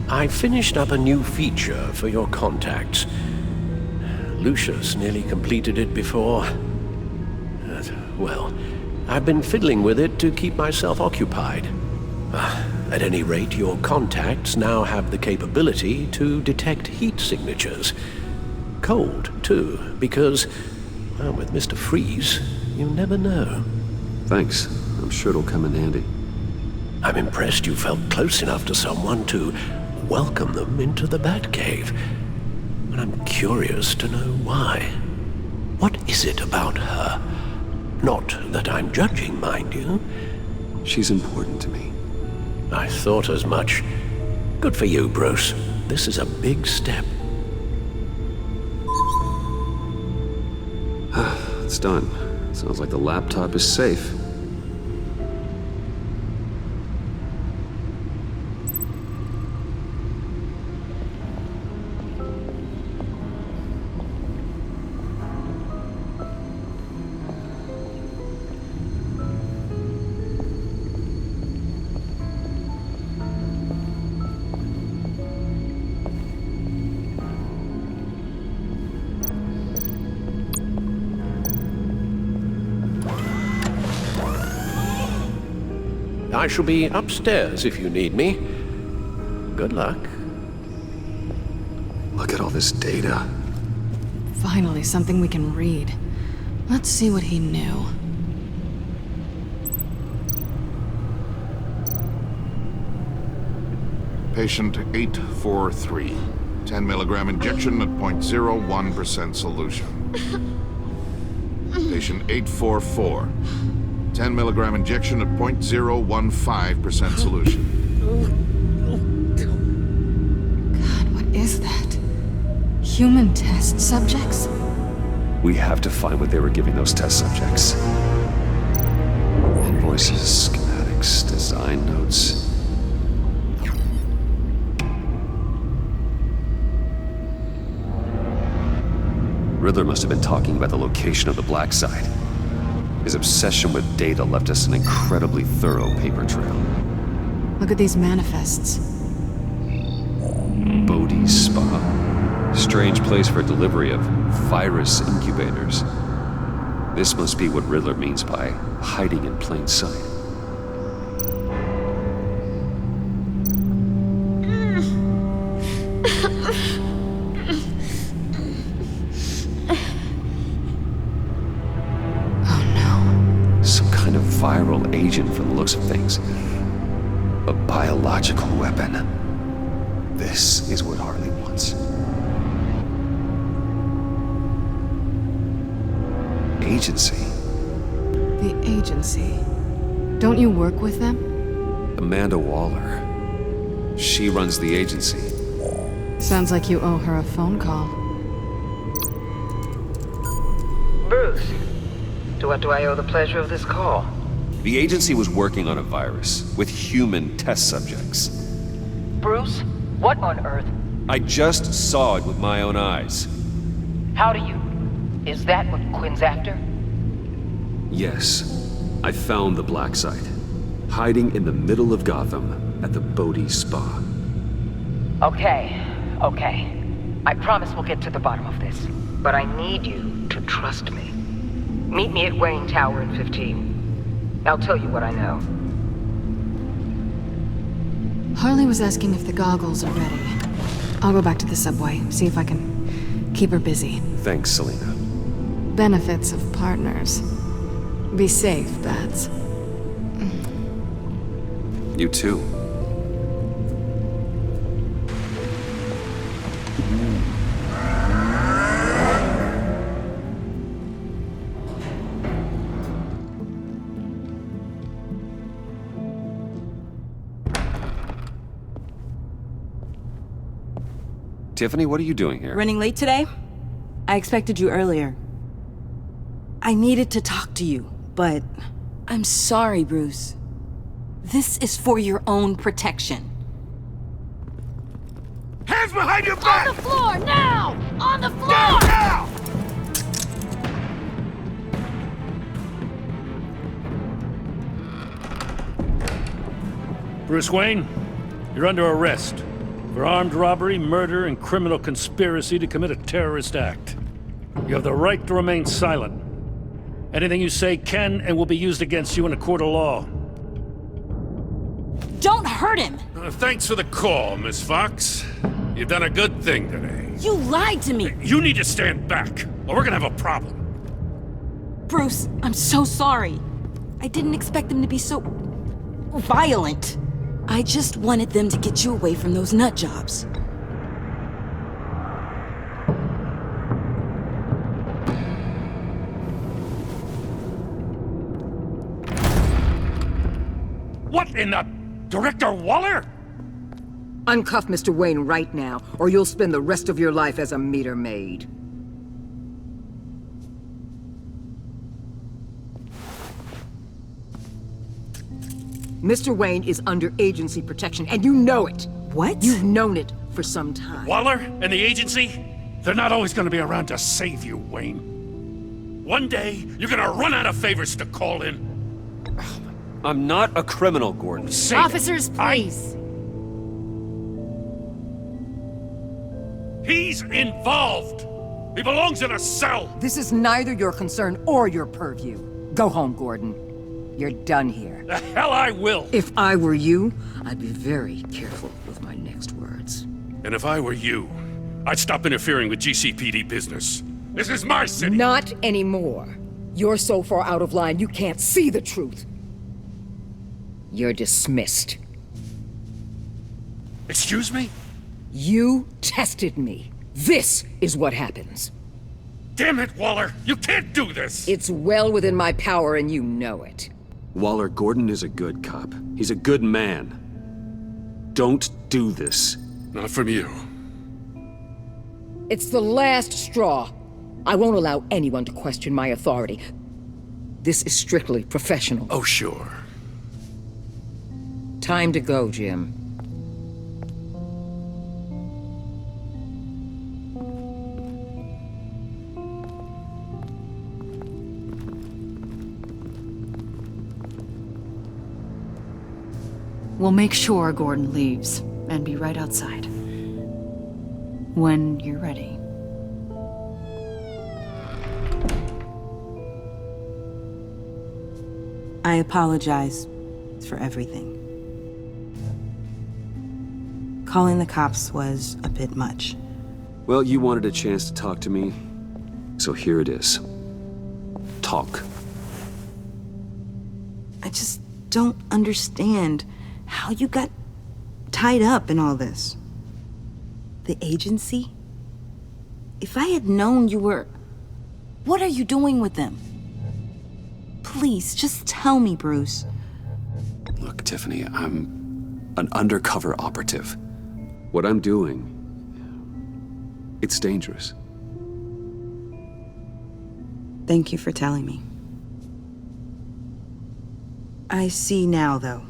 I finished up a new feature for your contacts. Lucius nearly completed it before. Well, I've been fiddling with it to keep myself occupied. At any rate, your contacts now have the capability to detect heat signatures. Cold, too, because, well, with Mr. Freeze, you never know. Thanks. I'm sure it'll come in handy. I'm impressed you felt close enough to someone to welcome them into the Batcave. And I'm curious to know why. What is it about her? Not that I'm judging, mind you. She's important to me. I thought as much. Good for you, Bruce. This is a big step. It's done. Sounds like the laptop is safe. I shall be upstairs if you need me. Good luck. Look at all this data. Finally, something we can read. Let's see what he knew. Patient 843. 10 milligram injection at 0.01% solution. Patient 844. 10 milligram injection at 0.015% solution. God, what is that? Human test subjects? We have to find what they were giving those test subjects. Invoices, schematics, design notes. Riddler must have been talking about the location of the Black Site. His obsession with data left us an incredibly thorough paper trail. Look at these manifests. Bodhi's Spa. Strange place for delivery of virus incubators. This must be what Riddler means by hiding in plain sight. Viral agent from the looks of things. A biological weapon. This is what Harley wants. Agency. The agency. Don't you work with them? Amanda Waller. She runs the agency. Sounds like you owe her a phone call. Bruce, to what do I owe the pleasure of this call? The agency was working on a virus with human test subjects. Bruce, what on earth? I just saw it with my own eyes. How do you? Is that what Quinn's after? Yes. I found the Black Site. Hiding in the middle of Gotham at the Bodhi Spa. Okay. I promise we'll get to the bottom of this. But I need you to trust me. Meet me at Wayne Tower in 15. I'll tell you what I know. Harley was asking if the goggles are ready. I'll go back to the subway, see if I can keep her busy. Thanks, Selina. Benefits of partners. Be safe, Bats. You too. Tiffany, what are you doing here? Running late today? I expected you earlier. I needed to talk to you, but I'm sorry, Bruce. This is for your own protection. Hands behind your back! On the floor, now! On the floor! Now! Bruce Wayne, you're under arrest for armed robbery, murder, and criminal conspiracy to commit a terrorist act. You have the right to remain silent. Anything you say can and will be used against you in a court of law. Don't hurt him! Thanks for the call, Miss Fox. You've done a good thing today. You lied to me! You need to stand back, or we're gonna have a problem. Bruce, I'm so sorry. I didn't expect them to be so violent. I just wanted them to get you away from those nut jobs. What in the... Director Waller? Uncuff Mr. Wayne right now, or you'll spend the rest of your life as a meter maid. Mr. Wayne is under agency protection, and you know it. What? You've known it for some time. Waller and the agency? They're not always gonna be around to save you, Wayne. One day, you're gonna run out of favors to call in. I'm not a criminal, Gordon. Officers, please. He's involved! He belongs in a cell! This is neither your concern or your purview. Go home, Gordon. You're done here. The hell I will! If I were you, I'd be very careful with my next words. And if I were you, I'd stop interfering with GCPD business. This is my city! Not anymore. You're so far out of line you can't see the truth. You're dismissed. Excuse me? You tested me. This is what happens. Damn it, Waller! You can't do this! It's well within my power and you know it. Waller, Gordon is a good cop. He's a good man. Don't do this. Not from you. It's the last straw. I won't allow anyone to question my authority. This is strictly professional. Oh, sure. Time to go, Jim. We'll make sure Gordon leaves, and be right outside. When you're ready. I apologize for everything. Calling the cops was a bit much. Well, you wanted a chance to talk to me, so here it is. Talk. I just don't understand how you got tied up in all this. The agency? If I had known you were... What are you doing with them? Please, just tell me, Bruce. Look, Tiffany, I'm an undercover operative. What I'm doing, it's dangerous. Thank you for telling me. I see now, though.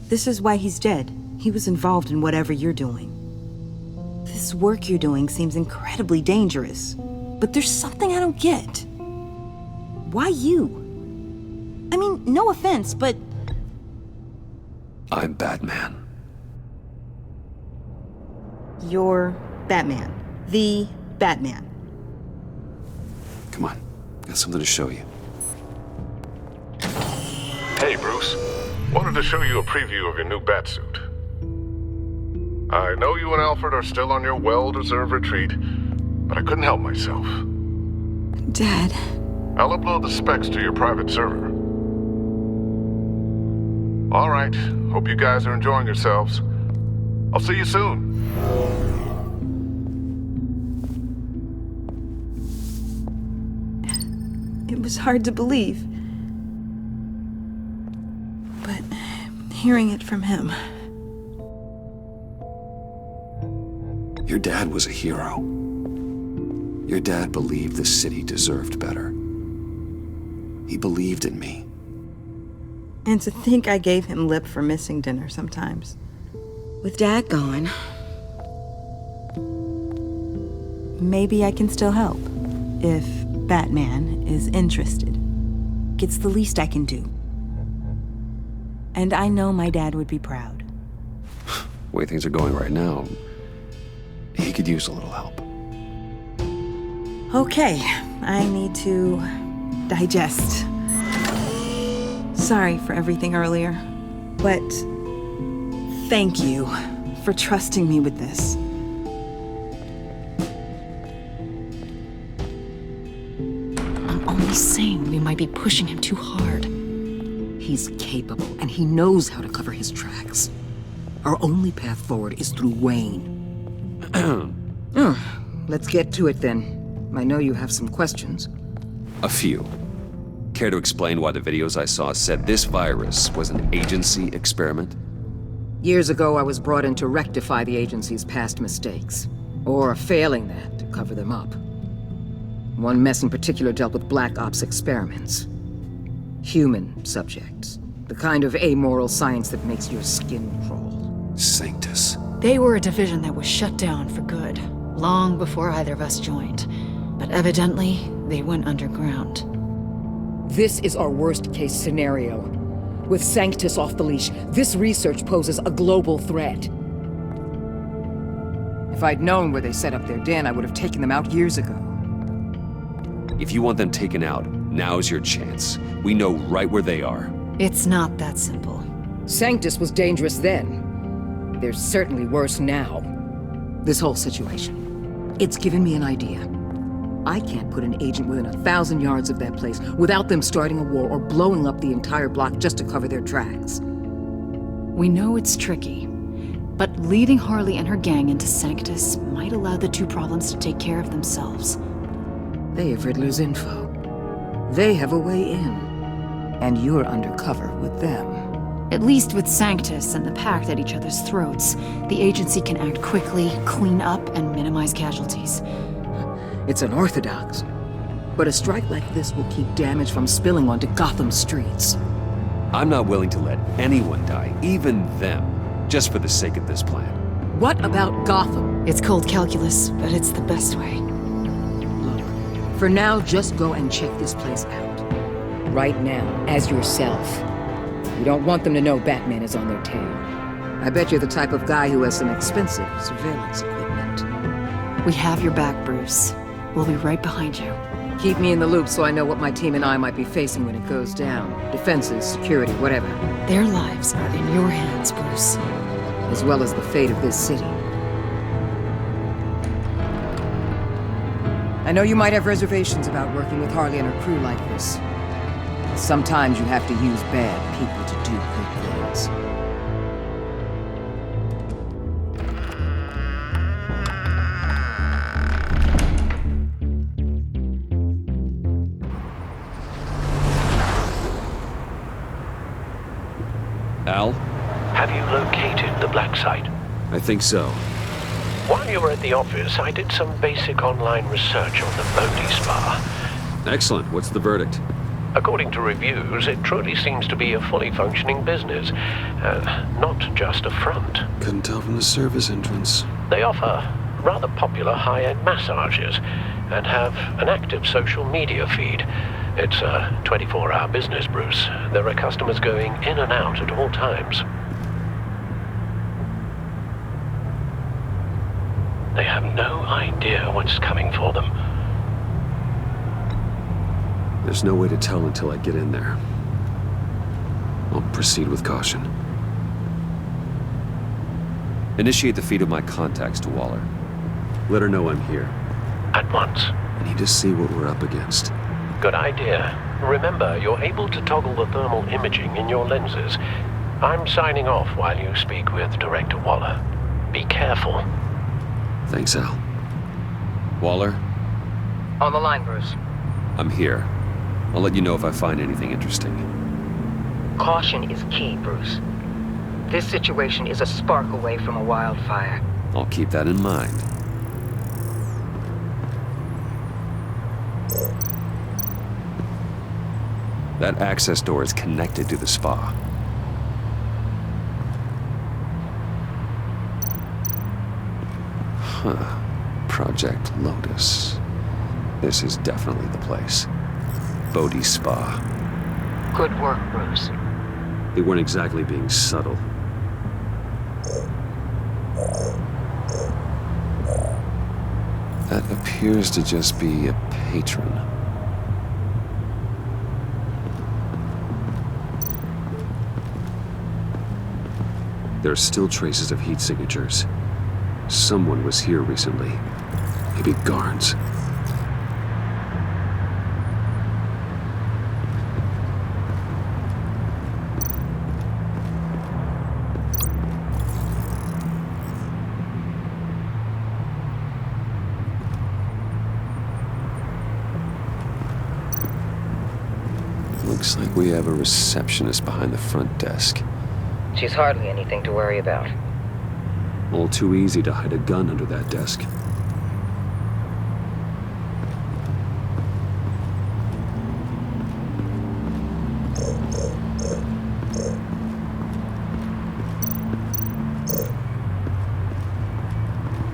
This is why he's dead. He was involved in whatever you're doing. This work you're doing seems incredibly dangerous. But there's something I don't get. Why you? I mean, no offense, but... I'm Batman. You're Batman. The Batman. Come on, got something to show you. Hey, Bruce. Wanted to show you a preview of your new Batsuit. I know you and Alfred are still on your well-deserved retreat, but I couldn't help myself. Dad. I'll upload the specs to your private server. All right. Hope you guys are enjoying yourselves. I'll see you soon. It was hard to believe. But hearing it from him... Your dad was a hero. Your dad believed the city deserved better. He believed in me. And to think I gave him lip for missing dinner sometimes. With Dad gone... maybe I can still help. If Batman is interested. It's the least I can do. And I know my dad would be proud. The way things are going right now, he could use a little help. Okay, I need to digest. Sorry for everything earlier, but thank you for trusting me with this. I'm only saying we might be pushing him too hard. He's capable, and he knows how to cover his tracks. Our only path forward is through Wayne. Let's get to it then. I know you have some questions. A few. Care to explain why the videos I saw said this virus was an agency experiment? Years ago, I was brought in to rectify the agency's past mistakes. Or failing that, to cover them up. One mess in particular dealt with Black Ops experiments. Human subjects. The kind of amoral science that makes your skin crawl. Sanctus. They were a division that was shut down for good, long before either of us joined. But evidently, they went underground. This is our worst-case scenario. With Sanctus off the leash, this research poses a global threat. If I'd known where they set up their den, I would have taken them out years ago. If you want them taken out, now's your chance. We know right where they are. It's not that simple. Sanctus was dangerous then. They're certainly worse now. This whole situation, it's given me an idea. I can't put an agent within 1,000 yards of that place without them starting a war or blowing up the entire block just to cover their tracks. We know it's tricky, but leading Harley and her gang into Sanctus might allow the two problems to take care of themselves. They have Riddler's info. They have a way in. And you're undercover with them. At least with Sanctus and the Pact at each other's throats, the agency can act quickly, clean up, and minimize casualties. It's unorthodox, but a strike like this will keep damage from spilling onto Gotham streets. I'm not willing to let anyone die, even them, just for the sake of this plan. What about Gotham? It's cold calculus, but it's the best way. Look, for now, just go and check this place out. Right now, as yourself. You don't want them to know Batman is on their tail. I bet you're the type of guy who has some expensive surveillance equipment. We have your back, Bruce. We'll be right behind you. Keep me in the loop so I know what my team and I might be facing when it goes down. Defenses, security, whatever. Their lives are in your hands, Bruce. As well as the fate of this city. I know you might have reservations about working with Harley and her crew like this. Sometimes you have to use bad people to do good things. Al? Have you located the black site? I think so. While you were at the office, I did some basic online research on the Bodhi Spa. Excellent. What's the verdict? According to reviews, it truly seems to be a fully functioning business, not just a front. Couldn't tell from the service entrance. They offer rather popular high-end massages and have an active social media feed. It's a 24-hour business, Bruce. There are customers going in and out at all times. They have no idea what's coming for them. There's no way to tell until I get in there. I'll proceed with caution. Initiate the feed of my contacts to Waller. Let her know I'm here. At once. I need to see what we're up against. Good idea. Remember, you're able to toggle the thermal imaging in your lenses. I'm signing off while you speak with Director Waller. Be careful. Thanks, Al. Waller? On the line, Bruce. I'm here. I'll let you know if I find anything interesting. Caution is key, Bruce. This situation is a spark away from a wildfire. I'll keep that in mind. That access door is connected to the spa. Huh. Project Lotus. This is definitely the place. Bodhi Spa. Good work, Bruce. They weren't exactly being subtle. That appears to just be a patron. There are still traces of heat signatures. Someone was here recently. Maybe Garns. Looks like we have a receptionist behind the front desk. She's hardly anything to worry about. All too easy to hide a gun under that desk.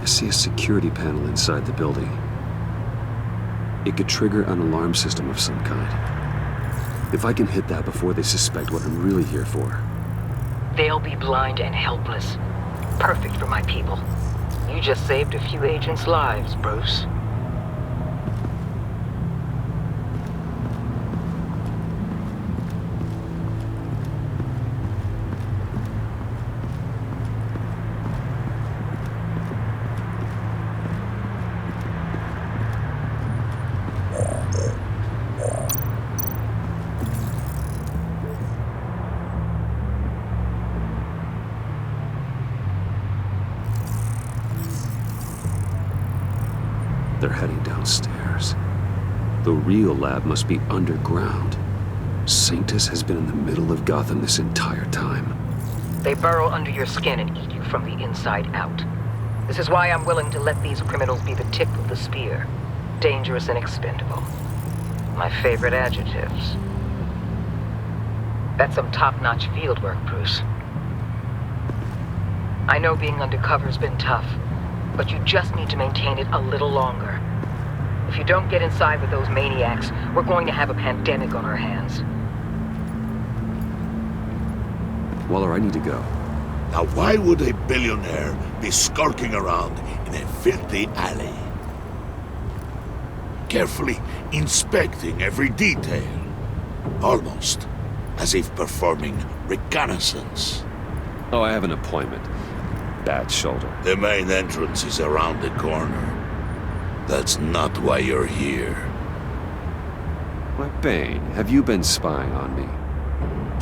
I see a security panel inside the building. It could trigger an alarm system of some kind. If I can hit that before they suspect what I'm really here for. They'll be blind and helpless. Perfect for my people. You just saved a few agents' lives, Bruce. They're heading downstairs. The real lab must be underground. Sanctus has been in the middle of Gotham this entire time. They burrow under your skin and eat you from the inside out. This is why I'm willing to let these criminals be the tip of the spear. Dangerous and expendable. My favorite adjectives. That's some top-notch field work, Bruce. I know being undercover's been tough, but you just need to maintain it a little longer. If you don't get inside with those maniacs, we're going to have a pandemic on our hands. Waller, I need to go. Now why would a billionaire be skulking around in a filthy alley? Carefully inspecting every detail. Almost as if performing reconnaissance. Oh, I have an appointment. Bad shoulder. The main entrance is around the corner. That's not why you're here. Why, Bane, have you been spying on me?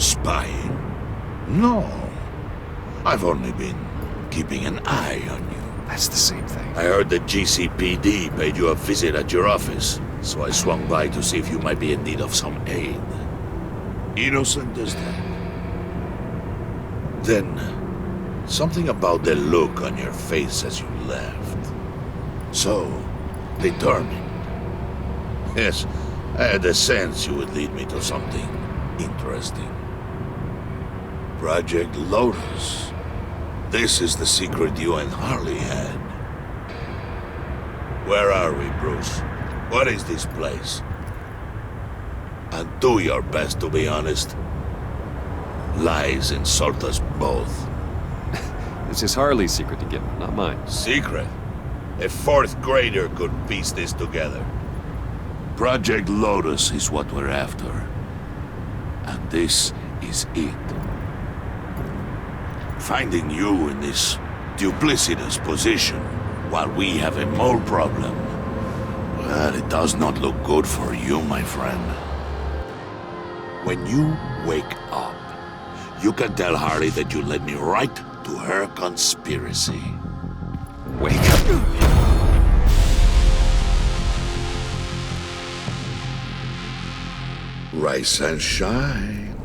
Spying? No. I've only been keeping an eye on you. That's the same thing. I heard the GCPD paid you a visit at your office, so I swung by to see if you might be in need of some aid. Innocent as that. Then, something about the look on your face as you left. So determined. Yes, I had a sense you would lead me to something interesting. Project Lotus. This is the secret you and Harley had. Where are we, Bruce? What is this place? And do your best to be honest. Lies insult us both. This is Harley's secret to give, not mine. Secret? A fourth grader could piece this together. Project Lotus is what we're after. And this is it. Finding you in this duplicitous position while we have a mole problem. Well, it does not look good for you, my friend. When you wake up, you can tell Harley that you led me right to her conspiracy. Wake up. Rise and shine.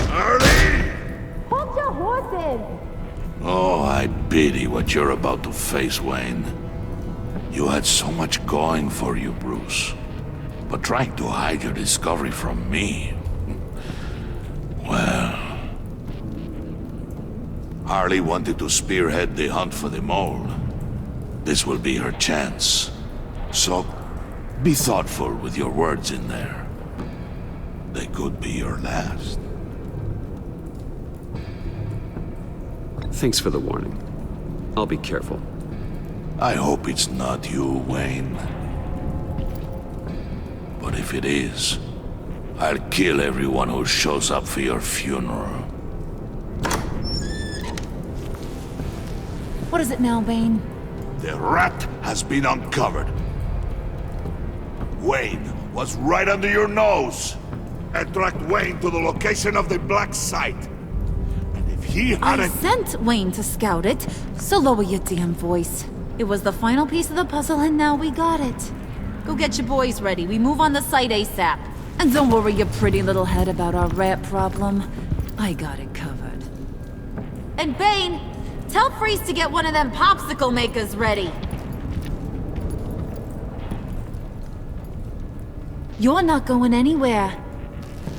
Harley! Hold your horses! Oh, I pity what you're about to face, Wayne. You had so much going for you, Bruce. But trying to hide your discovery from me... Well... Harley wanted to spearhead the hunt for the mole. This will be her chance. So, be thoughtful with your words in there. They could be your last. Thanks for the warning. I'll be careful. I hope it's not you, Wayne. But if it is, I'll kill everyone who shows up for your funeral. What is it now, Bane? The rat has been uncovered. Wayne was right under your nose. And tracked Wayne to the location of the black site. And if he I hadn't... sent Wayne to scout it, so lower your damn voice. It was the final piece of the puzzle and now we got it. Go get your boys ready. We move on the site ASAP. And don't worry your pretty little head about our rat problem. I got it covered. And Bane, tell Freeze to get one of them popsicle makers ready. You're not going anywhere.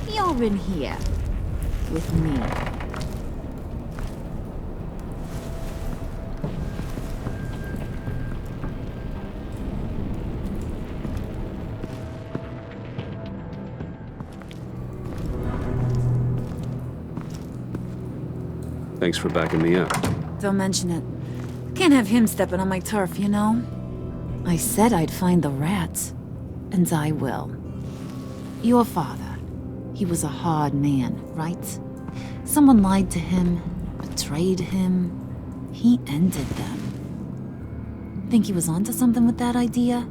You're in here. With me. Thanks for backing me up. Don't mention it. Can't have him stepping on my turf, you know? I said I'd find the rats. And I will. Your father. He was a hard man, right? Someone lied to him, betrayed him. He ended them. Think he was onto something with that idea?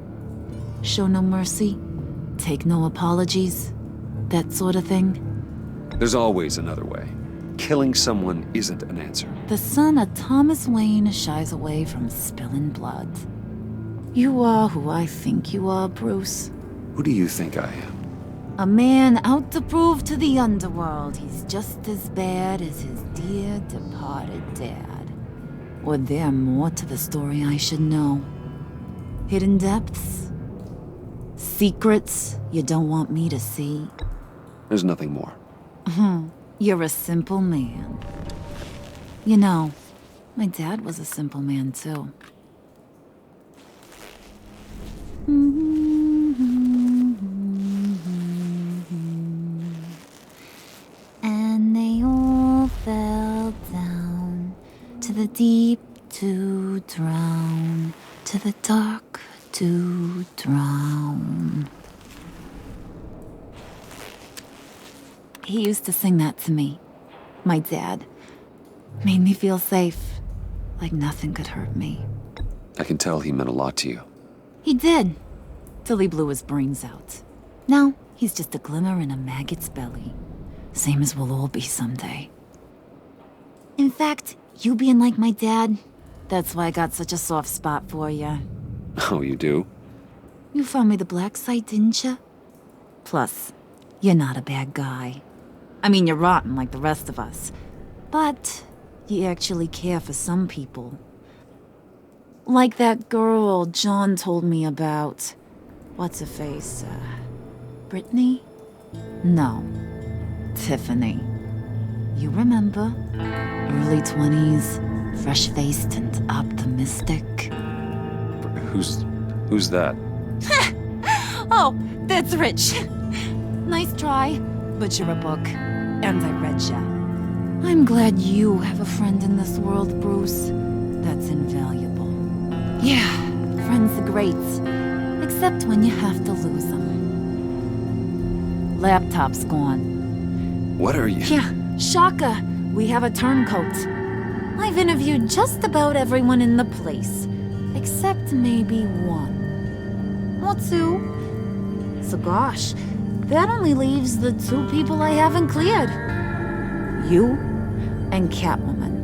Show no mercy? Take no apologies? That sort of thing? There's always another way. Killing someone isn't an answer. The son of Thomas Wayne shies away from spilling blood. You are who I think you are, Bruce. Who do you think I am? A man out to prove to the underworld he's just as bad as his dear departed dad. Or there more to the story I should know. Hidden depths? Secrets you don't want me to see? There's nothing more. You're a simple man. You know, my dad was a simple man too. And they all fell down to the deep to drown, to the dark to drown. He used to sing that to me. My dad. Made me feel safe. Like nothing could hurt me. I can tell he meant a lot to you. He did. Till he blew his brains out. Now, he's just a glimmer in a maggot's belly. Same as we'll all be someday. In fact, you being like my dad, that's why I got such a soft spot for you. Oh, you do? You found me the black site, didn't you? Plus, you're not a bad guy. I mean, you're rotten like the rest of us. But you actually care for some people. Like that girl John told me about. What's her face? Brittany? No. Tiffany. You remember? Early 20s, fresh-faced and optimistic. Who's that? Oh, that's Rich. Nice try, but you're a book, and I read ya. I'm glad you have a friend in this world, Bruce. That's invaluable. Yeah, friends are great, except when you have to lose them. Laptop's gone. What are you? Yeah, shocker. We have a turncoat. I've interviewed just about everyone in the place, except maybe one. Or two. So gosh, that only leaves the two people I haven't cleared. You and Catwoman.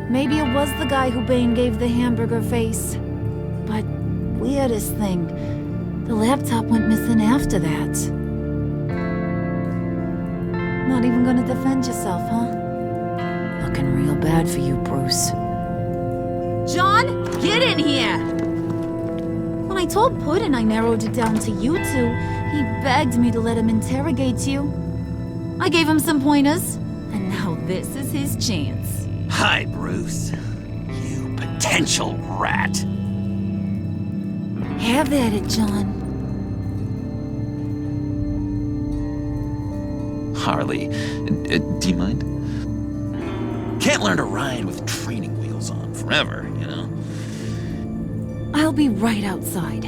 Maybe it was the guy who Bane gave the hamburger face. But weirdest thing, the laptop went missing after that. Not even gonna defend yourself, huh? Looking real bad for you, Bruce. John, get in here! When I told Puddin' I narrowed it down to you two, he begged me to let him interrogate you. I gave him some pointers, and now this is his chance. Hi, Bruce. You potential rat. Have at it, John. Harley, do you mind? Can't learn to ride with training wheels on forever, you know? I'll be right outside.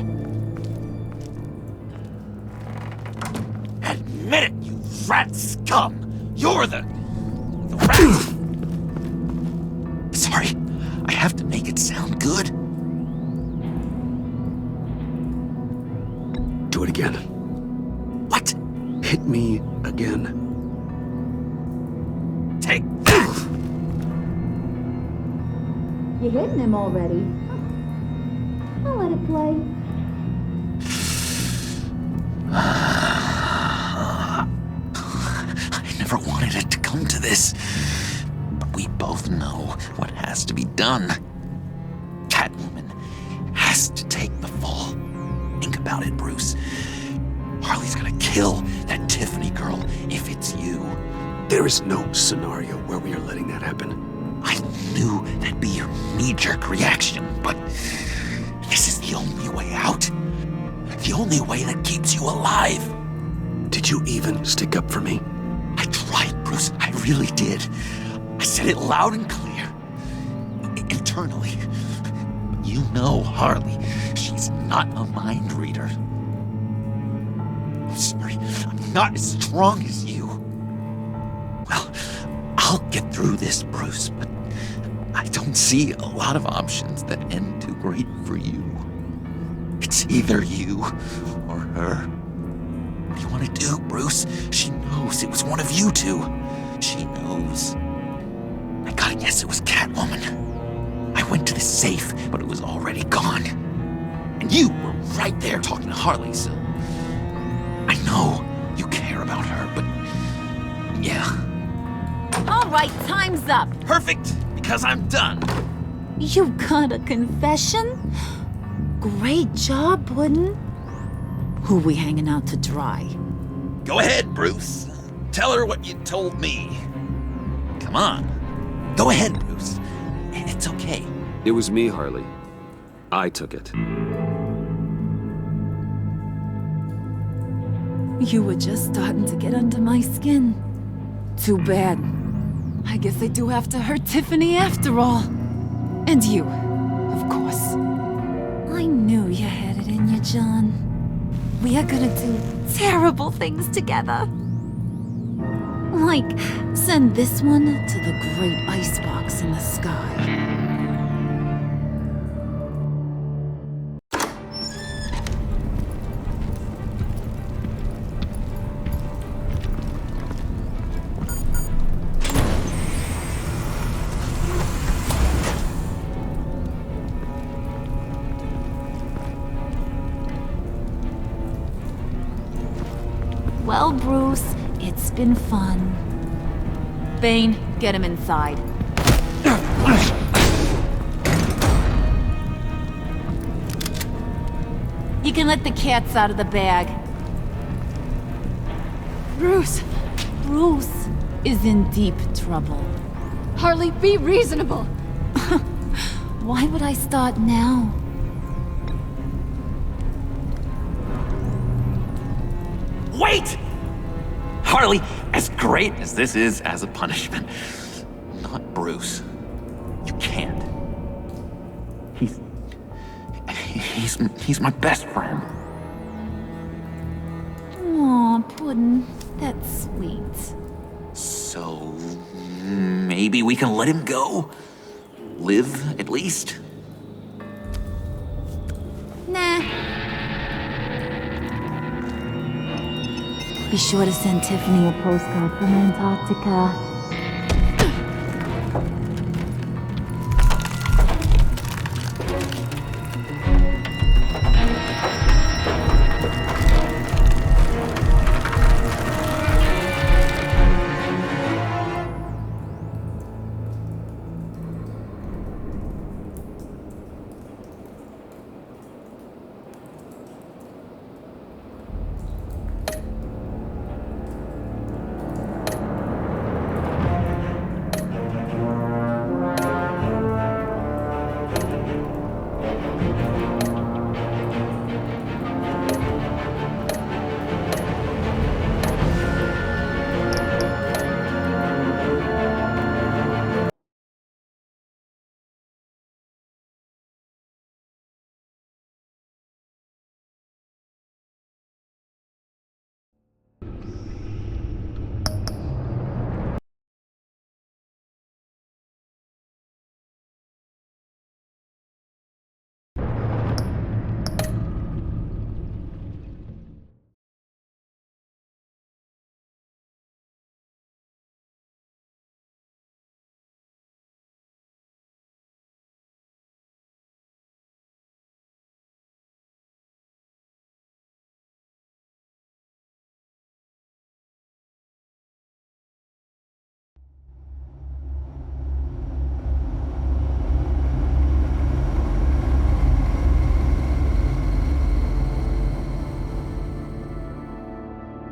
Admit it, you rat scum! You're the rat! Sorry, I have to make it sound good. Do it again. What? Hit me again. Take that! You're hitting him already. I'll let it play. I never wanted it to come to this. But we both know what has to be done. Catwoman has to take the fall. Think about it, Bruce. Harley's gonna kill that Tiffany girl if it's you. There is no scenario where we are letting that happen. I knew that'd be your knee-jerk reaction, but this is the only way out. The only way that keeps you alive. Did you even stick up for me? I tried, Bruce. I really did. I said it loud and clear. Internally. You know Harley. She's not a mind reader. I'm sorry. I'm not as strong as you. Well, I'll get through this, Bruce, but I don't see a lot of options that end too great for you. It's either you or her. What do you want to do, Bruce? She knows it was one of you two. She knows. I gotta guess it was Catwoman. I went to the safe, but it was already gone. And you were right there talking to Harley, so... I know you care about her, but... yeah. All right, time's up. Perfect, because I'm done. You got a confession? Great job, Puddin'. Who we hanging out to dry? Go ahead, Bruce. Tell her what you told me. Come on. Go ahead, Bruce. It's okay. It was me, Harley. I took it. You were just starting to get under my skin. Too bad. I guess I do have to hurt Tiffany after all. And you, of course. I knew you had it in you, John. We are gonna do terrible things together. Like, send this one to the great icebox in the sky. Well, Bruce, it's been fun. Bane, get him inside. You can let the cats out of the bag. Bruce! Bruce is in deep trouble. Harley, be reasonable! Why would I start now? Wait! Harley, as great as this is as a punishment, not Bruce. You can't. He's my best friend. Aw, Puddin', that's sweet. So maybe we can let him go? Live, at least? Nah. Be sure to send Tiffany a postcard from Antarctica.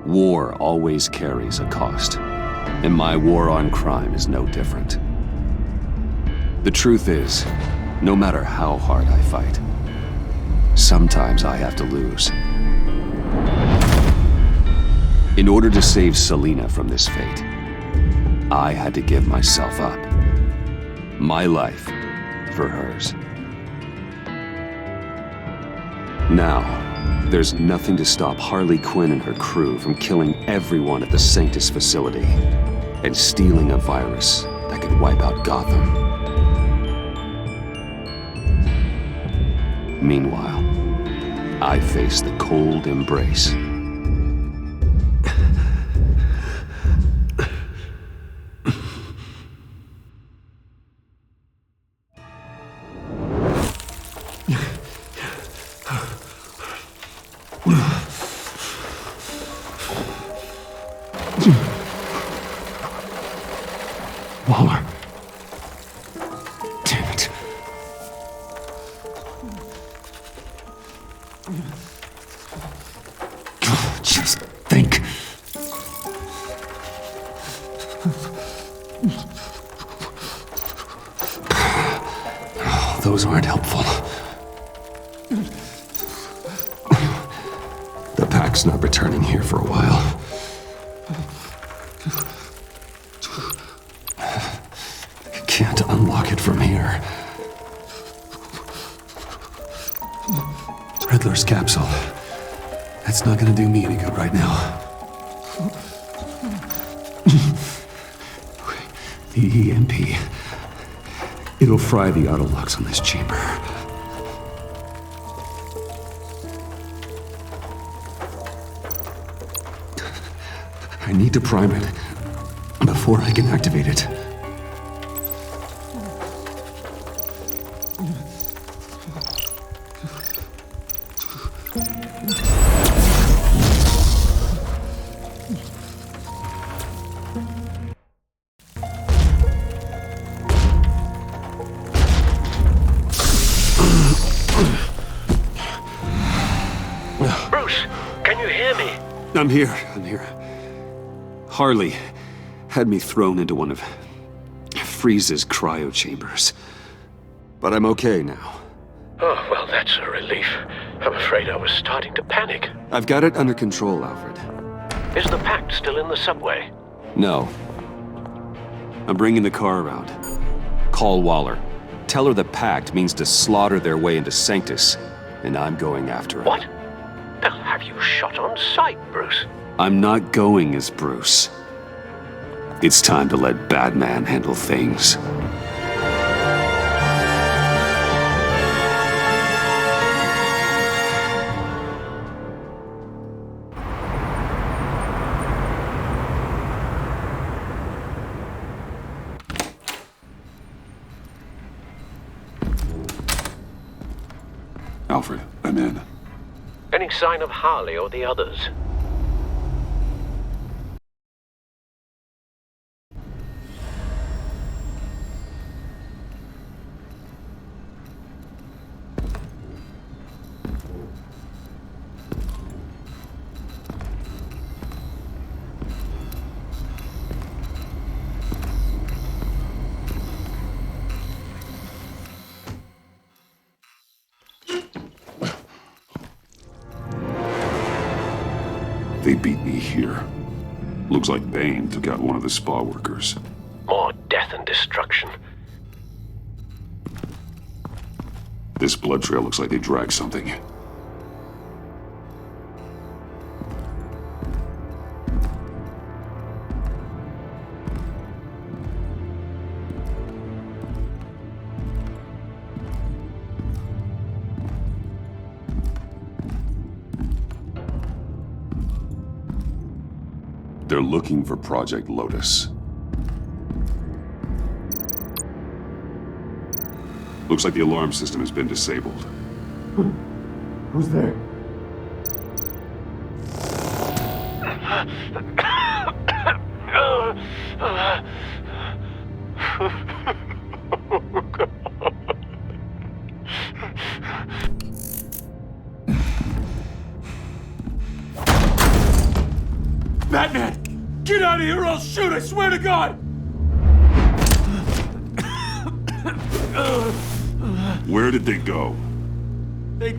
War always carries a cost, and my war on crime is no different. The truth is, no matter how hard I fight, sometimes I have to lose. In order to save Selina from this fate, I had to give myself up. My life for hers. Now, there's nothing to stop Harley Quinn and her crew from killing everyone at the Sanctus facility and stealing a virus that could wipe out Gotham. Meanwhile, I face the cold embrace Waller. Damn it. Just think. Those aren't helpful. The pack's not returning here for a while. Can't unlock it from here. Riddler's capsule. That's not gonna do me any good right now. The EMP. It'll fry the auto locks on this chamber. I need to prime it before I can activate it. Bruce, can you hear me? I'm here. Harley had me thrown into one of Freeze's cryo chambers. But I'm okay now. Oh, well, that's a relief. I'm afraid I was starting to panic. I've got it under control, Alfred. Is the pact still in the subway? No. I'm bringing the car around. Call Waller. Tell her the pact means to slaughter their way into Sanctus, and I'm going after it. What? They'll have you shot on sight, Bruce. I'm not going as Bruce. It's time to let Batman handle things. Alfred, I'm in. Any sign of Harley or the others? They beat me here. Looks like Bane took out one of the spa workers. More death and destruction. This blood trail looks like they dragged something. They're looking for Project Lotus. Looks like the alarm system has been disabled. Who's there? Batman! Get out of here or I'll shoot, I swear to God! Where did they go? They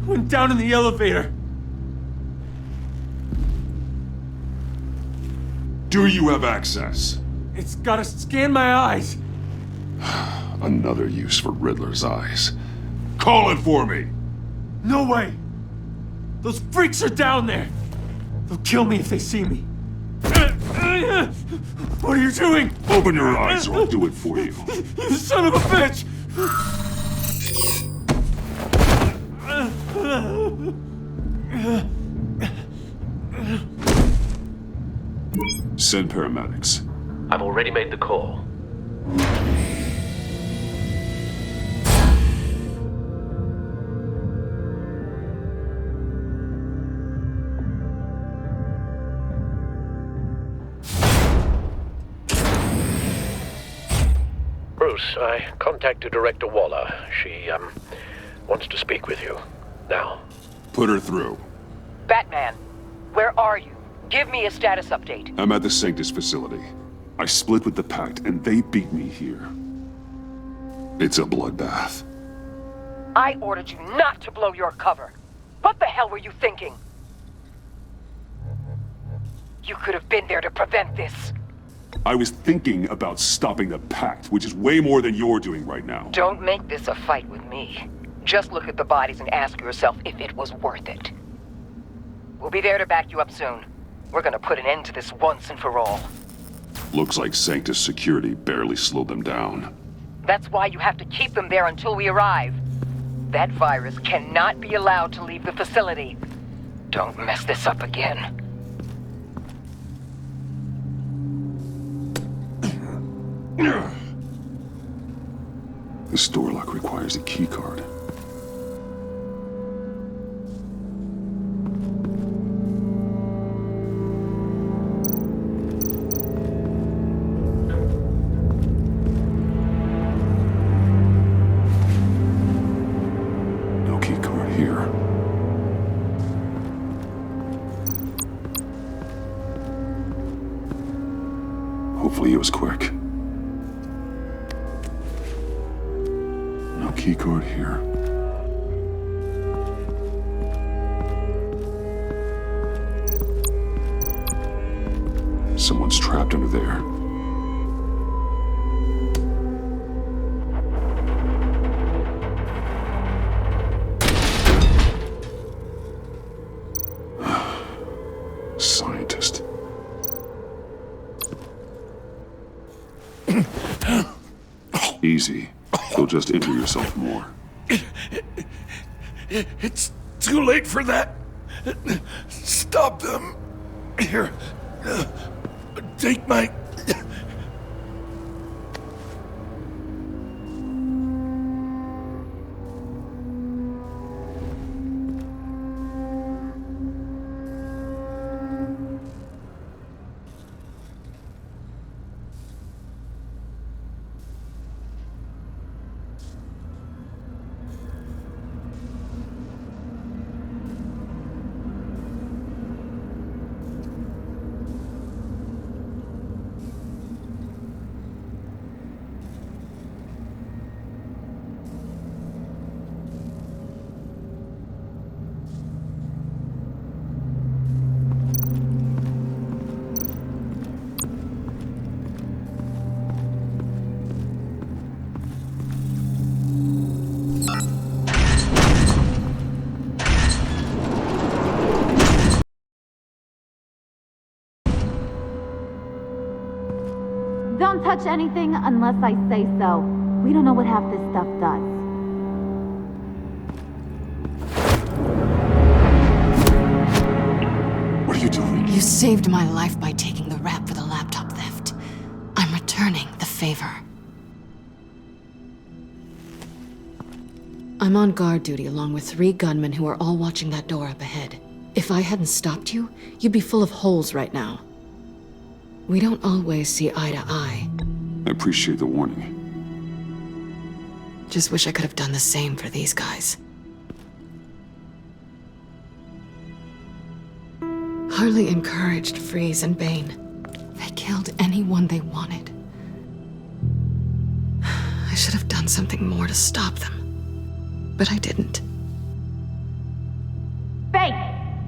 went down in the elevator. Do you have access? It's gotta scan my eyes. Another use for Riddler's eyes. Call it for me! No way! Those freaks are down there! They'll kill me if they see me. What are you doing? Open your eyes or I'll do it for you. You son of a bitch! Send paramedics. I've already made the call. Bruce, I contacted Director Waller. She, wants to speak with you. Now. Put her through. Batman, where are you? Give me a status update. I'm at the Sanctus facility. I split with the Pact, and they beat me here. It's a bloodbath. I ordered you not to blow your cover. What the hell were you thinking? You could have been there to prevent this. I was thinking about stopping the Pact, which is way more than you're doing right now. Don't make this a fight with me. Just look at the bodies and ask yourself if it was worth it. We'll be there to back you up soon. We're gonna put an end to this once and for all. Looks like Sanctus security barely slowed them down. That's why you have to keep them there until we arrive. That virus cannot be allowed to leave the facility. Don't mess this up again. This door lock requires a keycard. No keycard here. Hopefully it was quick. Keycard here. Someone's trapped under there. Scientist. Easy. You'll just injure yourself more. It's too late for that. Stop them. Here. Take my... Don't touch anything unless I say so. We don't know what half this stuff does. What are you doing? You saved my life by taking the rap for the laptop theft. I'm returning the favor. I'm on guard duty along with 3 gunmen who are all watching that door up ahead. If I hadn't stopped you, you'd be full of holes right now. We don't always see eye to eye. I appreciate the warning. Just wish I could have done the same for these guys. Harley encouraged Freeze and Bane. They killed anyone they wanted. I should have done something more to stop them. But I didn't. Bane!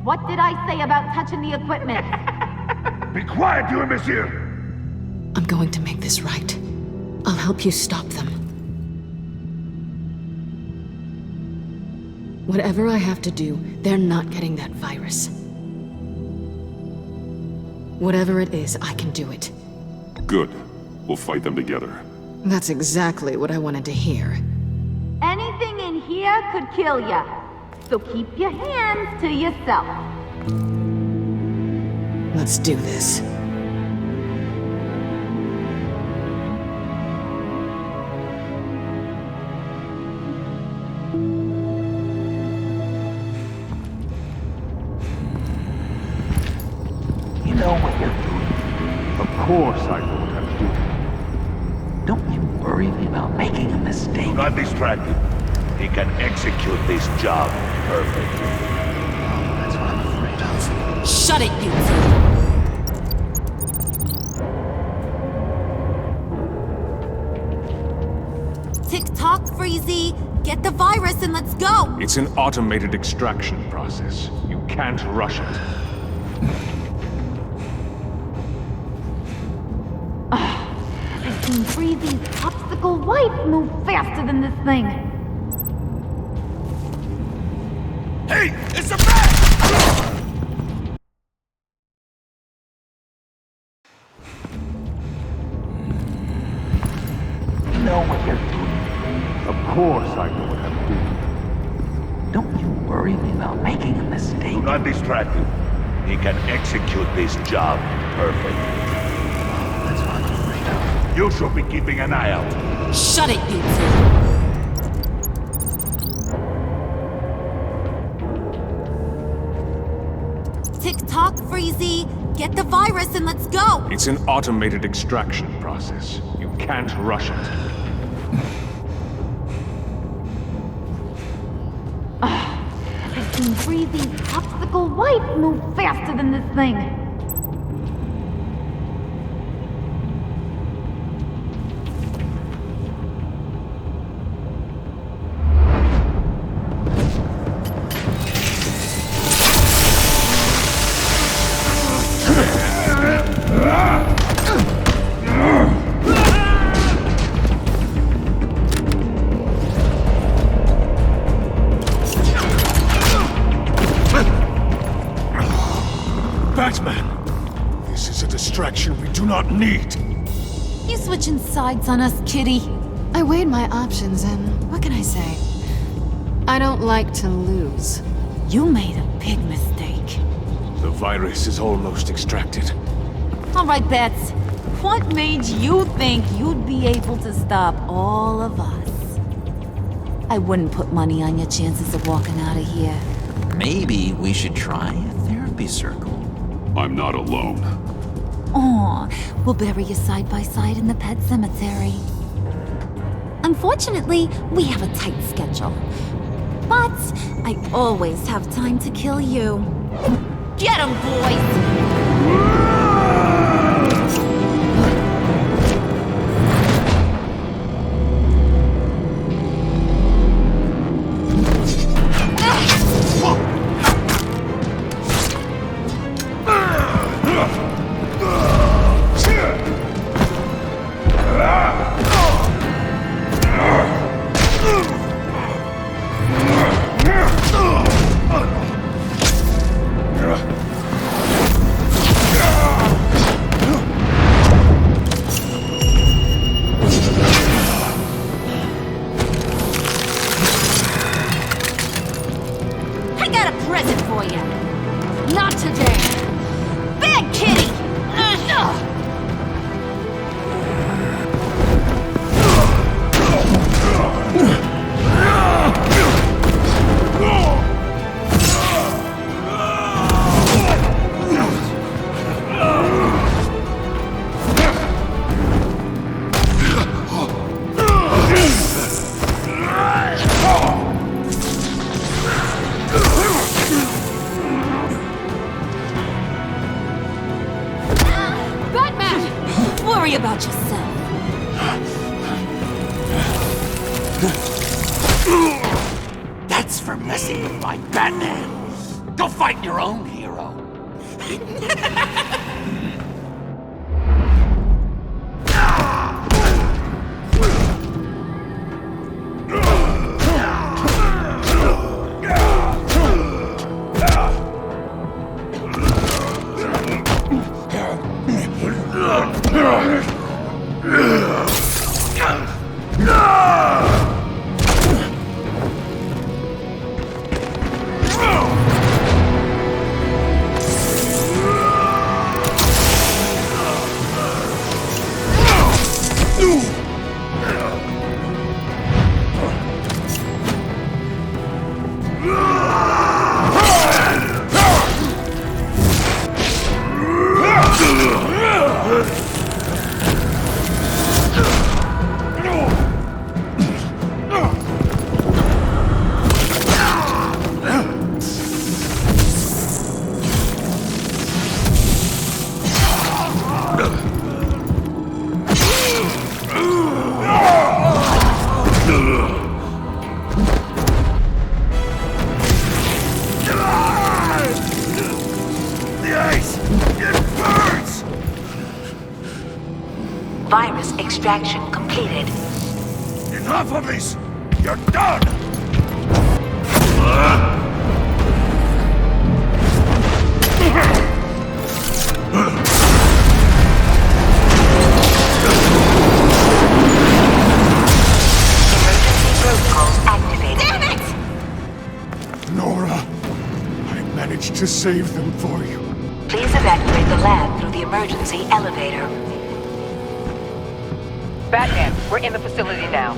What did I say about touching the equipment? Be quiet, you imbecile! I'm going to make this right. I'll help you stop them. Whatever I have to do, they're not getting that virus. Whatever it is, I can do it. Good. We'll fight them together. That's exactly what I wanted to hear. Anything in here could kill ya. So keep your hands to yourself. Let's do this. You know what you're doing. Of course I know what I'm doing. Don't you worry me about making a mistake? Do not distract him. He can execute this job perfectly. That's what I'm afraid of. Shut it, you two! Tick-tock, Freezy! Get the virus and let's go! It's an automated extraction process. You can't rush it. I've seen Freezy's popsicle wife move faster than this thing. Hey! It's a bat! You know what you're doing. Of course I know what I'm doing. Don't you worry me about making a mistake? Do not distract him. He can execute this job perfectly. That's what I'm afraid of. You should be keeping an eye out. Shut it, you two! Tick-tock, Freezy! Get the virus and let's go! It's an automated extraction process. You can't rush it. I've seen Freezy's popsicle wife move faster than this thing. Batman! This is a distraction we do not need. You switching sides on us, kitty? I weighed my options, and what can I say? I don't like to lose. You made a big mistake. The virus is almost extracted. All right, Bets. What made you think you'd be able to stop all of us? I wouldn't put money on your chances of walking out of here. Maybe we should try a therapy circle. I'm not alone. Aw, we'll bury you side by side in the pet cemetery. Unfortunately, we have a tight schedule. But I always have time to kill you. Get 'em, boys! Worry about yourself. That's for messing with my Batman. Go fight your own hero. Virus extraction completed. Enough of this! You're done! Emergency protocols activated. Damn it! Nora, I managed to save them for you. Please evacuate the lab through the emergency elevator. Batman, we're in the facility now.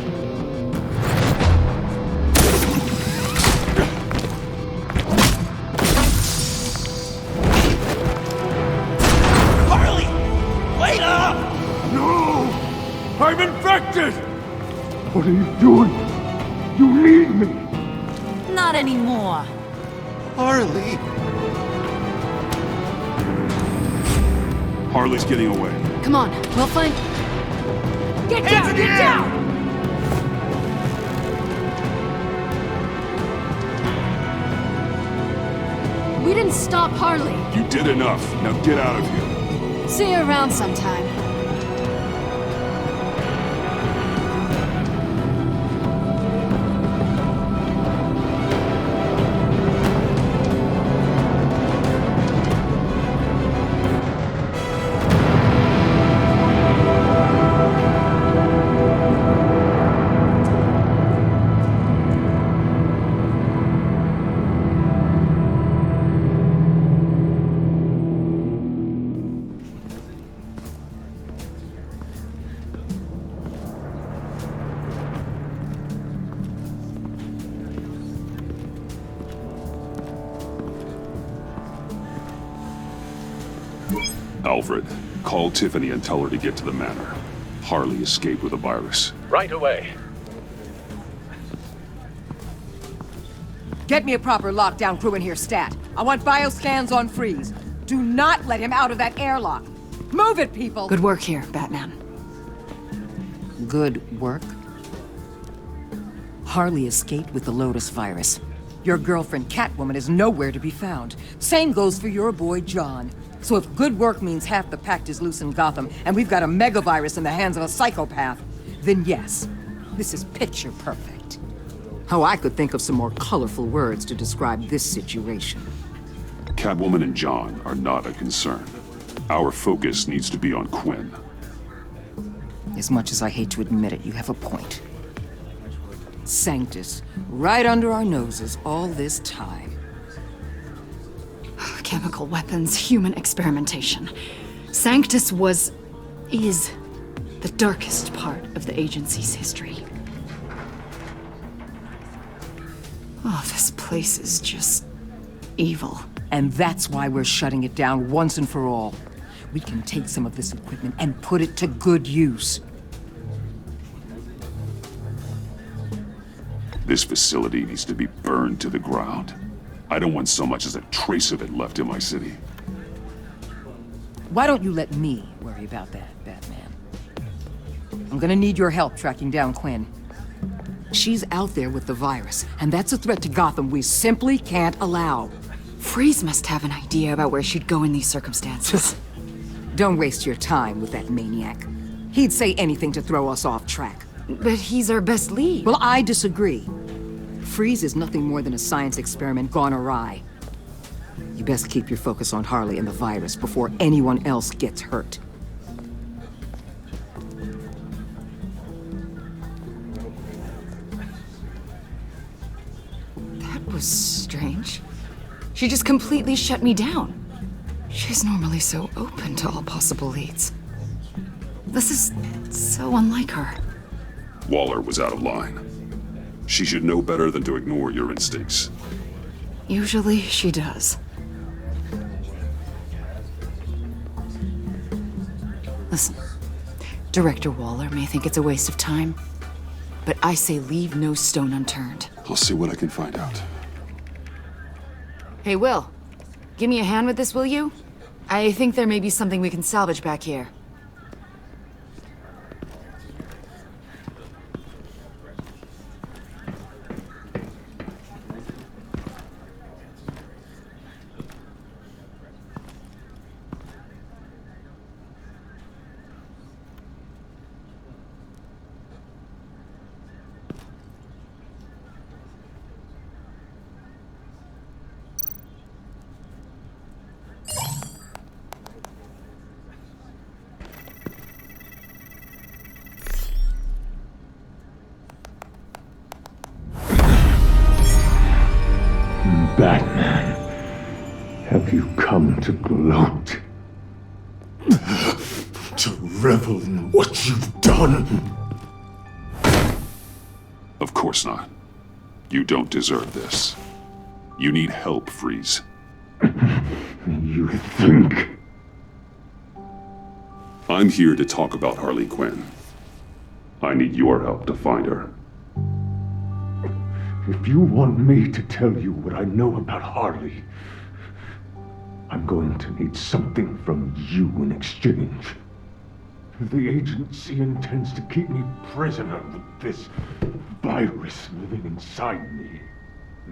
Harley! Wait up! No! I'm infected! What are you doing? You need me! Not anymore. Harley! Harley's getting away. Come on, we'll find... Get down! Get down! We didn't stop Harley. You did enough. Now get out of here. See you around sometime. Alfred, call Tiffany and tell her to get to the manor. Harley escaped with a virus. Right away. Get me a proper lockdown crew in here, stat. I want bioscans on freeze. Do not let him out of that airlock. Move it, people! Good work here, Batman. Good work? Harley escaped with the Lotus virus. Your girlfriend, Catwoman, is nowhere to be found. Same goes for your boy, John. So if good work means half the pact is loose in Gotham, and we've got a megavirus in the hands of a psychopath, then yes, this is picture perfect. Oh, I could think of some more colorful words to describe this situation. Catwoman and John are not a concern. Our focus needs to be on Quinn. As much as I hate to admit it, you have a point. Sanctus, right under our noses all this time. Chemical weapons, human experimentation. Sanctus is the darkest part of the agency's history. Oh, this place is just evil. And that's why we're shutting it down once and for all. We can take some of this equipment and put it to good use. This facility needs to be burned to the ground. I don't want so much as a trace of it left in my city. Why don't you let me worry about that, Batman? I'm gonna need your help tracking down Quinn. She's out there with the virus, and that's a threat to Gotham we simply can't allow. Freeze must have an idea about where she'd go in these circumstances. Don't waste your time with that maniac. He'd say anything to throw us off track. But he's our best lead. Well, I disagree. Freeze is nothing more than a science experiment gone awry. You best keep your focus on Harley and the virus before anyone else gets hurt. That was strange. She just completely shut me down. She's normally so open to all possible leads. This is so unlike her. Waller was out of line. She should know better than to ignore your instincts. Usually she does. Listen, Director Waller may think it's a waste of time, but I say leave no stone unturned. I'll see what I can find out. Hey, Will, give me a hand with this, will you? I think there may be something we can salvage back here. Batman, have you come to gloat? To revel in what you've done? Of course not. You don't deserve this. You need help, Freeze. You think? I'm here to talk about Harley Quinn. I need your help to find her. If you want me to tell you what I know about Harley, I'm going to need something from you in exchange. The agency intends to keep me prisoner with this virus living inside me.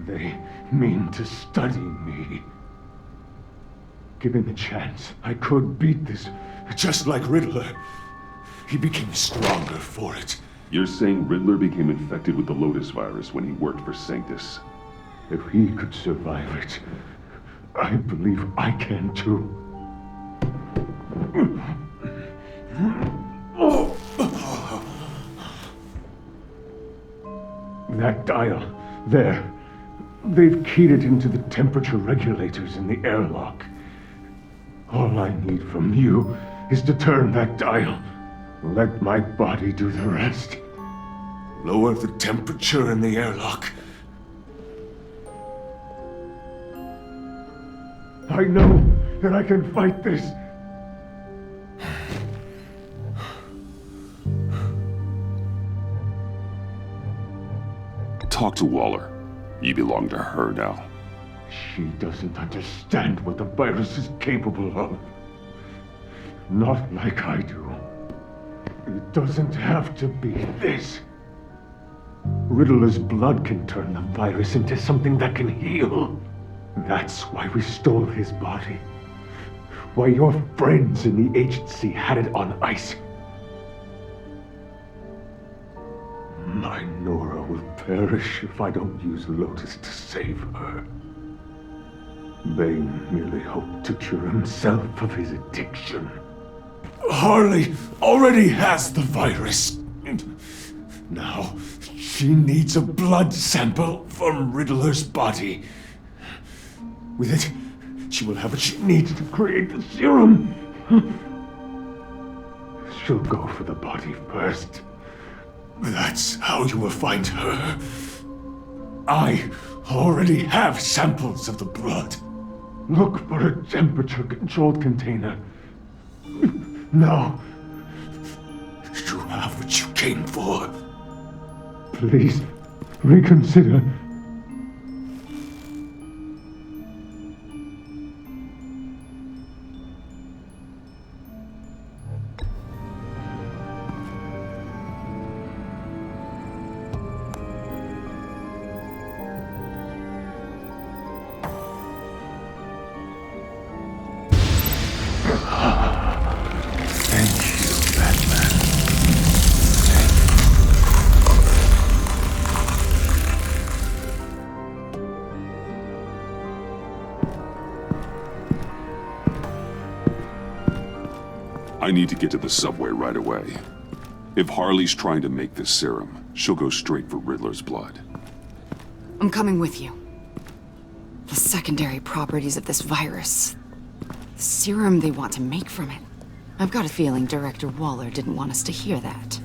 They mean to study me. Given the chance, I could beat this, just like Riddler. He became stronger for it. You're saying Riddler became infected with the Lotus virus when he worked for Sanctus? If he could survive it, I believe I can too. That dial, there. They've keyed it into the temperature regulators in the airlock. All I need from you is to turn that dial. Let my body do the rest. Lower the temperature in the airlock. I know that I can fight this. Talk to Waller. You belong to her now. She doesn't understand what the virus is capable of. Not like I do. It doesn't have to be this. Riddler's blood can turn the virus into something that can heal. That's why we stole his body. Why your friends in the agency had it on ice. My Nora will perish if I don't use Lotus to save her. Bane merely hoped to cure himself of his addiction. Harley already has the virus. Now, she needs a blood sample from Riddler's body. With it, she will have what she needs to create the serum. She'll go for the body first. That's how you will find her. I already have samples of the blood. Look for a temperature-controlled container. Now, you have what you came for. Please, reconsider. I need to get to the subway right away. If Harley's trying to make this serum, she'll go straight for Riddler's blood. I'm coming with you. The secondary properties of this virus. The serum they want to make from it. I've got a feeling Director Waller didn't want us to hear that.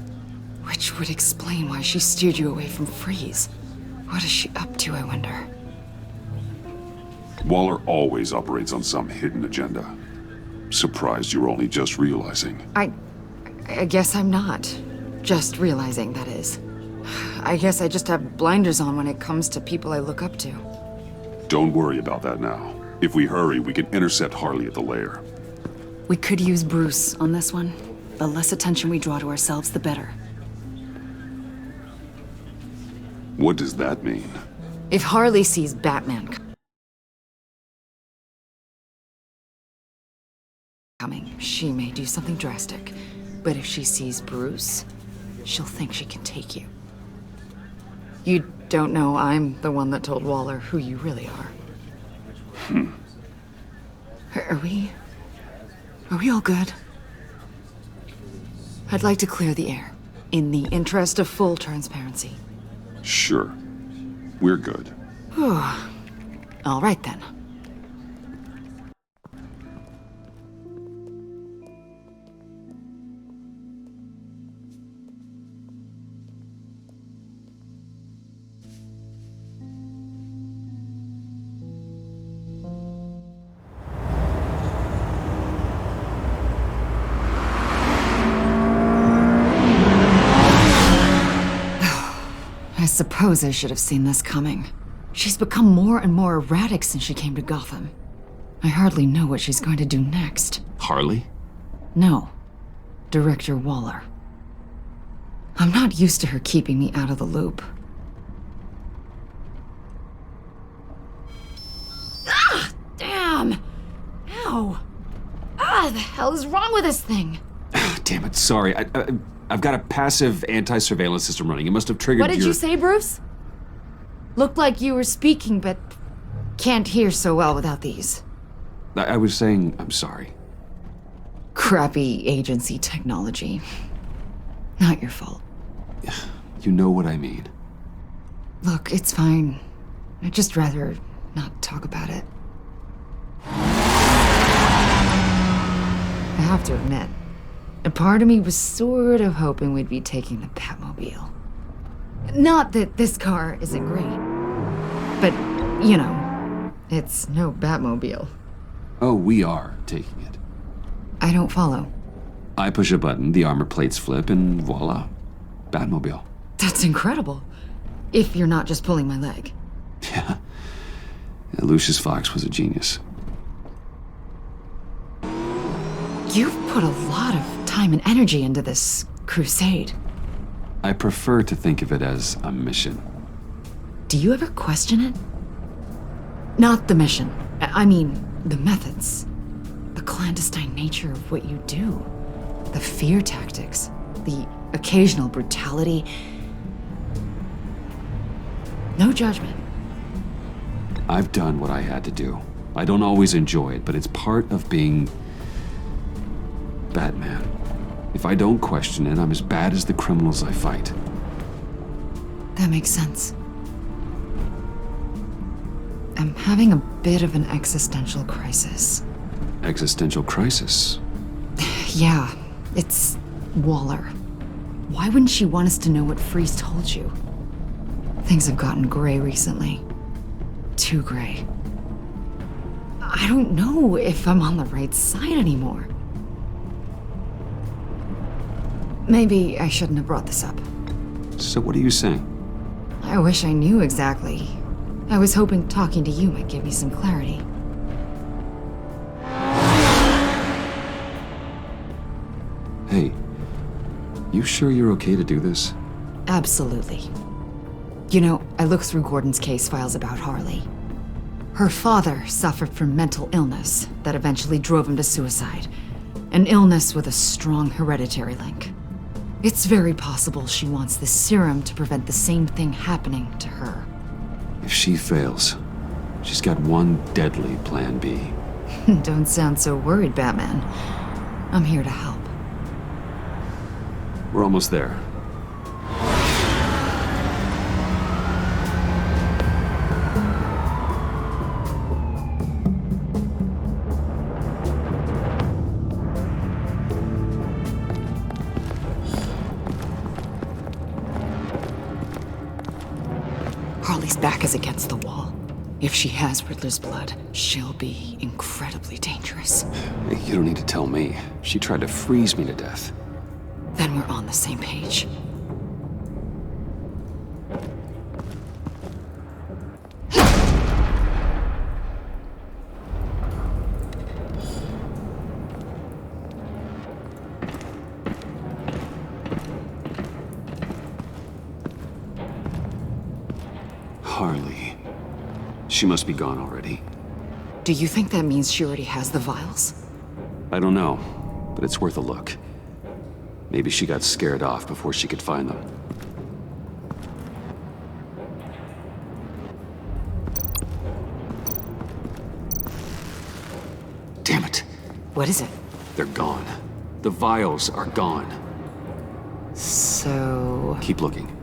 Which would explain why she steered you away from Freeze. What is she up to, I wonder? Waller always operates on some hidden agenda. Surprised you're only just realizing. I guess I'm not. Just realizing, that is. I guess I just have blinders on when it comes to people I look up to. Don't worry about that now. If we hurry, we can intercept Harley at the lair. We could use Bruce on this one. The less attention we draw to ourselves, the better. What does that mean? If Harley sees Batman coming, she may do something drastic. But if she sees Bruce, she'll think she can take you. You don't know I'm the one that told Waller who you really are. Are we all good? I'd like to clear the air, in the interest of full transparency. Sure. We're good. A All right then. I suppose I should have seen this coming. She's become more and more erratic since she came to Gotham. I hardly know what she's going to do next. Harley? No. Director Waller. I'm not used to her keeping me out of the loop. Ah! Damn! Ow! Ah, the hell is wrong with this thing? Damn it, sorry. I've got a passive anti-surveillance system running. It must have triggered What did you say, Bruce? Looked like you were speaking, but can't hear so well without these. I was saying I'm sorry. Crappy agency technology. Not your fault. You know what I mean. Look, it's fine. I'd just rather not talk about it. I have to admit, a part of me was sort of hoping we'd be taking the Batmobile. Not that this car isn't great, but, you know, it's no Batmobile. Oh, we are taking it. I don't follow. I push a button, the armor plates flip, and voila. Batmobile. That's incredible. If you're not just pulling my leg. Yeah. Lucius Fox was a genius. You've put a lot of time and energy into this crusade. I prefer to think of it as a mission. Do you ever question it? Not the mission. I mean, the methods. The clandestine nature of what you do. The fear tactics. The occasional brutality. No judgment. I've done what I had to do. I don't always enjoy it, but it's part of being Batman. If I don't question it, I'm as bad as the criminals I fight. That makes sense. I'm having a bit of an existential crisis. Existential crisis? Yeah, it's Waller. Why wouldn't she want us to know what Freeze told you? Things have gotten gray recently. Too gray. I don't know if I'm on the right side anymore. Maybe I shouldn't have brought this up. So what are you saying? I wish I knew exactly. I was hoping talking to you might give me some clarity. Hey, you sure you're okay to do this? Absolutely. You know, I looked through Gordon's case files about Harley. Her father suffered from mental illness that eventually drove him to suicide. An illness with a strong hereditary link. It's very possible she wants this serum to prevent the same thing happening to her. If she fails, she's got one deadly plan B. Don't sound so worried, Batman. I'm here to help. We're almost there. Harley's back is against the wall. If she has Riddler's blood, she'll be incredibly dangerous. You don't need to tell me. She tried to freeze me to death. Then we're on the same page. Harley. She must be gone already. Do you think that means she already has the vials? I don't know, but it's worth a look. Maybe she got scared off before she could find them. Damn it. What is it? They're gone. The vials are gone. So... Keep looking.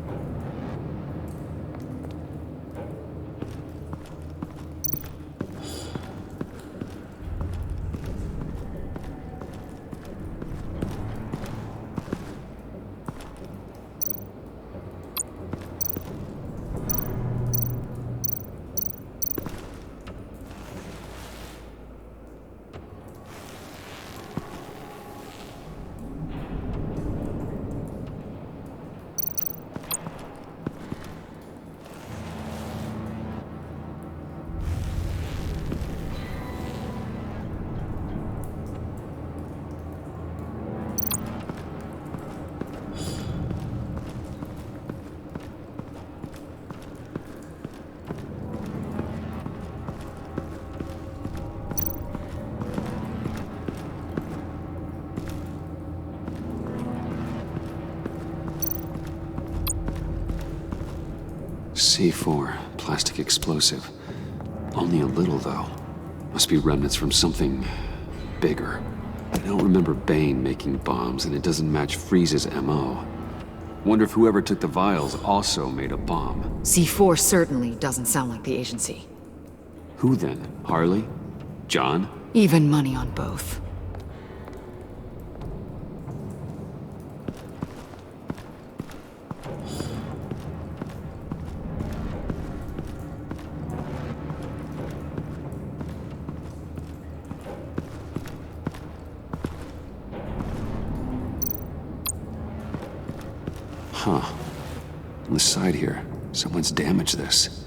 C4, plastic explosive. Only a little, though. Must be remnants from something bigger. I don't remember Bane making bombs, and it doesn't match Freeze's MO. Wonder if whoever took the vials also made a bomb. C4 certainly doesn't sound like the agency. Who then? Harley? John? Even money on both. Huh. On the side here, someone's damaged this.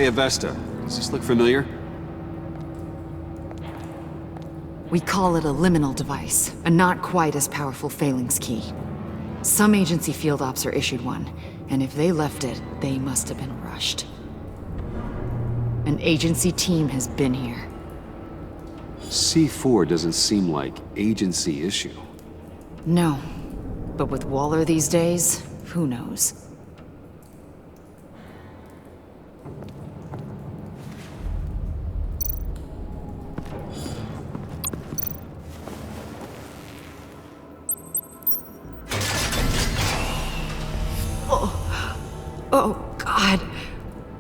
Hey, Avesta. Does this look familiar? We call it a liminal device, a not quite as powerful phalanx key. Some agency field ops are issued one, and if they left it, they must have been rushed. An agency team has been here. C4 doesn't seem like agency issue. No, but with Waller these days, who knows? Oh, God.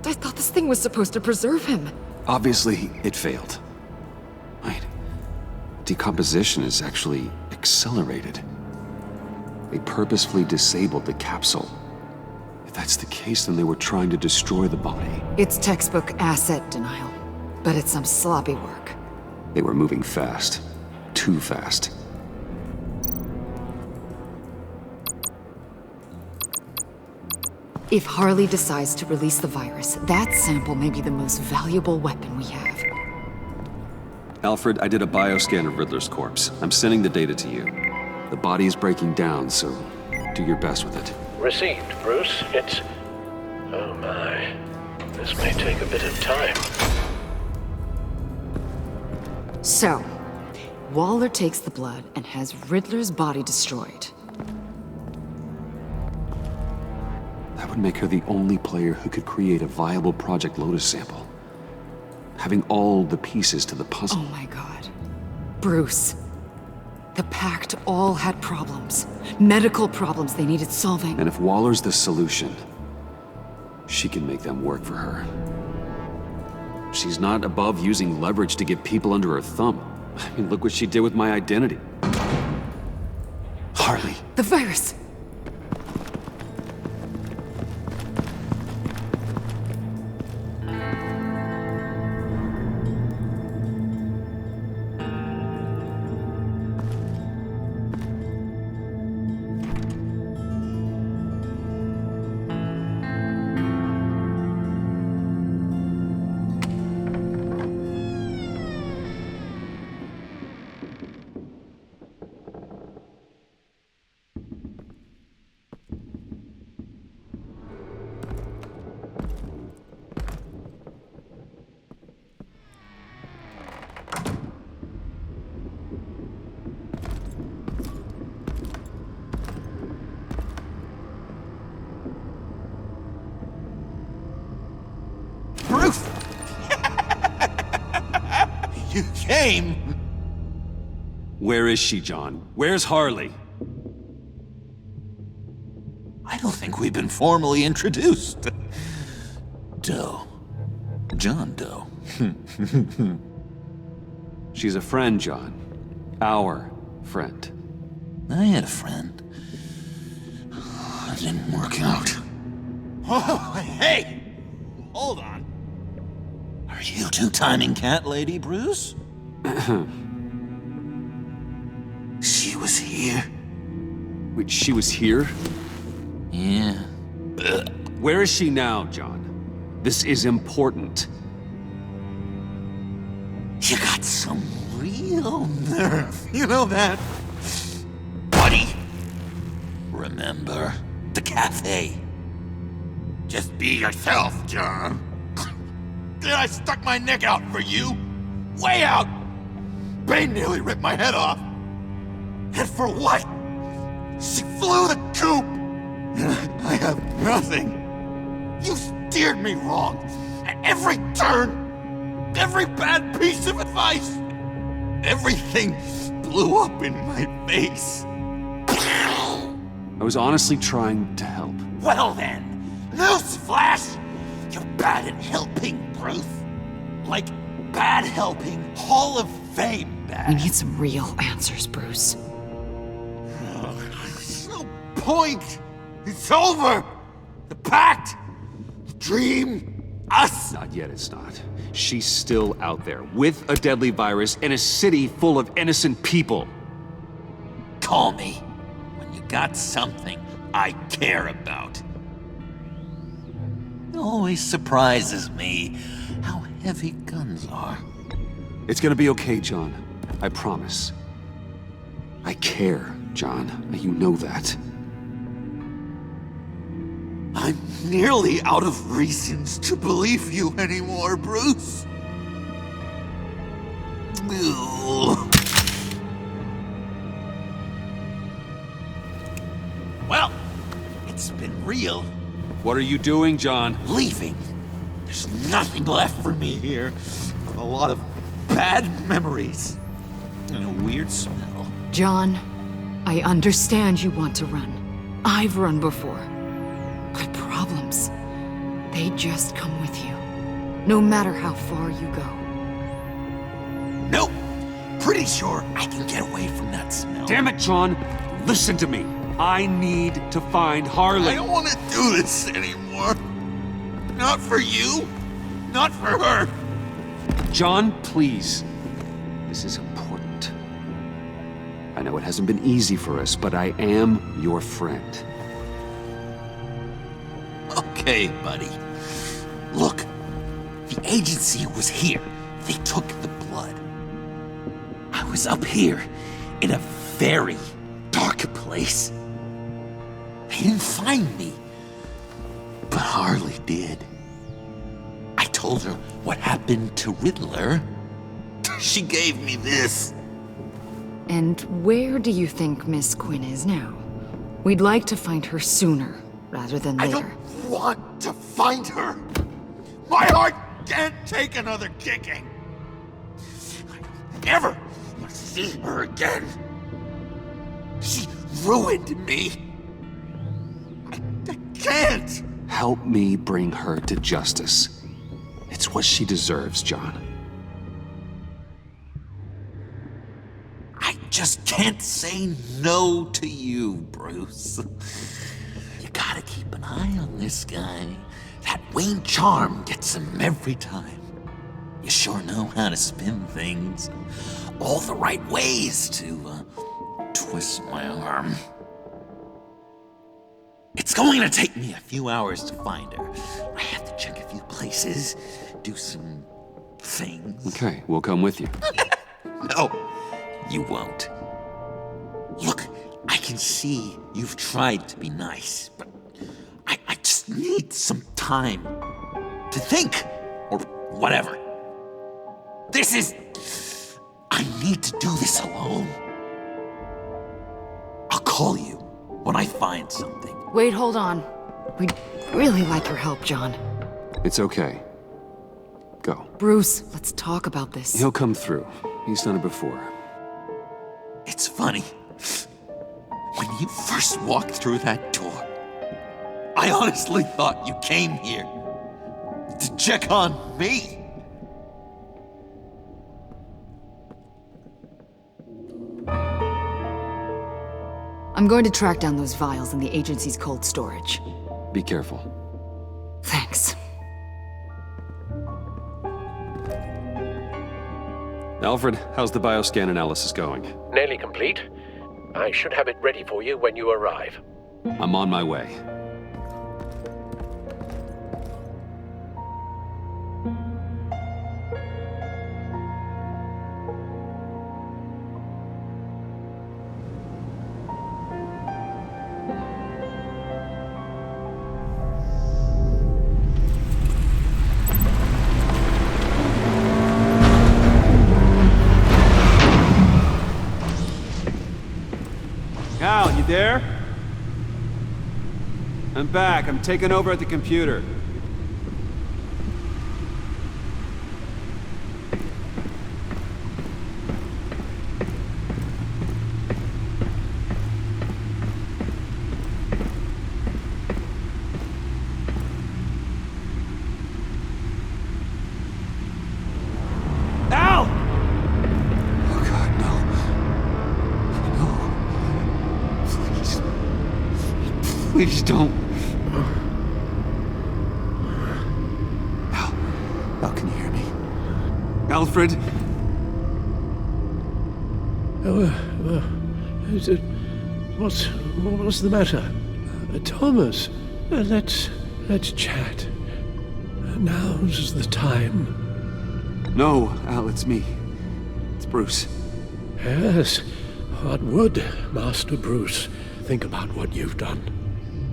I thought this thing was supposed to preserve him. Obviously, it failed. Wait. Decomposition is actually accelerated. They purposefully disabled the capsule. If that's the case, then they were trying to destroy the body. It's textbook asset denial, but it's some sloppy work. They were moving fast. Too fast. If Harley decides to release the virus, that sample may be the most valuable weapon we have. Alfred, I did a bioscan of Riddler's corpse. I'm sending the data to you. The body is breaking down, so do your best with it. Received, Bruce. It's... oh my. This may take a bit of time. So, Waller takes the blood and has Riddler's body destroyed. That would make her the only player who could create a viable Project Lotus sample. Having all the pieces to the puzzle. Oh my God. Bruce. The Pact all had problems. Medical problems they needed solving. And if Waller's the solution, she can make them work for her. She's not above using leverage to get people under her thumb. I mean, look what she did with my identity. Harley. The virus! came. Where is she, John? Where's Harley? I don't think we've been formally introduced. Doe. John Doe. She's a friend, John. Our friend. I had a friend. It didn't work out. Oh, hey! Hold on. Are you two-timing cat lady, Bruce? She was here. Wait, she was here? Yeah. Where is she now, John? This is important. You got some real nerve. You know that? Buddy! Remember the cafe? Just be yourself, John. Then I stuck my neck out for you. Way out! Bane nearly ripped my head off. And for what? She flew the coop! And I have nothing. You steered me wrong. At every turn. Every bad piece of advice. Everything blew up in my face. I was honestly trying to help. Well then, newsflash! You're bad at helping, Bruce. Like bad helping Hall of Fame bad. We need some real answers, Bruce. There's no point. It's over. The pact, the dream, us. Not yet, it's not. She's still out there, with a deadly virus in a city full of innocent people. Call me when you got something I care about. It always surprises me how heavy guns are. It's gonna be okay, John. I promise. I care, John. You know that. I'm nearly out of reasons to believe you anymore, Bruce. Well, it's been real. What are you doing, John? Leaving. There's nothing left for me here. A lot of bad memories. And a weird smell. John, I understand you want to run. I've run before. But problems, they just come with you. No matter how far you go. Nope. Pretty sure I can get away from that smell. Damn it, John! Listen to me. I need to find Harley. I don't want to do this anymore. Not for you. Not for her. John, please. This is important. I know it hasn't been easy for us, but I am your friend. Okay, buddy. Look, the agency was here. They took the blood. I was up here in a very dark place. They didn't find me, but Harley did. I told her what happened to Riddler. She gave me this. And where do you think Miss Quinn is now? We'd like to find her sooner, rather than later. I don't want to find her. My heart can't take another kicking. I never want to see her again. She ruined me. I can't. Help me bring her to justice. It's what she deserves, John. I just can't say no to you, Bruce. You gotta keep an eye on this guy. That Wayne charm gets him every time. You sure know how to spin things. All the right ways to twist my arm. It's going to take me a few hours to find her. I have to check a few places, do some things. Okay, we'll come with you. No, you won't. Look, I can see you've tried to be nice, but I just need some time to think, or whatever. I need to do this alone. I'll call you when I find something. Wait, hold on. We'd really like your help, John. It's okay. Go. Bruce, let's talk about this. He'll come through. He's done it before. It's funny. When you first walked through that door, I honestly thought you came here to check on me. I'm going to track down those vials in the agency's cold storage. Be careful. Thanks. Alfred, how's the bioscan analysis going? Nearly complete. I should have it ready for you when you arrive. I'm on my way. Al, you there? I'm back. I'm taking over at the computer. Al! Oh God, no. Please don't. Al, can you hear me? Alfred? Is it... What's the matter? Thomas, let's chat. Now's the time. No, Al, it's me. It's Bruce. Yes, what would Master Bruce think about what you've done?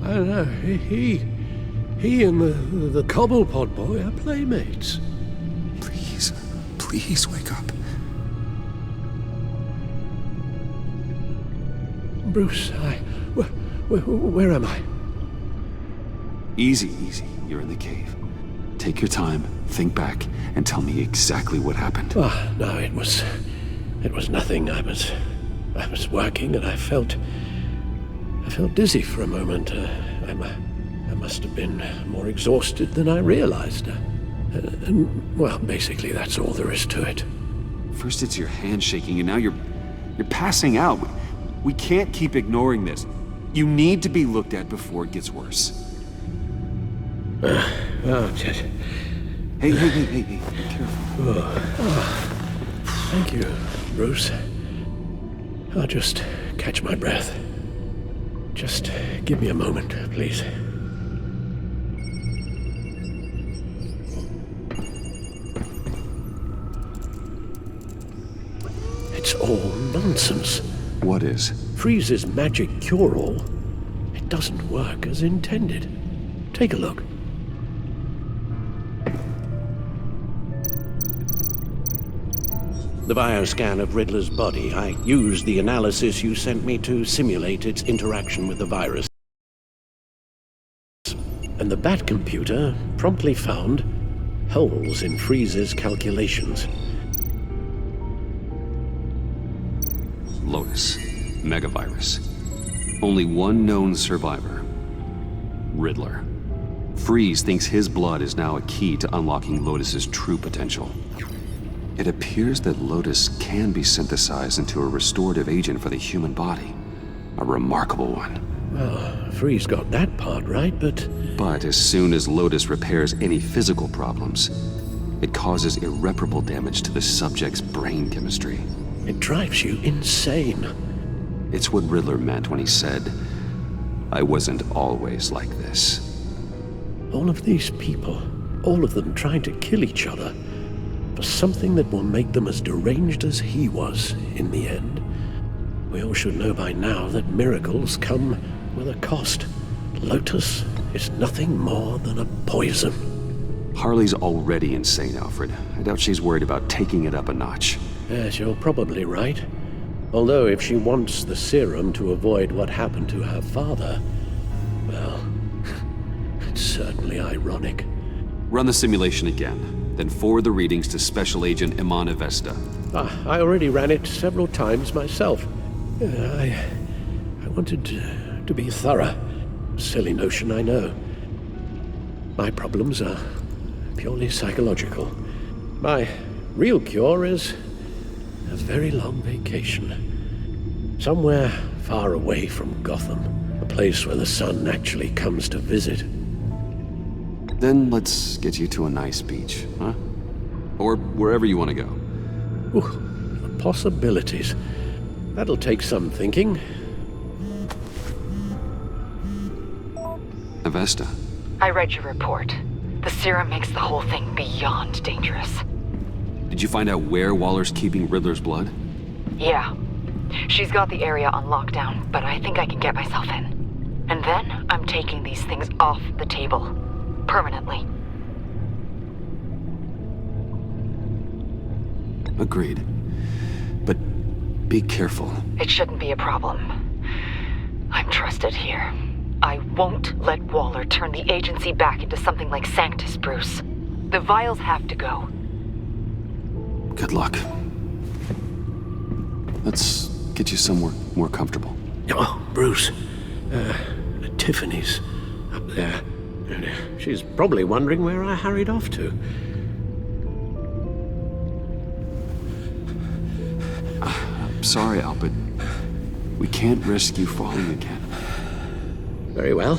I don't know, he and the Cobblepot boy are playmates. Please wake up. Bruce, where am I? Easy. You're in the cave. Take your time, think back, and tell me exactly what happened. Oh, no, it was nothing. I was working and I felt dizzy for a moment. I must have been more exhausted than I realized. Well, basically, that's all there is to it. First it's your hand shaking, and now you're passing out. We can't keep ignoring this. You need to be looked at before it gets worse. Just... Hey, careful. Thank you, Bruce. I'll just catch my breath. Just give me a moment, please. It's all nonsense. What is? Freeze's magic cure-all. It doesn't work as intended. Take a look. The bioscan of Riddler's body. I used the analysis you sent me to simulate its interaction with the virus. And the Bat computer promptly found holes in Freeze's calculations. Lotus. Megavirus. Only one known survivor. Riddler. Freeze thinks his blood is now a key to unlocking Lotus's true potential. It appears that Lotus can be synthesized into a restorative agent for the human body. A remarkable one. Well, Freeze got that part right, but as soon as Lotus repairs any physical problems, it causes irreparable damage to the subject's brain chemistry. It drives you insane. It's what Riddler meant when he said, "I wasn't always like this." All of these people, all of them trying to kill each other, for something that will make them as deranged as he was in the end. We all should know by now that miracles come with a cost. Lotus is nothing more than a poison. Harley's already insane, Alfred. I doubt she's worried about taking it up a notch. Yes, you're probably right. Although if she wants the serum to avoid what happened to her father, well, it's certainly ironic. Run the simulation again. Then forward the readings to Special Agent Iman Avesta. I already ran it several times myself. I wanted to be thorough. Silly notion, I know. My problems are purely psychological. My real cure is a very long vacation. Somewhere far away from Gotham. A place where the sun actually comes to visit. Then let's get you to a nice beach, huh? Or wherever you want to go. Ooh, the possibilities. That'll take some thinking. Avesta. I read your report. The serum makes the whole thing beyond dangerous. Did you find out where Waller's keeping Riddler's blood? Yeah. She's got the area on lockdown, but I think I can get myself in. And then I'm taking these things off the table. Permanently. Agreed. But be careful. It shouldn't be a problem. I'm trusted here. I won't let Waller turn the agency back into something like Sanctus, Bruce. The vials have to go. Good luck. Let's get you somewhere more comfortable. Oh, Bruce. Tiffany's up there. She's probably wondering where I hurried off to. I'm sorry, Al, but we can't risk you falling again. Very well.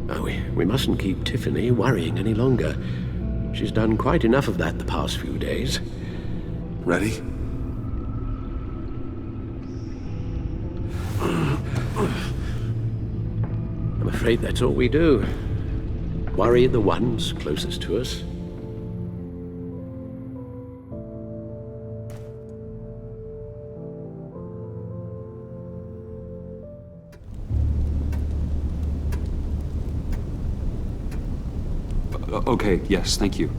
Oh, we mustn't keep Tiffany worrying any longer. She's done quite enough of that the past few days. Ready? I'm afraid that's all we do. Worry the ones closest to us. Okay, yes, thank you.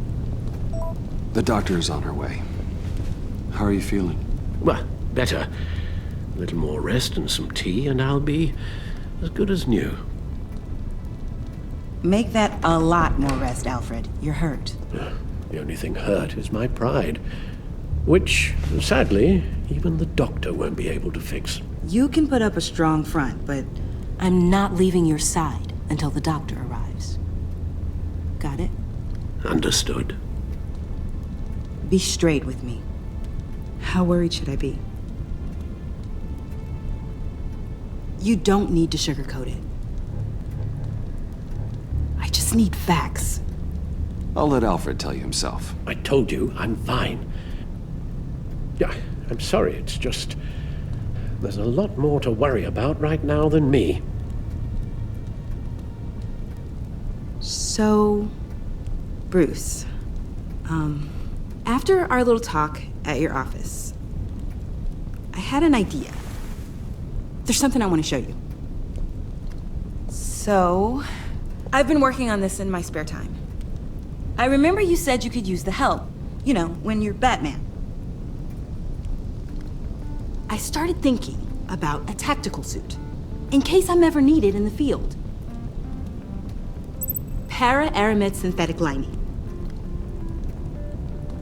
The doctor is on her way. How are you feeling? Well, better. A little more rest and some tea, and I'll be as good as new. Make that a lot more rest, Alfred. You're hurt. The only thing hurt is my pride, which, sadly, even the doctor won't be able to fix. You can put up a strong front, but I'm not leaving your side until the doctor arrives. Got it? Understood. Be straight with me. How worried should I be? You don't need to sugarcoat it. I just need facts. I'll let Alfred tell you himself. I told you, I'm fine. Yeah, I'm sorry, it's just... there's a lot more to worry about right now than me. So... Bruce, after our little talk at your office, I had an idea. There's something I want to show you. So, I've been working on this in my spare time. I remember you said you could use the help, you know, when you're Batman. I started thinking about a tactical suit, in case I'm ever needed in the field. Para-aramid synthetic lining.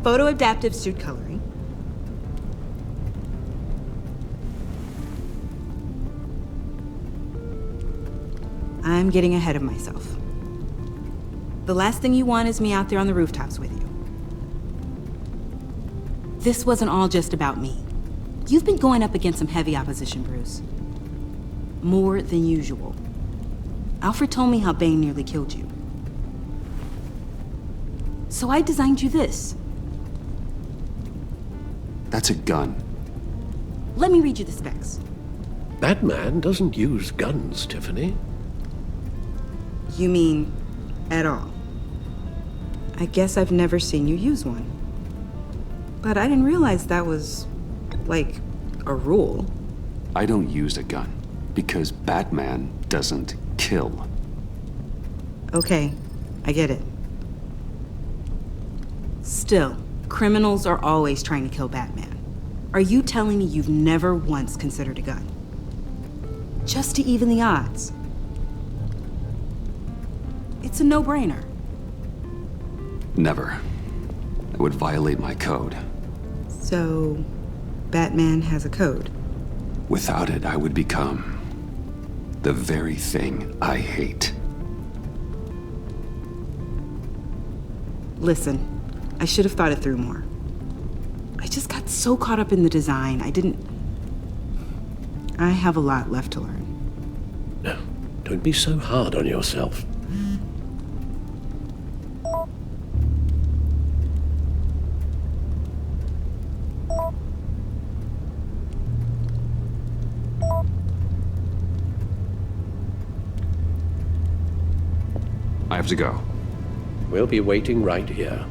Photo-adaptive suit coloring. I'm getting ahead of myself. The last thing you want is me out there on the rooftops with you. This wasn't all just about me. You've been going up against some heavy opposition, Bruce. More than usual. Alfred told me how Bane nearly killed you. So I designed you this. That's a gun. Let me read you the specs. Batman doesn't use guns, Tiffany. You mean at all? I guess I've never seen you use one. But I didn't realize that was, like, a rule. I don't use a gun because Batman doesn't kill. Okay, I get it. Still, criminals are always trying to kill Batman. Are you telling me you've never once considered a gun? Just to even the odds. It's a no-brainer. Never. It would violate my code. So, Batman has a code. Without it, I would become the very thing I hate. Listen, I should have thought it through more. I just got so caught up in the design, I have a lot left to learn. No, don't be so hard on yourself. I have to go. We'll be waiting right here.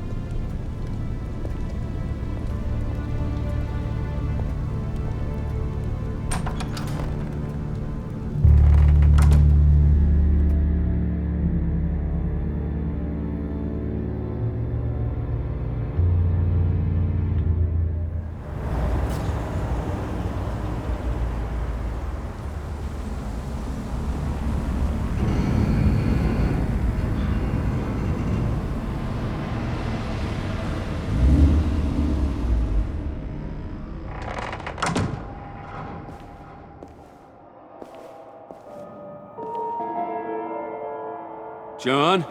John?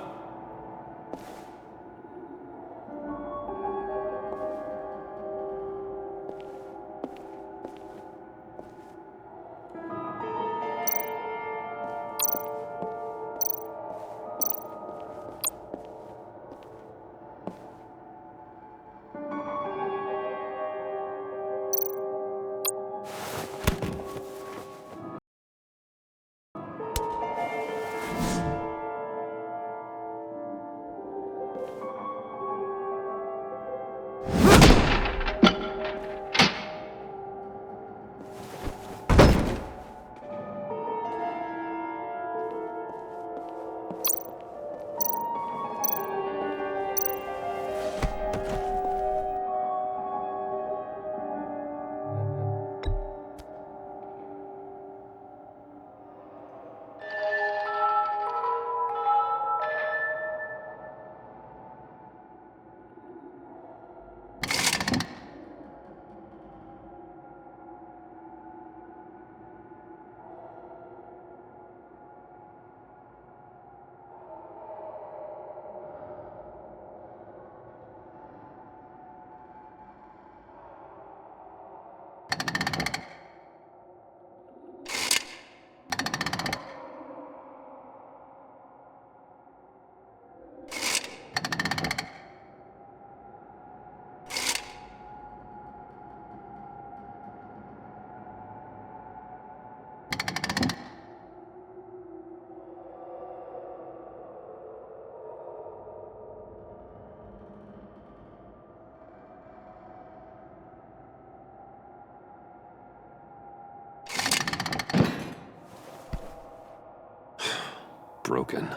Broken.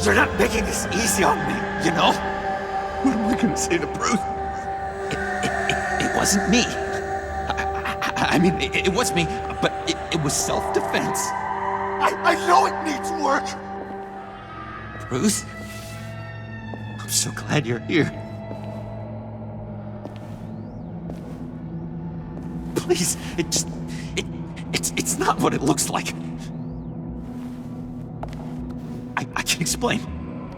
You're not making this easy on me, you know? What am I gonna say to Bruce? It wasn't me. I mean, it was me, but it was self-defense. I know it needs work! Bruce? I'm so glad you're here. Please, it's not what it looks like. I can explain.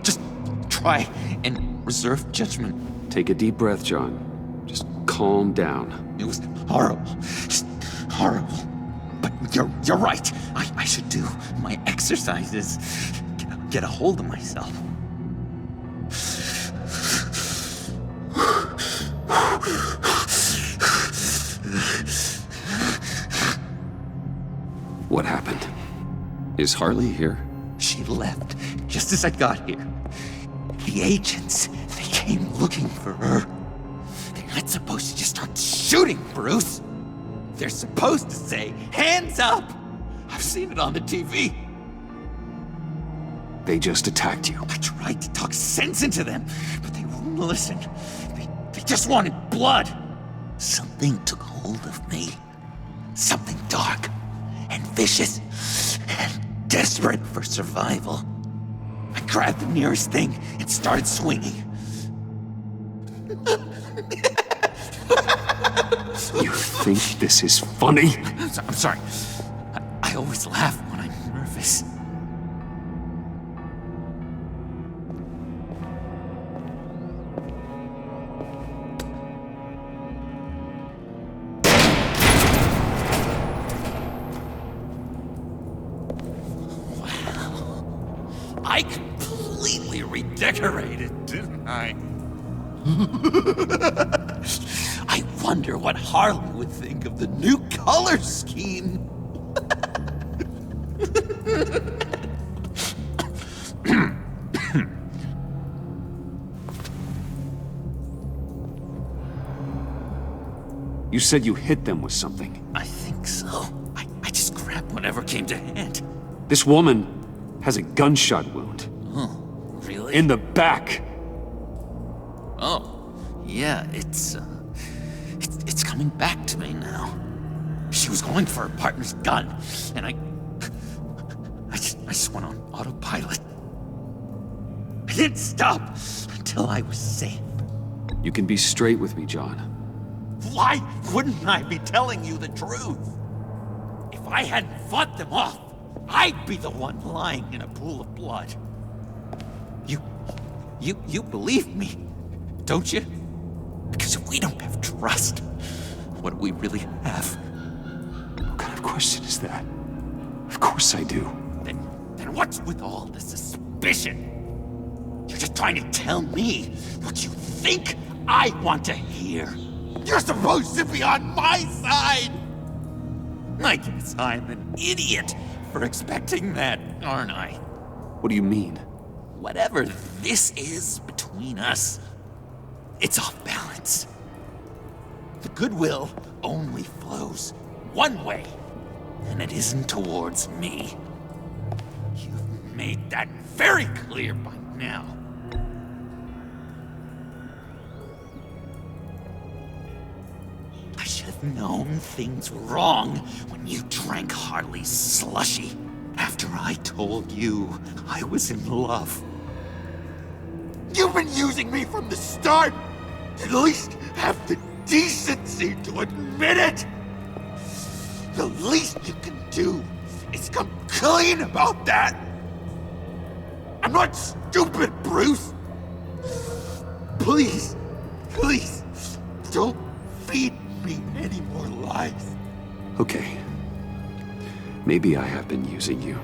Just try and reserve judgment. Take a deep breath, John. Just calm down. It was horrible. Just horrible. But you're right. I should do my exercises. Get a hold of myself. What happened? Is Harley here? She left just as I got here. The agents, they came looking for her. They're not supposed to just start shooting, Bruce. They're supposed to say, hands up! I've seen it on the TV. They just attacked you. I tried to talk sense into them, but they wouldn't listen. They just wanted blood. Something took hold of me. Something dark and vicious and desperate for survival. I grabbed the nearest thing and started swinging. You think this is funny? I'm sorry. I always laugh when I'm nervous. I completely redecorated, didn't I? I wonder what Harley would think of the new color scheme. You said you hit them with something. I think so. I just grabbed whatever came to hand. This woman has a gunshot wound. Oh, really? In the back. Oh, yeah, it's coming back to me now. She was going for her partner's gun, and I just went on autopilot. I didn't stop until I was safe. You can be straight with me, John. Why wouldn't I be telling you the truth? If I hadn't fought them off, I'd be the one lying in a pool of blood. You believe me, don't you? Because if we don't have trust, what do we really have? What kind of question is that? Of course I do. Then what's with all the suspicion? You're just trying to tell me what you think I want to hear. You're supposed to be on my side! I guess I'm an idiot for expecting that, aren't I? What do you mean? Whatever this is between us, it's off balance. The goodwill only flows one way, and it isn't towards me. You've made that very clear by now. I should have known things were wrong when you drank Harley's slushy after I told you I was in love. You've been using me from the start! At least have the decency to admit it! The least you can do is come clean about that! I'm not stupid, Bruce! Please, please, don't feed me any more lies. Okay. Maybe I have been using you.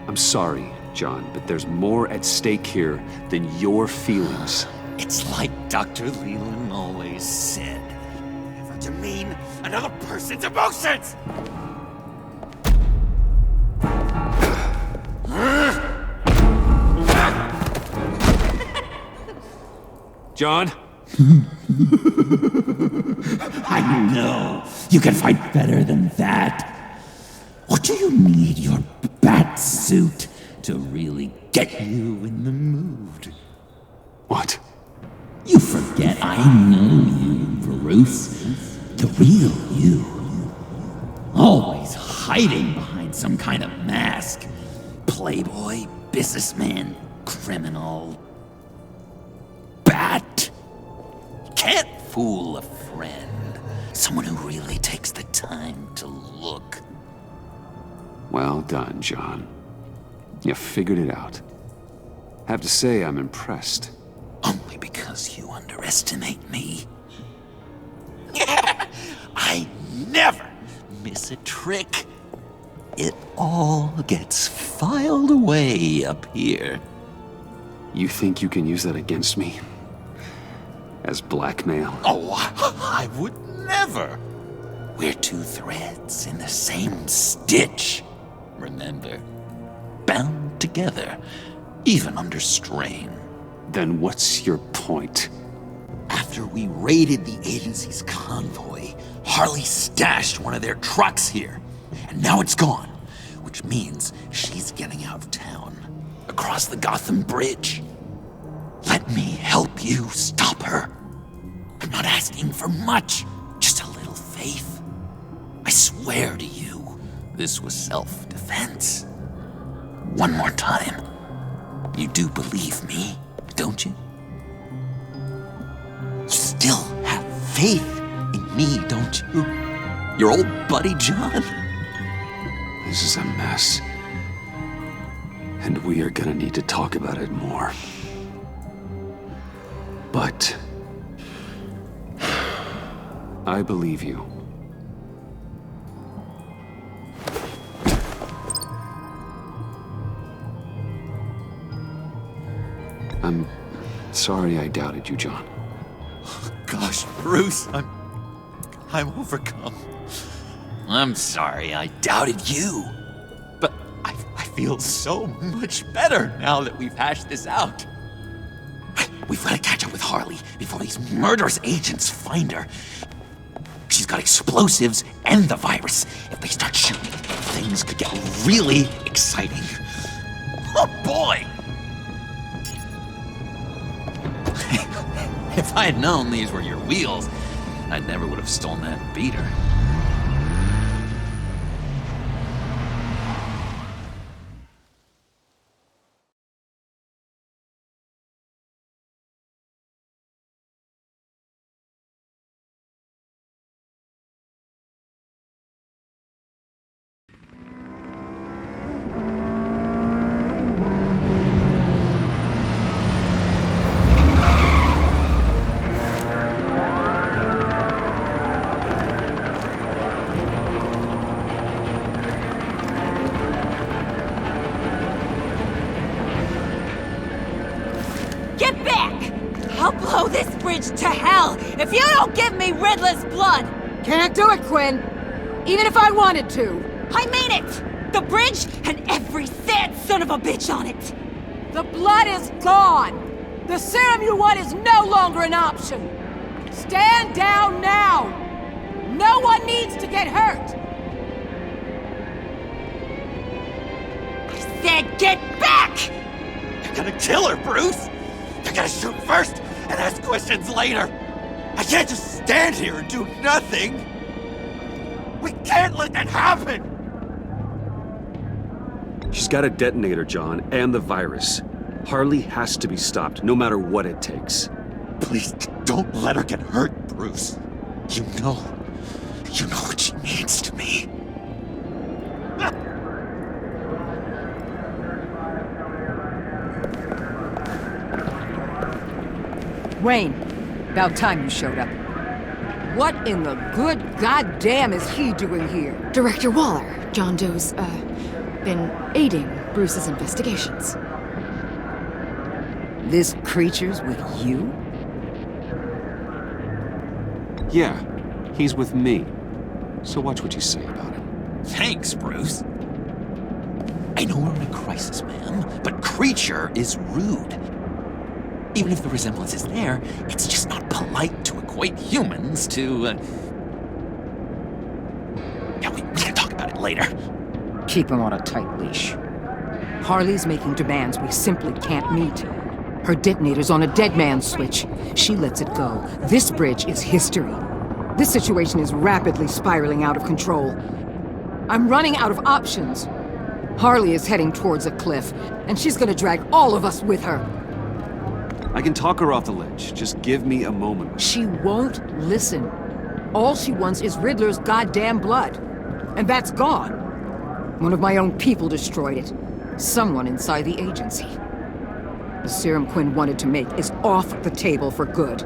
I'm sorry, John, but there's more at stake here than your feelings. It's like Dr. Leland always said. Never demean another person's emotions! John? I know. You can fight better than that. Or do you need your bat suit to really get you in the mood? What? You forget I know you, Bruce. The real you. Always hiding behind some kind of mask. Playboy, businessman, criminal. Bat! Can't fool a friend. Someone who really takes the time to look. Well done, John. You figured it out. Have to say, I'm impressed. Only because you underestimate me. I never miss a trick. It all gets filed away up here. You think you can use that against me? As blackmail? Oh, I would never. We're two threads in the same stitch. Remember? Bound together, even under strain. Then what's your point? After we raided the agency's convoy, Harley stashed one of their trucks here. And now it's gone, which means she's getting out of town. Across the Gotham Bridge. Let me help you stop her. I'm not asking for much, just a little faith. I swear to you, this was self-defense. One more time. You do believe me, don't you? You still have faith in me, don't you? Your old buddy, John? This is a mess. And we are gonna need to talk about it more. But I believe you. I'm sorry I doubted you, John. Gosh, Bruce, I'm overcome. I'm sorry I doubted you. But I feel so much better now that we've hashed this out. We've got to catch up with Harley before these murderous agents find her. She's got explosives and the virus. If they start shooting, things could get really exciting. Oh boy! If I had known these were your wheels, I never would have stolen that beater. Get back! I'll blow this bridge to hell if you don't give me Riddler's blood! Can't do it, Quinn. Even if I wanted to. I mean it! The bridge and every sad son of a bitch on it! The blood is gone! The serum you want is no longer an option! Stand down now! No one needs to get hurt! I said get back! You're gonna kill her, Bruce! You're gonna shoot first and ask questions later! I can't just stand here and do nothing! We can't let that happen! She's got a detonator, John, and the virus. Harley has to be stopped, no matter what it takes. Please, don't let her get hurt, Bruce. You know what she means to me. Wayne, about time you showed up. What in the good goddamn is he doing here? Director Waller, John Doe's, been aiding Bruce's investigations. This creature's with you? Yeah, he's with me. So watch what you say about him. Thanks, Bruce. I know we're in a crisis, ma'am, but Creature is rude. Even if the resemblance is there, it's just not polite to equate humans to, Yeah, we can talk about it later. Keep him on a tight leash. Harley's making demands we simply can't meet. Her detonator's on a dead man's switch. She lets it go. This bridge is history. This situation is rapidly spiraling out of control. I'm running out of options. Harley is heading towards a cliff, and she's gonna drag all of us with her. I can talk her off the ledge. Just give me a moment. She won't listen. All she wants is Riddler's goddamn blood. And that's gone. One of my own people destroyed it. Someone inside the agency. The serum Quinn wanted to make is off the table for good.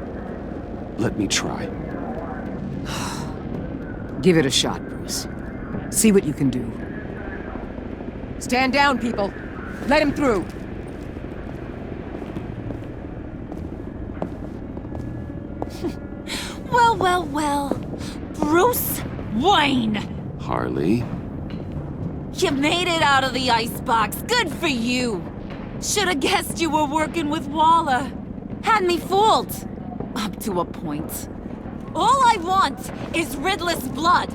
Let me try. Give it a shot, Bruce. See what you can do. Stand down, people. Let him through. Well, well, well. Bruce Wayne! Harley? You made it out of the icebox. Good for you. Should've guessed you were working with Waller. Had me fooled. Up to a point. All I want is Riddler's blood.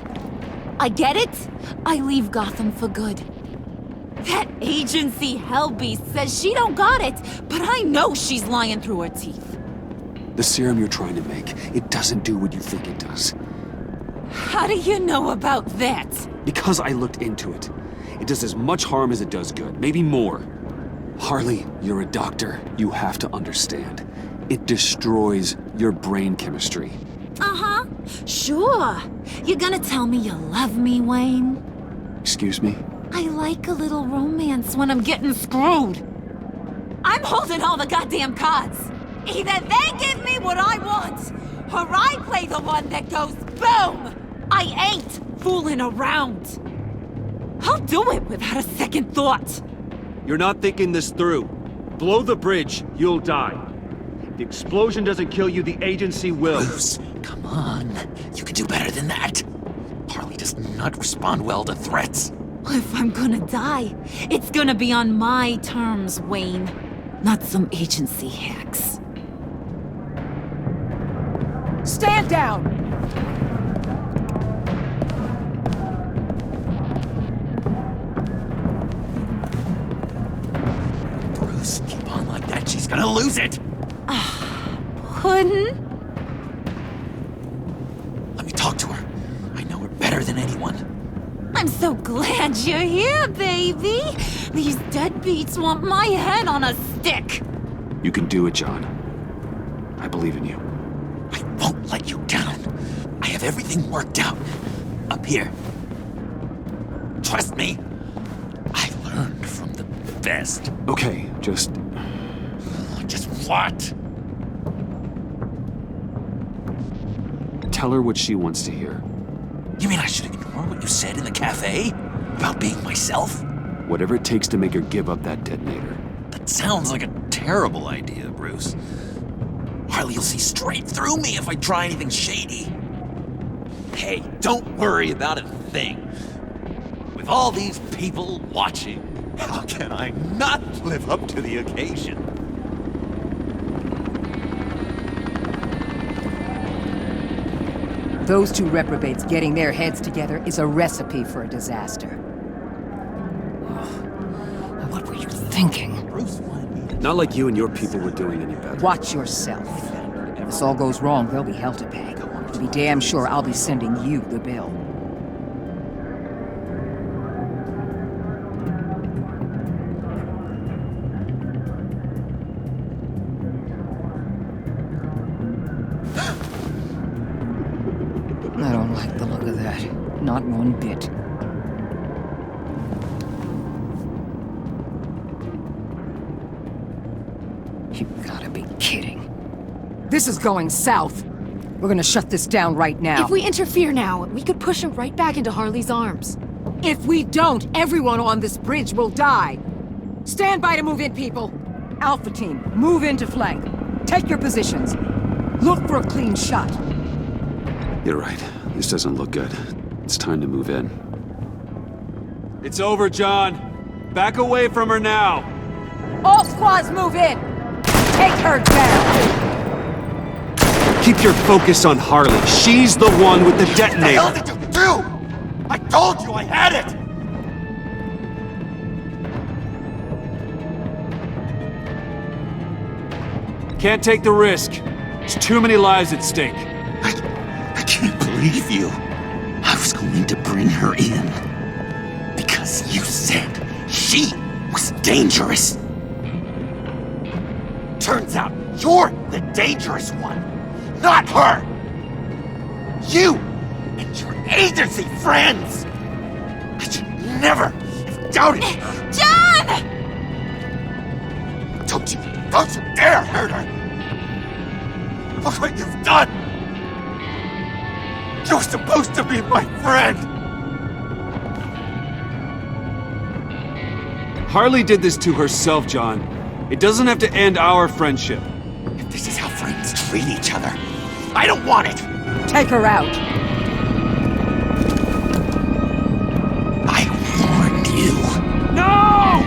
I get it. I leave Gotham for good. That agency hellbeast says she don't got it, but I know she's lying through her teeth. The serum you're trying to make, it doesn't do what you think it does. How do you know about that? Because I looked into it. It does as much harm as it does good, maybe more. Harley, you're a doctor. You have to understand. It destroys your brain chemistry. Uh-huh. Sure. You're gonna tell me you love me, Wayne? Excuse me? I like a little romance when I'm getting screwed. I'm holding all the goddamn cards. Either they give me what I want, or I play the one that goes boom! I ain't fooling around. I'll do it without a second thought. You're not thinking this through. Blow the bridge, you'll die. If the explosion doesn't kill you, the agency will. Bruce, come on. You can do better than that. Harley does not respond well to threats. If I'm gonna die, it's gonna be on my terms, Wayne. Not some agency hacks. Stand down! Bruce, keep on like that. She's gonna lose it. Puddin'? Let me talk to her. I know her better than anyone. I'm so glad you're here, baby. These deadbeats want my head on a stick. You can do it, John. I believe in you. I won't let you down. I have everything worked out. Up here. Trust me. I learned from the best. Okay, just what? Tell her what she wants to hear. You mean I should ignore what you said in the cafe? About being myself? Whatever it takes to make her give up that detonator. That sounds like a terrible idea, Bruce. Harley will see straight through me if I try anything shady. Hey, don't worry about a thing. With all these people watching, how can I not live up to the occasion? Those two reprobates getting their heads together is a recipe for a disaster. What were you thinking? Not like you and your people were doing any better. Watch yourself. If this all goes wrong, there'll be hell to pay. To be damn sure I'll be sending you the bill. I don't like the look of that. Not one bit. You gotta be kidding. This is going south. We're gonna shut this down right now. If we interfere now, we could push him right back into Harley's arms. If we don't, everyone on this bridge will die. Stand by to move in, people. Alpha team, move in to flank. Take your positions. Look for a clean shot. You're right. This doesn't look good. It's time to move in. It's over, John. Back away from her now. All squads move in. Take her down. Keep your focus on Harley. She's the one with the detonator. What the hell did you do? I told you I had it! Can't take the risk. There's too many lives at stake. I can't believe you. I was going to bring her in. Because you said She was dangerous. Turns out you're the dangerous one, not her. You and your agency friends. I should never have doubted her. John! Don't you dare hurt her. Look what you've done. You're supposed to be my friend. Harley did this to herself, John. It doesn't have to end our friendship. If this is how friends treat each other, I don't want it. Take her out. I warned you. No!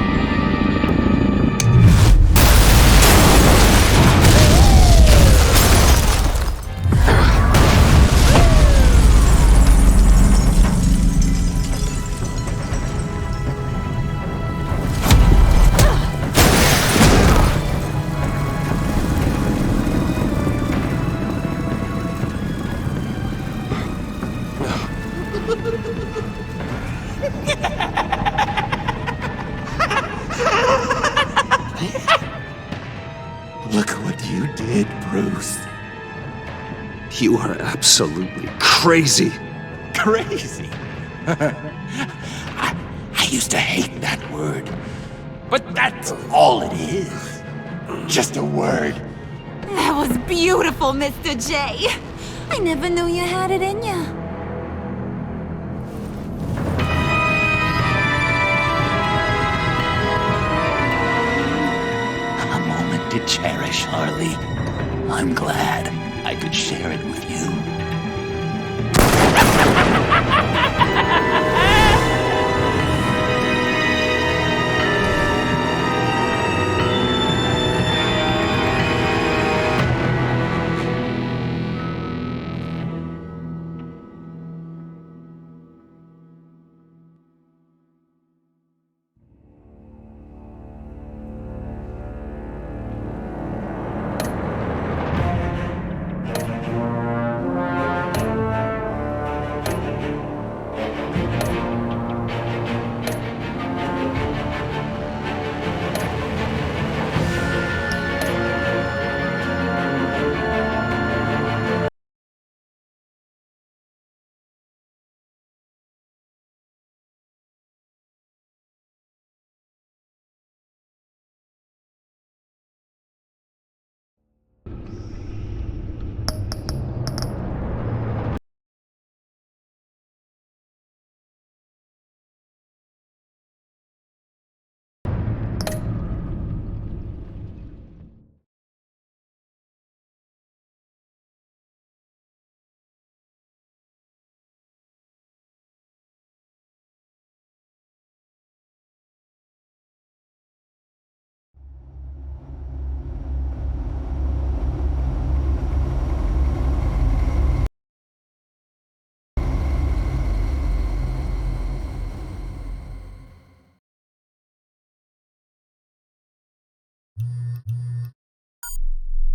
Look what you did, Bruce. You are absolutely crazy. Crazy? I used to hate that word. But that's all it is. Just a word. That was beautiful, Mr. J. I never knew you had it in you. A moment to cherish, Harley. I'm glad I could share it with you.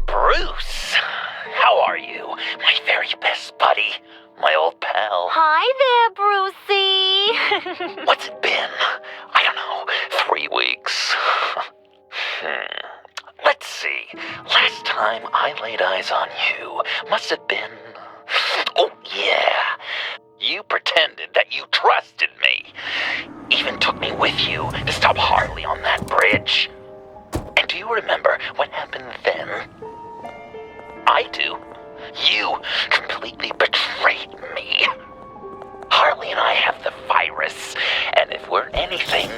Bruce, how are you? My very best buddy, my old pal. Hi there, Brucey. What's it been? I don't know, 3 weeks. Let's see. Last time I laid eyes on you must have been... Oh, yeah. You pretended that you trusted me. Even took me with you to stop Harley on that bridge. And do you remember what happened then? I do. You completely betrayed me. Harley and I have the virus, and if we're anything,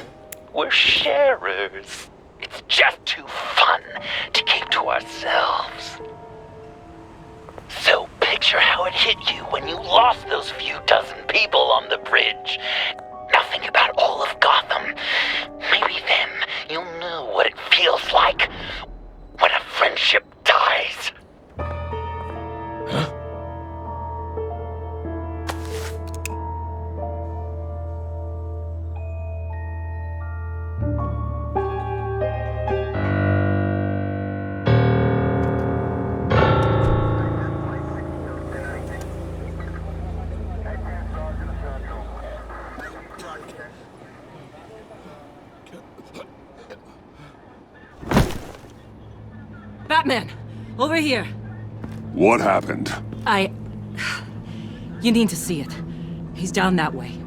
we're sharers. It's just too fun to keep to ourselves. So picture how it hit you when you lost those few dozen people on the bridge. Now think about all of Gotham. Maybe then you'll know what it feels like when a friendship dies. Batman! Over here! What happened? You need to see it. He's down that way.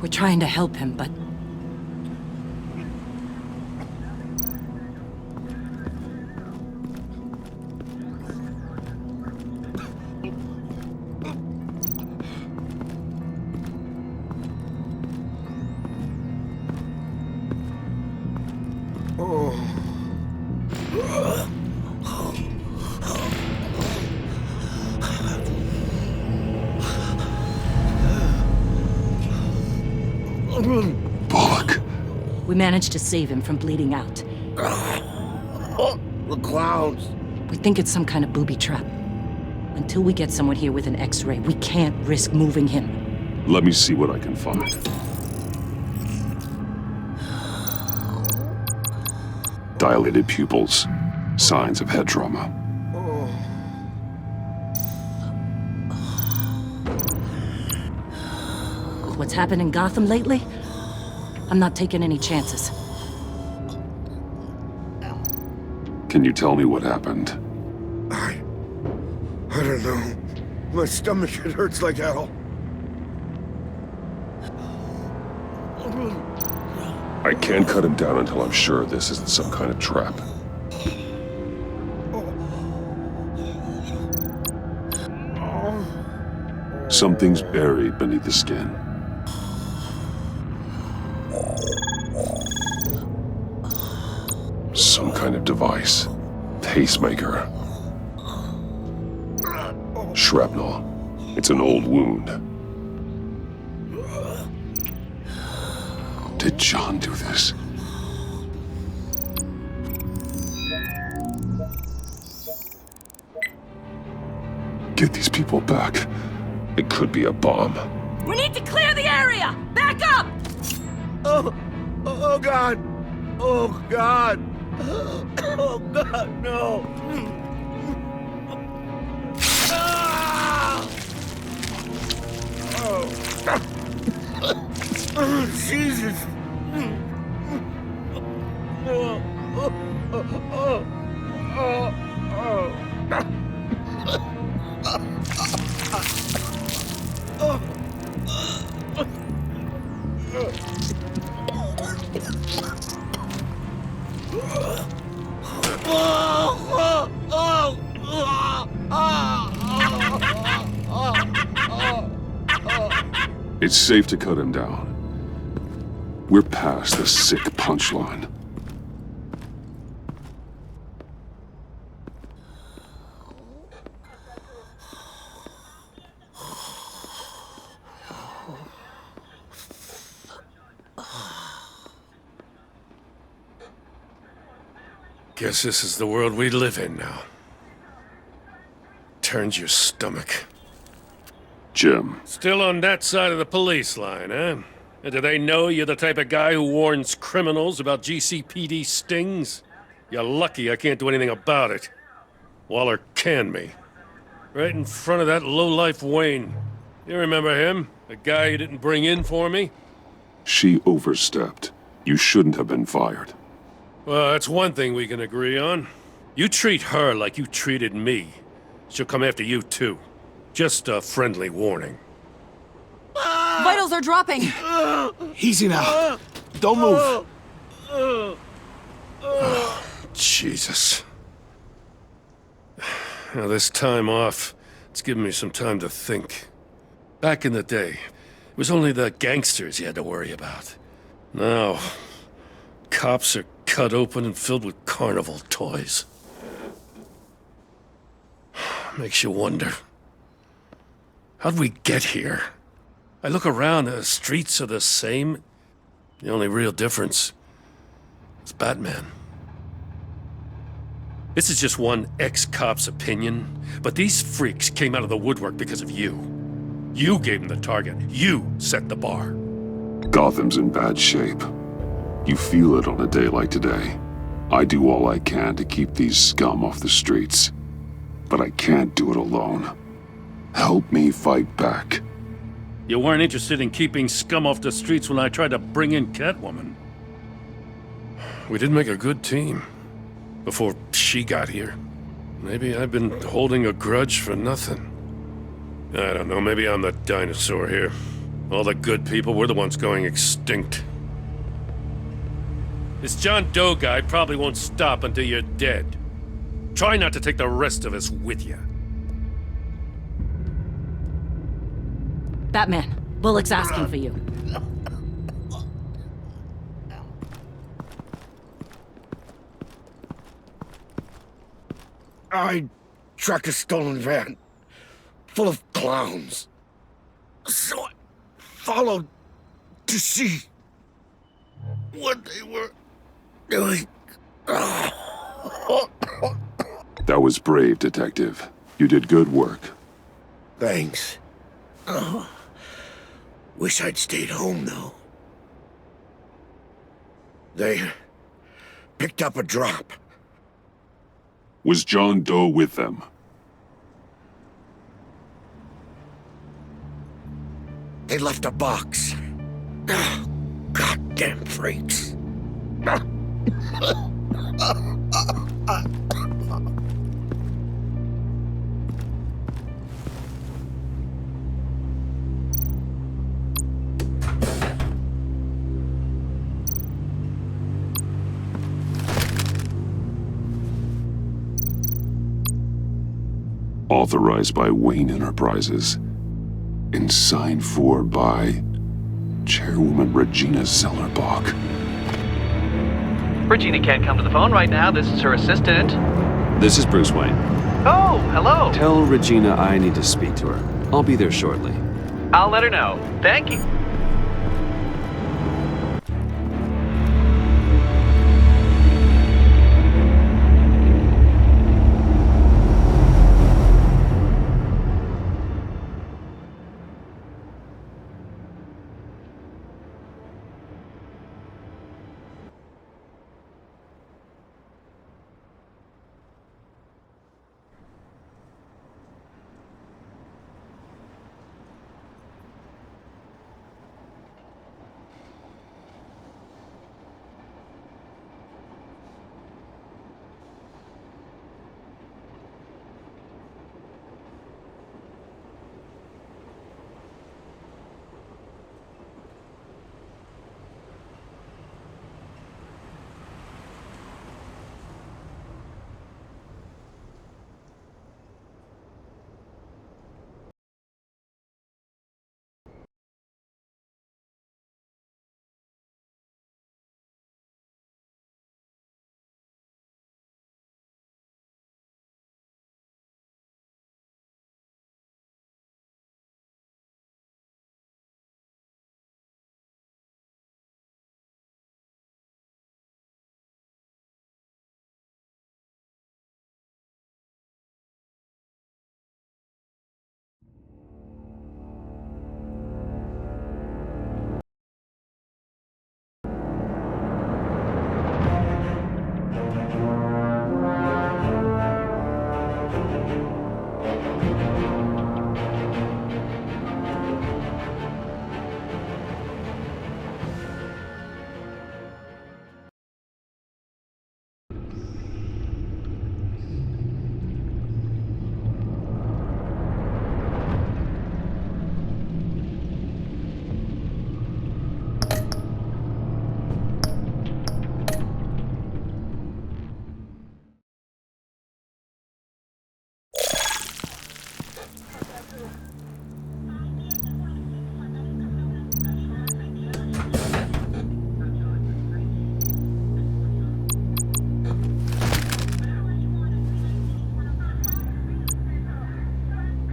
We're trying to help him, but... Bullock. We managed to save him from bleeding out. The clouds. We think it's some kind of booby trap. Until we get someone here with an X-ray, we can't risk moving him. Let me see what I can find. Dilated pupils. Signs of head trauma. What's happened in Gotham lately? I'm not taking any chances. Can you tell me what happened? I don't know. My stomach, it hurts like hell. I can't cut him down until I'm sure this isn't some kind of trap. Something's buried beneath the skin. Some kind of device. Pacemaker. Shrapnel. It's an old wound. Did John do this? Get these people back. It could be a bomb. We need to clear the area! Back up! Oh God! Oh God! Oh God, no! Oh, Jesus! It's safe to cut him down. We're past the sick punchline. Guess this is the world we live in now. Turns your stomach. Jim. Still on that side of the police line, huh? And do they know you're the type of guy who warns criminals about GCPD stings? You're lucky I can't do anything about it. Waller canned me. Right in front of that lowlife Wayne. You remember him? The guy you didn't bring in for me? She overstepped. You shouldn't have been fired. Well, that's one thing we can agree on. You treat her like you treated me. She'll come after you, too. Just a friendly warning. Vitals are dropping! Easy now. Don't move. Oh, Jesus. Now, this time off, it's given me some time to think. Back in the day, it was only the gangsters you had to worry about. Now, cops are cut open and filled with carnival toys. Makes you wonder. How'd we get here? I look around, the streets are the same. The only real difference is Batman. This is just one ex-cop's opinion, but these freaks came out of the woodwork because of you. You gave them the target. You set the bar. Gotham's in bad shape. You feel it on a day like today. I do all I can to keep these scum off the streets, but I can't do it alone. Help me fight back. You weren't interested in keeping scum off the streets when I tried to bring in Catwoman. We did make a good team. Before she got here. Maybe I've been holding a grudge for nothing. I don't know, maybe I'm the dinosaur here. All the good people, we're the ones going extinct. This John Doe guy probably won't stop until you're dead. Try not to take the rest of us with you. Batman, Bullock's asking for you. I tracked a stolen van full of clowns. So I followed to see what they were doing. That was brave, Detective. You did good work. Thanks. Oh, wish I'd stayed home, though. They picked up a drop. Was John Doe with them? They left a box. Oh, goddamn freaks. Authorized by Wayne Enterprises. And signed for by Chairwoman Regina Zellerbach. Regina can't come to the phone right now. This is her assistant. This is Bruce Wayne. Oh, hello. Tell Regina I need to speak to her. I'll be there shortly. I'll let her know. Thank you.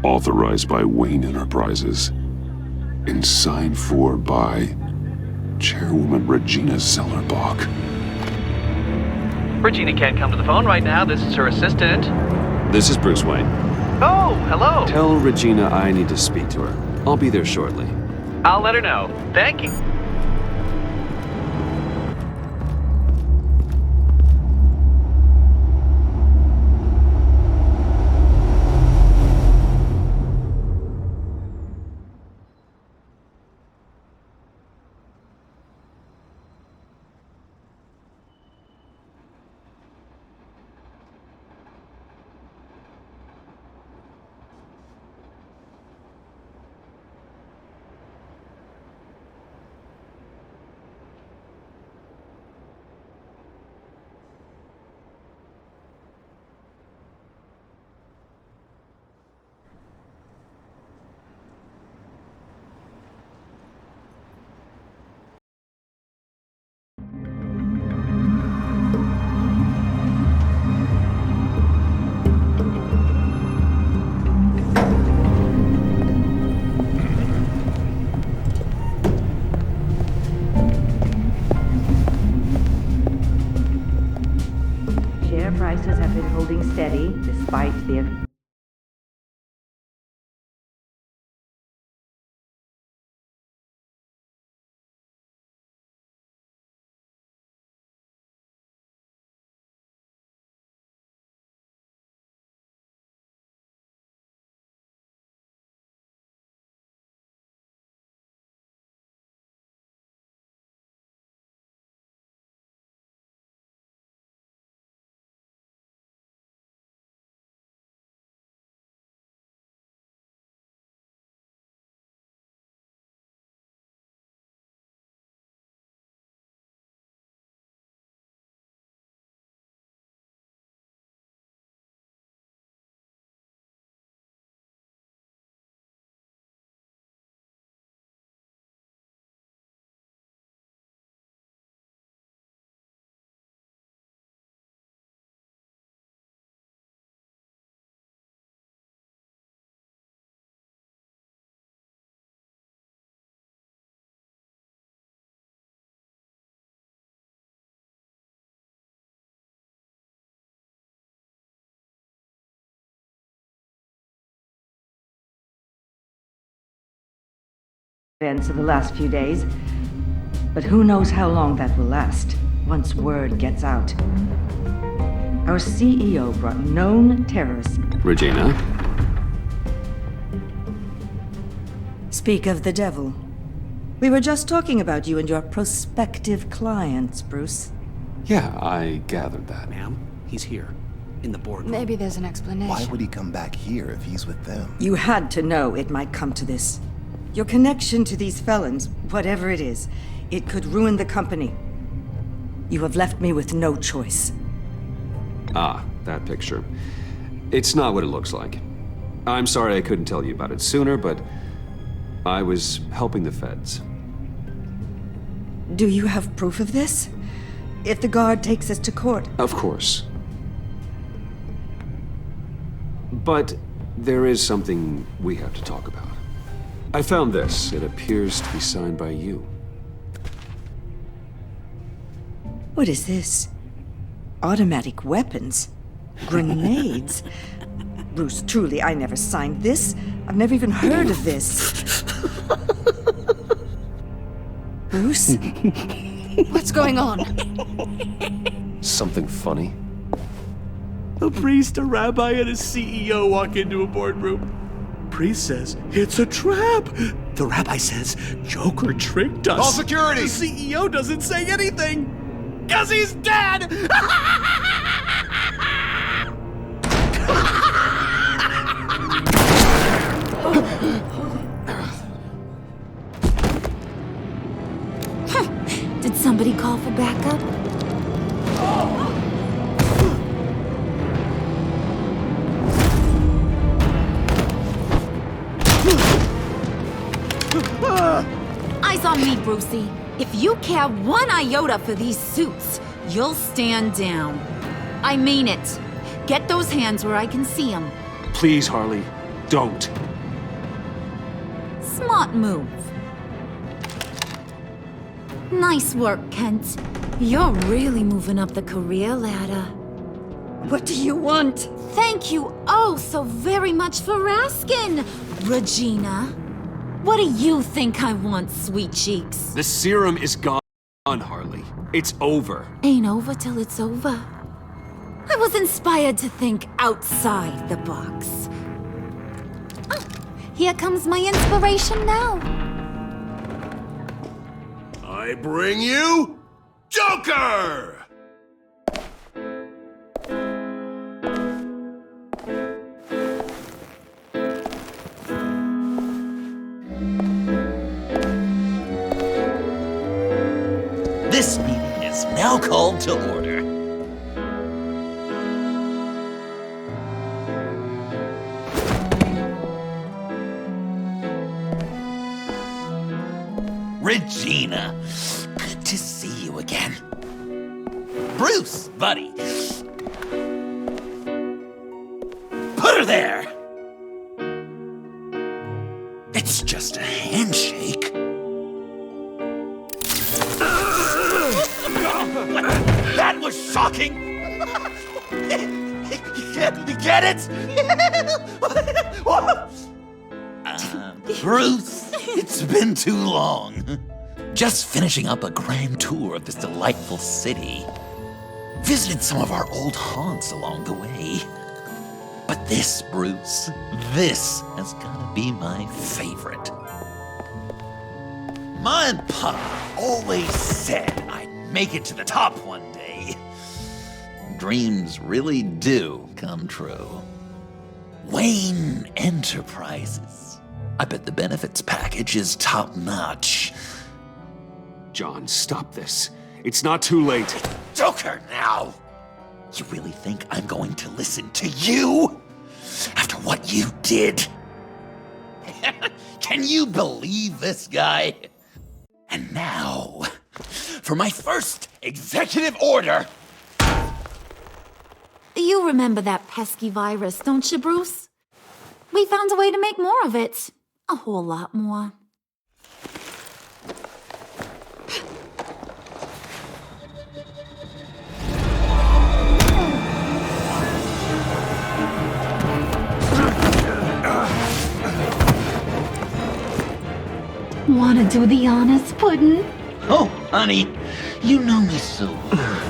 Authorized by Wayne Enterprises. And signed for by Chairwoman Regina Zellerbach. Regina can't come to the phone right now. This is her assistant. This is Bruce Wayne. Oh, hello. Tell Regina I need to speak to her. I'll be there shortly. I'll let her know. Thank you. been holding steady despite the... events of the last few days, but who knows how long that will last once word gets out. Our CEO brought known terrorists. Regina? Speak of the devil. We were just talking about you and your prospective clients, Bruce. Yeah, I gathered that. Ma'am, he's here, in the boardroom. Maybe there's an explanation. Why would he come back here if he's with them? You had to know it might come to this. Your connection to these felons, whatever it is, it could ruin the company. You have left me with no choice. Ah, that picture. It's not what it looks like. I'm sorry I couldn't tell you about it sooner, but I was helping the feds. Do you have proof of this? If the guard takes us to court? Of course. But there is something we have to talk about. I found this. It appears to be signed by you. What is this? Automatic weapons? Grenades? Bruce, truly, I never signed this. I've never even heard of this. Bruce? What's going on? Something funny? A priest, a rabbi, and a CEO walk into a boardroom. Priest says, it's a trap. The rabbi says, Joker tricked us. Call security! The CEO doesn't say anything, because he's dead! Did somebody call for backup? Eyes on me, Brucey. If you care one iota for these suits, you'll stand down. I mean it. Get those hands where I can see them. Please, Harley, don't. Smart move. Nice work, Kent. You're really moving up the career ladder. What do you want? Thank you oh so very much for asking, Regina. What do you think I want, sweet cheeks? The serum is gone, Harley. It's over. Ain't over till it's over. I was inspired to think outside the box. Oh, here comes my inspiration now. I bring you Joker! This meeting is now called to order. Regina, good to see you again. Bruce, buddy. Put her there! It's just a handshake. That was shocking! Get it? Bruce, it's been too long. Just finishing up a grand tour of this delightful city. Visited some of our old haunts along the way. But this, Bruce, this has gotta be my favorite. Ma and Pa always said I'd make it to the top one day. Dreams really do come true. Wayne Enterprises. I bet the benefits package is top-notch. John, stop this. It's not too late. Joker, now! You really think I'm going to listen to you? After what you did? Can you believe this guy? And now, for my first executive order. You remember that pesky virus, don't you, Bruce? We found a way to make more of it. A whole lot more. Wanna do the honors, Puddin'? Oh, honey, you know me so well.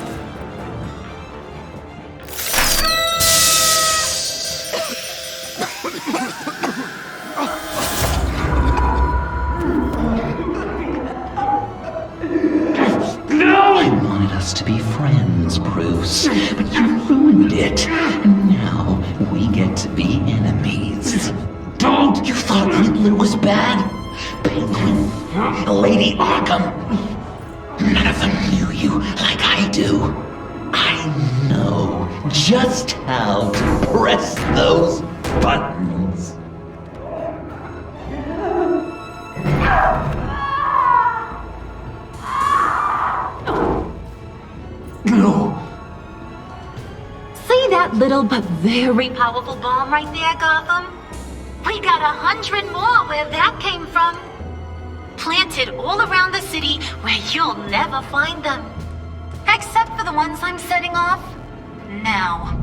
I wanted us to be friends, Bruce, but you ruined it. And now we get to be enemies. Don't! You thought Riddler was bad? Penguin, Lady Arkham. None of them knew you like I do. I know just how to press those buttons. No. See that little but very powerful bomb right there, Gotham? We got 100 more where that came from. Planted all around the city where you'll never find them. Except for the ones I'm setting off now.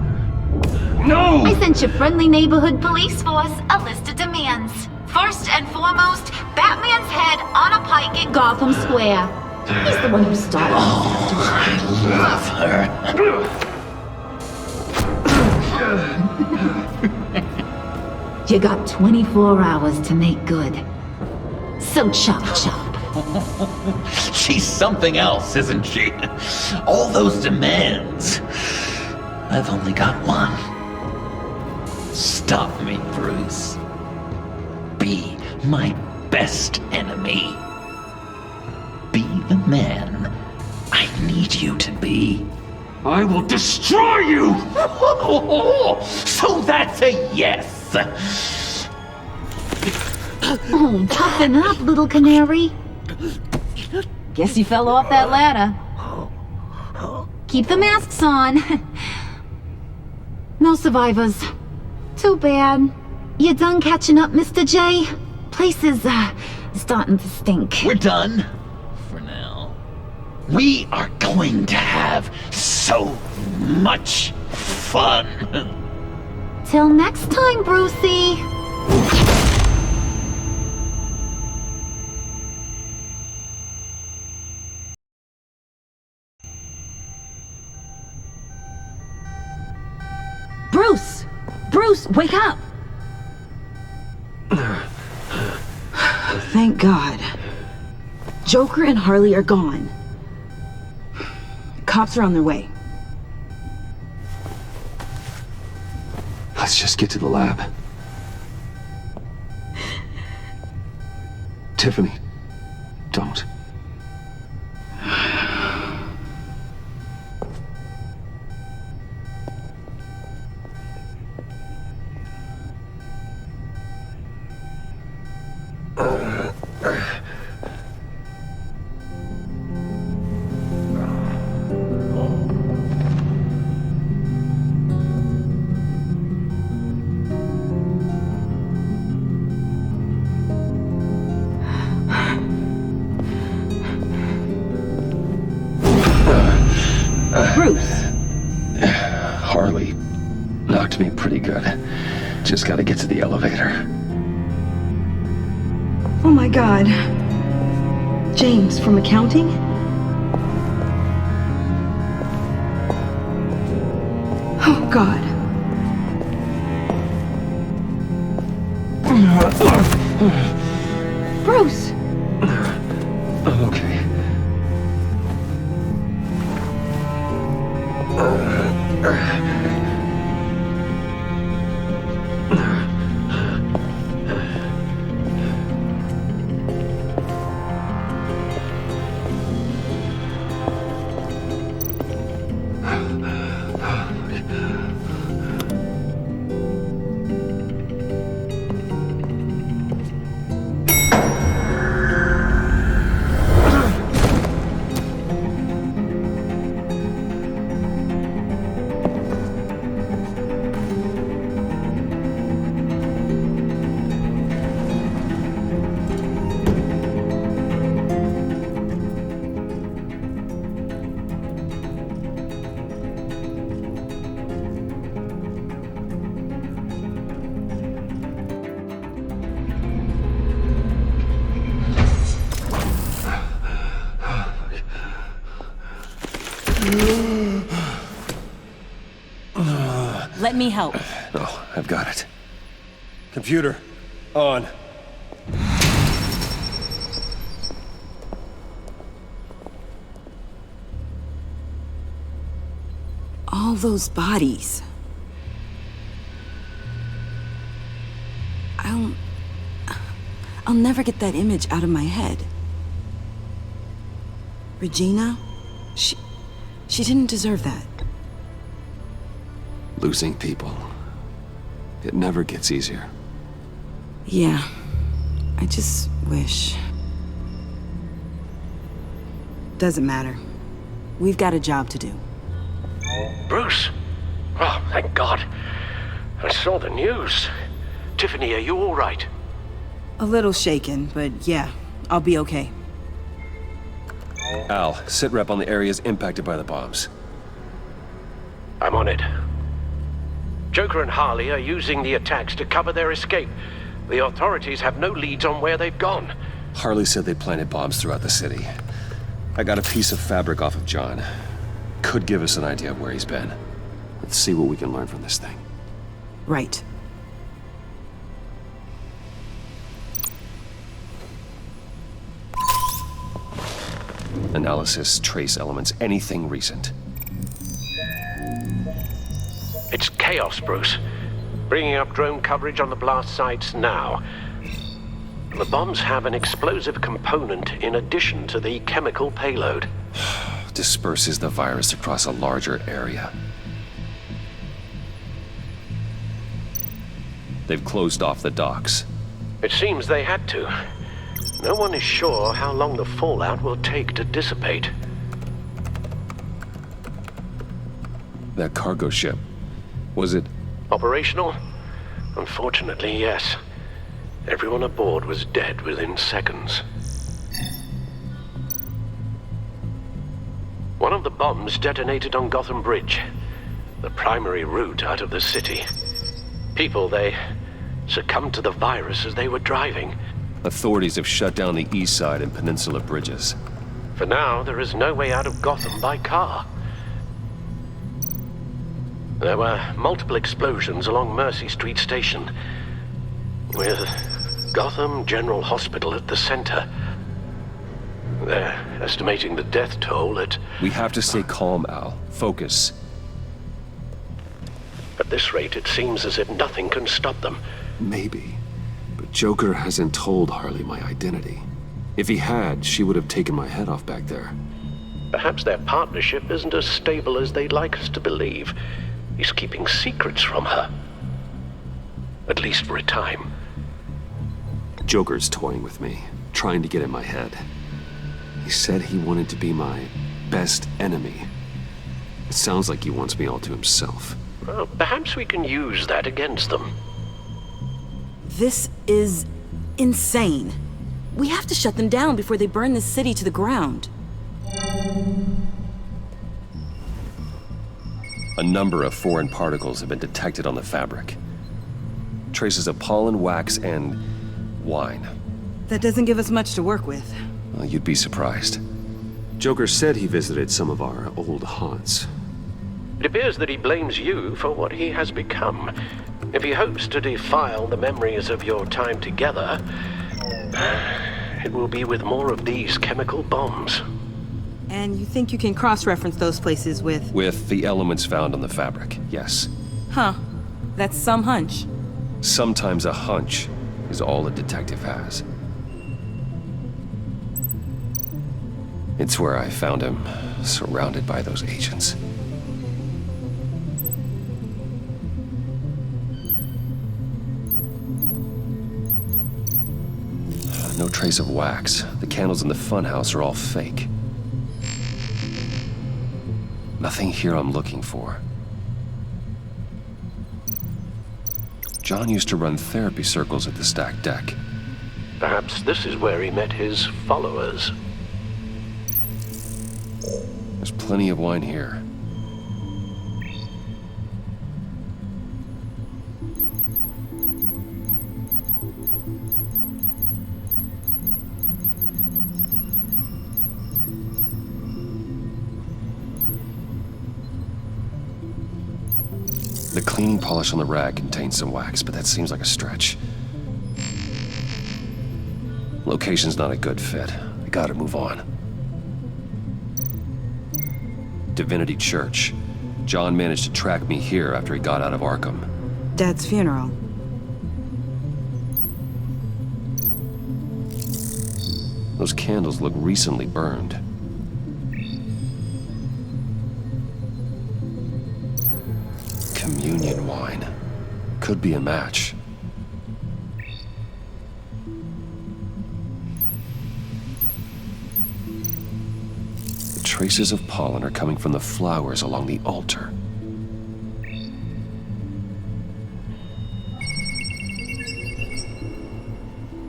No! I sent your friendly neighborhood police force a list of demands. First and foremost, Batman's head on a pike in Gotham Square. He's the one who started. Oh, I love her. You got 24 hours to make good. So chop chop. She's something else, isn't she? All those demands. I've only got one. Stop me, Bruce. Be my best enemy. Be the man I need you to be. I will destroy you! So that's a yes! Oh, toughen up, little canary. Guess you fell off that ladder. Keep the masks on. No survivors. Too bad. You done catching up, Mr. J? Place is, starting to stink. We're done. For now. We are going to have so much fun. Till next time, Brucey. Bruce! Bruce, wake up! Thank God. Joker and Harley are gone. Cops are on their way. Let's just get to the lab. Tiffany, don't. Bruce. Harley, knocked me pretty good. Just gotta get to the elevator. Oh my god. James, from accounting? Oh god. Bruce! Okay. Let me help. Oh, I've got it. Computer, on. All those bodies. I'll never get that image out of my head. Regina, she didn't deserve that. Losing people. It never gets easier. Yeah, I just wish. Doesn't matter. We've got a job to do. Bruce! Oh, thank God. I saw the news. Tiffany, are you all right? A little shaken, but yeah, I'll be okay. Al, sit rep on the areas impacted by the bombs. I'm on it. Joker and Harley are using the attacks to cover their escape. The authorities have no leads on where they've gone. Harley said they planted bombs throughout the city. I got a piece of fabric off of John. Could give us an idea of where he's been. Let's see what we can learn from this thing. Right. Analysis, trace elements, anything recent. It's chaos, Bruce. Bringing up drone coverage on the blast sites now. The bombs have an explosive component in addition to the chemical payload. Disperses the virus across a larger area. They've closed off the docks. It seems they had to. No one is sure how long the fallout will take to dissipate. That cargo ship, was it... Operational? Unfortunately, yes. Everyone aboard was dead within seconds. One of the bombs detonated on Gotham Bridge, the primary route out of the city. People, they succumbed to the virus as they were driving. Authorities have shut down the east side and peninsula bridges. For now, there is no way out of Gotham by car. There were multiple explosions along Mercy Street Station, with Gotham General Hospital at the center. They're estimating the death toll at... We have to stay calm, Al. Focus. At this rate, it seems as if nothing can stop them. Maybe. But Joker hasn't told Harley my identity. If he had, she would have taken my head off back there. Perhaps their partnership isn't as stable as they'd like us to believe. He's keeping secrets from her. At least for a time. Joker's toying with me, trying to get in my head. He said he wanted to be my best enemy. It sounds like he wants me all to himself. Well, perhaps we can use that against them. This is insane. We have to shut them down before they burn this city to the ground. A number of foreign particles have been detected on the fabric. Traces of pollen, wax, and wine. That doesn't give us much to work with. Well, you'd be surprised. Joker said he visited some of our old haunts. It appears that he blames you for what he has become. If he hopes to defile the memories of your time together, it will be with more of these chemical bombs. And you think you can cross-reference those places with... With the elements found on the fabric, yes. Huh. That's some hunch. Sometimes a hunch is all a detective has. It's where I found him, surrounded by those agents. No trace of wax. The candles in the funhouse are all fake. Nothing here I'm looking for. John used to run therapy circles at the stacked deck. Perhaps this is where he met his followers. There's plenty of wine here. The cleaning polish on the rag contains some wax, but that seems like a stretch. Location's not a good fit. I gotta move on. Divinity Church. John managed to track me here after he got out of Arkham. Dad's funeral. Those candles look recently burned. Communion wine. Could be a match. The traces of pollen are coming from the flowers along the altar.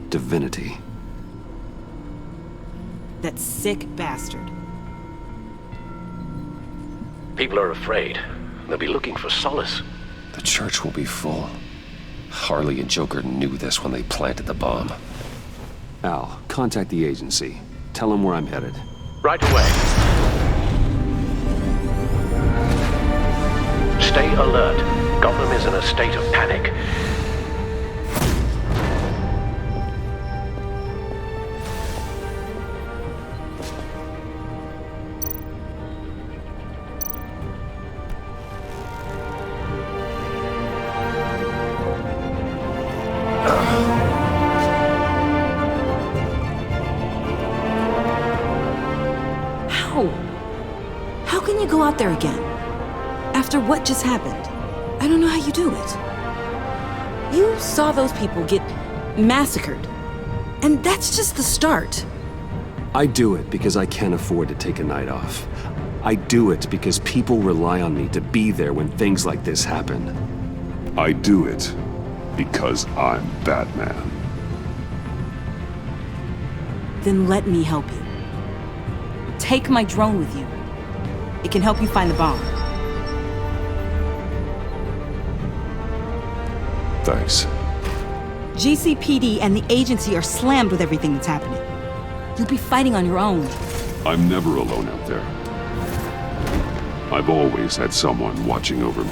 Divinity. That sick bastard. People are afraid. They'll be looking for solace. The church will be full. Harley and Joker knew this when they planted the bomb. Al, contact the agency. Tell them where I'm headed. Right away. Stay alert. Gotham is in a state of panic. How can you go out there again? After what just happened? I don't know how you do it. You saw those people get massacred. And that's just the start. I do it because I can't afford to take a night off. I do it because people rely on me to be there when things like this happen. I do it because I'm Batman. Then let me help you. Take my drone with you. It can help you find the bomb. Thanks. GCPD and the agency are slammed with everything that's happening. You'll be fighting on your own. I'm never alone out there. I've always had someone watching over me.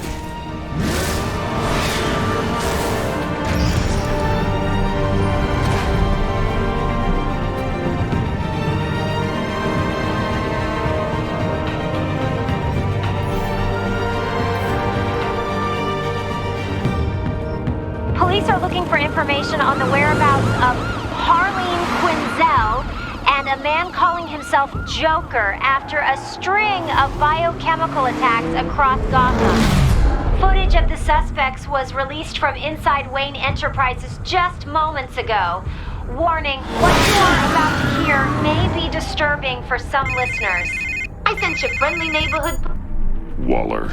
Police are looking for information on the whereabouts of Harleen Quinzel and a man calling himself Joker after a string of biochemical attacks across Gotham. Footage of the suspects was released from inside Wayne Enterprises just moments ago. Warning, what you are about to hear may be disturbing for some listeners. I sent you friendly neighborhood... Waller.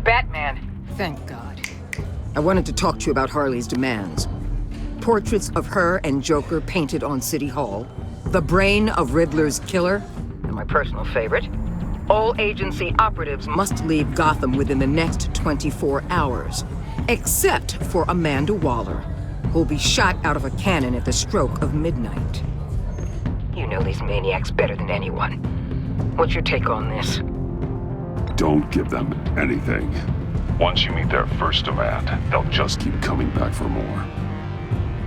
Batman. Thank God. I wanted to talk to you about Harley's demands. Portraits of her and Joker painted on City Hall. The brain of Riddler's killer, and my personal favorite, All agency operatives must leave Gotham within the next 24 hours. Except for Amanda Waller, who'll be shot out of a cannon at the stroke of midnight. You know these maniacs better than anyone. What's your take on this? Don't give them anything. Once you meet their first demand, they'll just keep coming back for more.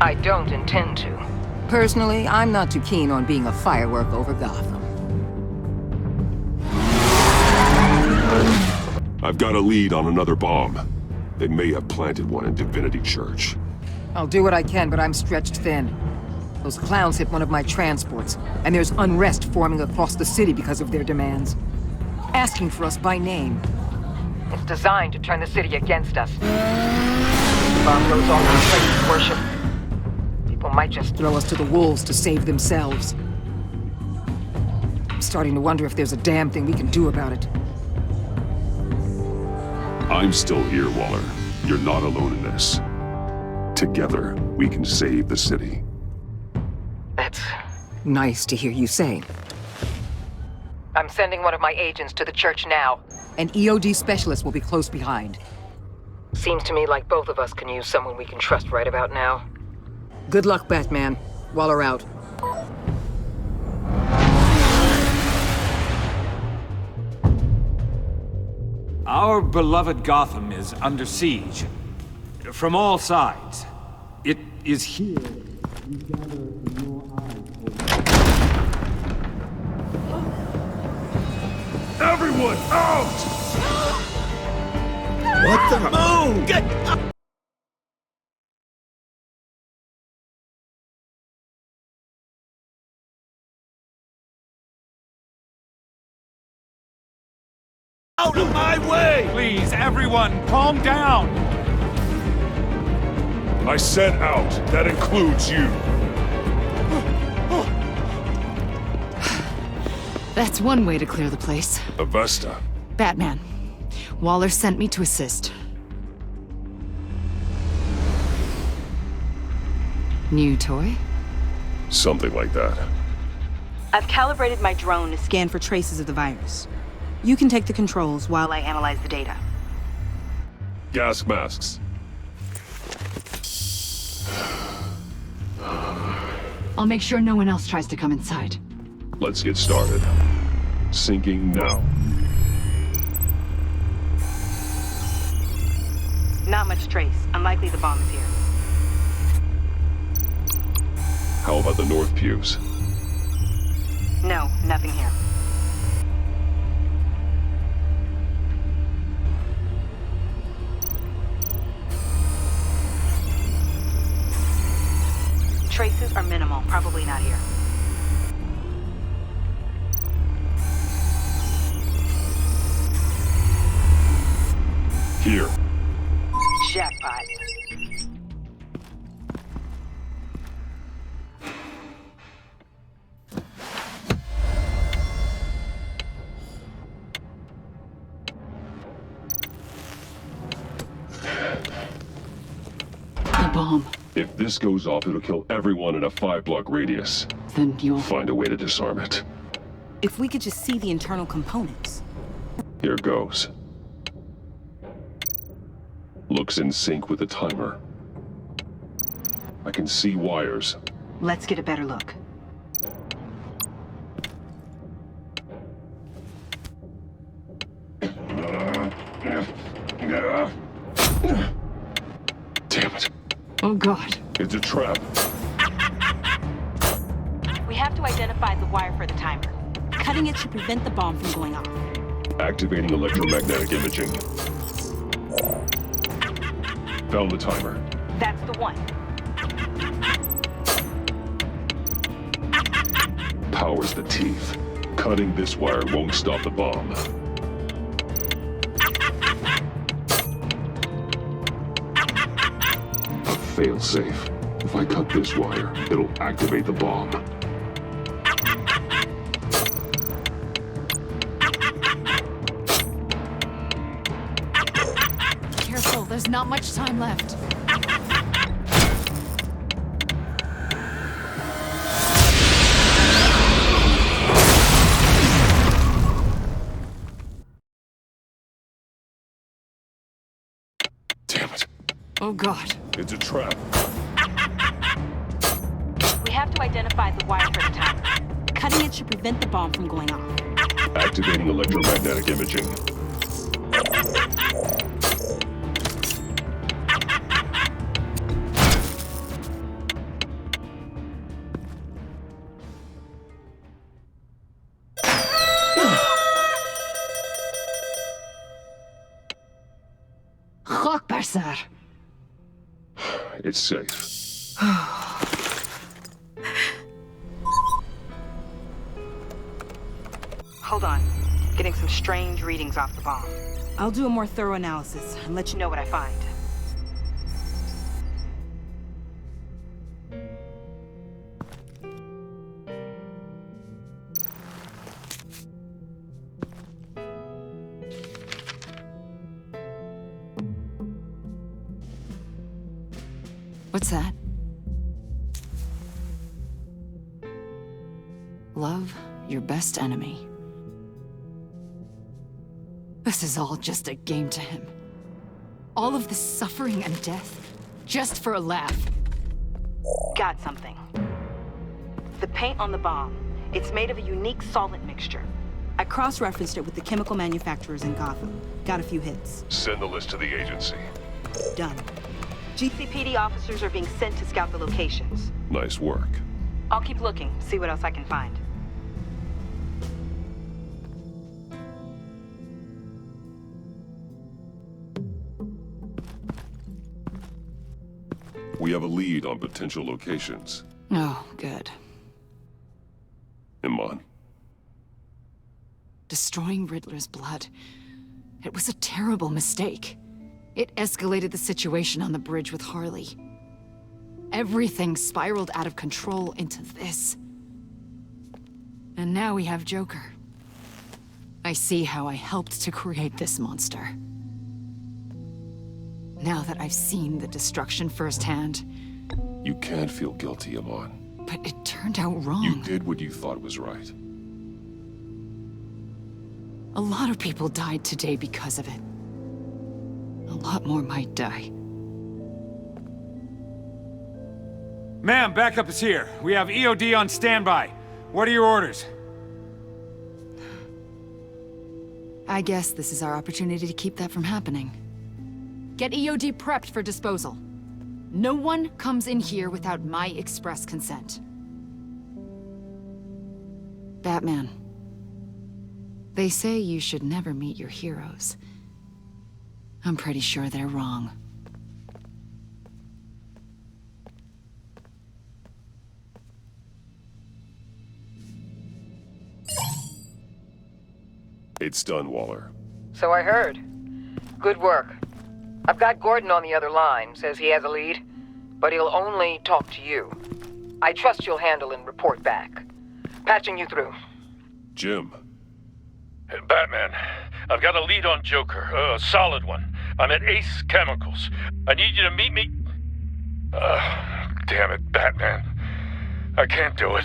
I don't intend to. Personally, I'm not too keen on being a firework over Gotham. I've got a lead on another bomb. They may have planted one in Divinity Church. I'll do what I can, but I'm stretched thin. Those clowns hit one of my transports, and there's unrest forming across the city because of their demands. Asking for us by name. It's designed to turn the city against us. Bomb goes off in places worship. People might just throw us to the wolves to save themselves. I'm starting to wonder if there's a damn thing we can do about it. I'm still here, Waller. You're not alone in this. Together, we can save the city. That's nice to hear you say. I'm sending one of my agents to the church now. An EOD specialist will be close behind. Seems to me like both of us can use someone we can trust right about now. Good luck, Batman. Waller out. Our beloved Gotham is under siege. From all sides. It is here we gather in your eyes. Everyone out! What the moon? Get up! Out of my way! Please, everyone, calm down! I said out. That includes you. That's one way to clear the place. Avesta. Batman. Waller sent me to assist. New toy? Something like that. I've calibrated my drone to scan for traces of the virus. You can take the controls while I analyze the data. Gas masks. I'll make sure no one else tries to come inside. Let's get started. Syncing now. Not much trace. Unlikely the bomb is here. How about the north pews? No, nothing here. Traces are minimal. Probably not here. Here. Jackpot. The bomb. If this goes off, it'll kill everyone in a 5-block radius. Then you'll find a way to disarm it. If we could just see the internal components. Here goes. Looks in sync with the timer. I can see wires. Let's get a better look. Damn it. Oh, God. It's a trap. We have to identify the wire for the timer. Cutting it should prevent the bomb from going off. Activating electromagnetic imaging. Found the timer. That's the one. Powers the teeth. Cutting this wire won't stop the bomb. A fail-safe. If I cut this wire, it'll activate the bomb. Careful, there's not much time left. it. Oh, God. It's a trap. We have to identify the wire for the timer. Cutting it should prevent the bomb from going off. Activating electromagnetic imaging. Rockbar, sir. It's safe. Hold on. Getting some strange readings off the bomb. I'll do a more thorough analysis and let you know what I find. What's that? Love your best enemy. This is all just a game to him. All of this suffering and death, just for a laugh. Got something. The paint on the bomb, it's made of a unique solvent mixture. I cross-referenced it with the chemical manufacturers in Gotham. Got a few hits. Send the list to the agency. Done. GCPD officers are being sent to scout the locations. Nice work. I'll keep looking, see what else I can find. We have a lead on potential locations. Oh, good. Iman. Destroying Riddler's blood. It was a terrible mistake. It escalated the situation on the bridge with Harley. Everything spiraled out of control into this. And now we have Joker. I see how I helped to create this monster. Now that I've seen the destruction firsthand... You can't feel guilty, Iman. But it turned out wrong. You did what you thought was right. A lot of people died today because of it. A lot more might die. Ma'am, backup is here. We have EOD on standby. What are your orders? I guess this is our opportunity to keep that from happening. Get EOD prepped for disposal. No one comes in here without my express consent. Batman. They say you should never meet your heroes. I'm pretty sure they're wrong. It's done, Waller. So I heard. Good work. I've got Gordon on the other line, says he has a lead, but he'll only talk to you. I trust you'll handle and report back. Patching you through. Jim. Batman, I've got a lead on Joker, a solid one. I'm at Ace Chemicals. I need you to meet me... damn it, Batman. I can't do it.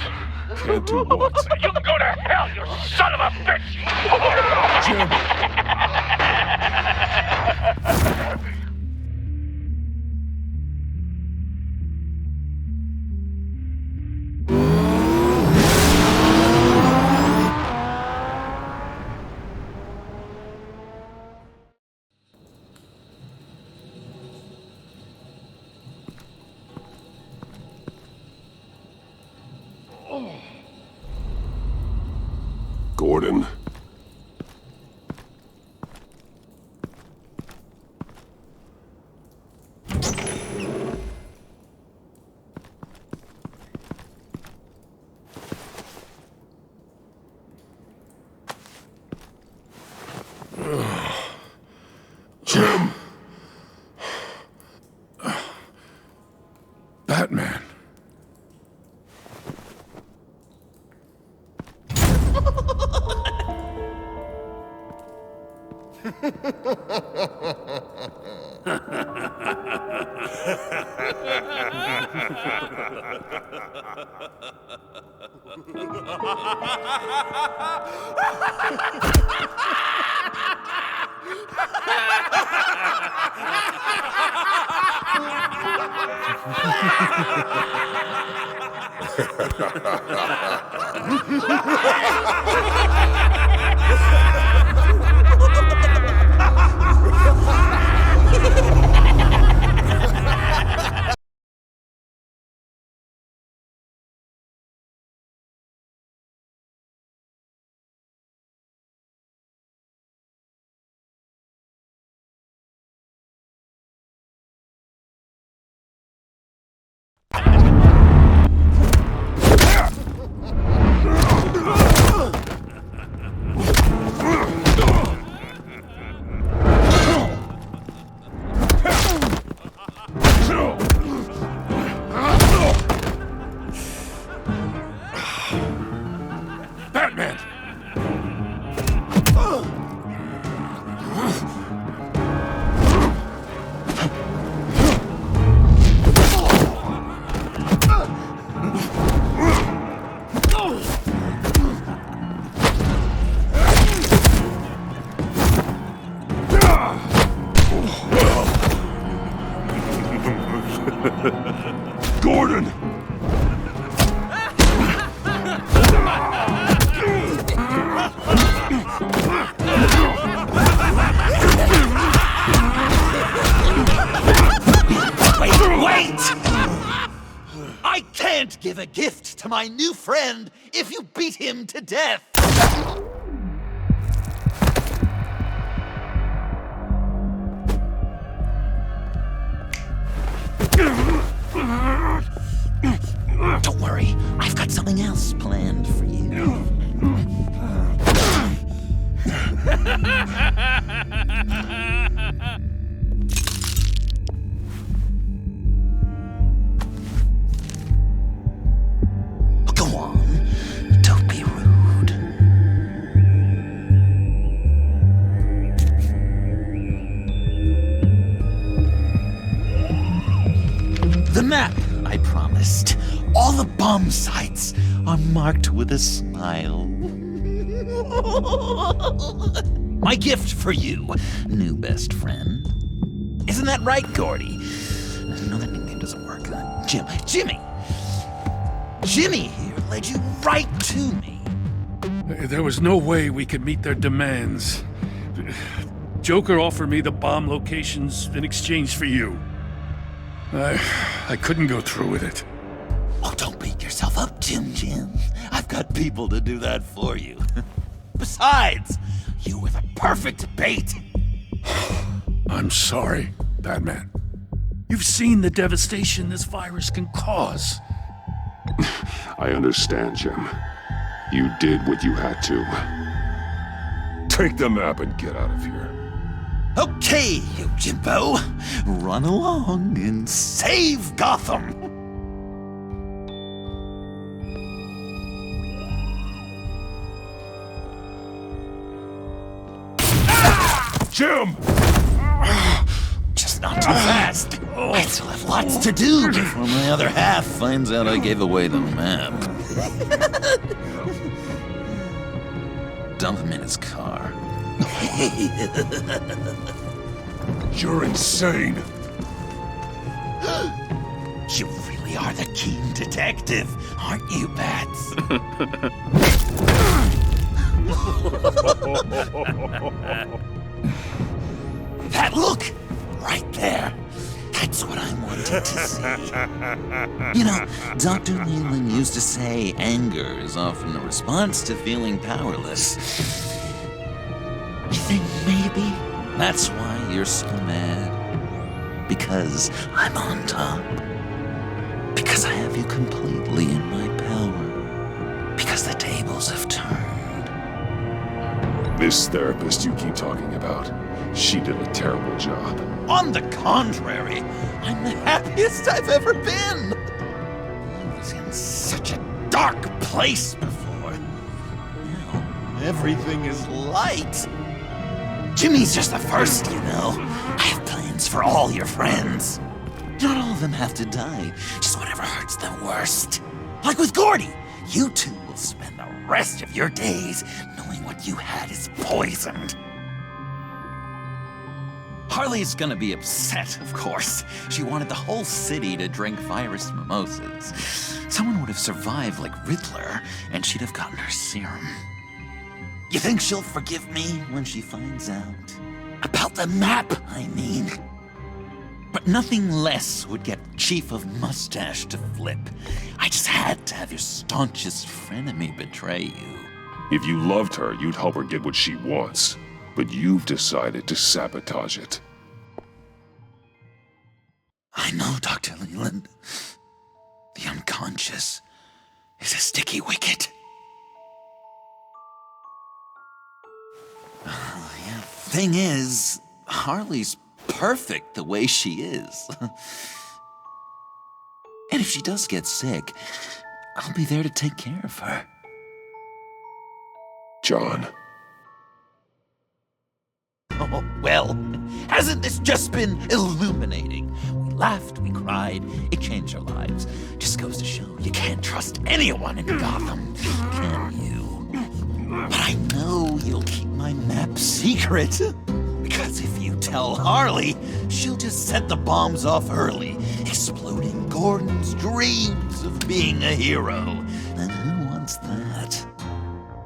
Can't do what? You can go to hell, you son of a bitch! Gordon. Jim. Batman. Batman! Gordon! Wait! I can't give a gift to my new friend if you beat him to death! Don't worry, I've got something else planned for you. Go on, don't be rude. The map I promised. All the bomb sites are marked with a smile. My gift for you, new best friend. Isn't that right, Gordy? No, that nickname doesn't work. Jimmy! Jimmy here led you right to me. There was no way we could meet their demands. Joker offered me the bomb locations in exchange for you. I couldn't go through with it. Oh, don't beat yourself up, Jim. I've got people to do that for you. Besides, you were the perfect bait. I'm sorry, Batman. You've seen the devastation this virus can cause. I understand, Jim. You did what you had to. Take the map and get out of here. Okay, you Jimbo. Run along and save Gotham. Jim! Just not too fast. I still have lots to do before my other half finds out I gave away the map. Dump him in his car. You're insane. You really are the keen detective, aren't you, Bats? That look! Right there. That's what I wanted to see. You know, Dr. Leland used to say anger is often a response to feeling powerless. You think maybe that's why you're so mad? Because I'm on top? Because I have you completely in my power? Because the tables have turned? This therapist you keep talking about, she did a terrible job. On the contrary, I'm the happiest I've ever been. I was in such a dark place before. Now, everything is light. Jimmy's just the first, you know. I have plans for all your friends. Not all of them have to die, just whatever hurts them worst. Like with Gordy, you two will spend the rest of your days knowing what you had is poisoned. Harley's gonna be upset, of course. She wanted the whole city to drink virus mimosas. Someone would have survived like Riddler, and she'd have gotten her serum. You think she'll forgive me when she finds out? About the map, I mean. But nothing less would get Chief of Mustache to flip. I just had to have your staunchest frenemy betray you. If you loved her, you'd help her get what she wants. But you've decided to sabotage it. I know, Dr. Leland. The unconscious is a sticky wicket. Yeah. Thing is, Harley's perfect the way she is. And if she does get sick, I'll be there to take care of her. John. Oh, well, hasn't this just been illuminating? We laughed, we cried, it changed our lives. Just goes to show you can't trust anyone in Gotham, can you? But I know you'll keep my map secret. Because if you tell Harley, she'll just set the bombs off early, exploding Gordon's dreams of being a hero. And who wants that?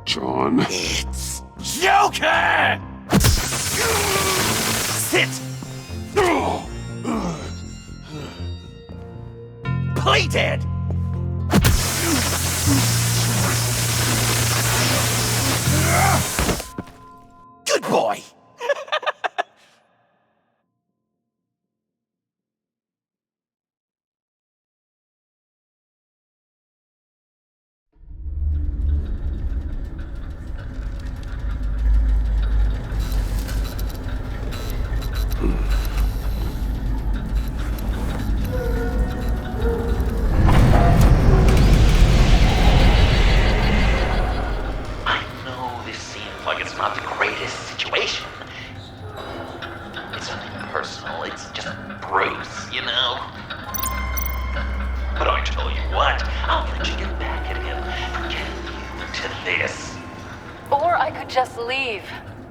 John. It's Joker! Sit! Play dead! Good boy!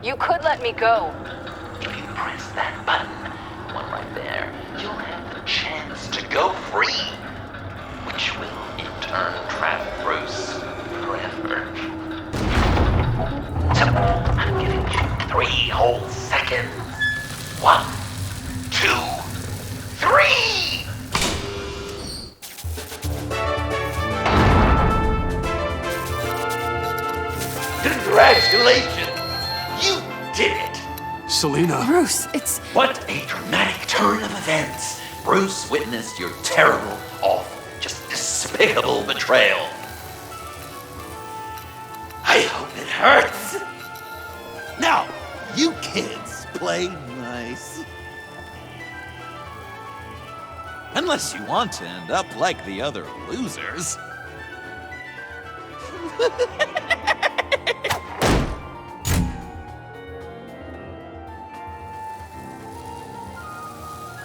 You could let me go. If you press that button, the one right there, you'll have the chance to go free, which will in turn trap Bruce forever. So, I'm giving you 3 whole seconds. 1, 2, 3! Congratulations! You did it! Selina! Bruce, it's... What a dramatic turn of events! Bruce witnessed your terrible, awful, just despicable betrayal. I hope it hurts! Now, you kids play nice. Unless you want to end up like the other losers.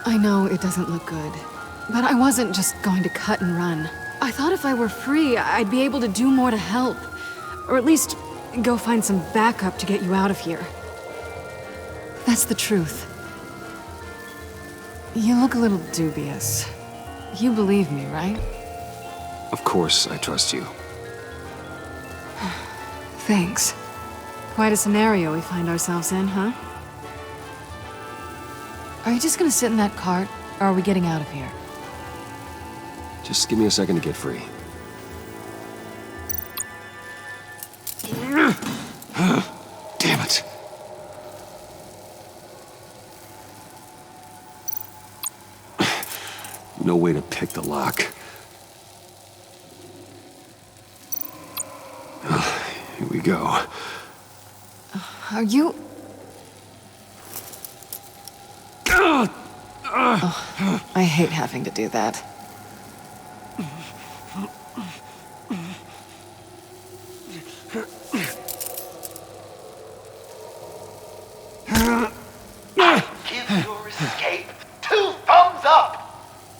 I know it doesn't look good, but I wasn't just going to cut and run. I thought if I were free, I'd be able to do more to help. Or at least go find some backup to get you out of here. That's the truth. You look a little dubious. You believe me, right? Of course I trust you. Thanks. Quite a scenario we find ourselves in, huh? Are you just gonna sit in that cart, or are we getting out of here? Just give me a second to get free. Damn it. No way to pick the lock. Here we go. Are you... Oh, I hate having to do that. Give your escape 2 thumbs up!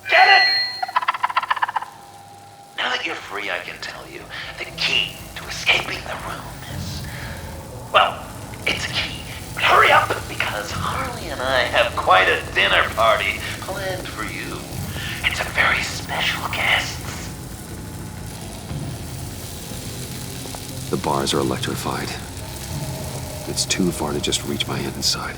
Get it? Now that you're free, I can tell you the key to escaping the room is... Well, it's a key. But hurry up, because Harley and I have quite a dinner party planned for you. And some very special guests. The bars are electrified. It's too far to just reach my hand inside.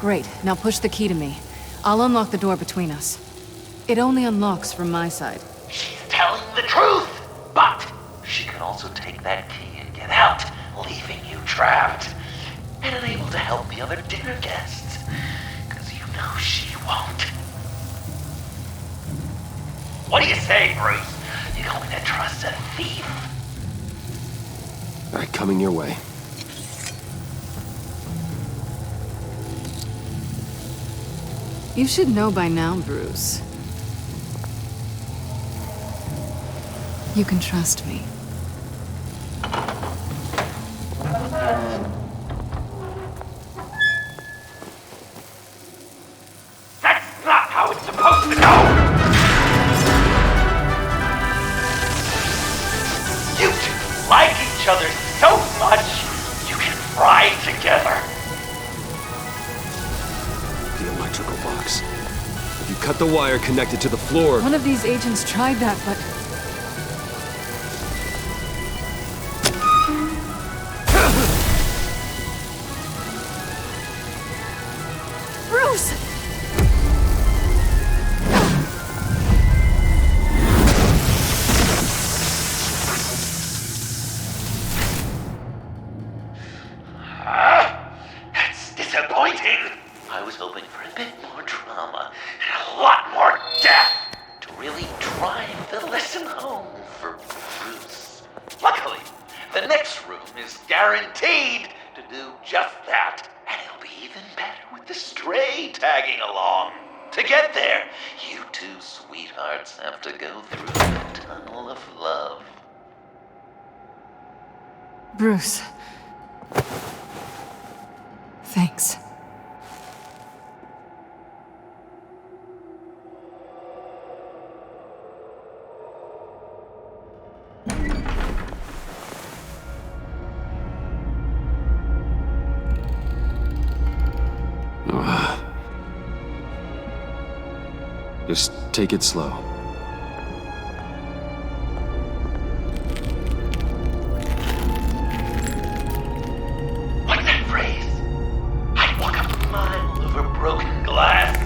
Great. Now push the key to me. I'll unlock the door between us. It only unlocks from my side. She's telling the truth, but she can also take that key and get out, leaving you trapped and unable to help the other dinner guests, because you know she won't. What do you say, Bruce? You going to trust a thief? All right, coming your way. You should know by now, Bruce. You can trust me. That's not how it's supposed to go! You two like each other so much, you can fry together. The electrical box. If you cut the wire connected to the floor... One of these agents tried that, but... Bruce! That's disappointing. I was hoping for a bit more drama and a lot more death to really drive the lesson home for Bruce. Luckily, the next room is guaranteed to do just that, and it'll be even better with the stray tagging along. To get there, you two sweethearts have to go through the tunnel of love. Bruce. Thanks. Just take it slow. What's that phrase? I'd walk a mile over broken glass.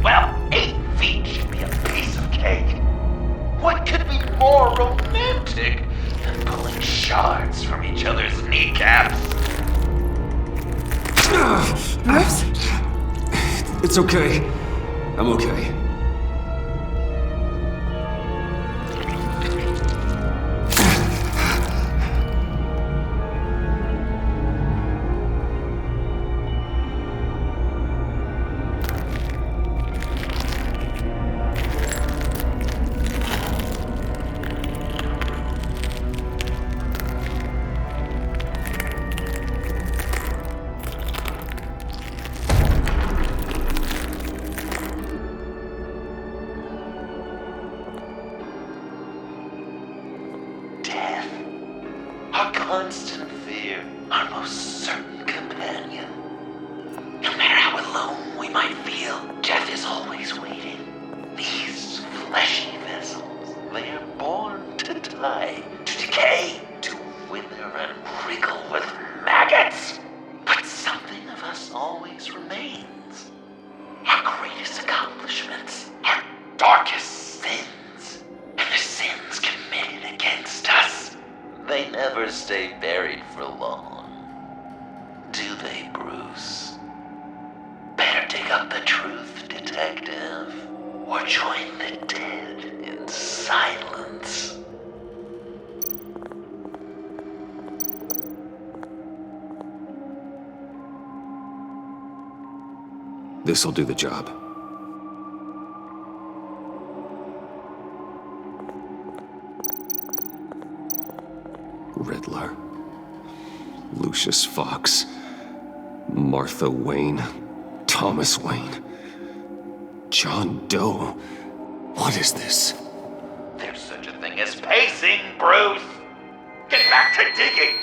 Well, 8 feet should be a piece of cake. What could be more romantic than pulling shards from each other's kneecaps? Bruce? It's okay. I'm okay. Our constant fear, our most certain companion. No matter how alone we might feel, death is always waiting. These fleshy vessels, they are born to die, to decay, to wither and wriggle with maggots. But something of us always remains. Our greatest accomplishments, our darkest sins, and the sins committed against us. They never stay buried for long. Do they, Bruce? Better dig up the truth, detective, or join the dead in silence. This'll do the job. Riddler. Lucius Fox. Martha Wayne. Thomas Wayne. John Doe. What is this? There's such a thing as pacing, Bruce! Get back to digging!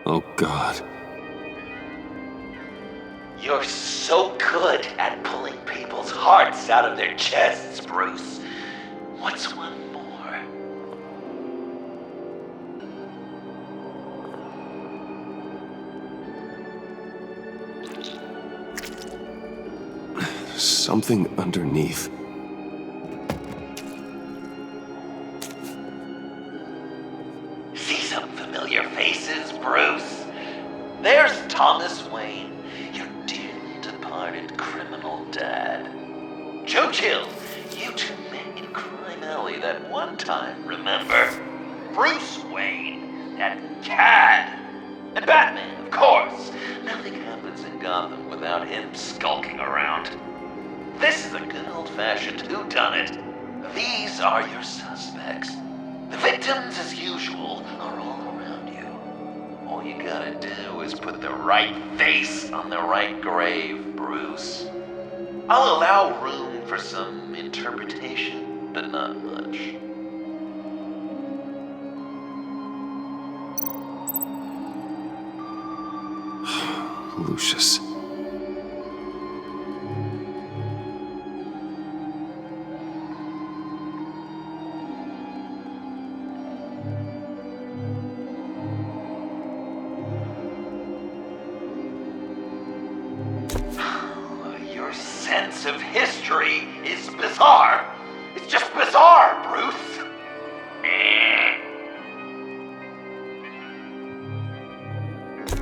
Oh, God. You're so good at pulling people's hearts out of their chests, Bruce. What's one more? Something underneath. See some familiar faces, Bruce? There's Thomas Wayne, your dearly departed criminal dad. Joe Chill, you two met in Crime Alley that one time, remember? Bruce Wayne, that cad. And Batman, of course. Nothing happens in Gotham without him skulking around. This is a good old-fashioned whodunit. These are your suspects. The victims, as usual, are all around you. All you gotta do is put the right face on the right grave, Bruce. I'll allow room for some interpretation, but not much. Lucius. Your sense of history is bizarre. It's just bizarre, Bruce.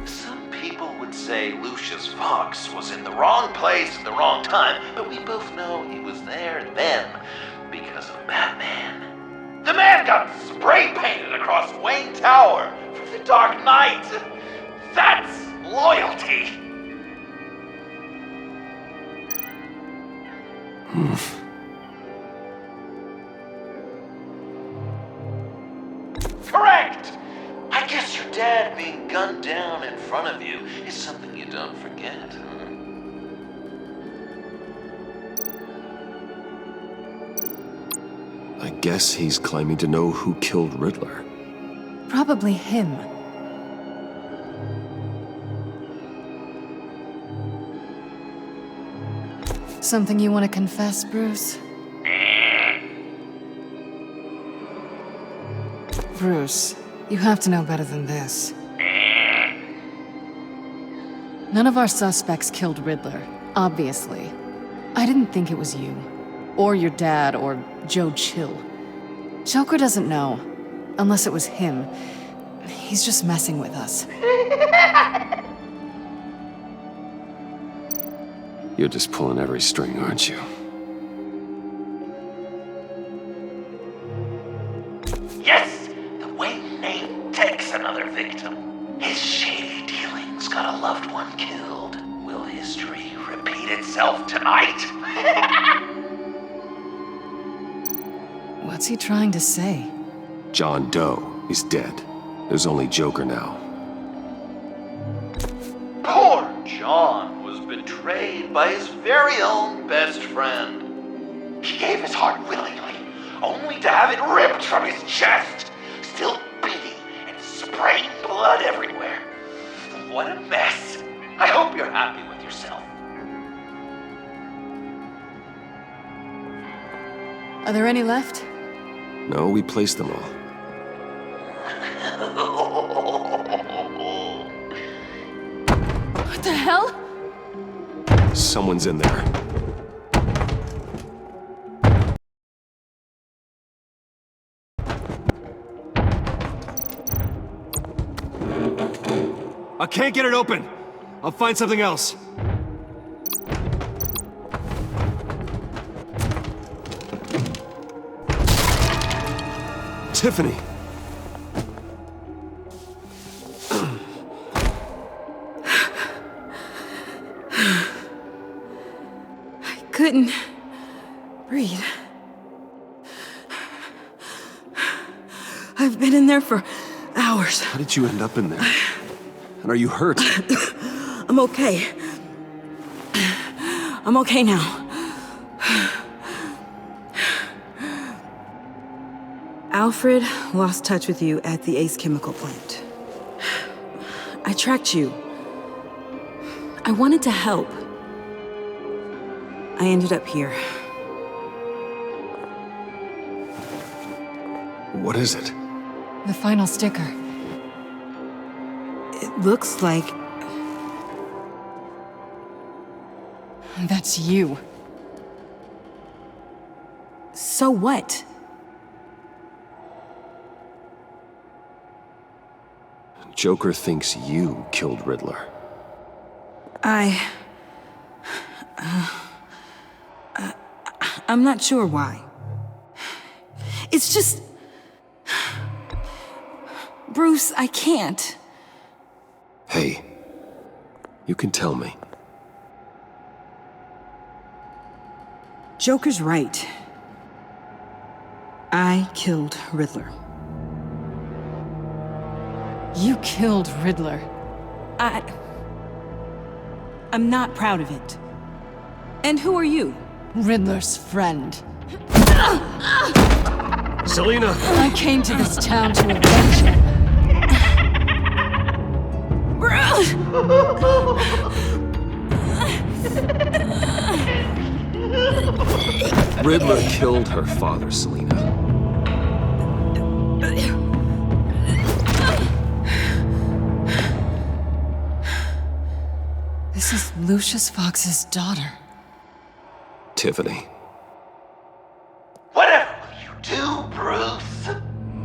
Some people would say Lucius Fox was in the wrong place at the wrong time, but we both know he was there then because of Batman. The man got spray painted across Wayne Tower for the Dark Knight. That's loyalty. Correct! I guess your dad being gunned down in front of you is something you don't forget, huh? I guess he's claiming to know who killed Riddler. Probably him. Something you want to confess, Bruce? Bruce, you have to know better than this. None of our suspects killed Riddler, obviously. I didn't think it was you. Or your dad, or Joe Chill. Joker doesn't know. Unless it was him. He's just messing with us. You're just pulling every string, aren't you? Yes! The Wayne name takes another victim. His shady dealings got a loved one killed. Will history repeat itself tonight? What's he trying to say? John Doe is dead. There's only Joker now. Poor John was betrayed by his very own best friend. He gave his heart willingly, only to have it ripped from his chest, still beating and spraying blood everywhere. What a mess. I hope you're happy with yourself. Are there any left? No, we placed them all. What the hell? Someone's in there. I can't get it open. I'll find something else. Tiffany! I couldn't breathe. I've been in there for hours. How did you end up in there? And are you hurt? I'm okay. I'm okay now. Alfred lost touch with you at the Ace Chemical plant. I tracked you. I wanted to help. I ended up here. What is it? The final sticker. It looks like... That's you. So what? Joker thinks you killed Riddler. I'm not sure why. It's just... Bruce, I can't. Hey, you can tell me. Joker's right. I killed Riddler. You killed Riddler. I'm not proud of it. And who are you? Riddler's friend. Selina! I came to this town to avenge him. Riddler killed her father, Selina. This is Lucius Fox's daughter. Tiffany. Whatever will you do, Bruce?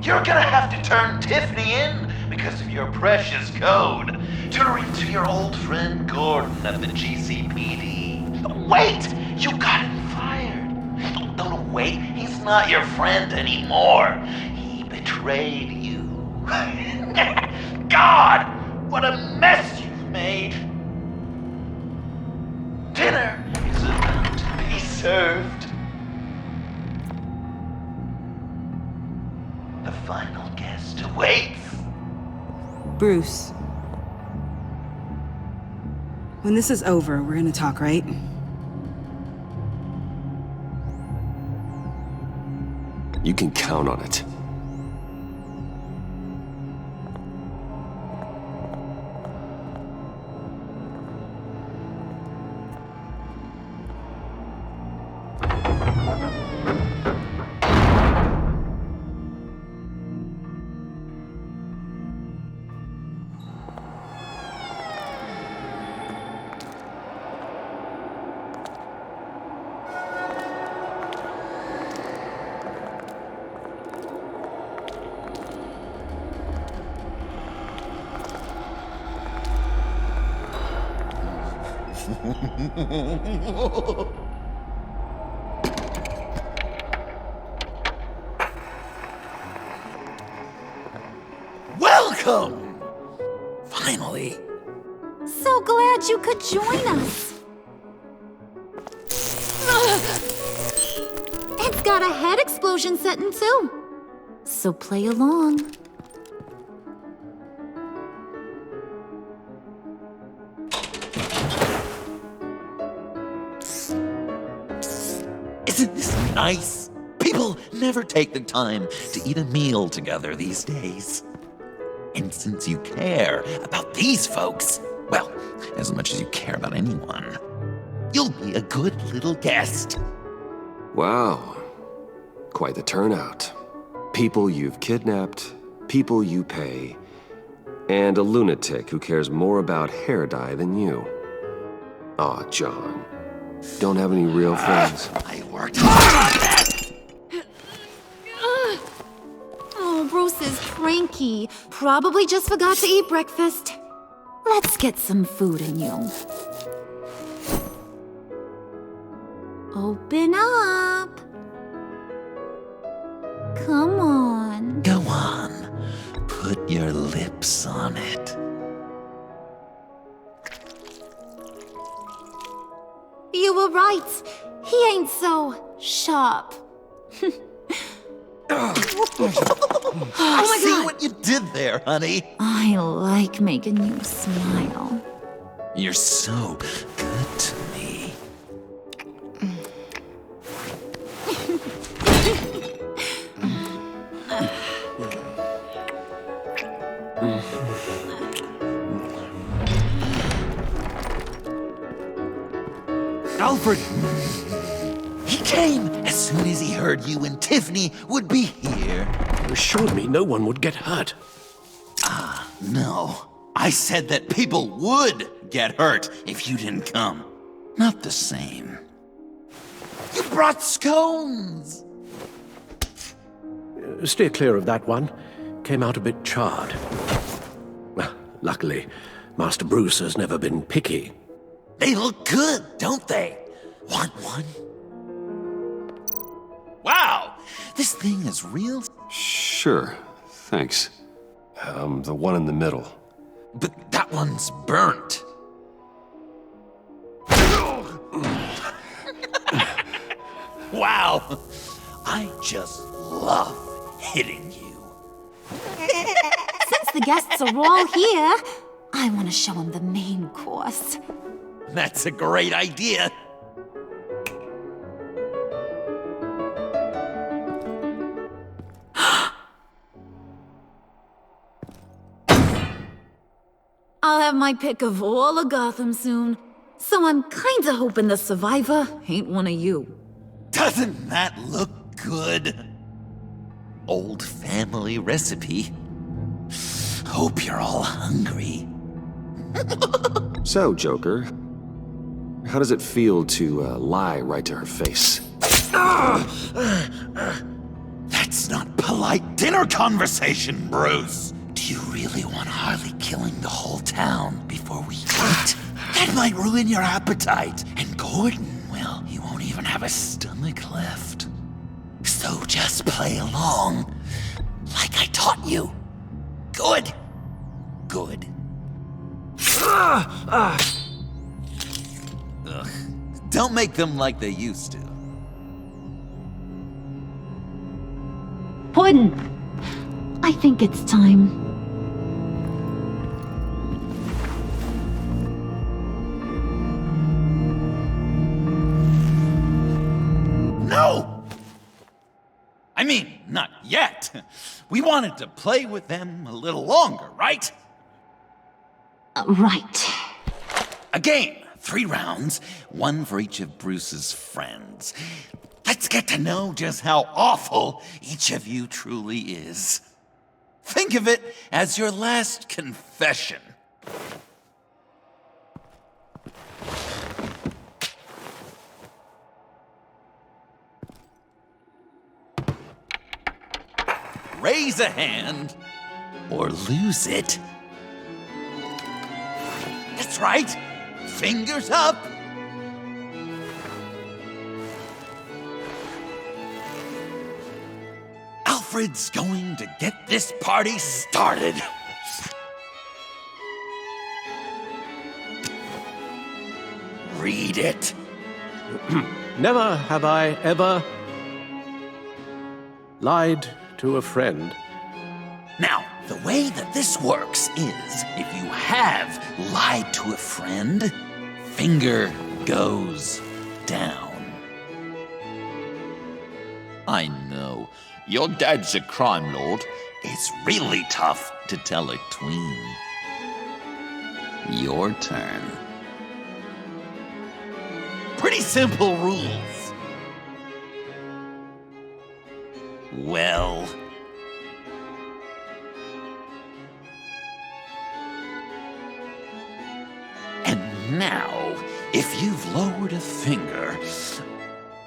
You're gonna have to turn Tiffany in because of your precious code. Turn her into your old friend Gordon at the GCPD. Wait! You got him fired. No, wait. He's not your friend anymore. He betrayed you. God! What a mess you've made! Dinner is about to be served. The final guest awaits. Bruce. When this is over, we're gonna talk, right? You can count on it. Welcome! Finally. So glad you could join us. It's got a head explosion setting too. So play along. Isn't this nice? People never take the time to eat a meal together these days. And since you care about these folks, well, as much as you care about anyone, you'll be a good little guest. Wow. Quite the turnout. People you've kidnapped, people you pay, and a lunatic who cares more about hair dye than you. Aw, John. Don't have any real friends. I worked hard on that! Oh, Bruce is cranky. Probably just forgot to eat breakfast. Let's get some food in you. Open up. Come on. friend. Go on. Put your lips on it. You were right. He ain't so sharp. I see what you did there, honey. I like making you smile. You're so good to me. Alfred! He came as soon as he heard you and Tiffany would be here. You assured me no one would get hurt. No. I said that people would get hurt if you didn't come. Not the same. You brought scones! Steer clear of that one. Came out a bit charred. Well, luckily, Master Bruce has never been picky. They look good, don't they? Want one? Wow! This thing is real. Sure, thanks. The one in the middle. But that one's burnt. Wow! I just love hitting you. Since the guests are all here, I want to show them the main course. That's a great idea. I'll have my pick of all of Gotham soon, so I'm kinda hoping the survivor ain't one of you. Doesn't that look good? Old family recipe. Hope you're all hungry. So, Joker, how does it feel to lie right to her face? That's not polite dinner conversation, Bruce. Do you really want Harley killing the whole town before we eat? That might ruin your appetite. And Gordon, well, he won't even have a stomach left. So just play along, like I taught you. Good. Good. Ugh. Don't make them like they used to. Puddin', I think it's time. No! I mean, not yet. We wanted to play with them a little longer, right? Right. A game, 3 rounds, 1 for each of Bruce's friends. Let's get to know just how awful each of you truly is. Think of it as your last confession. Raise a hand, or lose it. That's right. Fingers up. Alfred's going to get this party started. Read it. Never have I ever lied to a friend. Now, the way that this works is, if you have lied to a friend, finger goes down. I know, your dad's a crime lord. It's really tough to tell a tween. Your turn. Pretty simple rules. Well... And now, if you've lowered a finger,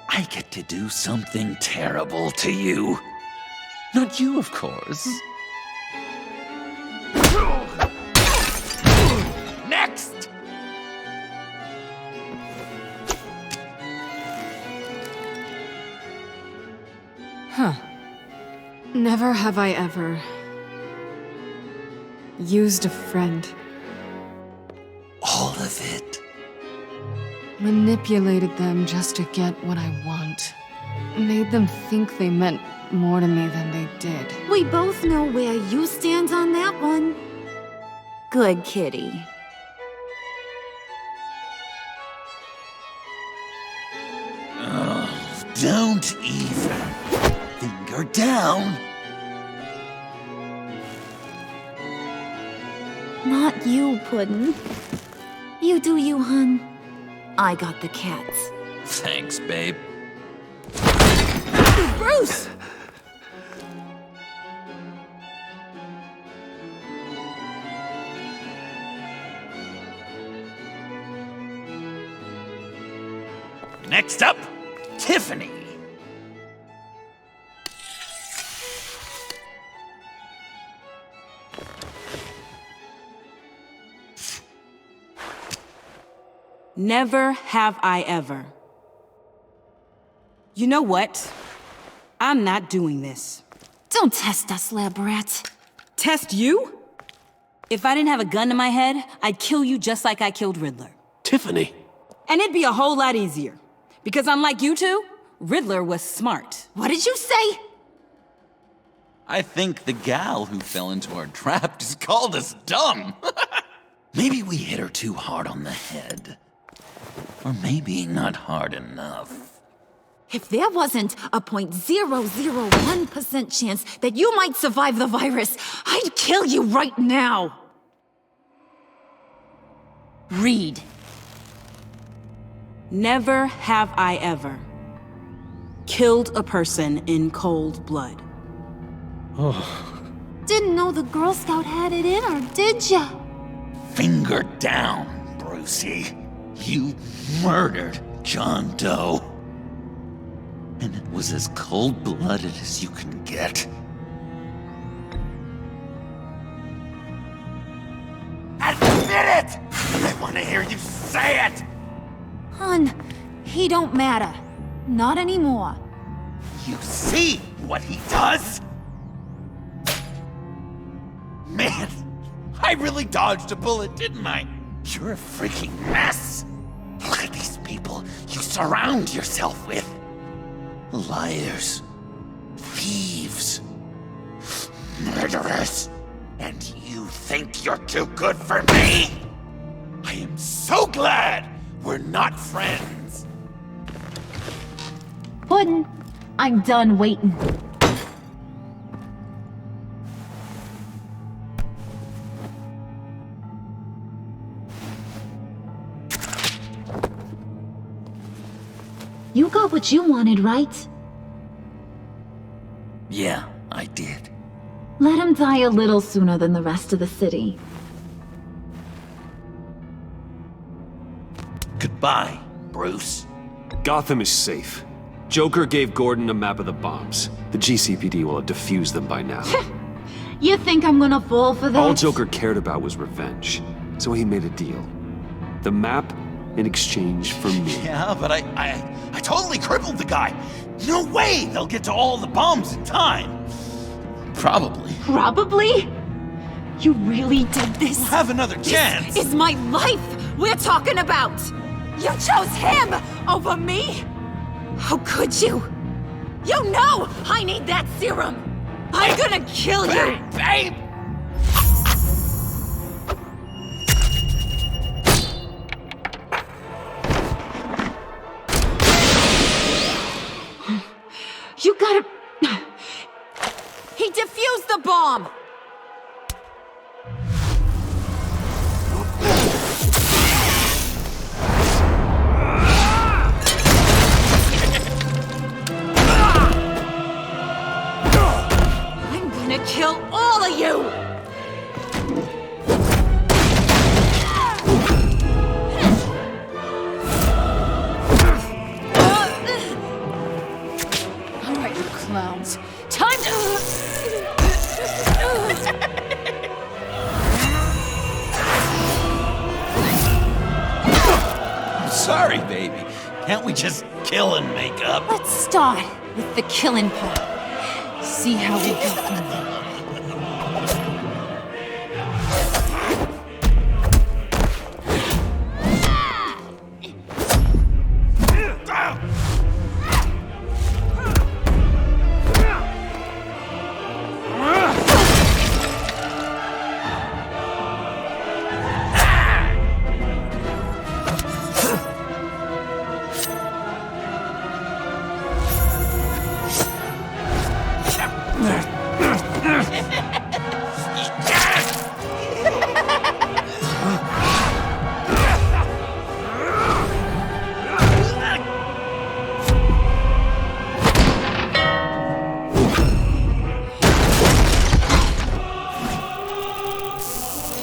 I get to do something terrible to you. Not you, of course. Next! Huh. Never have I ever used a friend. All of it. Manipulated them just to get what I want. Made them think they meant more to me than they did. We both know where you stand on that one. Good kitty. Oh, don't even. Finger down. Not you, Puddin'. You do you, hun. I got the cats. Thanks, babe. Bruce! Next up, Tiffany. Never have I ever. You know what? I'm not doing this. Don't test us, lab rat. Test you? If I didn't have a gun to my head, I'd kill you just like I killed Riddler. Tiffany. And it'd be a whole lot easier. Because unlike you two, Riddler was smart. What did you say? I think the gal who fell into our trap just called us dumb. Maybe we hit her too hard on the head. Or maybe not hard enough. If there wasn't a 0.001% chance that you might survive the virus, I'd kill you right now. Read. Never have I ever killed a person in cold blood. Didn't know the Girl Scout had it in her, did ya? Finger down, Brucey. You murdered John Doe. And it was as cold-blooded as you can get. Admit it! I want to hear you say it! Hun, he don't matter. Not anymore. You see what he does? Man, I really dodged a bullet, didn't I? You're a freaking mess. Look at these people you surround yourself with. Liars, thieves, murderers, and you think you're too good for me? I am so glad we're not friends. Puddin', I'm done waiting. You got what you wanted, right? Yeah, I did. Let him die a little sooner than the rest of the city. Goodbye, Bruce. Gotham is safe. Joker gave Gordon a map of the bombs. The GCPD will have defused them by now. You think I'm gonna fall for that? All Joker cared about was revenge, so he made a deal. The map in exchange for me. Yeah, but I totally crippled the guy. No way they'll get to all the bombs in time. Probably. Probably? You really did this? We'll have another chance. This is my life we're talking about. You chose him over me? How could you? You know I need that serum. I'm gonna kill you. Babe! You gotta... He defused the bomb! I'm gonna kill all of you! Clowns. Time to... I'm sorry, baby. Can't we just kill and make up? Let's start with the killing part. see how we go from there.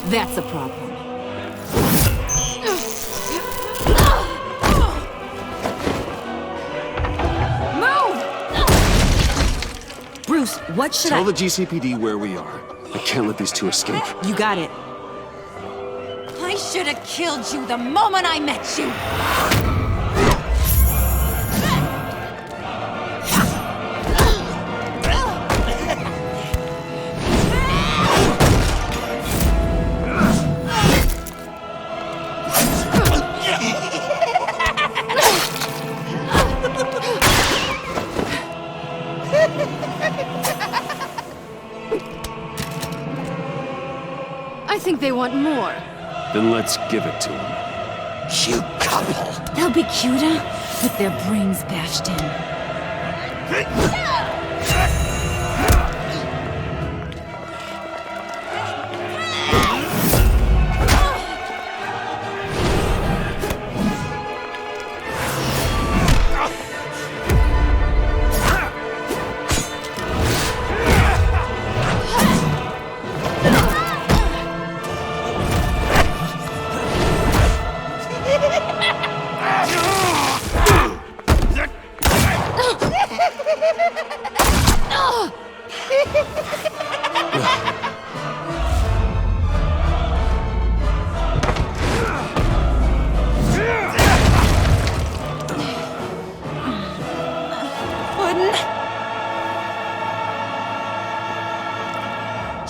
That's a problem. Move! Bruce, what should Tell the GCPD where we are. I can't let these two escape. You got it. I should have killed you the moment I met you. I think they want more. Then let's give it to them. Cute couple. They'll be cuter with their brains bashed in.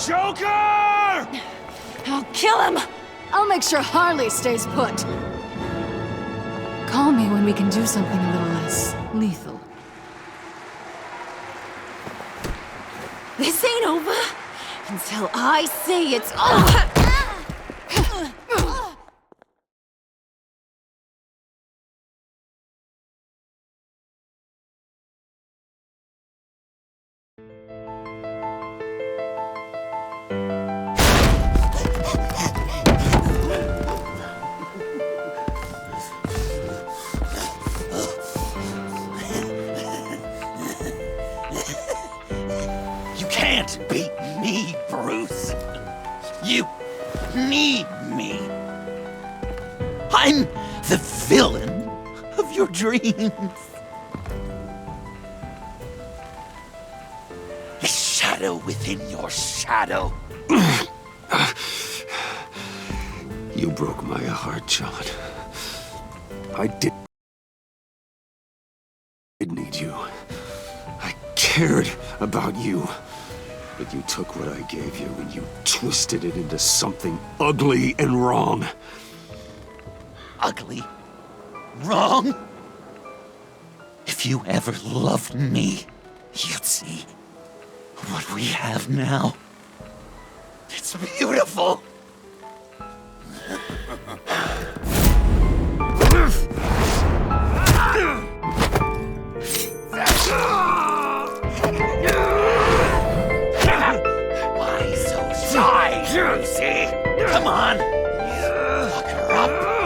Joker! I'll kill him! I'll make sure Harley stays put. Call me when we can do something a little less lethal. This ain't over until I say it's over. You can't beat me, Bruce. You need me. I'm the villain of your dreams. The shadow within your shadow. You broke my heart, John. I did need you. I cared about you. But you took what I gave you and you twisted it into something ugly and wrong. Ugly? Wrong? If you ever loved me, you'd see what we have now. It's beautiful. Why so shy, Brucey? Come on. Lock her up.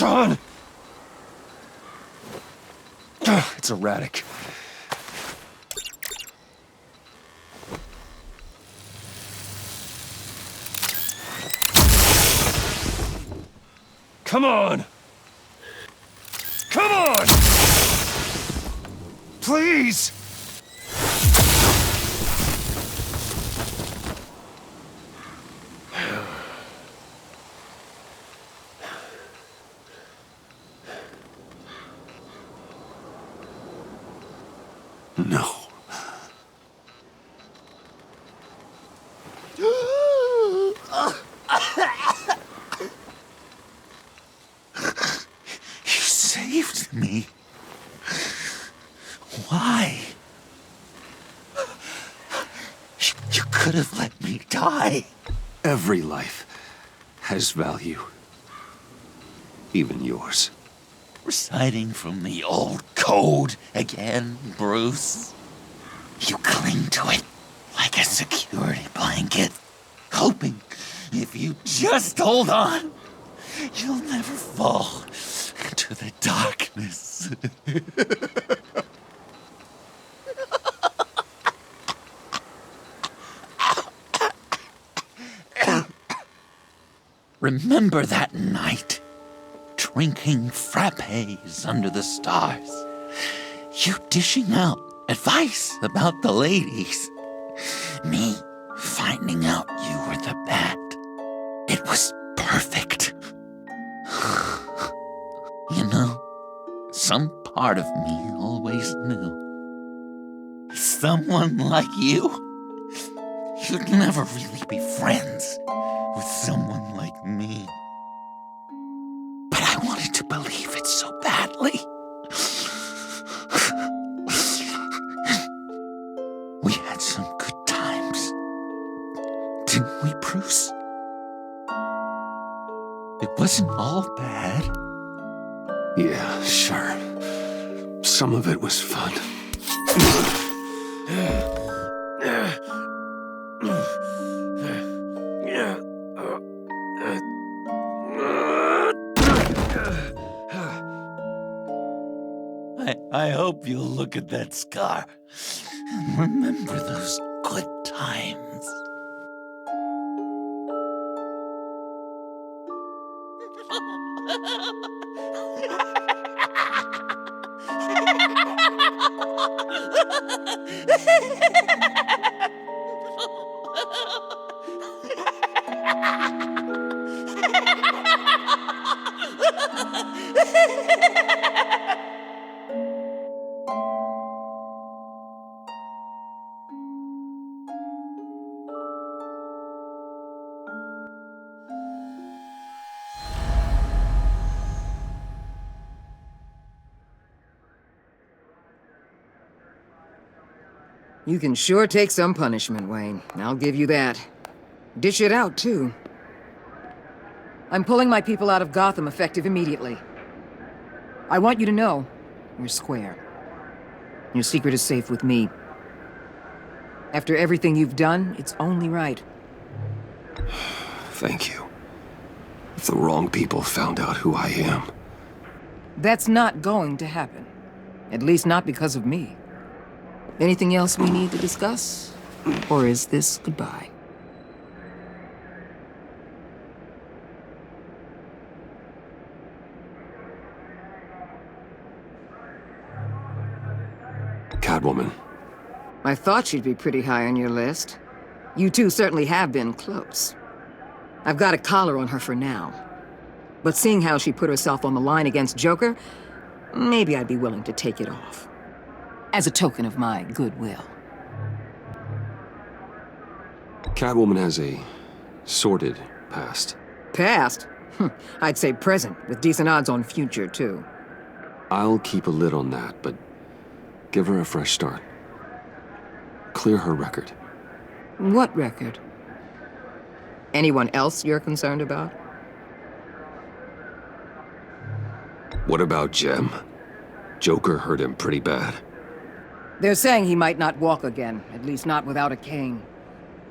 Sean! It's erratic. Come on! Come on! Please! No. You saved me. Why? You could have let me die. Every life has value. Even yours. Reciting from the old code again, Bruce. You cling to it like a security blanket, hoping if you just hold on, you'll never fall into the darkness. Remember that night? Drinking frappes under the stars. You dishing out advice about the ladies. Me finding out you were the bat. It was perfect. You know, some part of me always knew. Someone like you, you'd never really be friends with someone like me. But I wanted to believe it so badly. We had some good times, didn't we, Bruce? It wasn't all bad. Yeah, sure. Some of it was fun. I hope you'll look at that scar and remember those good times. You can sure take some punishment, Wayne. I'll give you that. Dish it out, too. I'm pulling my people out of Gotham effective immediately. I want you to know, we're square. Your secret is safe with me. After everything you've done, it's only right. Thank you. If the wrong people found out who I am... That's not going to happen. At least not because of me. Anything else we need to discuss? Or is this goodbye? Catwoman. I thought she'd be pretty high on your list. You two certainly have been close. I've got a collar on her for now. But seeing how she put herself on the line against Joker, maybe I'd be willing to take it off. As a token of my goodwill. Catwoman has a sordid past. Past? I'd say present, with decent odds on future, too. I'll keep a lid on that, but give her a fresh start. Clear her record. What record? Anyone else you're concerned about? What about Jem? Joker hurt him pretty bad. They're saying he might not walk again, at least not without a cane.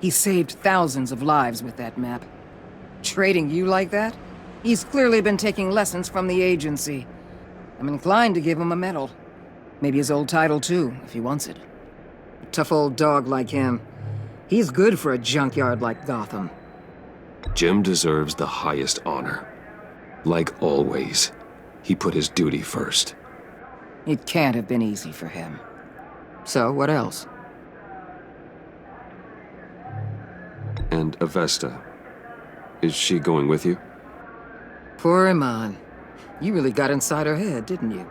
He saved thousands of lives with that map. Trading you like that? He's clearly been taking lessons from the agency. I'm inclined to give him a medal. Maybe his old title too, if he wants it. A tough old dog like him. He's good for a junkyard like Gotham. Jim deserves the highest honor. Like always, he put his duty first. It can't have been easy for him. So, what else? And Avesta, is she going with you? Poor Iman. You really got inside her head, didn't you?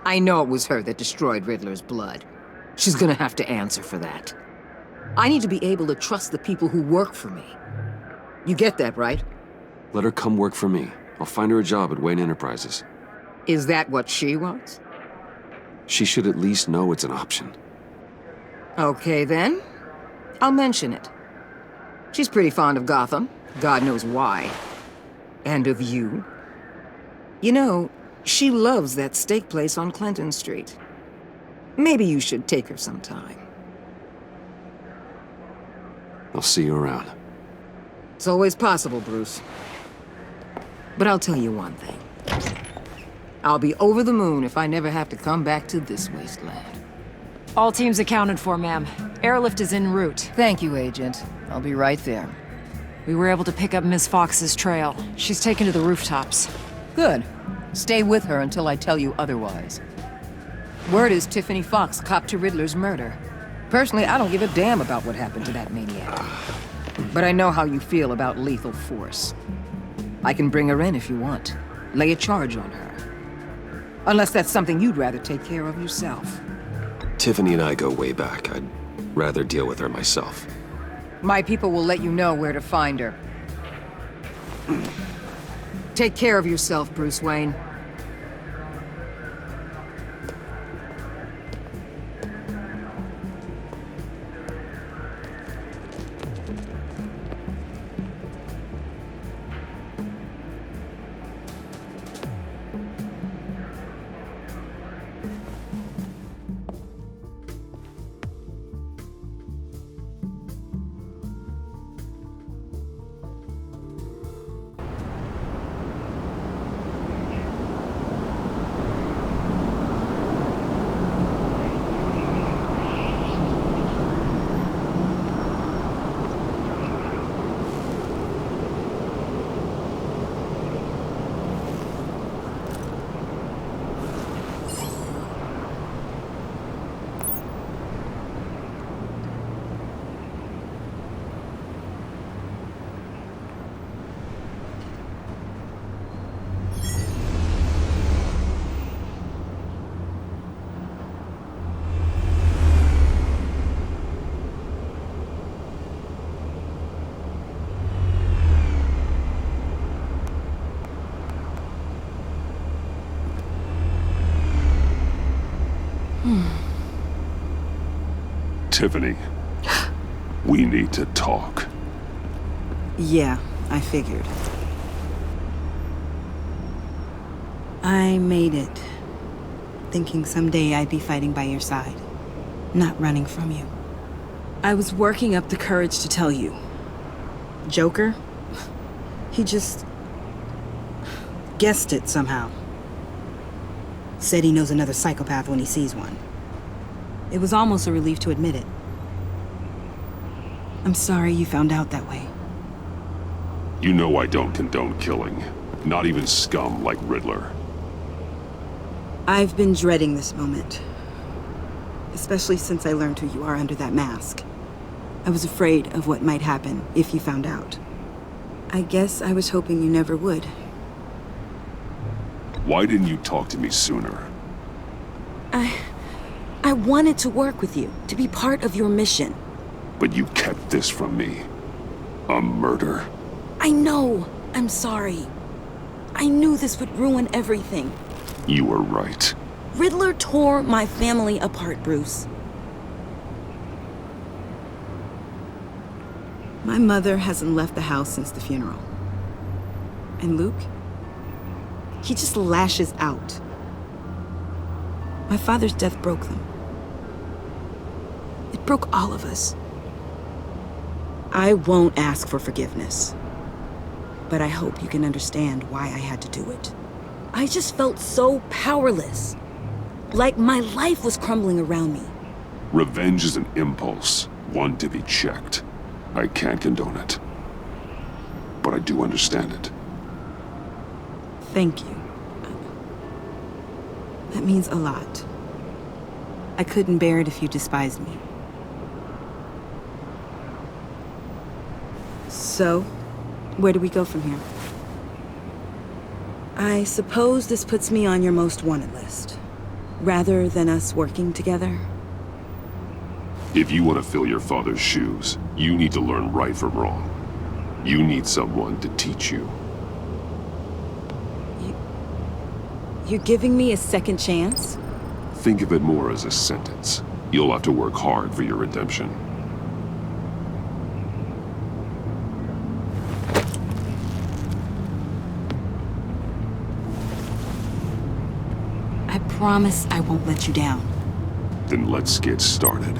I know it was her that destroyed Riddler's blood. She's gonna have to answer for that. I need to be able to trust the people who work for me. You get that, right? Let her come work for me. I'll find her a job at Wayne Enterprises. Is that what she wants? She should at least know it's an option. Okay, then. I'll mention it. She's pretty fond of Gotham. God knows why. And of you. You know, she loves that steak place on Clinton Street. Maybe you should take her sometime. I'll see you around. It's always possible, Bruce. But I'll tell you one thing. I'll be over the moon if I never have to come back to this wasteland. All teams accounted for, ma'am. Airlift is en route. Thank you, Agent. I'll be right there. We were able to pick up Miss Fox's trail. She's taken to the rooftops. Good. Stay with her until I tell you otherwise. Word is Tiffany Fox copped to Riddler's murder. Personally, I don't give a damn about what happened to that maniac. But I know how you feel about lethal force. I can bring her in if you want. Lay a charge on her. Unless that's something you'd rather take care of yourself. Tiffany and I go way back. I'd rather deal with her myself. My people will let you know where to find her. Take care of yourself, Bruce Wayne. Tiffany, we need to talk. Yeah, I figured. I made it, thinking someday I'd be fighting by your side, not running from you. I was working up the courage to tell you. Joker? He just guessed it somehow. Said he knows another psychopath when he sees one. It was almost a relief to admit it. I'm sorry you found out that way. You know I don't condone killing. Not even scum like Riddler. I've been dreading this moment. Especially since I learned who you are under that mask. I was afraid of what might happen if you found out. I guess I was hoping you never would. Why didn't you talk to me sooner? I wanted to work with you, to be part of your mission. But you kept this from me. A murder. I know. I'm sorry. I knew this would ruin everything. You were right. Riddler tore my family apart, Bruce. My mother hasn't left the house since the funeral. And Luke? He just lashes out. My father's death broke them. It broke all of us. I won't ask for forgiveness. but I hope you can understand why I had to do it. I just felt so powerless. Like my life was crumbling around me. Revenge is an impulse, one to be checked. I can't condone it. But I do understand it. Thank you. That means a lot. I couldn't bear it if you despised me. So, where do we go from here? I suppose this puts me on your most wanted list, rather than us working together. If you want to fill your father's shoes, you need to learn right from wrong. You need someone to teach you. You're giving me a second chance? Think of it more as a sentence. You'll have to work hard for your redemption. I promise I won't let you down. Then let's get started.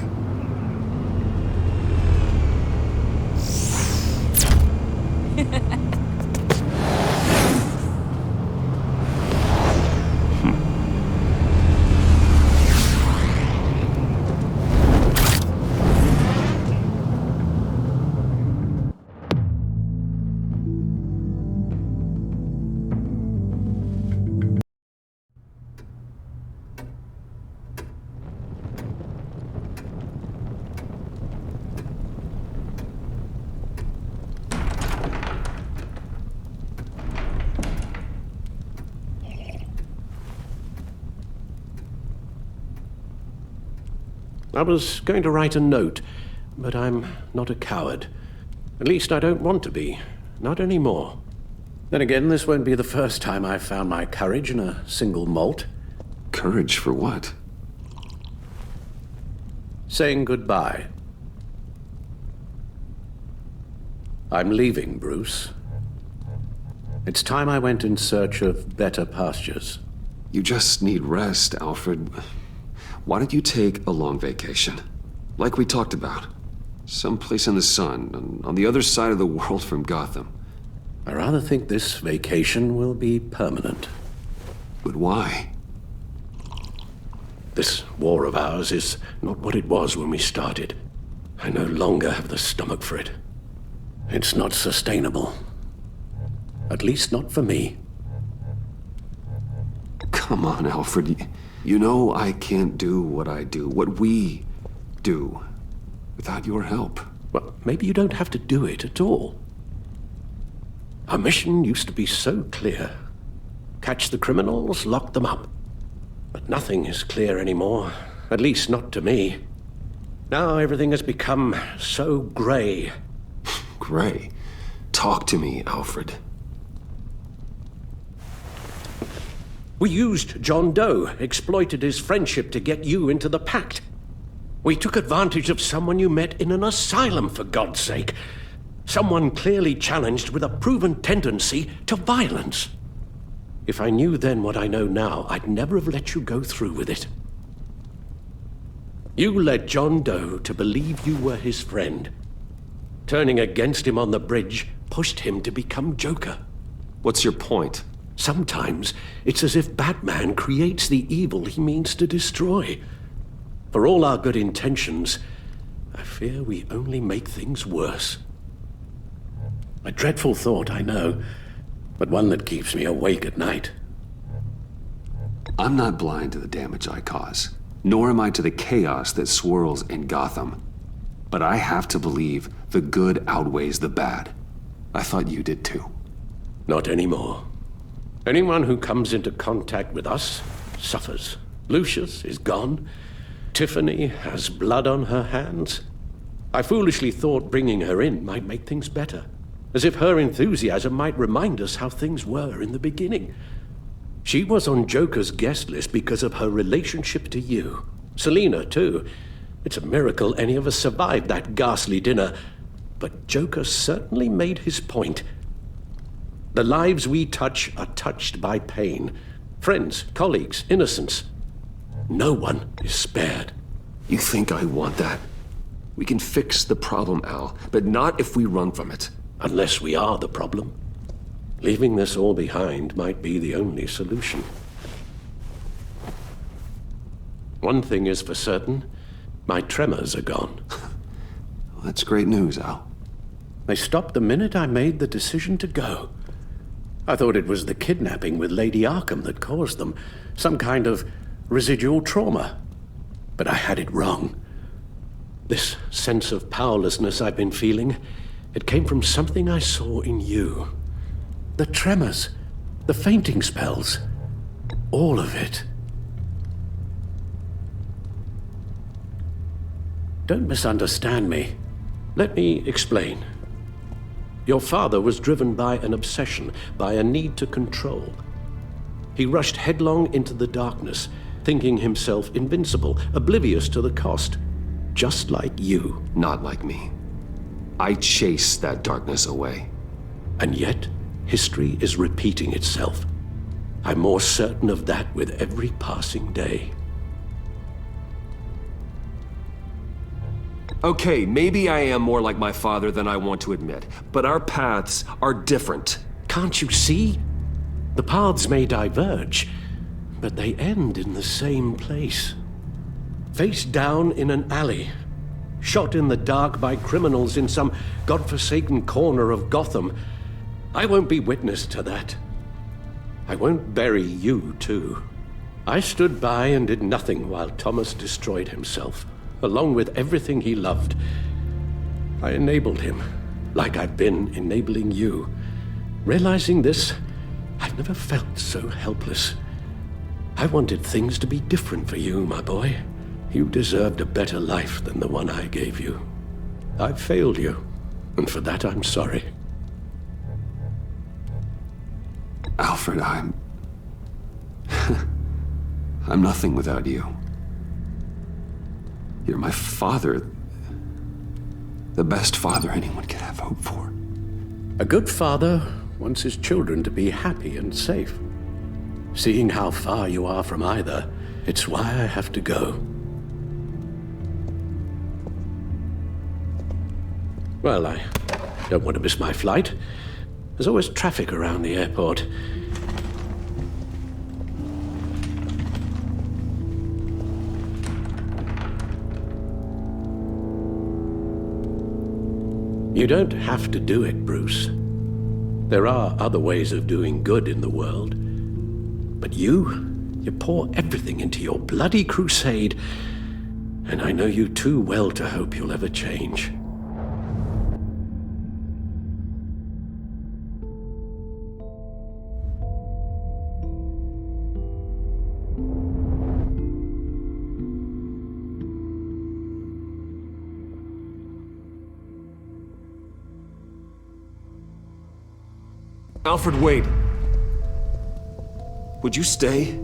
I was going to write a note, but I'm not a coward. At least I don't want to be. Not anymore. Then again, this won't be the first time I've found my courage in a single malt. Courage for what? Saying goodbye. I'm leaving, Bruce. It's time I went in search of better pastures. You just need rest, Alfred. Why don't you take a long vacation? Like we talked about. Someplace in the sun, on the other side of the world from Gotham. I rather think this vacation will be permanent. But why? This war of ours is not what it was when we started. I no longer have the stomach for it. It's not sustainable. At least not for me. Come on, Alfred. You know I can't do what I do, what we do, without your help. Well, maybe you don't have to do it at all. Our mission used to be so clear. Catch the criminals, lock them up. But nothing is clear anymore, at least not to me. Now everything has become so gray. Gray? Talk to me, Alfred. We used John Doe, exploited his friendship to get you into the pact. We took advantage of someone you met in an asylum, for God's sake. Someone clearly challenged with a proven tendency to violence. If I knew then what I know now, I'd never have let you go through with it. You led John Doe to believe you were his friend. Turning against him on the bridge pushed him to become Joker. What's your point? Sometimes it's as if Batman creates the evil he means to destroy. For all our good intentions, I fear we only make things worse. A dreadful thought, I know, but one that keeps me awake at night. I'm not blind to the damage I cause, nor am I to the chaos that swirls in Gotham. But I have to believe the good outweighs the bad. I thought you did too. Not anymore. Anyone who comes into contact with us suffers. Lucius is gone. Tiffany has blood on her hands. I foolishly thought bringing her in might make things better, as if her enthusiasm might remind us how things were in the beginning. She was on Joker's guest list because of her relationship to you. Selina, too. It's a miracle any of us survived that ghastly dinner. But Joker certainly made his point. The lives we touch are touched by pain. Friends, colleagues, innocents. No one is spared. You think I want that? We can fix the problem, Al, but not if we run from it. Unless we are the problem. Leaving this all behind might be the only solution. One thing is for certain, my tremors are gone. Well, that's great news, Al. They stopped the minute I made the decision to go. I thought it was the kidnapping with Lady Arkham that caused them, some kind of residual trauma. But I had it wrong. This sense of powerlessness I've been feeling, it came from something I saw in you. The tremors, the fainting spells, all of it. Don't misunderstand me. Let me explain. Your father was driven by an obsession, by a need to control. He rushed headlong into the darkness, thinking himself invincible, oblivious to the cost. Just like you. Not like me. I chased that darkness away. And yet, history is repeating itself. I'm more certain of that with every passing day. Okay, maybe I am more like my father than I want to admit, but our paths are different. Can't you see? The paths may diverge, but they end in the same place. Face down in an alley, shot in the dark by criminals in some godforsaken corner of Gotham. I won't be witness to that. I won't bury you, too. I stood by and did nothing while Thomas destroyed himself, along with everything he loved. I enabled him, like I've been enabling you. Realizing this, I've never felt so helpless. I wanted things to be different for you, my boy. You deserved a better life than the one I gave you. I failed you, and for that I'm sorry. Alfred, I'm nothing without you. You're my father. The best father anyone could have hope for. A good father wants his children to be happy and safe. Seeing how far you are from either, it's why I have to go. Well, I don't want to miss my flight. There's always traffic around the airport. You don't have to do it, Bruce. There are other ways of doing good in the world. But you pour everything into your bloody crusade, and I know you too well to hope you'll ever change. Alfred, wait. Would you stay?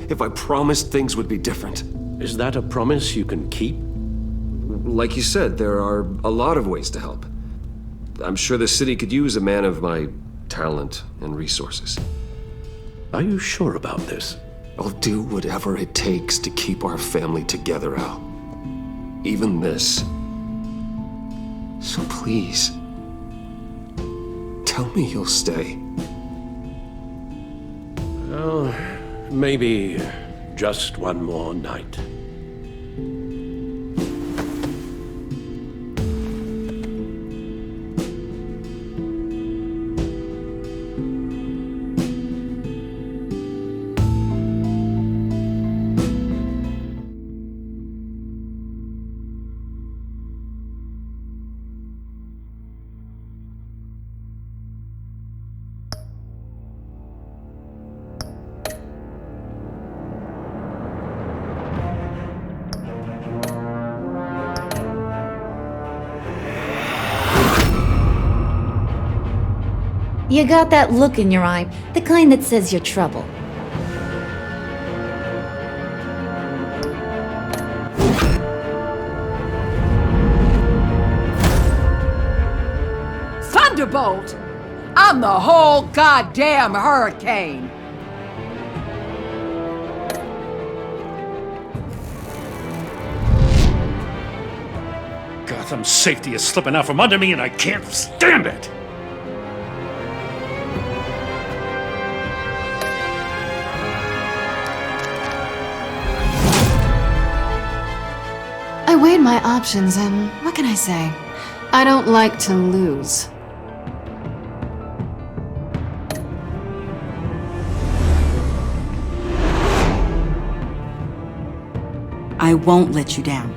If I promised things would be different. Is that a promise you can keep? Like you said, there are a lot of ways to help. I'm sure the city could use a man of my talent and resources. Are you sure about this? I'll do whatever it takes to keep our family together, Al. Even this. So please, tell me you'll stay. Well, maybe just one more night. You got that look in your eye, the kind that says you're trouble. Thunderbolt! I'm the whole goddamn hurricane! Gotham's safety is slipping out from under me and I can't stand it! I weighed my options, and what can I say? I don't like to lose. I won't let you down.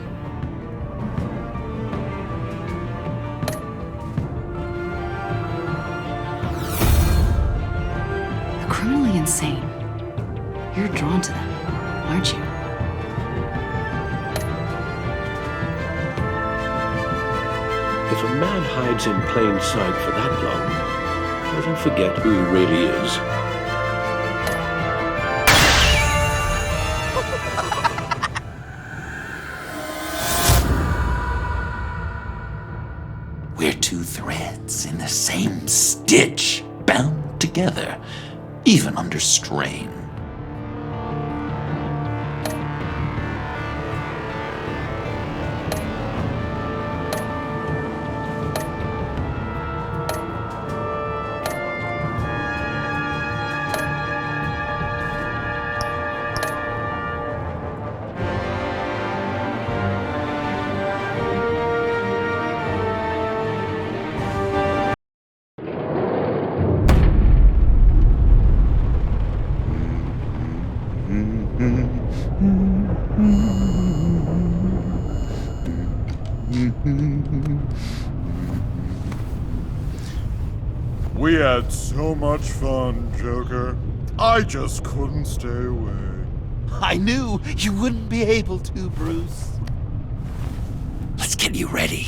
You're criminally insane. You're drawn to them, aren't you? If a man hides in plain sight for that long, does he forget who he really is? We're two threads in the same stitch, bound together, even under strain. We had so much fun, Joker. I just couldn't stay away. I knew you wouldn't be able to, Bruce. Let's get you ready.